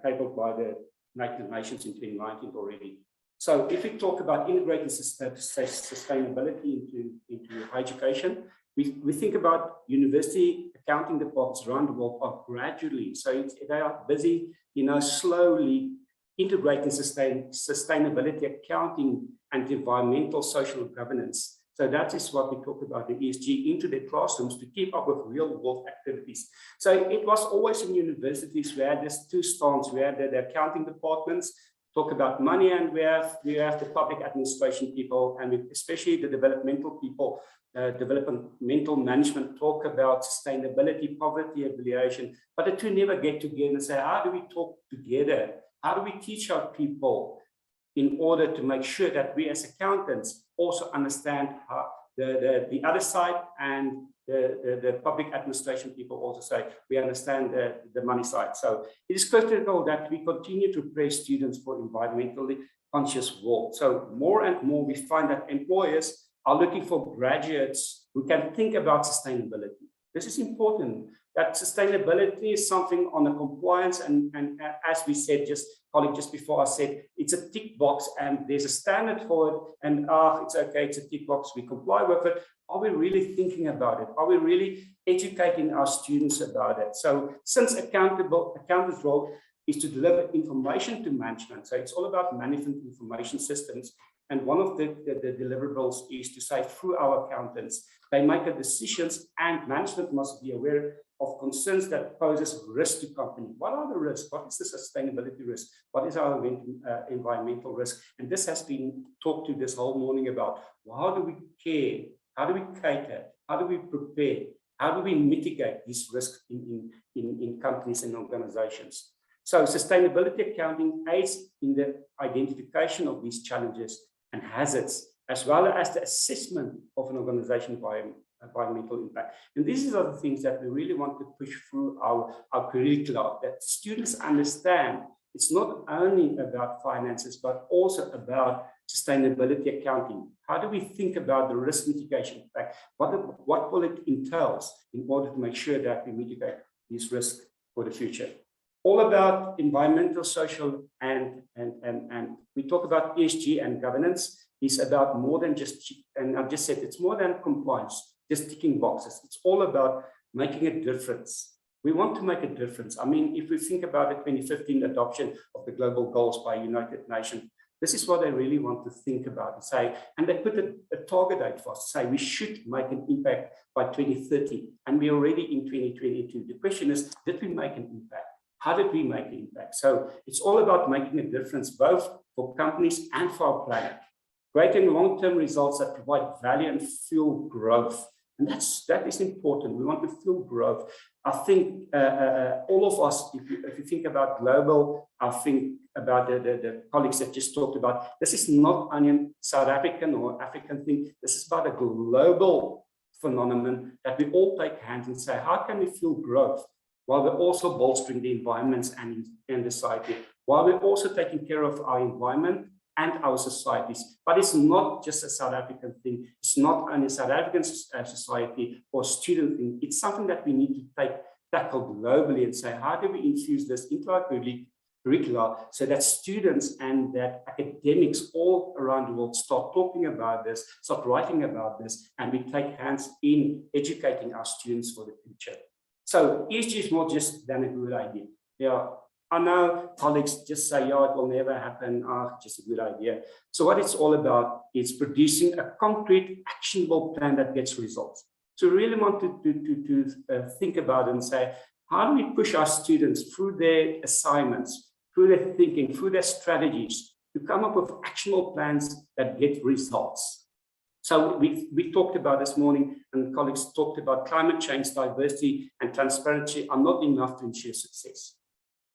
tabled by the United Nations in 2019 already. So if we talk about integrating sustainability into higher education, we think about university accounting departments around the world are gradually, so they are busy, slowly integrating sustainability accounting and environmental social governance. So that is what we talk about, the ESG, into their classrooms to keep up with real world activities. So it was always in universities where there's two strands, where the accounting departments talk about money, and we have the public administration people, and especially the developmental people, developmental management talk about sustainability, poverty alleviation, but the two never get together and say, how do we talk together? How do we teach our people in order to make sure that we as accountants also understand how the other side, and the public administration people also say we understand the money side. So it is critical that we continue to prepare students for environmentally conscious world. So more and more we find that employers are looking for graduates who can think about sustainability. This is important, that sustainability is something on the compliance, and as we said, colleague just before I said, it's a tick box and there's a standard for it, and it's okay, it's a tick box, we comply with it. Are we really thinking about it? Are we really educating our students about it? So since accountants' role is to deliver information to management, so it's all about management information systems, and one of the deliverables is to say through our accountants, they make the decisions, and management must be aware of concerns that poses risk to company. What are the risks? What is the sustainability risk? What is our environmental risk? And this has been talked to this whole morning about, well, how do we care? How do we cater? How do we prepare? How do we mitigate these risks in companies and organizations? So sustainability accounting aids in the identification of these challenges and hazards, as well as the assessment of an organization's environmental impact. And these are the things that we really want to push through our curricula, that students understand it's not only about finances, but also about sustainability accounting. How do we think about the risk mitigation impact? What will it entail in order to make sure that we mitigate these risks for the future? All about environmental, social, and we talk about ESG and governance. Is about more than just, and I've just said, it's more than compliance, just ticking boxes. It's all about making a difference. We want to make a difference. I mean, if we think about the 2015 adoption of the global goals by United Nations, this is what they really want to think about and say, and they put a target date for us, say we should make an impact by 2030, and we're already in 2022. The question is, did we make an impact? How did we make an impact? So it's all about making a difference, both for companies and for our planet. Creating long-term results that provide value and fuel growth. And that is important. We want to fuel growth. I think all of us, if you think about global, I think about the colleagues that just talked about, this is not only a South African or African thing. This is about a global phenomenon that we all take hands and say, how can we fuel growth while we're also bolstering the environments and the society, while we're also taking care of our environment and our societies. But it's not just a South African thing. It's not only a South African society or student thing. It's something that we need to tackle globally and say, how do we infuse this into our curricula so that students and that academics all around the world start talking about this, start writing about this, and we take hands in educating our students for the future. So ESG is more just than a good idea. Yeah. I know colleagues just say, yeah, it will never happen, just a good idea. So what it's all about is producing a concrete, actionable plan that gets results. So we really want to think about it and say, how do we push our students through their assignments, through their thinking, through their strategies, to come up with actionable plans that get results? So we talked about this morning, and colleagues talked about climate change, diversity, and transparency are not enough to ensure success.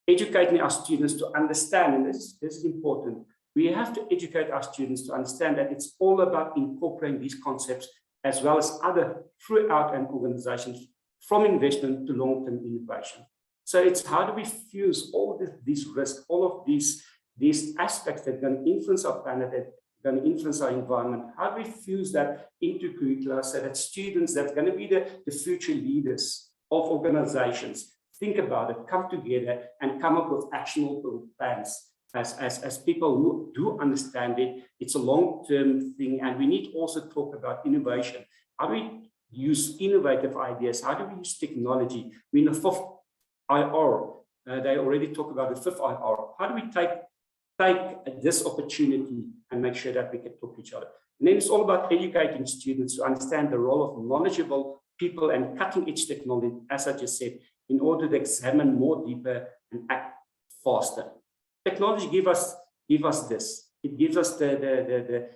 Educating our students to understand, and this is important, we have to educate our students to understand that it's all about incorporating these concepts as well as other throughout an organization, from investment to long-term innovation. So it's how do we fuse all of these risks, all of these aspects that can influence our planet, that going to influence our environment? How do we fuse that into curricula so that students that's going to be the future leaders of organizations think about it, come together and come up with actionable plans as people who do understand it. It's a long-term thing, and we need to also talk about innovation. How do we use innovative ideas? How do we use technology? We're in the 4th IR. They already talk about the 5th IR. How do we take this opportunity and make sure that we can talk to each other? And then it's all about educating students to understand the role of knowledgeable people and cutting-edge technology, as I just said, in order to examine more deeper and act faster. Technology give us this. It gives us the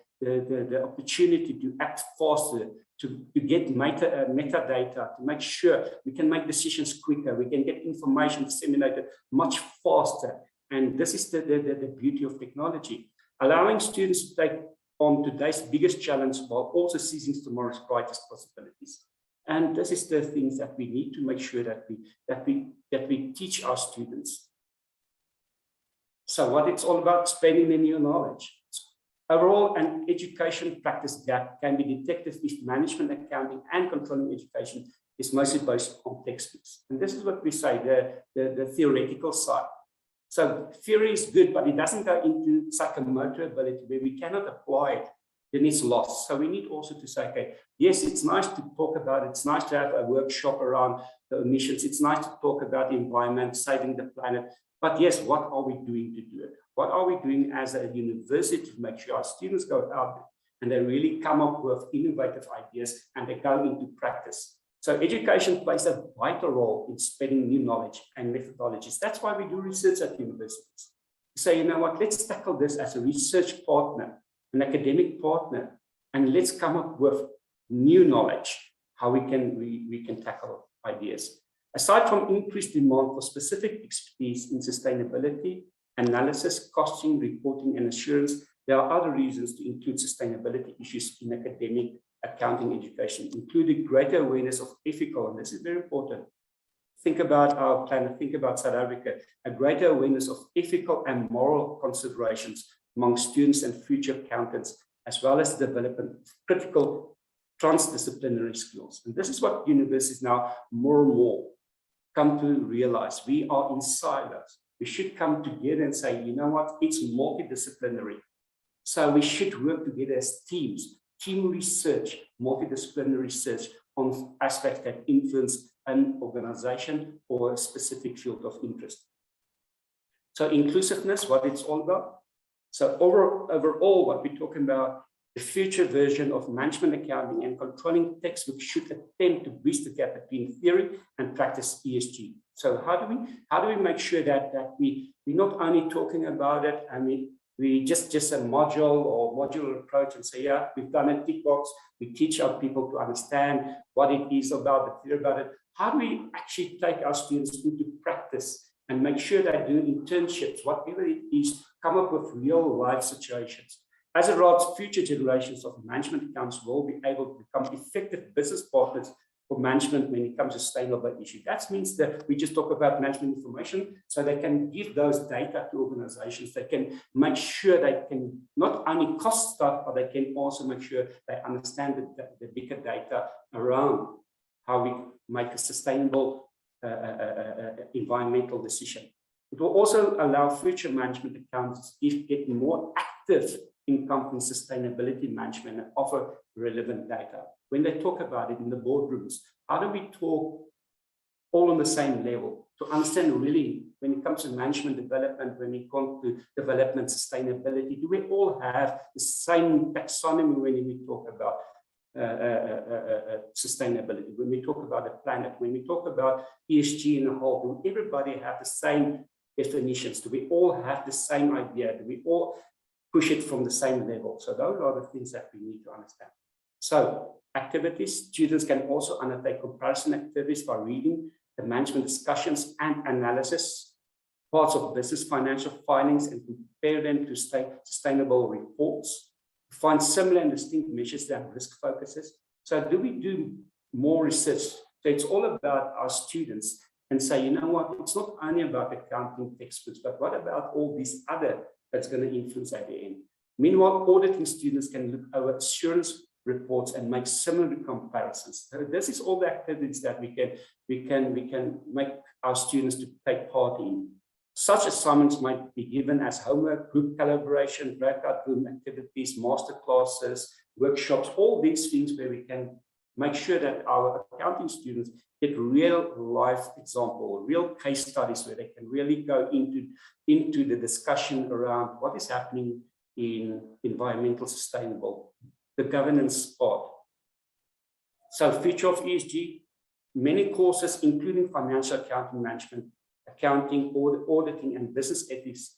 opportunity to act faster, to get metadata, to make sure we can make decisions quicker, we can get information disseminated much faster. And this is the beauty of technology, allowing students to take on today's biggest challenge while also seizing tomorrow's brightest possibilities. And this is the things that we need to make sure that we teach our students. So what it's all about, spreading the new knowledge. Overall, an education practice gap can be detected if management, accounting, and controlling education is mostly based on textbooks. And this is what we say, the theoretical side. So theory is good, but it doesn't go into psychomotor ability where we cannot apply it, then it's lost. So we need also to say, okay, yes, it's nice to talk about it. It's nice to have a workshop around the emissions. It's nice to talk about the environment, saving the planet. But yes, what are we doing to do it? What are we doing as a university to make sure our students go out and they really come up with innovative ideas and they go into practice? So education plays a vital role in spreading new knowledge and methodologies. That's why we do research at universities. So, you know what, let's tackle this as a research partner, an academic partner, and let's come up with new knowledge, how we can tackle ideas. Aside from increased demand for specific expertise in sustainability, analysis, costing, reporting, and assurance, there are other reasons to include sustainability issues in academic accounting education, including greater awareness of ethical, and this is very important. Think about our planet, think about South Africa, a greater awareness of ethical and moral considerations among students and future accountants, as well as the development of critical transdisciplinary skills. And this is what universities now more and more come to realize. We are in silos. We should come together and say, you know what, it's multidisciplinary. So we should work together as teams, team research, multidisciplinary research on aspects that influence an organization or a specific field of interest. So inclusiveness, what it's all about. So overall, what we're talking about, the future version of management accounting and controlling textbooks should attempt to bridge the gap between theory and practice ESG. So how do we make sure that we're not only talking about it and we just a module or modular approach and say, yeah, we've done a tick box. We teach our people to understand what it is about, the theory about it. How do we actually take our students into practice and make sure they're doing internships, whatever it is, come up with real life situations? As a result, future generations of management accounts will be able to become effective business partners for management when it comes to sustainable issues. That means that we just talk about management information, so they can give those data to organizations. They can make sure they can not only cost stuff, but they can also make sure they understand the bigger data around how we make a sustainable environmental decision. It will also allow future management accounts to get more active in company sustainability management and offer relevant data. When they talk about it in the boardrooms, how do we talk all on the same level to understand really when it comes to management development, when it comes to development sustainability, do we all have the same taxonomy when we talk about sustainability, when we talk about the planet, when we talk about ESG in a whole, do everybody have the same definitions? Do we all have the same idea? Do we all push it from the same level? So those are the things that we need to understand. So activities, students can also undertake comparison activities by reading the management discussions and analysis, parts of business financial findings, and compare them to sustainable reports, find similar and distinct measures and risk focuses. So do we do more research? So it's all about our students and say, you know what, it's not only about accounting textbooks, but what about all these other that's going to influence at the end? Meanwhile, auditing students can look over assurance reports and make similar comparisons. So this is all the activities that we can make our students to take part in. Such assignments might be given as homework, group collaboration, breakout room activities, master classes, workshops, all these things where we can make sure that our accounting students get real life example, real case studies where they can really go into the discussion around what is happening in environmental sustainable, the governance part. So future of ESG, many courses, including financial accounting management, accounting, auditing, and business ethics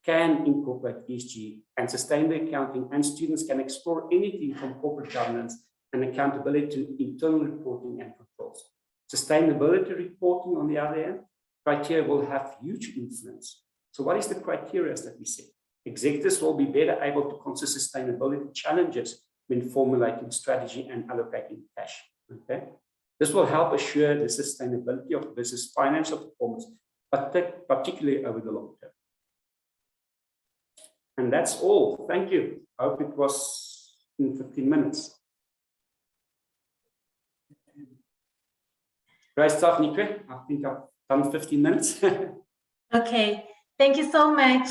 can incorporate ESG and sustainable accounting, and students can explore anything from corporate governance and accountability to internal reporting and controls. Sustainability reporting, on the other hand, criteria will have huge influence. So what is the criteria that we set? Executives will be better able to consider sustainability challenges when formulating strategy and allocating cash. Okay? This will help assure the sustainability of business financial performance, particularly over the long term. And that's all. Thank you. I hope it was in 15 minutes. Great stuff, Nikke. I think I've done 15 minutes. Okay. Thank you so much,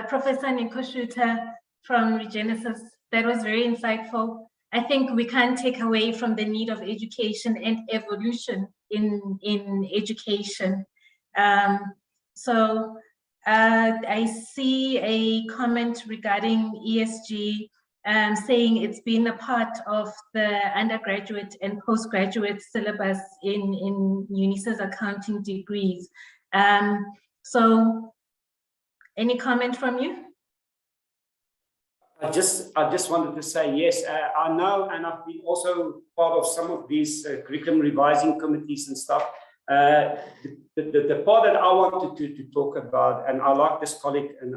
Professor Nico Schutter from Regenesis. That was very insightful. I think we can't take away from the need of education and evolution in education. So I see a comment regarding ESG saying it's been a part of the undergraduate and postgraduate syllabus in UNISA's accounting degrees. So any comment from you? I just wanted to say, yes, I know, and I've been also part of some of these curriculum revising committees and stuff. The part that I wanted to talk about, and I like this colleague, and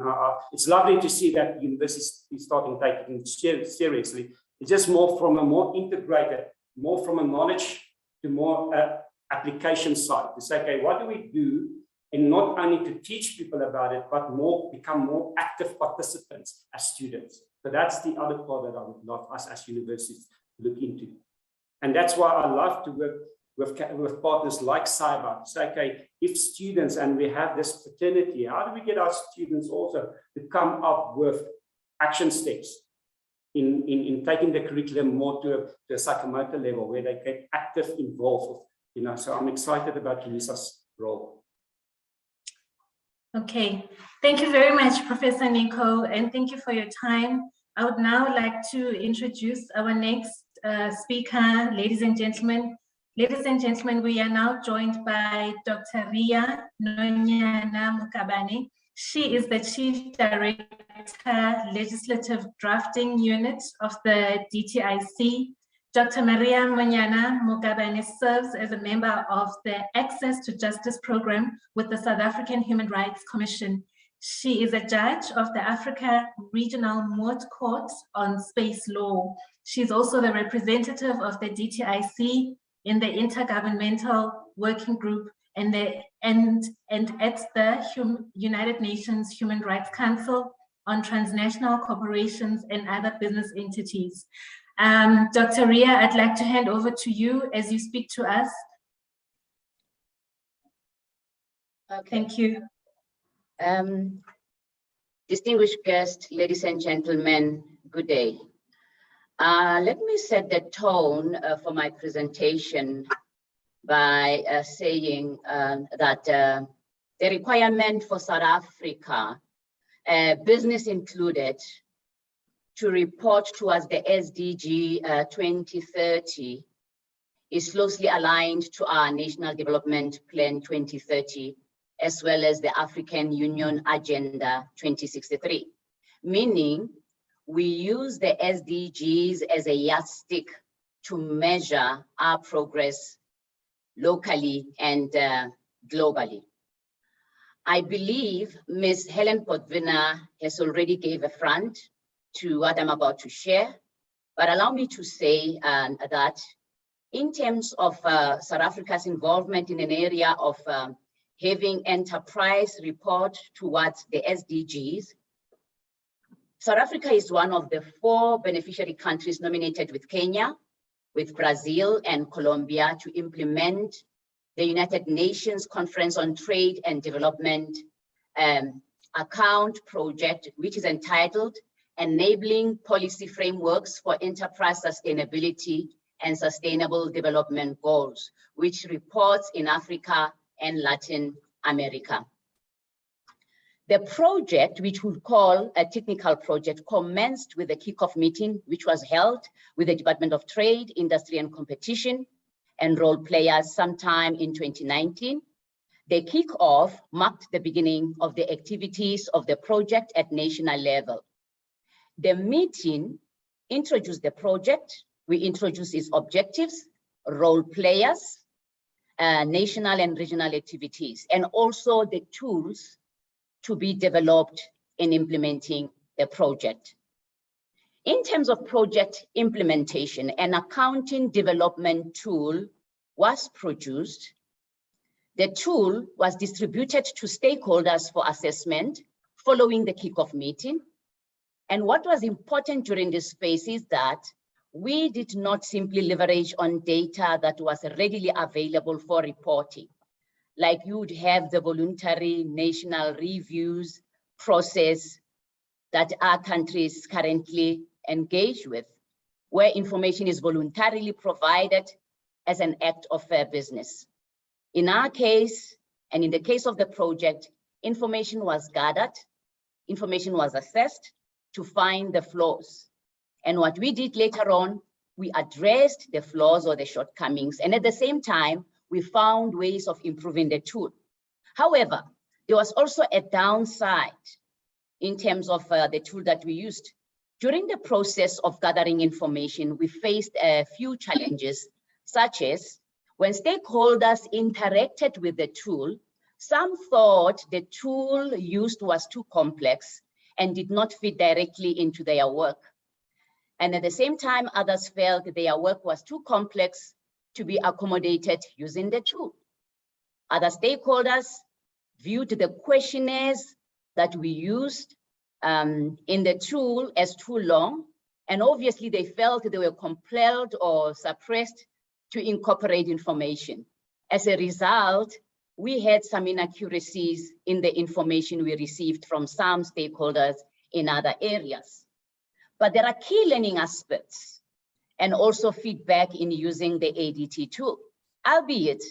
it's lovely to see that the university is starting taking it seriously. It's just more from a more integrated, more from a knowledge to more application side. To say, okay, what do we do? And not only to teach people about it, but become more active participants as students. So that's the other part that I would love us as universities to look into. And that's why I love to work with partners like CIBA. Say, okay, if students, and we have this fraternity, how do we get our students also to come up with action steps in taking the curriculum more to a psychomotor level where they get active, involved, you know, so I'm excited about UNISA's role. Okay, thank you very much, Professor Nico, and thank you for your time. I would now like to introduce our next speaker, ladies and gentlemen. Ladies and gentlemen, we are now joined by Dr. Ria Nonyana Mukabane. She is the Chief Director, Legislative Drafting Unit of the DTIC. Dr. Maria Monyana Mugabane serves as a member of the Access to Justice program with the South African Human Rights Commission. She is a judge of the Africa Regional Moot Court on Space Law. She's also the representative of the DTIC in the Intergovernmental Working Group and at the United Nations Human Rights Council on transnational corporations and other business entities. Dr. Ria, I'd like to hand over to you as you speak to us. Okay. Thank you. Distinguished guests, ladies and gentlemen, good day. Let me set the tone for my presentation by saying that the requirement for South Africa, business included, to report towards the SDG 2030 is closely aligned to our National Development Plan 2030, as well as the African Union Agenda 2063, meaning we use the SDGs as a yardstick to measure our progress locally and globally. I believe Ms. Helen Potvina has already gave a front to what I'm about to share, but allow me to say that in terms of South Africa's involvement in an area of having enterprise report towards the SDGs, South Africa is one of the 4 beneficiary countries nominated with Kenya, with Brazil and Colombia to implement the United Nations Conference on Trade and Development account project, which is entitled Enabling Policy Frameworks for Enterprise Sustainability and Sustainable Development Goals, which reports in Africa and Latin America. The project, which we call a technical project, commenced with a kickoff meeting, which was held with the Department of Trade, Industry and Competition and role players sometime in 2019. The kickoff marked the beginning of the activities of the project at national level. The meeting introduced the project. We introduced its objectives, role players, national and regional activities, and also the tools to be developed in implementing the project. In terms of project implementation, an accounting development tool was produced. The tool was distributed to stakeholders for assessment following the kickoff meeting. And what was important during this phase is that we did not simply leverage on data that was readily available for reporting. Like you would have the voluntary national reviews process that our countries currently engage with, where information is voluntarily provided as an act of fair business. In our case, and in the case of the project, information was gathered, information was assessed to find the flaws. And what we did later on, we addressed the flaws or the shortcomings, and at the same time, we found ways of improving the tool. However, there was also a downside in terms of the tool that we used. During the process of gathering information, we faced a few challenges, such as when stakeholders interacted with the tool, some thought the tool used was too complex and did not fit directly into their work. And at the same time, others felt their work was too complex to be accommodated using the tool. Other stakeholders viewed the questionnaires that we used in the tool as too long, and obviously they felt they were compelled or suppressed to incorporate information. As a result, we had some inaccuracies in the information we received from some stakeholders in other areas. But there are key learning aspects and also feedback in using the ADT tool. Albeit,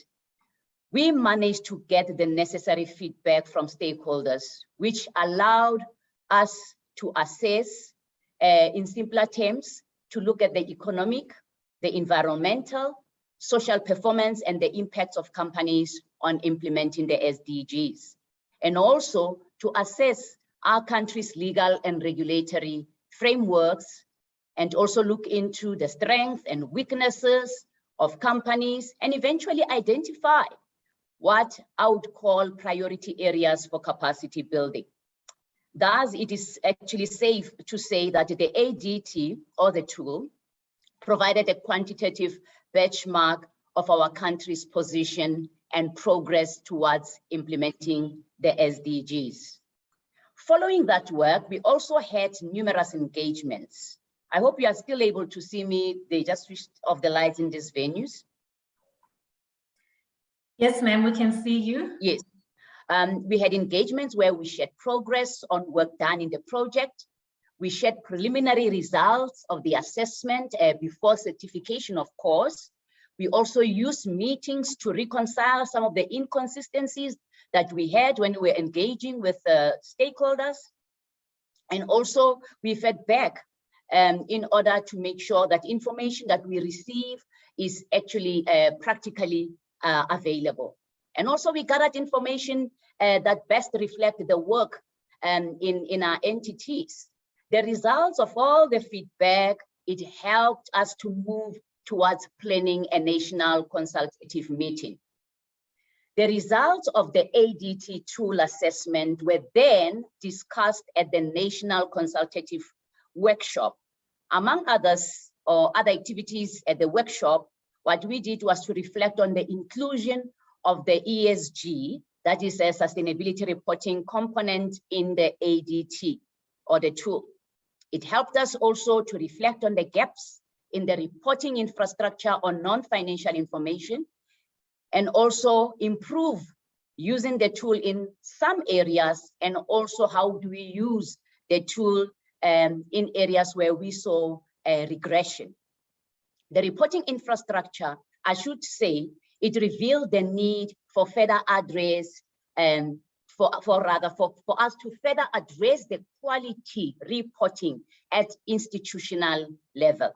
we managed to get the necessary feedback from stakeholders, which allowed us to assess, in simpler terms, to look at the economic, the environmental, social performance, and the impacts of companies on implementing the SDGs, and also to assess our country's legal and regulatory frameworks, and also look into the strengths and weaknesses of companies, and eventually identify what I would call priority areas for capacity building. Thus, it is actually safe to say that the ADT, or the tool, provided a quantitative benchmark of our country's position and progress towards implementing the SDGs. Following that work, we also had numerous engagements. I hope you are still able to see me. They just switched off the lights in these venues. Yes, ma'am, we can see you. Yes. We had engagements where we shared progress on work done in the project. We shared preliminary results of the assessment before certification, of course. We also used meetings to reconcile some of the inconsistencies that we had when we were engaging with stakeholders. And also we fed back in order to make sure that information that we receive is actually practically available. And also we gathered information that best reflect the work in our entities. The results of all the feedback, it helped us to move towards planning a national consultative meeting. The results of the ADT tool assessment were then discussed at the National Consultative Workshop. Among others, or other activities at the workshop, what we did was to reflect on the inclusion of the ESG, that is a sustainability reporting component in the ADT, or the tool. It helped us also to reflect on the gaps in the reporting infrastructure on non-financial information, and also improve using the tool in some areas, and also how do we use the tool in areas where we saw a regression. The reporting infrastructure, I should say, it revealed the need for further address for us to further address the quality reporting at institutional level.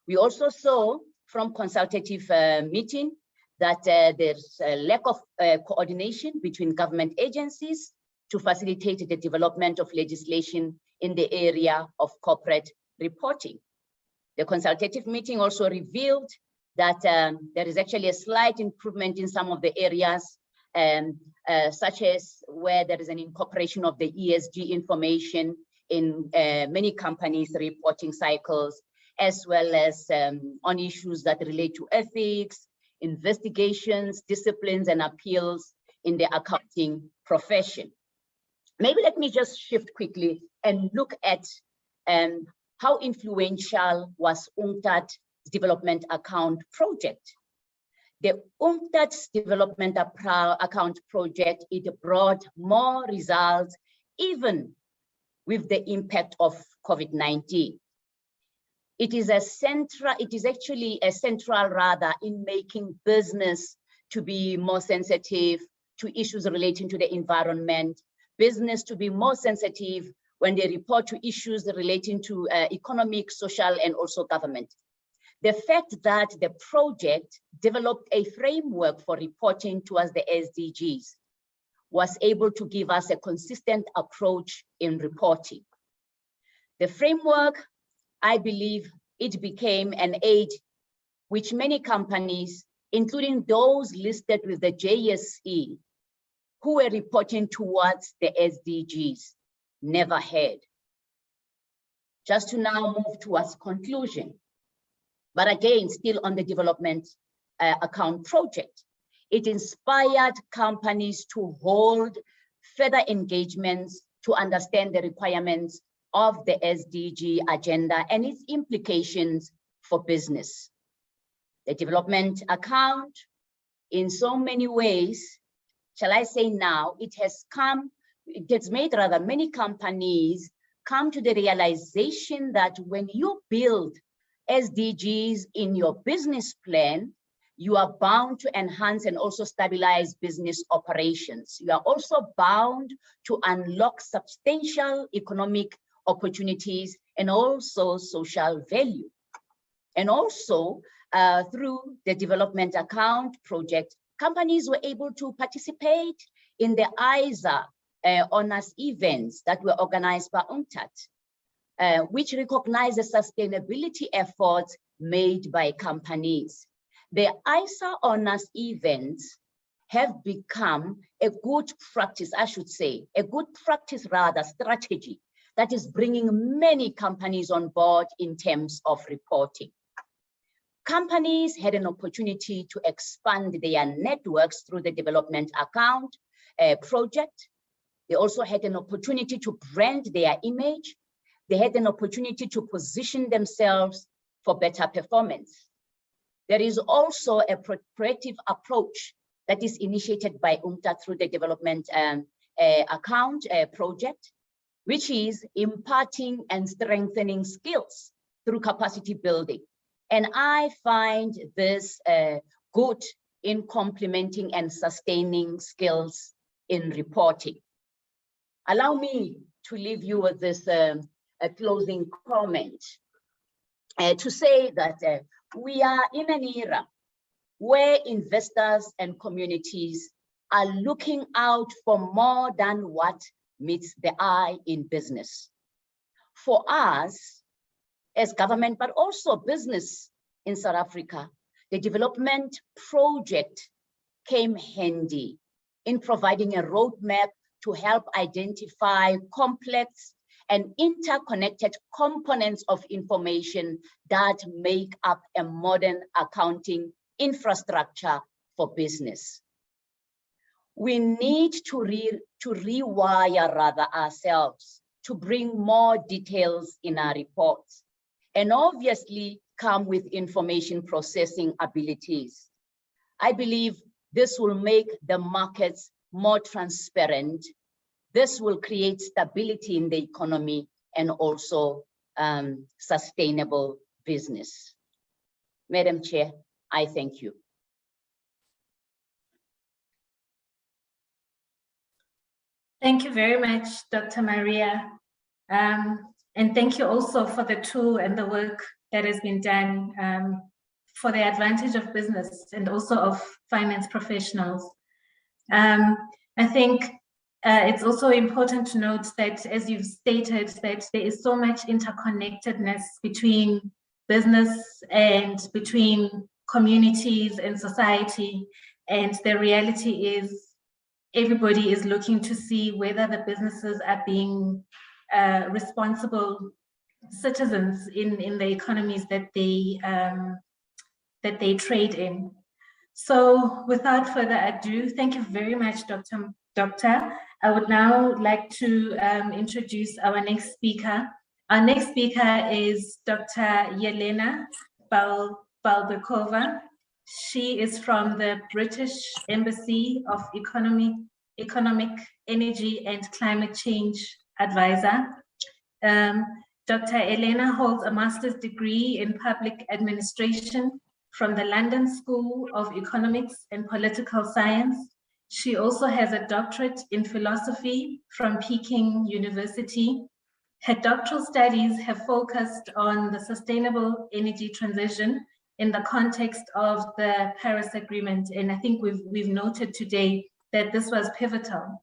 We also saw from consultative meeting that there's a lack of coordination between government agencies to facilitate the development of legislation in the area of corporate reporting. The consultative meeting also revealed that there is actually a slight improvement in some of the areas, such as where there is an incorporation of the ESG information in many companies' reporting cycles, as well as on issues that relate to ethics, investigations, disciplines, and appeals in the accounting profession. Maybe let me just shift quickly and look at how influential was UNCTAD's development account project. The UNCTAD's development account project, it brought more results even with the impact of COVID-19. It is actually a central rather in making business to be more sensitive to issues relating to the environment, business to be more sensitive when they report to issues relating to economic, social, and also government. The fact that the project developed a framework for reporting towards the SDGs was able to give us a consistent approach in reporting. The framework, I believe, it became an aid which many companies, including those listed with the JSE, who were reporting towards the SDGs, never had. Just to now move towards conclusion, but again, still on the development account project, it inspired companies to hold further engagements to understand the requirements of the SDG agenda and its implications for business. The development account, in so many ways, shall I say now, it has made rather many companies come to the realization that when you build SDGs in your business plan, you are bound to enhance and also stabilize business operations. You are also bound to unlock substantial economic opportunities and also social value. And also through the development account project, companies were able to participate in the ISA honors events that were organized by UNCTAD, which recognize the sustainability efforts made by companies. The ISA honors events have become a good practice, I should say, a good practice rather strategy that is bringing many companies on board in terms of reporting. Companies had an opportunity to expand their networks through the development account project. They also had an opportunity to brand their image. They had an opportunity to position themselves for better performance. There is also a proactive approach that is initiated by UNCTAD through the development account project, which is imparting and strengthening skills through capacity building. And I find this good in complementing and sustaining skills in reporting. Allow me to leave you with this a closing comment to say that we are in an era where investors and communities are looking out for more than what meets the eye in business. For us, as government, but also business in South Africa, the development project came handy in providing a roadmap to help identify complex and interconnected components of information that make up a modern accounting infrastructure for business. We need to rewire rather ourselves to bring more details in our reports, and obviously come with information processing abilities. I believe this will make the markets more transparent. This will create stability in the economy and also sustainable business. Madam Chair, I thank you. Thank you very much, Dr. Maria. And thank you also for the tool and the work that has been done for the advantage of business and also of finance professionals. I think it's also important to note that, as you've stated, that there is so much interconnectedness between business and between communities and society. And the reality is everybody is looking to see whether the businesses are being responsible citizens in the economies that they trade in. So without further ado, thank you very much, Doctor. I would now like to introduce our next speaker. Our next speaker is Dr. Yelena Balbekova. She is from the British Embassy of Economic, Energy and Climate Change Advisor. Dr. Elena holds a master's degree in public administration from the London School of Economics and Political Science. She also has a doctorate in philosophy from Peking University. Her doctoral studies have focused on the sustainable energy transition in the context of the Paris Agreement. And I think we've noted today that this was pivotal.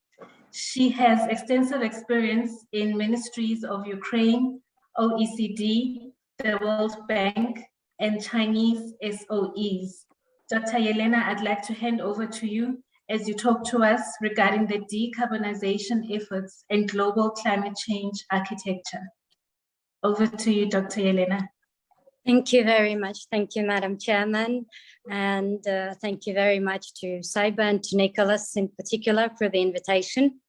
She has extensive experience in ministries of Ukraine, OECD, the World Bank, and Chinese SOEs. Dr. Yelena, I'd like to hand over to you as you talk to us regarding the decarbonization efforts and global climate change architecture. Over to you, Dr. Yelena. Thank you very much. Thank you, Madam Chairman. And thank you very much to CIBA and to Nicholas in particular for the invitation.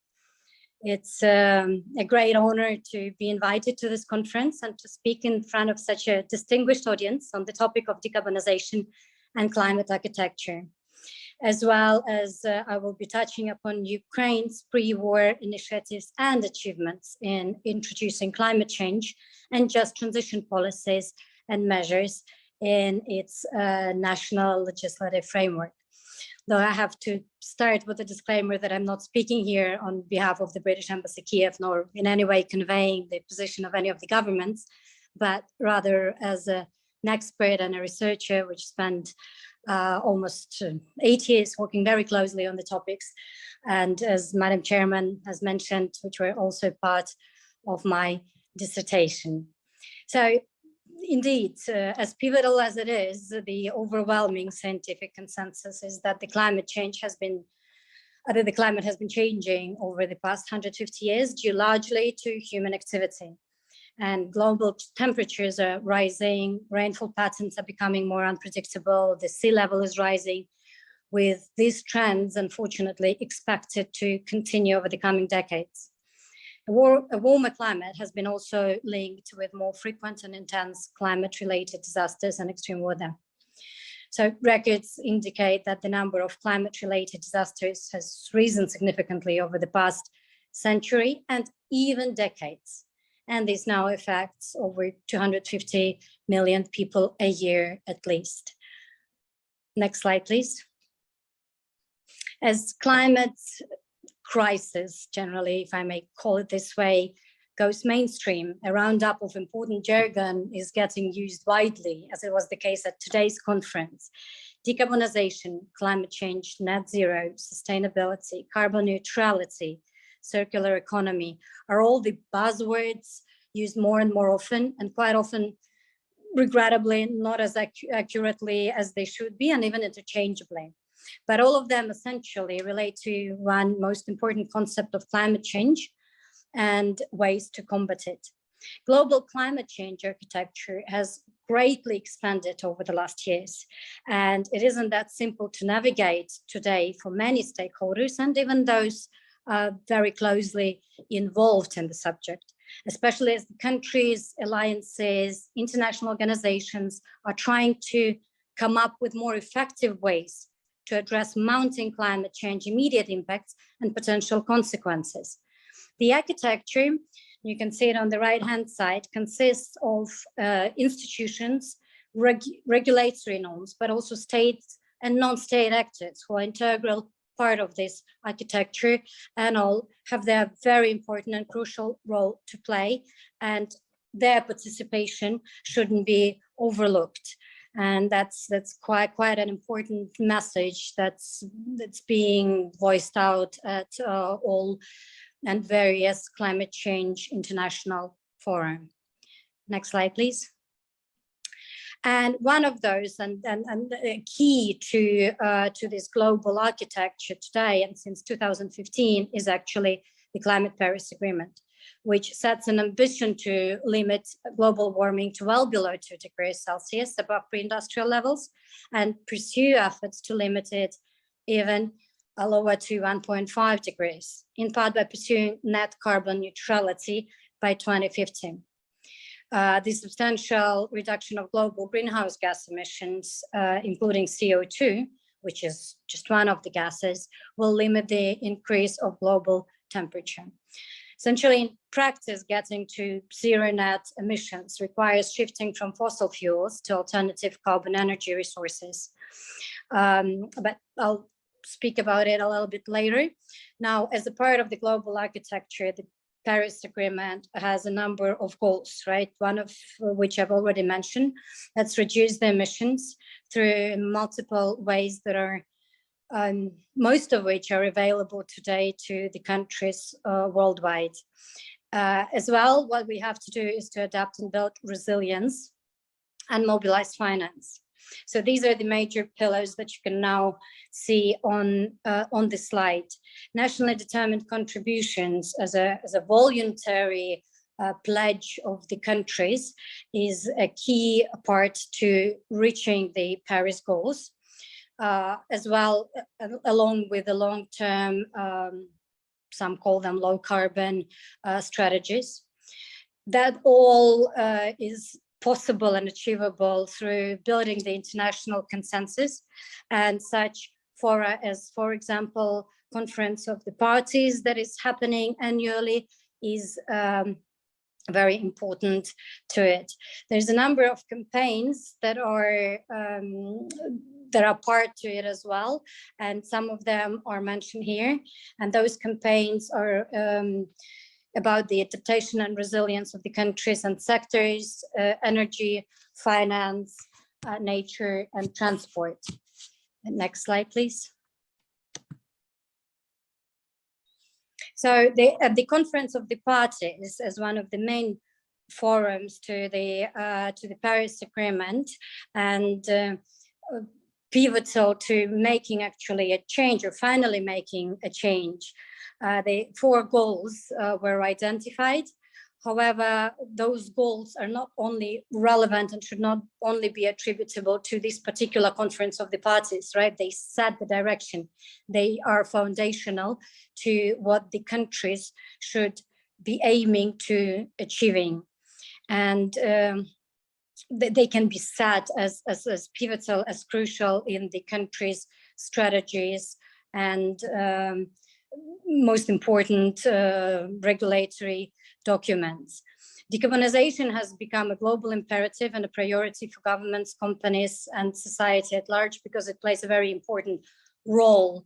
It's a great honor to be invited to this conference and to speak in front of such a distinguished audience on the topic of decarbonization and climate architecture, as well as I will be touching upon Ukraine's pre-war initiatives and achievements in introducing climate change and just transition policies and measures in its national legislative framework. Though I have to start with a disclaimer that I'm not speaking here on behalf of the British Embassy Kiev, nor in any way conveying the position of any of the governments, but rather as an expert and a researcher which spent almost 8 years working very closely on the topics. And as Madam Chairman has mentioned, which were also part of my dissertation. So indeed, as pivotal as it is, the overwhelming scientific consensus is that the climate has been changing over the past 150 years due largely to human activity. And global temperatures are rising, rainfall patterns are becoming more unpredictable, the sea level is rising, with these trends unfortunately expected to continue over the coming decades. A warmer climate has been also linked with more frequent and intense climate-related disasters and extreme weather. So records indicate that the number of climate-related disasters has risen significantly over the past century and even decades. And this now affects over 250 million people a year at least. Next slide, please. As climate crisis, generally, if I may call it this way, goes mainstream, a roundup of important jargon is getting used widely, as it was the case at today's conference. Decarbonization, climate change, net zero, sustainability, carbon neutrality, circular economy are all the buzzwords used more and more often, and quite often, regrettably, not as accurately as they should be, and even interchangeably. But all of them essentially relate to one most important concept of climate change and ways to combat it. Global climate change architecture has greatly expanded over the last years, and it isn't that simple to navigate today for many stakeholders and even those very closely involved in the subject. especially as the countries, alliances, international organizations are trying to come up with more effective ways to address mounting climate change immediate impacts and potential consequences. The architecture, you can see it on the right-hand side, consists of institutions, regulatory norms, but also states and non-state actors who are integral part of this architecture and all have their very important and crucial role to play, and their participation shouldn't be overlooked. And that's quite an important message that's being voiced out at all and various climate change international forum. Next slide, please. And one of those, and key to this global architecture today and since 2015 is actually the Climate Paris Agreement, which sets an ambition to limit global warming to well below 2 degrees Celsius above pre-industrial levels and pursue efforts to limit it even lower to 1.5 degrees, in part by pursuing net carbon neutrality by 2050. The substantial reduction of global greenhouse gas emissions, including CO2, which is just one of the gases, will limit the increase of global temperature. Essentially, in practice, getting to zero net emissions requires shifting from fossil fuels to alternative carbon energy resources. But I'll speak about it a little bit later. Now, as a part of the global architecture, the Paris Agreement has a number of goals, right? One of which I've already mentioned. That's reduce the emissions through multiple ways that are, most of which are available today to the countries worldwide. As well, what we have to do is to adapt and build resilience and mobilize finance. So these are the major pillars that you can now see on the slide. Nationally determined contributions as a voluntary pledge of the countries is a key part to reaching the Paris goals, as well along with the long-term, some call them low carbon strategies. That all is possible and achievable through building the international consensus, and such fora as, for example, Conference of the Parties that is happening annually is very important to it. There's a number of campaigns that are part to it as well, and some of them are mentioned here, and those campaigns are about the adaptation and resilience of the countries and sectors, energy, finance, nature, and transport. Next slide, please. So the Conference of the Parties, as one of the main forums to the Paris Agreement, and pivotal to making actually a change, or finally making a change. The 4 goals were identified. However, those goals are not only relevant and should not only be attributable to this particular Conference of the Parties, right? They set the direction. They are foundational to what the countries should be aiming to achieving. And they can be set as pivotal, as crucial in the country's strategies and most important regulatory documents. Decarbonization has become a global imperative and a priority for governments, companies, and society at large, because it plays a very important role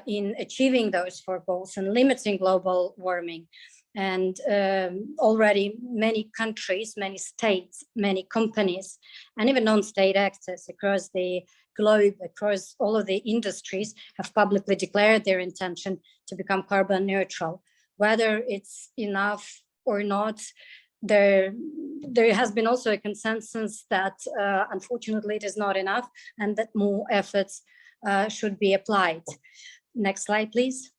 in achieving those 4 goals and limiting global warming. And already many countries, many states, many companies, and even non-state actors across the globe, across all of the industries, have publicly declared their intention to become carbon neutral. Whether it's enough or not, there has been also a consensus that unfortunately it is not enough, and that more efforts should be applied. Next slide, please.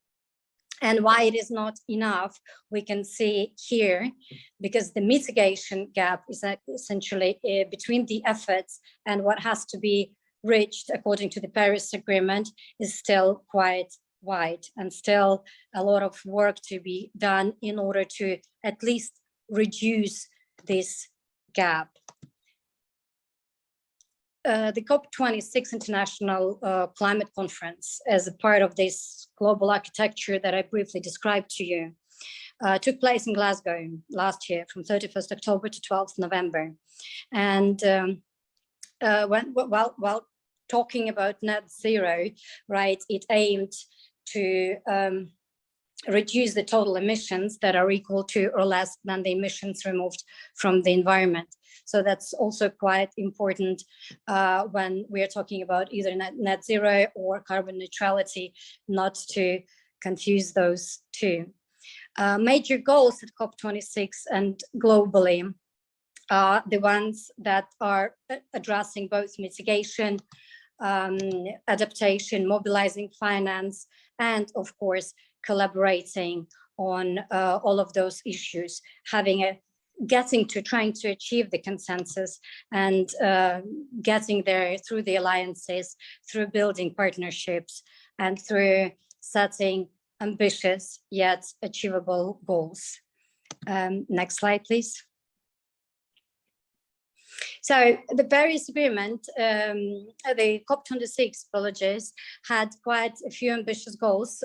And why it is not enough, we can see here, because the mitigation gap is essentially between the efforts and what has to be reached according to the Paris Agreement is still quite wide, and still a lot of work to be done in order to at least reduce this gap. The COP26 International Climate Conference, as a part of this global architecture that I briefly described to you, took place in Glasgow last year from 31st October to 12th November. And while talking about net zero, right, it aimed to reduce the total emissions that are equal to or less than the emissions removed from the environment. So that's also quite important when we are talking about either net zero or carbon neutrality, not to confuse those two. Major goals at COP26 and globally are the ones that are addressing both mitigation, adaptation, mobilizing finance, and of course, collaborating on all of those issues, trying to achieve the consensus and getting there through the alliances, through building partnerships, and through setting ambitious yet achievable goals. Next slide, please. So the Paris Agreement, the COP26, had quite a few ambitious goals,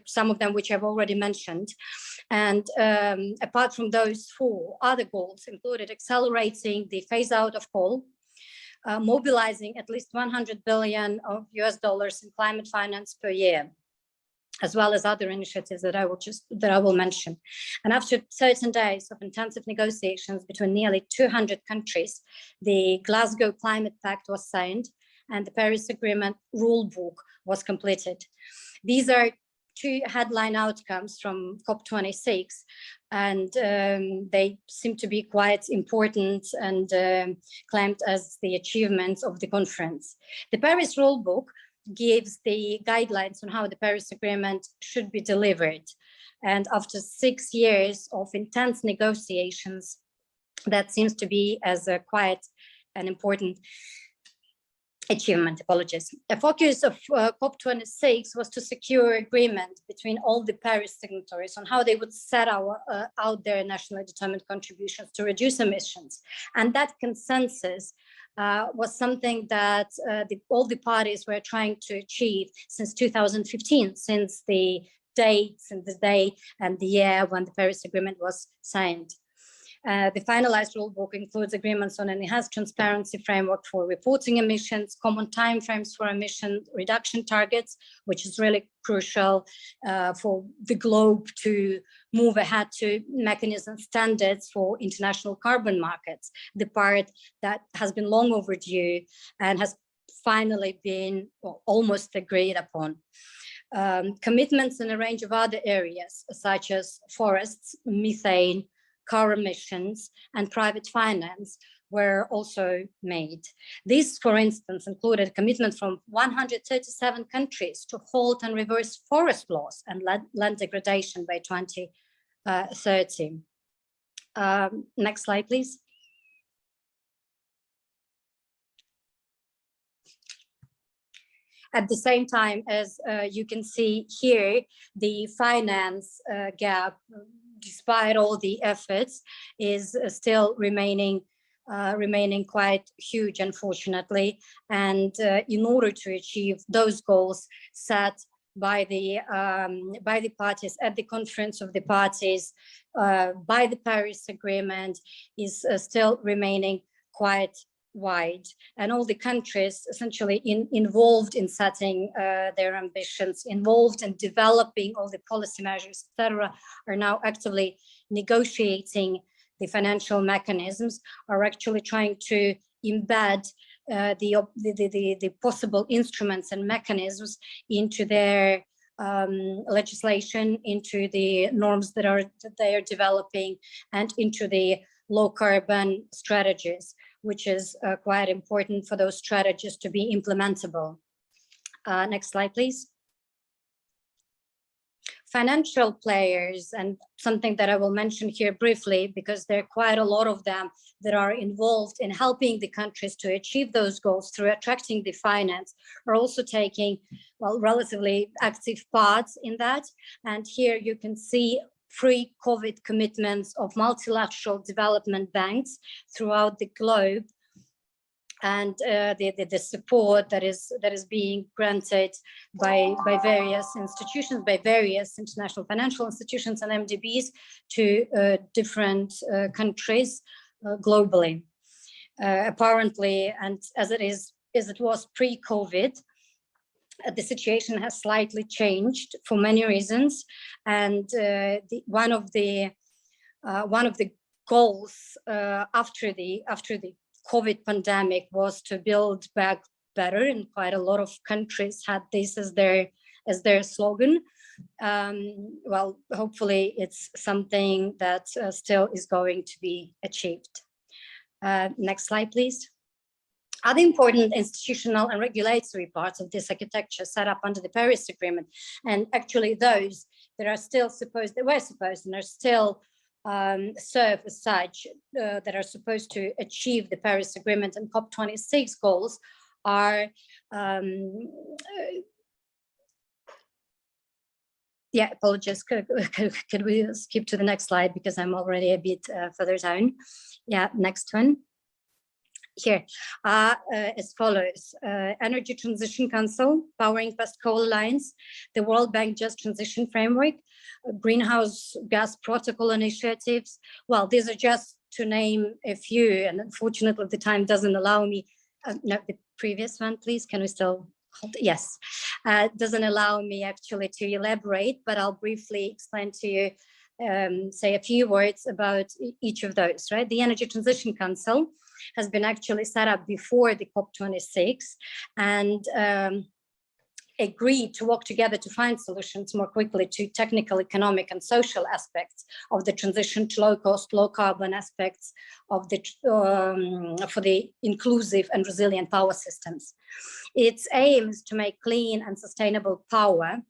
some of them which I've already mentioned. And apart from those, 4 other goals included accelerating the phase out of coal, mobilizing at least $100 billion of US dollars in climate finance per year, as well as other initiatives that I will mention. And after 13 days of intensive negotiations between nearly 200 countries, the Glasgow Climate Pact was signed and the Paris Agreement rule book was completed. These are 2 headline outcomes from COP26, and they seem to be quite important and claimed as the achievements of the conference. The Paris rule book gives the guidelines on how the Paris Agreement should be delivered. And after 6 years of intense negotiations, that seems to be as quite an important achievement. A focus of COP26 was to secure agreement between all the Paris signatories on how they would set out their nationally determined contributions to reduce emissions. And that consensus was something that all the parties were trying to achieve since 2015, since the date and the day and the year when the Paris Agreement was signed. The finalized rulebook includes agreements on an enhanced transparency framework for reporting emissions, common timeframes for emission reduction targets, which is really crucial for the globe to move ahead to mechanism standards for international carbon markets, the part that has been long overdue and has finally been almost agreed upon. Commitments in a range of other areas, such as forests, methane, car emissions, and private finance were also made. These, for instance, included a commitment from 137 countries to halt and reverse forest loss and land degradation by 2030. Next slide, please. At the same time, as you can see here, the finance gap, despite all the efforts, is still remaining quite huge, unfortunately. And in order to achieve those goals set by the parties at the Conference of the Parties, by the Paris Agreement, is still remaining quite wide. And all the countries essentially involved in setting their ambitions, involved in developing all the policy measures, etc., are now actively negotiating the financial mechanisms, are actually trying to embed the possible instruments and mechanisms into their legislation, into the norms that they are developing, and into the low carbon strategies, which is quite important for those strategies to be implementable. Next slide, please. Financial players, and something that I will mention here briefly, because there are quite a lot of them that are involved in helping the countries to achieve those goals through attracting the finance, are also taking, well, relatively active parts in that. And here you can see pre-COVID commitments of multilateral development banks throughout the globe, and the support that is being granted by various institutions, by various international financial institutions and MDBs to different countries globally. Apparently, and as it was pre-COVID, the situation has slightly changed for many reasons, and one of the goals after the COVID pandemic was to build back better, and quite a lot of countries had this as their slogan. Well, hopefully it's something that still is going to be achieved. Next slide, please. Other important institutional and regulatory parts of this architecture set up under the Paris Agreement, and actually those that were supposed and are still serve as such, that are supposed to achieve the Paris Agreement and COP26 goals are yeah, apologies. Could we skip to the next slide, because I'm already a bit further down. Yeah, next one. Here, as follows: Energy Transition Council, Powering Past Coal Alliance, the World Bank Just Transition Framework, Greenhouse Gas Protocol initiatives. Well, these are just to name a few, and unfortunately the time doesn't allow me. No, the previous one, please. Can we still hold? Yes, doesn't allow me actually to elaborate, but I'll briefly explain to you, say a few words about each of those, right? The Energy Transition Council has been actually set up before the COP26, and agreed to work together to find solutions more quickly to technical, economic, and social aspects of the transition to low-cost, low-carbon aspects of the for the inclusive and resilient power systems. Its aim is to make clean and sustainable power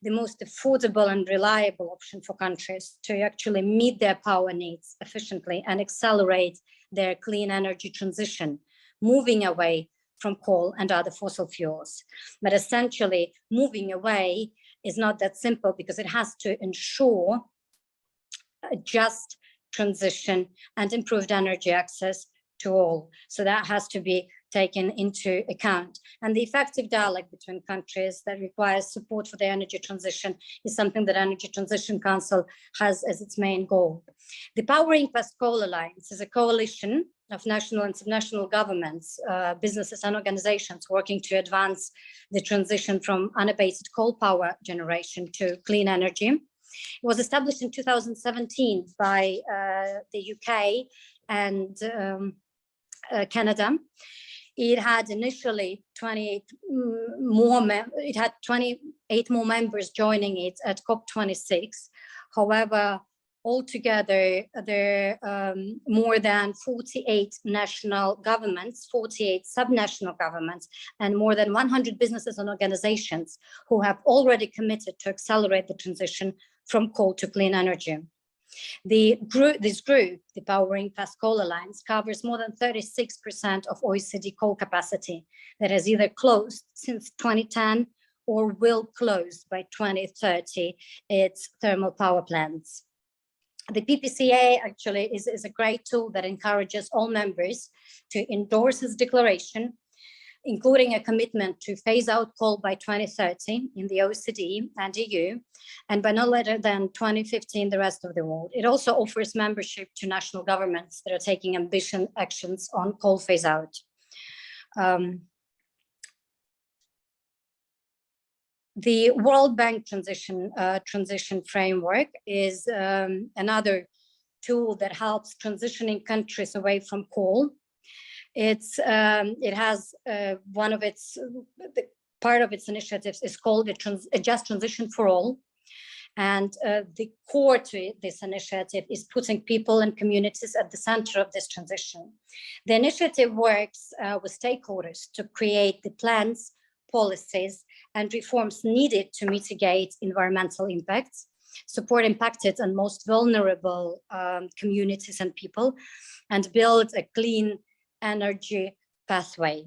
the most affordable and reliable option for countries to actually meet their power needs efficiently and accelerate their clean energy transition, moving away from coal and other fossil fuels. But essentially, moving away is not that simple, because it has to ensure a just transition and improved energy access to all. So that has to be taken into account. And the effective dialogue between countries that requires support for the energy transition is something that Energy Transition Council has as its main goal. The Powering Past Coal Alliance is a coalition of national and subnational governments, businesses and organizations working to advance the transition from unabated coal power generation to clean energy. It was established in 2017 by the UK and Canada. It had initially 28 more members joining it at COP26. However, altogether, there are more than 48 national governments, 48 subnational governments, and more than 100 businesses and organizations who have already committed to accelerate the transition from coal to clean energy. This group, the Powering Past Coal Alliance, covers more than 36% of OECD coal capacity that has either closed since 2010 or will close by 2030 its thermal power plants. The PPCA actually is a great tool that encourages all members to endorse its declaration, including a commitment to phase out coal by 2030 in the OECD and EU, and by no later than 2050 in the rest of the world. It also offers membership to national governments that are taking ambitious actions on coal phase out. The World Bank transition framework is another tool that helps transitioning countries away from coal. It has one of its part of its initiatives is called a Just Transition for All, and the core to this initiative is putting people and communities at the center of this transition. The initiative works with stakeholders to create the plans, policies, and reforms needed to mitigate environmental impacts, support impacted and most vulnerable communities and people, and build a clean energy pathway.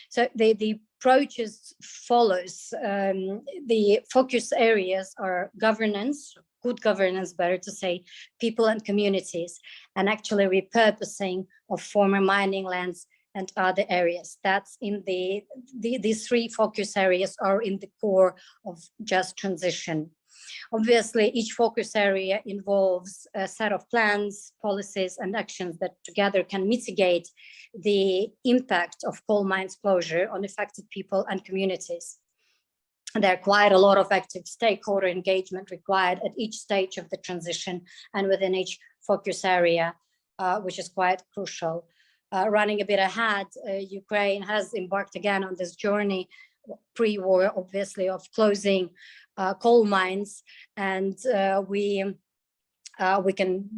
So the approach follows. The focus areas are governance, good governance, better to say, people and communities, and actually repurposing of former mining lands and other areas. That's in these three focus areas are in the core of just transition. Obviously, each focus area involves a set of plans, policies, and actions that together can mitigate the impact of coal mines closure on affected people and communities. There are quite a lot of active stakeholder engagement required at each stage of the transition and within each focus area, which is quite crucial. Running a bit ahead, Ukraine has embarked again on this journey pre-war, obviously, of closing coal mines, and we can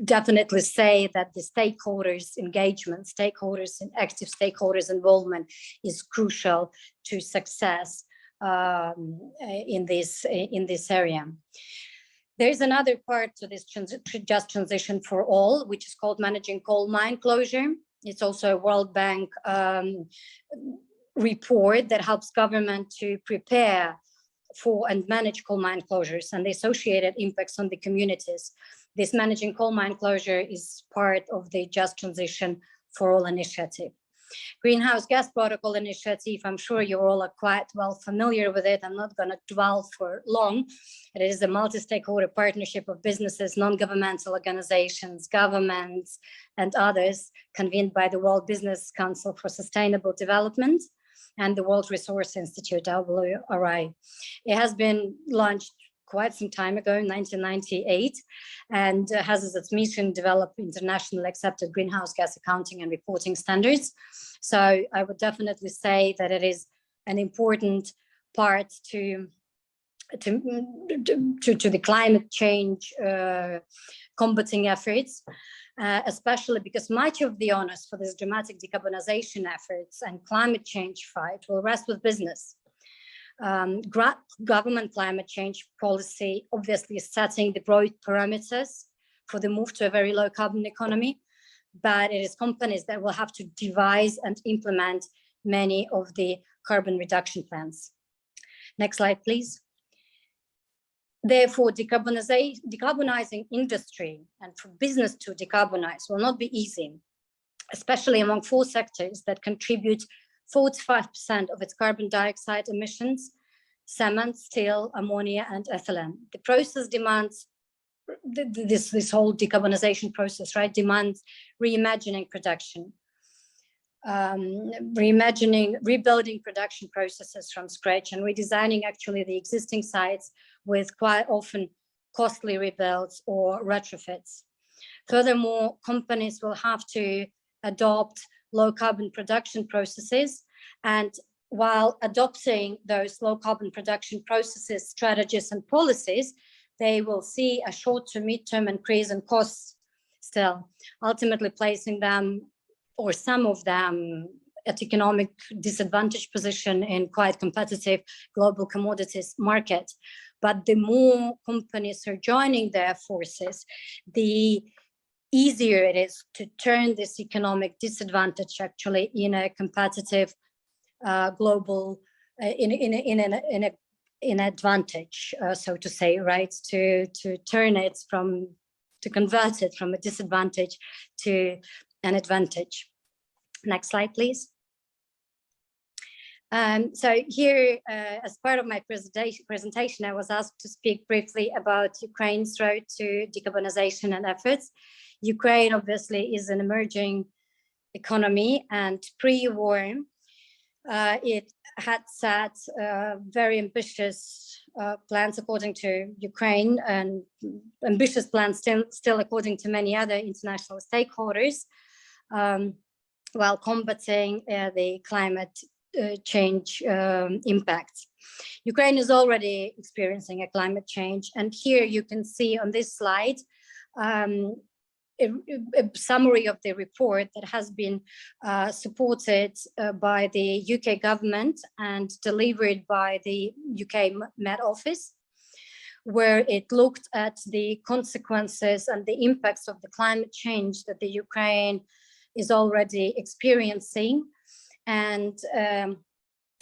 definitely say that the stakeholders' engagement, active stakeholders' involvement is crucial to success in this area. There is another part to this just transition for all, which is called managing coal mine closure. It's also a World Bank report that helps government to prepare for and manage coal mine closures and the associated impacts on the communities. This managing coal mine closure is part of the Just Transition for All initiative. Greenhouse Gas Protocol initiative, I'm sure you all are quite well familiar with it. I'm not going to dwell for long. It is a multi-stakeholder partnership of businesses, non-governmental organizations, governments, and others, convened by the World Business Council for Sustainable Development and the World Resource Institute, WRI. It has been launched quite some time ago, in 1998, and has as its mission develop internationally accepted greenhouse gas accounting and reporting standards. So I would definitely say that it is an important part to the climate change combating efforts, especially because much of the onus for this dramatic decarbonization efforts and climate change fight will rest with business. Government climate change policy obviously is setting the broad parameters for the move to a very low carbon economy, but it is companies that will have to devise and implement many of the carbon reduction plans. Next slide, please. Therefore, decarbonizing industry and for business to decarbonize will not be easy, especially among 4 sectors that contribute 45% of its carbon dioxide emissions: cement, steel, ammonia, and ethylene. The process demands, this whole decarbonization process, right, demands reimagining production, rebuilding production processes from scratch and redesigning actually the existing sites with quite often costly rebuilds or retrofits. Furthermore, companies will have to adopt low carbon production processes, and while adopting those low carbon production processes, strategies, and policies, they will see a short to mid-term increase in costs still, ultimately placing them, or some of them, at economic disadvantaged position in quite competitive global commodities market. But the more companies are joining their forces, the easier it is to turn this economic disadvantage actually in a competitive global in advantage, so to say, right? To turn it to convert it from a disadvantage to an advantage. Next slide, please. So here, as part of my presentation, I was asked to speak briefly about Ukraine's road to decarbonization and efforts. Ukraine obviously is an emerging economy, and pre-war, it had set very ambitious plans according to Ukraine, and ambitious plans still according to many other international stakeholders, while combating the climate change impacts. Ukraine is already experiencing a climate change, and here you can see on this slide a summary of the report that has been supported by the UK government and delivered by the UK Met Office, where it looked at the consequences and the impacts of the climate change that the Ukraine is already experiencing, and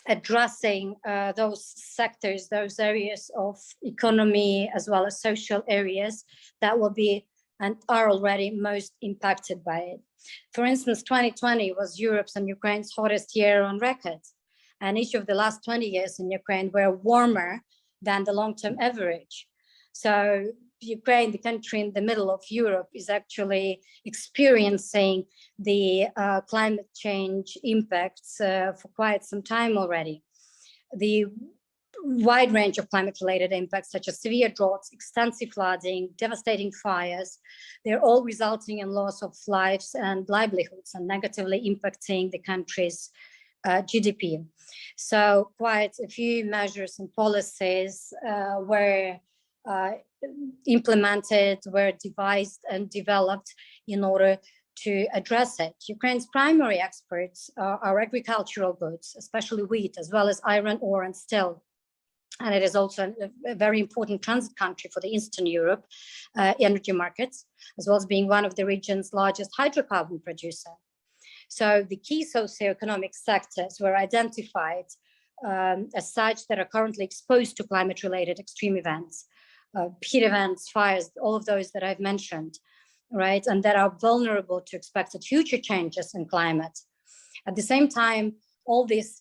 addressing those sectors, those areas of economy as well as social areas that will be and are already most impacted by it. For instance, 2020 was Europe's and Ukraine's hottest year on record, and each of the last 20 years in Ukraine were warmer than the long-term average. So Ukraine, the country in the middle of Europe, is actually experiencing the climate change impacts for quite some time already. The wide range of climate-related impacts, such as severe droughts, extensive flooding, devastating fires, they're all resulting in loss of lives and livelihoods and negatively impacting the country's GDP. So quite a few measures and policies were implemented, were devised and developed in order to address it. Ukraine's primary exports are agricultural goods, especially wheat, as well as iron ore and steel. And it is also a very important transit country for the Eastern Europe energy markets, as well as being one of the region's largest hydrocarbon producer. So the key socioeconomic sectors were identified as such that are currently exposed to climate-related extreme events, heat events, fires, all of those that I've mentioned, right? And that are vulnerable to expected future changes in climate. At the same time, all this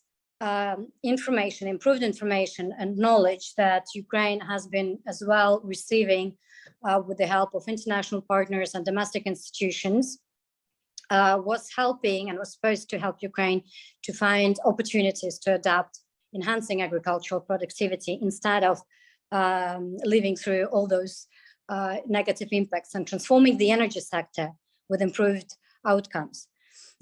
information, improved information and knowledge that Ukraine has been as well receiving with the help of international partners and domestic institutions was helping and was supposed to help Ukraine to find opportunities to adapt, enhancing agricultural productivity instead of living through all those negative impacts and transforming the energy sector with improved outcomes.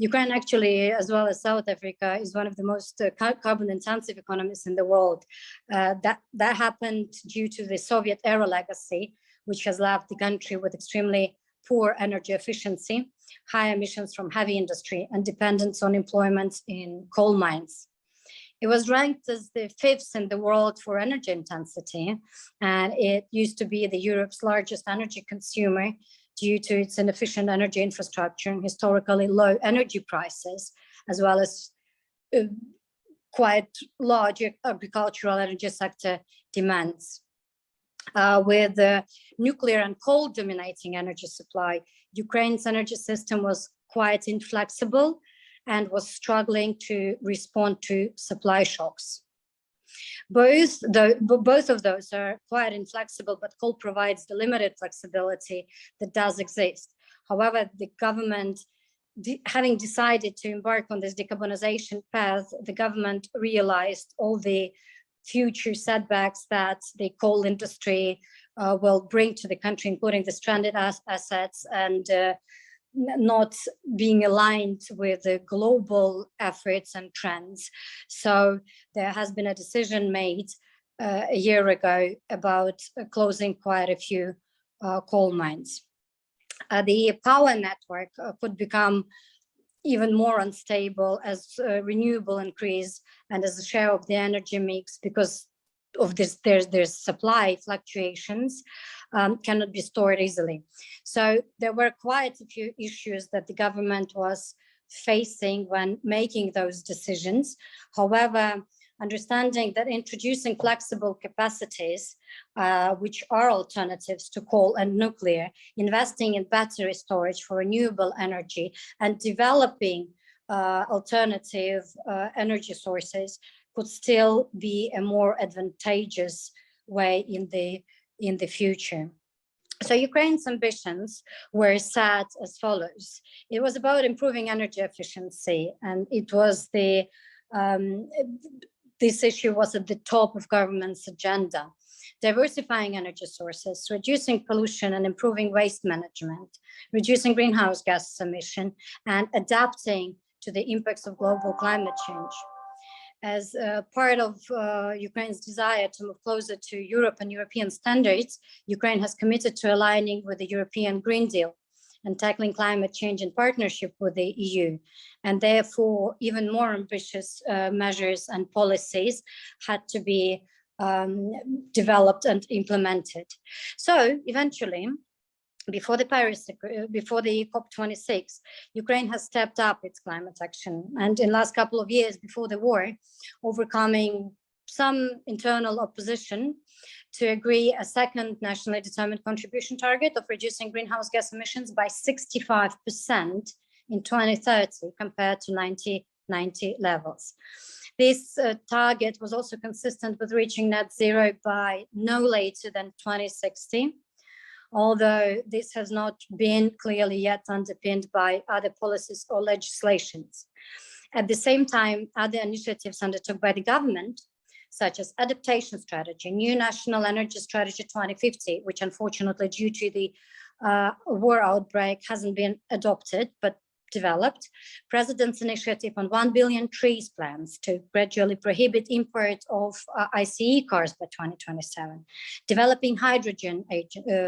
Ukraine actually, as well as South Africa, is one of the most carbon-intensive economies in the world. That happened due to the Soviet era legacy, which has left the country with extremely poor energy efficiency, high emissions from heavy industry, and dependence on employment in coal mines. It was ranked as the 5th in the world for energy intensity, and it used to be Europe's largest energy consumer due to its inefficient energy infrastructure and historically low energy prices, as well as quite large agricultural energy sector demands. With the nuclear and coal dominating energy supply, Ukraine's energy system was quite inflexible and was struggling to respond to supply shocks. Both of those are quite inflexible, but coal provides the limited flexibility that does exist. However, the government, having decided to embark on this decarbonization path, the government realized all the future setbacks that the coal industry will bring to the country, including the stranded assets and not being aligned with the global efforts and trends. So there has been a decision made a year ago about closing quite a few coal mines. The power network could become even more unstable as renewable increase and as a share of the energy mix, because of this, there's supply fluctuations cannot be stored easily. So there were quite a few issues that the government was facing when making those decisions. However, understanding that introducing flexible capacities, which are alternatives to coal and nuclear, investing in battery storage for renewable energy, and developing alternative energy sources could still be a more advantageous way in the future. So Ukraine's ambitions were set as follows. It was about improving energy efficiency, and it was this issue was at the top of government's agenda. Diversifying energy sources, reducing pollution and improving waste management, reducing greenhouse gas emission, and adapting to the impacts of global climate change. As part of Ukraine's desire to move closer to Europe and European standards, Ukraine has committed to aligning with the European Green Deal and tackling climate change in partnership with the EU. And therefore, even more ambitious measures and policies had to be developed and implemented. So eventually, before the COP26, Ukraine has stepped up its climate action, and in the last couple of years before the war, overcoming some internal opposition to agree a second nationally determined contribution target of reducing greenhouse gas emissions by 65% in 2030 compared to 1990 levels. This target was also consistent with reaching net zero by no later than 2060, although this has not been clearly yet underpinned by other policies or legislations. At the same time, other initiatives undertook by the government, such as adaptation strategy, new national energy strategy 2050, which unfortunately due to the war outbreak hasn't been adopted, but developed, President's initiative on 1 billion trees plans to gradually prohibit import of ICE cars by 2027, developing hydrogen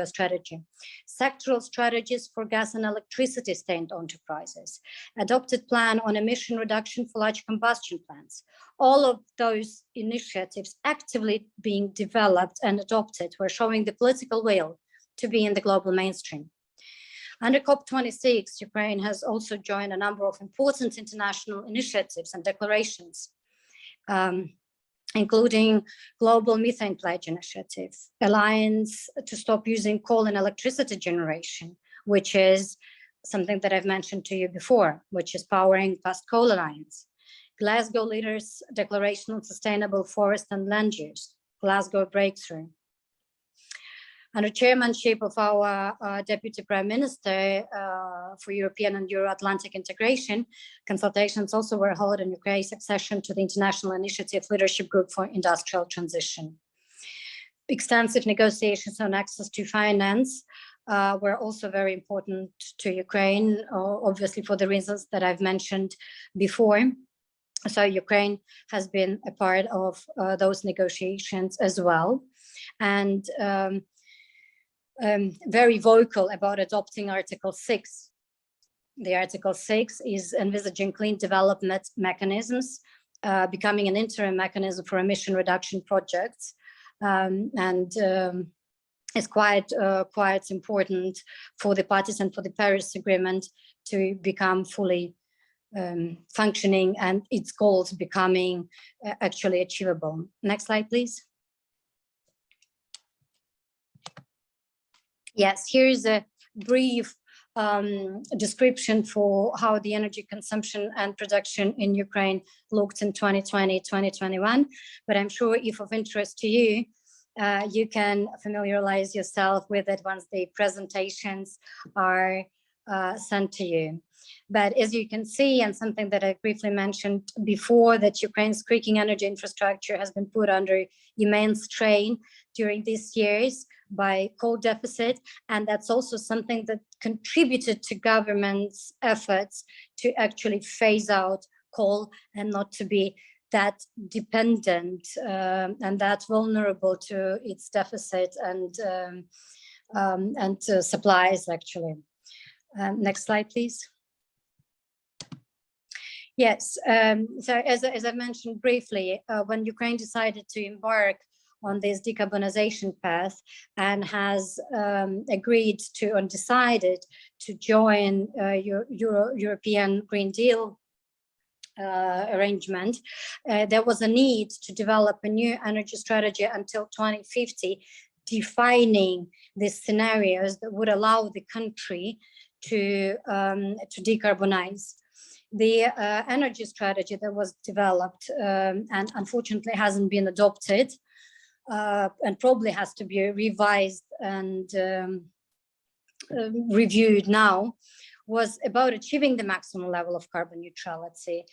strategy, sectoral strategies for gas and electricity state enterprises, adopted plan on emission reduction for large combustion plants. All of those initiatives actively being developed and adopted were showing the political will to be in the global mainstream. Under COP26, Ukraine has also joined a number of important international initiatives and declarations, including Global Methane Pledge Initiative, Alliance to Stop Using Coal in Electricity Generation, which is something that I've mentioned to you before, which is powering Past Coal Alliance, Glasgow Leaders Declaration on Sustainable Forest and Land Use, Glasgow Breakthrough. Under chairmanship of our Deputy Prime Minister for European and Euro-Atlantic integration, consultations also were held on Ukraine's accession to the International Initiative Leadership Group for Industrial Transition. Extensive negotiations on access to finance were also very important to Ukraine, obviously for the reasons that I've mentioned before. So Ukraine has been a part of those negotiations as well. And very vocal about adopting Article 6. The Article 6 is envisaging clean development mechanisms, becoming an interim mechanism for emission reduction projects, and is quite important for the parties and for the Paris Agreement to become fully functioning and its goals becoming actually achievable. Next slide, please. Yes, here is a brief description for how the energy consumption and production in Ukraine looked in 2020, 2021. But I'm sure if of interest to you, you can familiarize yourself with it once the presentations are sent to you. But as you can see, and something that I briefly mentioned before, that Ukraine's creaking energy infrastructure has been put under immense strain during these years by coal deficit. And that's also something that contributed to government's efforts to actually phase out coal and not to be that dependent and that vulnerable to its deficit and supplies, actually. Next slide, please. Yes, so as I mentioned briefly, when Ukraine decided to embark on this decarbonization path and has agreed to and decided to join European Green Deal arrangement, there was a need to develop a new energy strategy until 2050, defining the scenarios that would allow the country to decarbonize. The energy strategy that was developed and unfortunately hasn't been adopted and probably has to be revised and reviewed now, was about achieving the maximum level of carbon neutrality,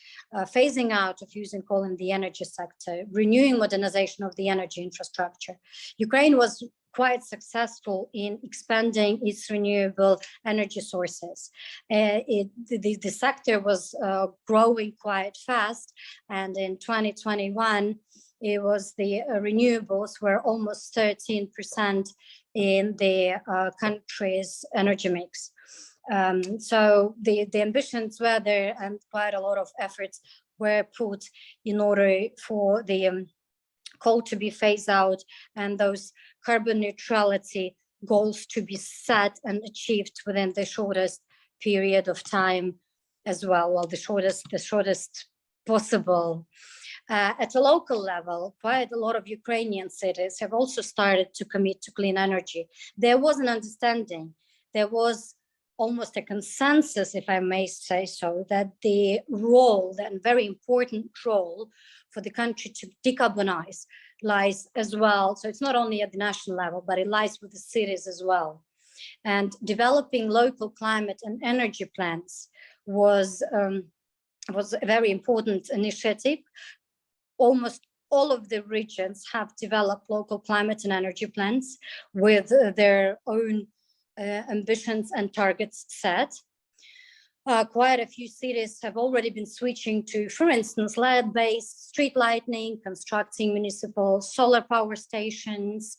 phasing out of using coal in the energy sector, renewing modernization of the energy infrastructure. Ukraine was quite successful in expanding its renewable energy sources. The sector was growing quite fast, and in 2021, it was the renewables were almost 13% in the country's energy mix. So the ambitions were there, and quite a lot of efforts were put in order for the coal to be phased out and those carbon neutrality goals to be set and achieved within the shortest period of time as well, well, the shortest possible. At a local level, quite a lot of Ukrainian cities have also started to commit to clean energy. There was an understanding, there was almost a consensus, if I may say so, that the role, that very important role for the country to decarbonize lies as well. So it's not only at the national level, but it lies with the cities as well. And developing local climate and energy plans was a very important initiative. Almost all of the regions have developed local climate and energy plans with their own ambitions and targets set. Quite a few cities have already been switching to, for instance, LED-based street lighting, constructing municipal solar power stations,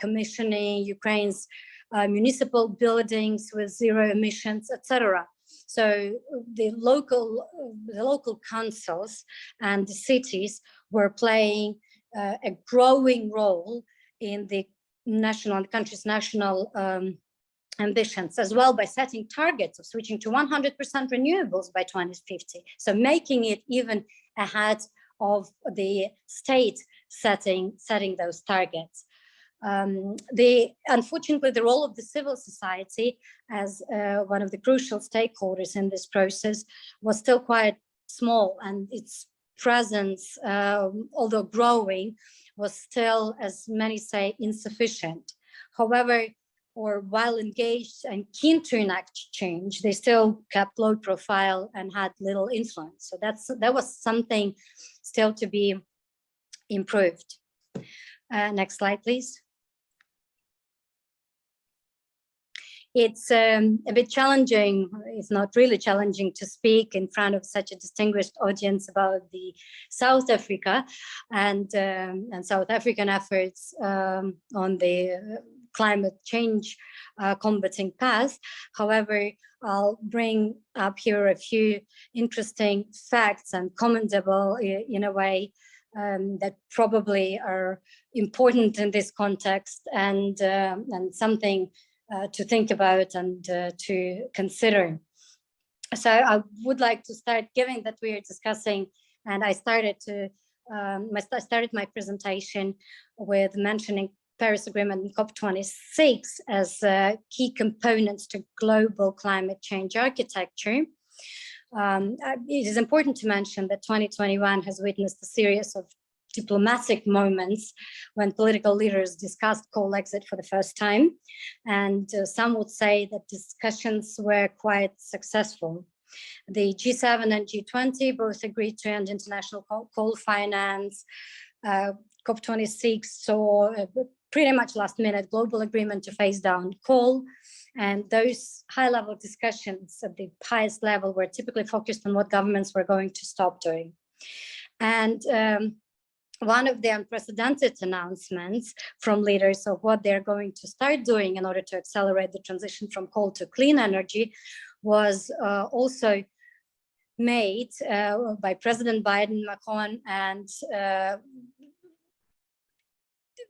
commissioning Ukraine's municipal buildings with zero emissions, etc. So the local councils and the cities were playing a growing role in the country's national ambitions, as well by setting targets of switching to 100% renewables by 2050. So making it even ahead of the state setting those targets. Unfortunately, the role of the civil society as one of the crucial stakeholders in this process was still quite small, and its presence, although growing, was still, as many say, insufficient. However, or while engaged and keen to enact change, they still kept low profile and had little influence. So that was something still to be improved. Next slide, please. It's a bit challenging, if not really challenging, to speak in front of such a distinguished audience about the South Africa and South African efforts on the climate change combating path. However, I'll bring up here a few interesting facts and commentable in a way that probably are important in this context and something to think about and to consider. So I would like to start, given that we are discussing, and I started my presentation with mentioning Paris Agreement and COP26 as key components to global climate change architecture. It is important to mention that 2021 has witnessed a series of diplomatic moments when political leaders discussed coal exit for the first time. And some would say that discussions were quite successful. The G7 and G20 both agreed to end international coal finance. COP26 saw a pretty much last minute global agreement to phase down coal. And those high-level discussions at the highest level were typically focused on what governments were going to stop doing. And one of the unprecedented announcements from leaders of what they're going to start doing in order to accelerate the transition from coal to clean energy was also made by President Biden, Macron, and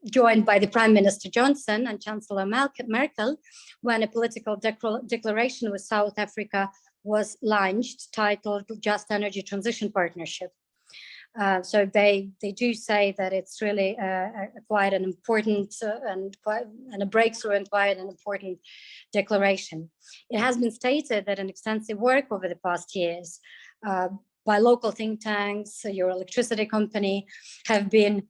joined by the Prime Minister Johnson and Chancellor Merkel, when a political declaration with South Africa was launched, titled Just Energy Transition Partnership. So they do say that it's really quite an important and a breakthrough and quite an important declaration. It has been stated that an extensive work over the past years by local think tanks, your electricity company, have been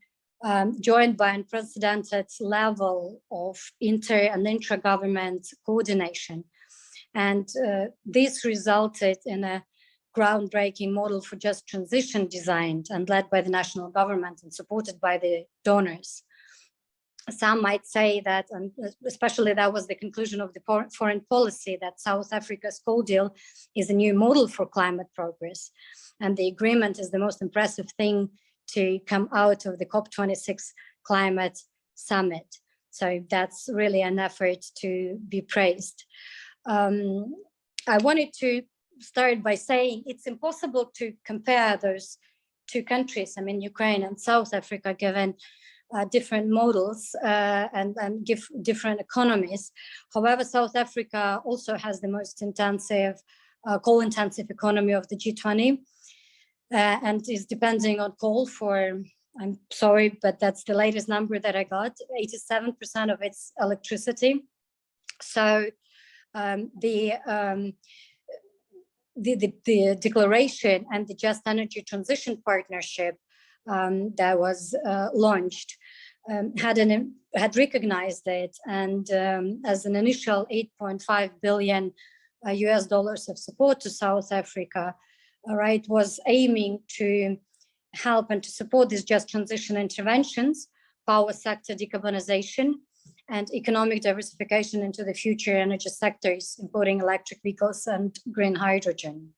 joined by an unprecedented level of inter and intra-government coordination. And this resulted in a groundbreaking model for just transition designed and led by the national government and supported by the donors. Some might say that, and especially that was the conclusion of the foreign policy, that South Africa's coal deal is a new model for climate progress. And the agreement is the most impressive thing to come out of the COP26 climate summit. So that's really an effort to be praised. I wanted to start by saying it's impossible to compare those two countries, I mean, Ukraine and South Africa, given different models and give different economies. However, South Africa also has the most intensive, coal-intensive economy of the G20 and is depending on coal for, I'm sorry, but that's the latest number that I got, 87% of its electricity. So the declaration and the Just Energy Transition Partnership that was launched had recognized it, and as an initial $8.5 billion US dollars of support to South Africa, right, was aiming to help and to support these just transition interventions, power sector decarbonization, and economic diversification into the future energy sectors, including electric vehicles and green hydrogen.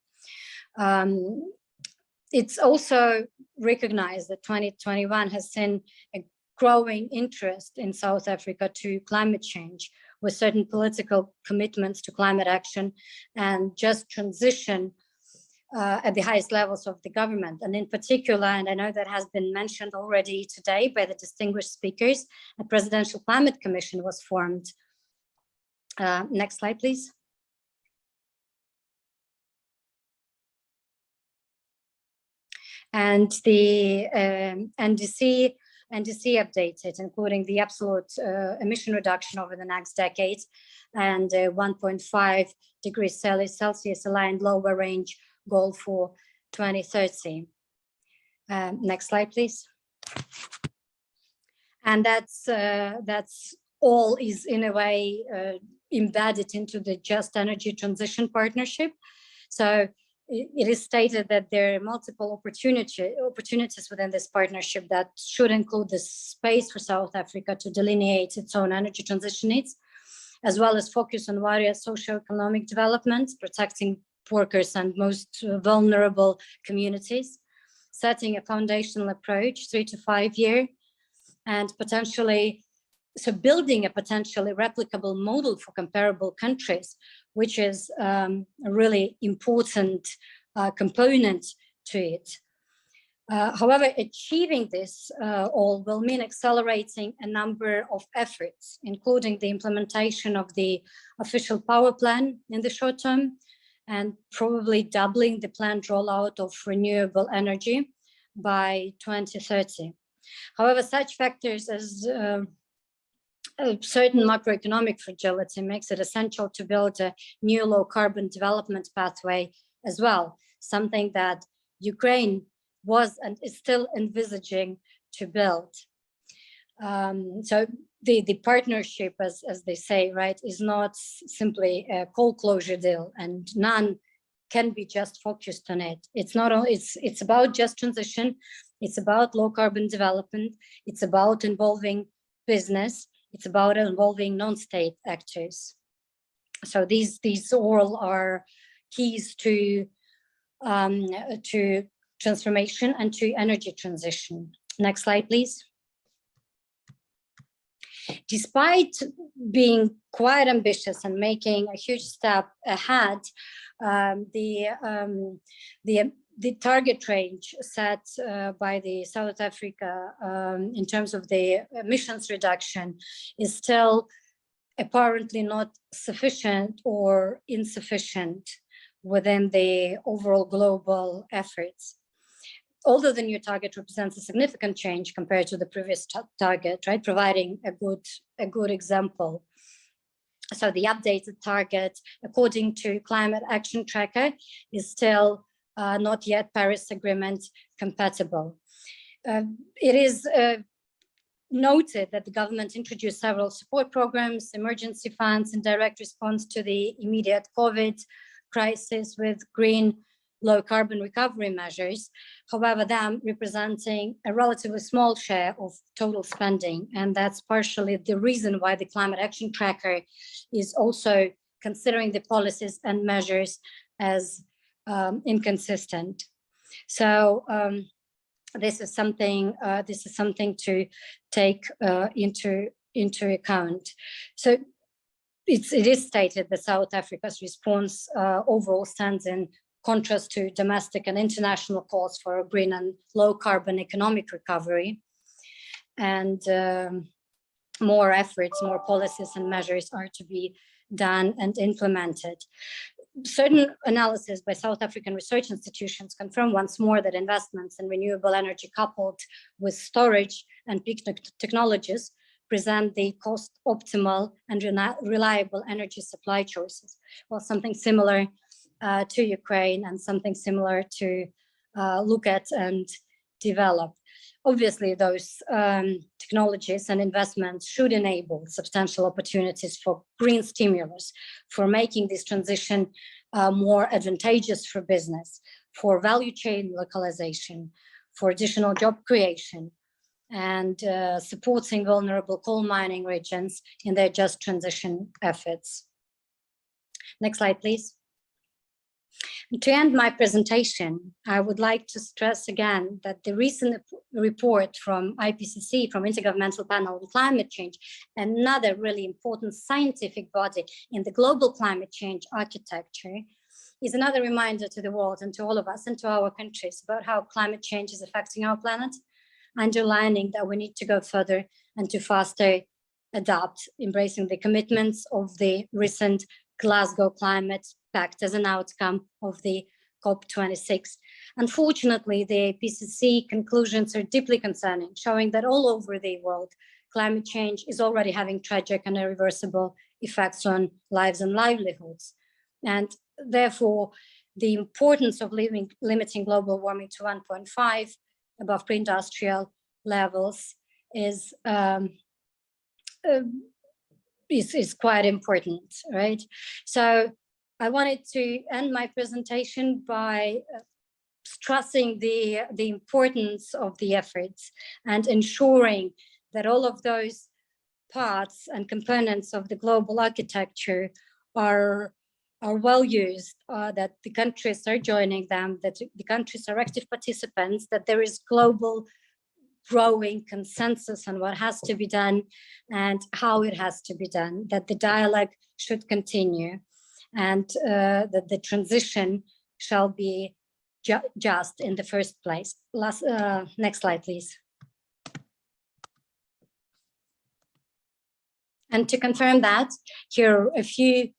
It's also recognized that 2021 has seen a growing interest in South Africa to climate change, with certain political commitments to climate action and just transition at the highest levels of the government. And in particular, and I know that has been mentioned already today by the distinguished speakers, a Presidential Climate Commission was formed. Next slide, please. And the NDC updated, including the absolute emission reduction over the next decade and 1.5 degrees Celsius aligned lower range goal for 2030. Next slide, please. And that's all is in a way embedded into the Just Energy Transition Partnership. So it is stated that there are multiple opportunities within this partnership that should include the space for South Africa to delineate its own energy transition needs, as well as focus on various socio-economic developments, protecting workers and most vulnerable communities, setting a foundational approach 3 to 5 year, and potentially, so building a potentially replicable model for comparable countries, which is a really important component to it. However, achieving this all will mean accelerating a number of efforts, including the implementation of the official power plan in the short term, and probably doubling the planned rollout of renewable energy by 2030. However, such factors as a certain macroeconomic fragility makes it essential to build a new low carbon development pathway as well, something that Ukraine was and is still envisaging to build. So the partnership, as they say, right, is not simply a coal closure deal, and none can be just focused on it. It's not only, it's about just transition, it's about low carbon development, it's about involving business, it's about involving non-state actors. So these all are keys to transformation and to energy transition. Next slide, please. Despite being quite ambitious and making a huge step ahead, the target range set by the South Africa in terms of the emissions reduction is still apparently not sufficient or insufficient within the overall global efforts. Although the new target represents a significant change compared to the previous target, right, providing a good example. So the updated target, according to Climate Action Tracker, is still not yet Paris Agreement compatible. It is noted that the government introduced several support programs, emergency funds in direct response to the immediate COVID crisis with green low carbon recovery measures, however, them representing a relatively small share of total spending. And that's partially the reason why the Climate Action Tracker is also considering the policies and measures as inconsistent. So this is something to take into account. So it is stated that South Africa's response overall stands in contrast to domestic and international calls for a green and low carbon economic recovery. and more efforts, more policies and measures are to be done and implemented. Certain analysis by South African research institutions confirm once more that investments in renewable energy coupled with storage and peak technologies present the cost optimal and reliable energy supply choices. Well, something similar to Ukraine and something similar to look at and develop. Obviously, those technologies and investments should enable substantial opportunities for green stimulus, for making this transition more advantageous for business, for value chain localization, for additional job creation, and supporting vulnerable coal mining regions in their just transition efforts. Next slide, please. To end my presentation, I would like to stress again that the recent report from IPCC, from Intergovernmental Panel on Climate Change, another really important scientific body in the global climate change architecture, is another reminder to the world and to all of us and to our countries about how climate change is affecting our planet, underlining that we need to go further and to faster adapt, embracing the commitments of the recent Glasgow Climate Pact as an outcome of the COP26. Unfortunately, the IPCC conclusions are deeply concerning, showing that all over the world, climate change is already having tragic and irreversible effects on lives and livelihoods. And therefore, the importance of limiting global warming to 1.5 above pre-industrial levels is quite important, right? So I wanted to end my presentation by stressing the importance of the efforts and ensuring that all of those parts and components of the global architecture are well used, that the countries are joining them, that the countries are active participants, that there is global growing consensus on what has to be done and how it has to be done, that the dialogue should continue, and that the transition shall be just in the first place. Next slide, please. And to confirm that, here are a few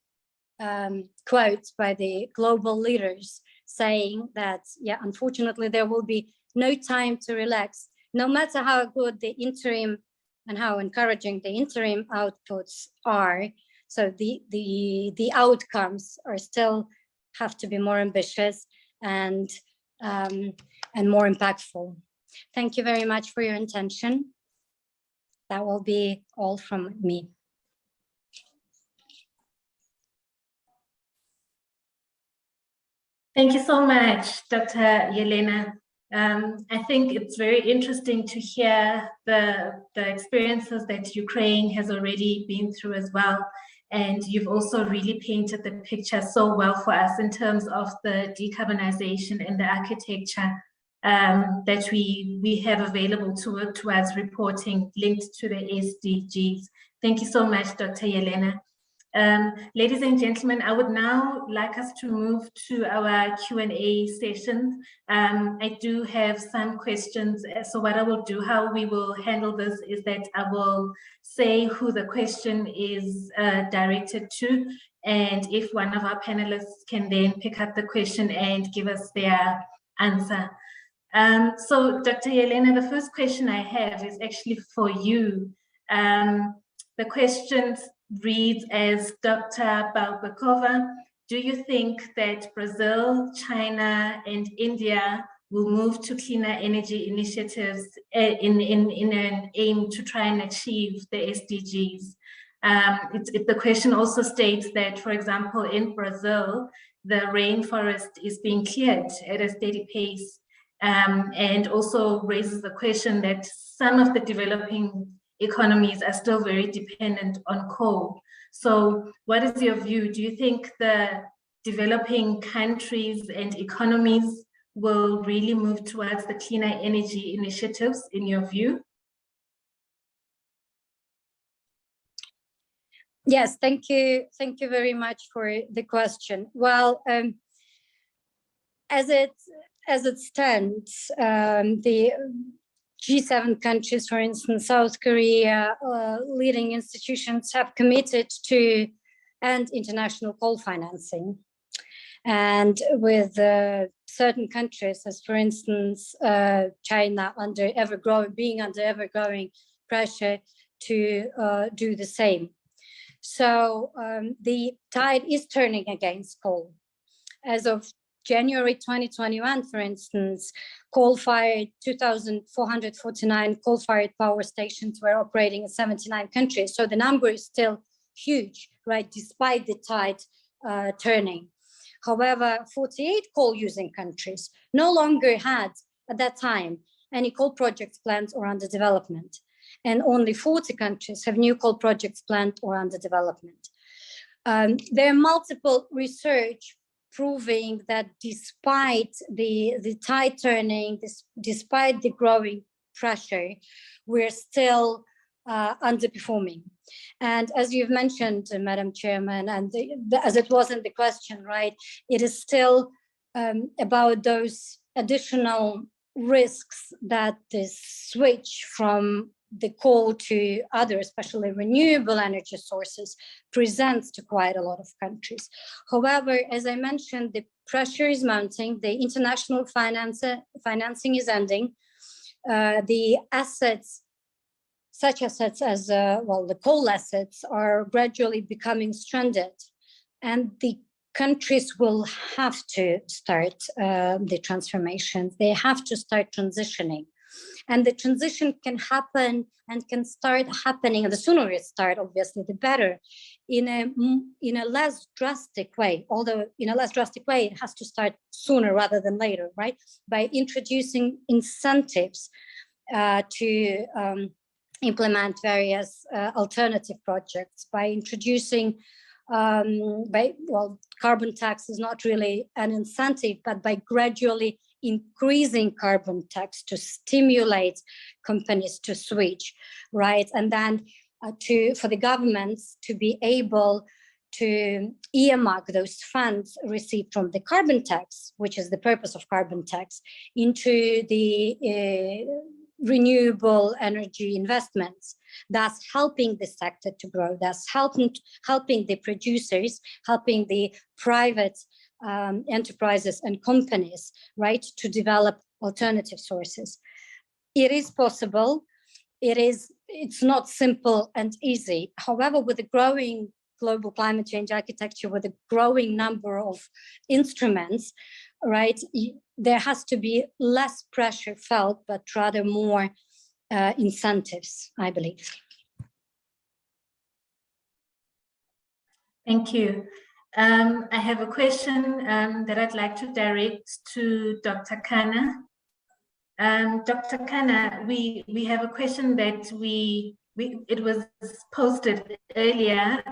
quotes by the global leaders saying that, yeah, unfortunately, there will be no time to relax, no matter how good the interim and how encouraging the interim outputs are. So the outcomes are still have to be more ambitious and more impactful. Thank you very much for your attention. That will be all from me. Thank you so much, Dr. Yelena. I think it's very interesting to hear the experiences that Ukraine has already been through as well. And you've also really painted the picture so well for us in terms of the decarbonization and the architecture that we have available to work towards reporting linked to the SDGs. Thank you so much, Dr. Yelena. Ladies and gentlemen, I would now like us to move to our Q&A session. I do have some questions. So what I will do, how we will handle this is that I will say who the question is directed to. And if one of our panelists can then pick up the question and give us their answer. So Dr. Yelena, the first question I have is actually for you. The question reads as Dr. Balbakova, do you think that Brazil, China, and India will move to cleaner energy initiatives in an aim to try and achieve the SDGs? The question also states that, for example, in Brazil, the rainforest is being cleared at a steady pace, and also raises the question that some of the developing economies are still very dependent on coal. So what is your view? Do you think the developing countries and economies will really move towards the cleaner energy initiatives in your view? Yes, thank you. Thank you very much for the question. Well, as it stands, the G7 countries, for instance, South Korea, leading institutions have committed to end international coal financing. And with certain countries, as for instance, China being under ever-growing pressure to do the same. So the tide is turning against coal. As of January 2021, for instance, coal-fired 2,449 coal-fired power stations were operating in 79 countries. So the number is still huge, right, despite the tide turning. However, 48 coal-using countries no longer had, at that time, any coal projects planned or under development. And only 40 countries have new coal projects planned or under development. There are multiple research proving that despite the tide turning, despite the growing pressure, we're still underperforming. And as you've mentioned, Madam Chairman, and as it was in the question, right, it is still about those additional risks that this switch from the coal to other, especially renewable energy sources, presents to quite a lot of countries. However, as I mentioned, the pressure is mounting, the international financing is ending, the assets, such assets as, the coal assets are gradually becoming stranded, and the countries will have to start the transformation. They have to start transitioning. And the transition can happen and can start happening, and the sooner it starts, obviously, the better, in a less drastic way. Although in a less drastic way, it has to start sooner rather than later, right? By introducing incentives to implement various alternative projects, by introducing, carbon tax is not really an incentive, but by gradually increasing carbon tax to stimulate companies to switch, right? And then for the governments to be able to earmark those funds received from the carbon tax, which is the purpose of carbon tax, into the renewable energy investments, thus helping the sector to grow, thus helping the producers, helping the private enterprises and companies, right, to develop alternative sources. It is possible. It's not simple and easy. However, with the growing global climate change architecture, with a growing number of instruments, right, there has to be less pressure felt, but rather more incentives, I believe. Thank you. I have a question that I'd like to direct to Dr. Khanna. Dr. Khanna, we have a question that it was posted earlier,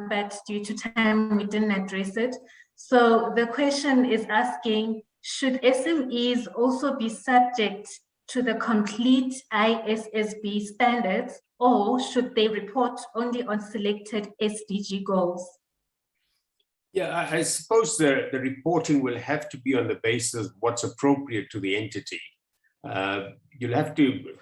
but due to time, we didn't address it. So the question is asking, should SMEs also be subject to the complete ISSB standards, or should they report only on selected SDG goals? Yeah, I suppose the reporting will have to be on the basis of what's appropriate to the entity. You'll have to,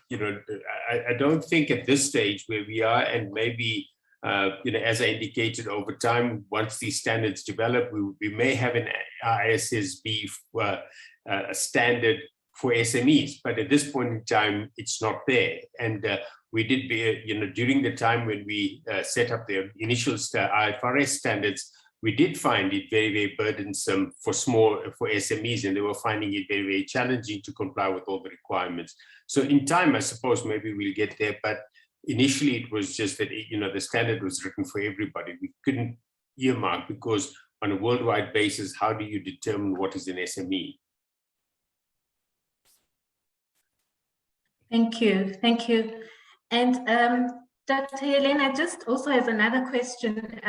I don't think at this stage where we are, and maybe, as I indicated, over time, once these standards develop, we may have an ISSB a standard for SMEs, but at this point in time, it's not there. And we did, during the time when we set up the initial IFRS standards, we did find it very, very burdensome for SMEs, and they were finding it very, very challenging to comply with all the requirements. So in time, I suppose maybe we'll get there, but initially it was just that, the standard was written for everybody. We couldn't earmark, because on a worldwide basis, how do you determine what is an SME? Thank you. And Dr. Helena just also has another question.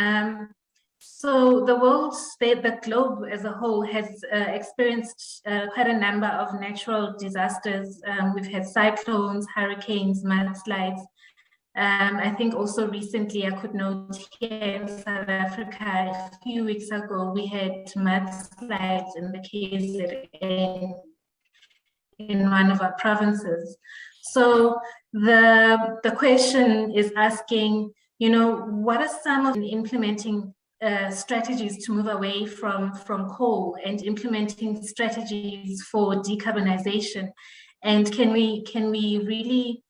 So the globe as a whole has experienced quite a number of natural disasters. We've had cyclones, hurricanes, mudslides. I think also recently I could note here in South Africa, a few weeks ago, we had mudslides in the KZN in one of our provinces. So the question is asking, you know, what are some of the implementing strategies to move away from coal and implementing strategies for decarbonization? And can we really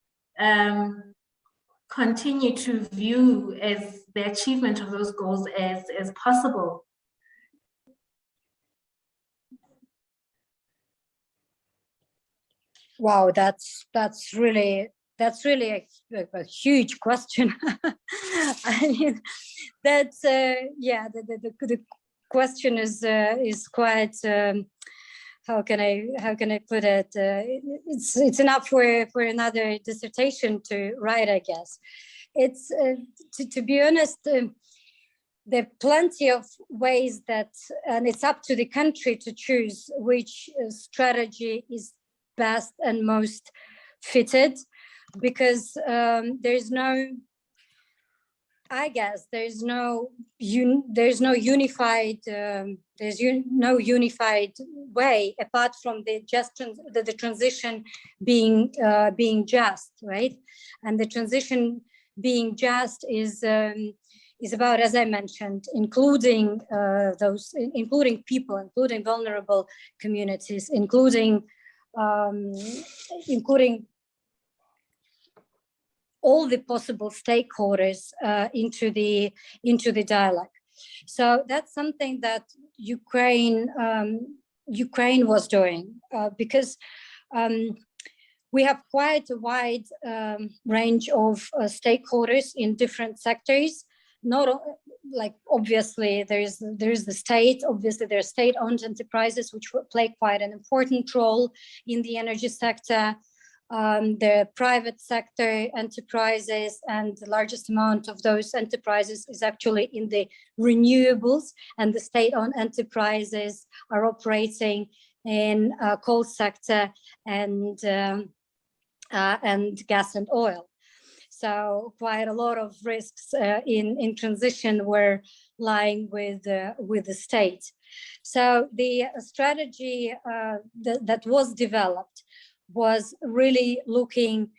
continue to view as the achievement of those goals as possible? Wow, that's really a huge question. I mean, that's yeah, the question is quite how can I put it? It's enough for another dissertation to write, I guess. It's to be honest. There are plenty of ways that, and it's up to the country to choose which strategy is best and most fitted, because there's no unified way apart from the transition being just, right? And the transition being just is about, as I mentioned, including people, including vulnerable communities, including all the possible stakeholders into the dialogue. So that's something that Ukraine was doing because we have quite a wide range of stakeholders in different sectors. Not like, obviously there is the state. Obviously there are state-owned enterprises which play quite an important role in the energy sector. The private sector enterprises, and the largest amount of those enterprises is actually in the renewables, and the state-owned enterprises are operating in coal sector and gas and oil. So quite a lot of risks in transition were lying with the state. So the strategy that was developed was really looking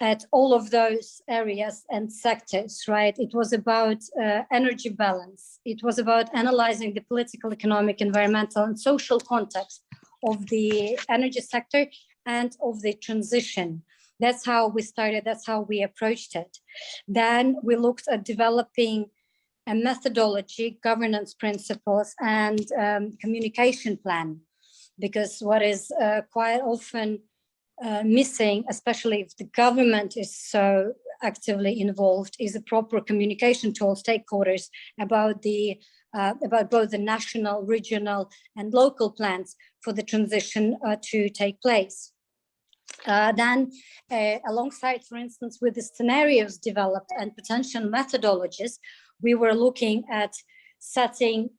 at all of those areas and sectors, right? It was about energy balance. It was about analyzing the political, economic, environmental, and social context of the energy sector and of the transition. That's how we started, that's how we approached it. Then we looked at developing a methodology, governance principles, and communication plan, because what is quite often missing, especially if the government is so actively involved, is a proper communication to all stakeholders about both the national, regional, and local plans for the transition to take place. Then, alongside, for instance, with the scenarios developed and potential methodologies, we were looking at setting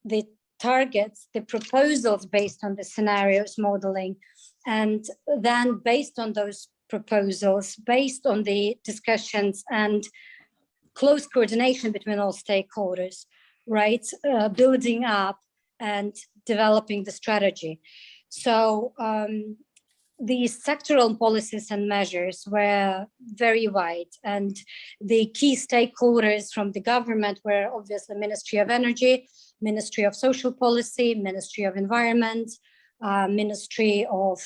the targets, the proposals based on the scenarios modeling, and then based on those proposals, based on the discussions and close coordination between all stakeholders, right, building up and developing the strategy. So these sectoral policies and measures were very wide, and the key stakeholders from the government were obviously Ministry of Energy, Ministry of Social Policy, Ministry of Environment, Ministry of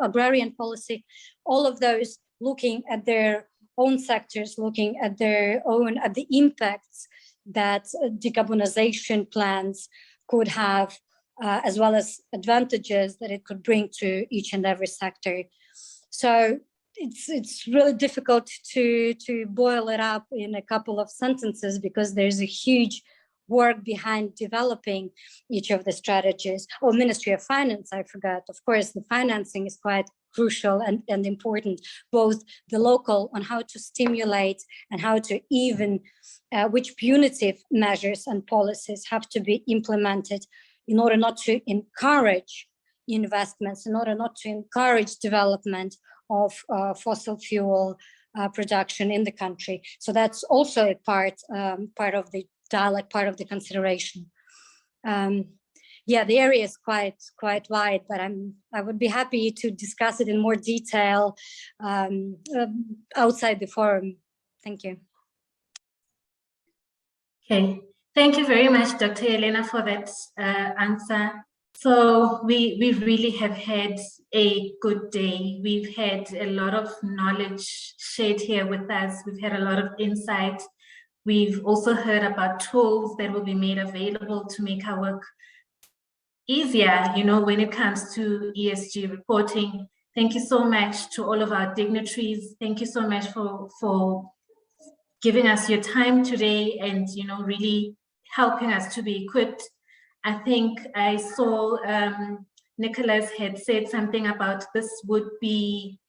Agrarian Policy, all of those looking at their own sectors, looking at the impacts that decarbonization plans could have, as well as advantages that it could bring to each and every sector. So it's really difficult to boil it up in a couple of sentences, because there's a huge work behind developing each of the strategies. Oh, Ministry of Finance, I forgot. Of course, the financing is quite crucial and important, both the local on how to stimulate and how to even, which punitive measures and policies have to be implemented in order not to encourage investments, in order not to encourage development of fossil fuel production in the country. So that's also a part of the dialogue, part of the consideration. yeah, the area is quite wide, but I would be happy to discuss it in more detail outside the forum. Thank you. Okay, thank you very much, Dr. Elena, for that answer. So we really have had a good day. We've had a lot of knowledge shared here with us. We've had a lot of insight. We've also heard about tools that will be made available to make our work easier, when it comes to ESG reporting. Thank you so much to all of our dignitaries. Thank you so much for giving us your time today and, really helping us to be equipped. I think I saw Nicholas had said something about this would be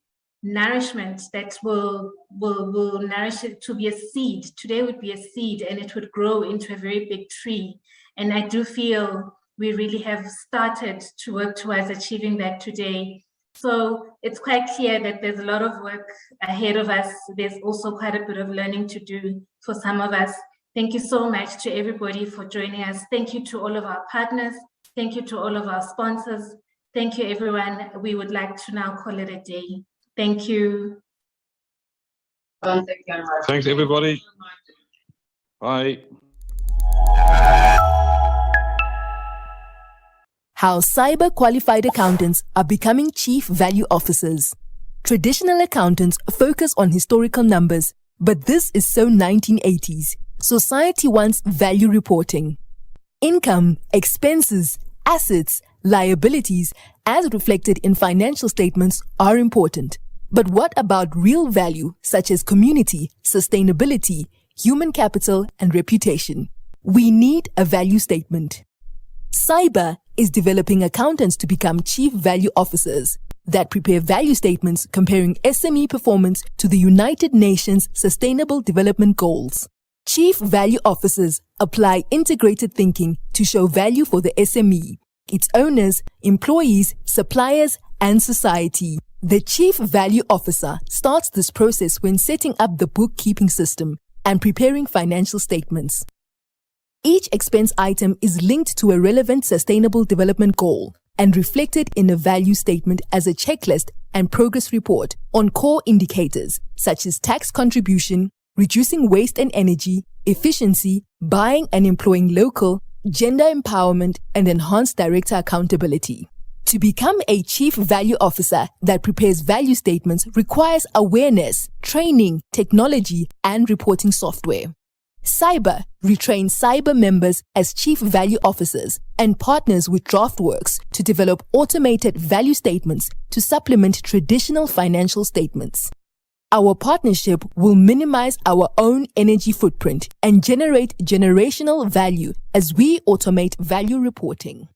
nourishment that will nourish it to be a seed. Today would be a seed and it would grow into a very big tree. And I do feel we really have started to work towards achieving that today. So it's quite clear that there's a lot of work ahead of us. There's also quite a bit of learning to do for some of us. Thank you so much to everybody for joining us. Thank you to all of our partners. Thank you to all of our sponsors. Thank you, everyone. We would like to now call it a day. Thank you. Thanks, everybody. Bye. How CIBA qualified accountants are becoming chief value officers. Traditional accountants focus on historical numbers, but this is so 1980s. Society wants value reporting. Income, expenses, assets, liabilities, as reflected in financial statements, are important. But what about real value, such as community, sustainability, human capital, and reputation? We need a value statement. CIBA is developing accountants to become chief value officers that prepare value statements comparing SME performance to the United Nations Sustainable Development Goals. Chief value officers apply integrated thinking to show value for the SME, its owners, employees, suppliers, and society. The chief value officer starts this process when setting up the bookkeeping system and preparing financial statements. Each expense item is linked to a relevant sustainable development goal and reflected in a value statement as a checklist and progress report on core indicators such as tax contribution, reducing waste and energy, efficiency, buying and employing local, gender empowerment, and enhanced director accountability. To become a chief value officer that prepares value statements requires awareness, training, technology, and reporting software. CIBA retrains CIBA members as chief value officers and partners with DraftWorks to develop automated value statements to supplement traditional financial statements. Our partnership will minimize our own energy footprint and generate generational value as we automate value reporting.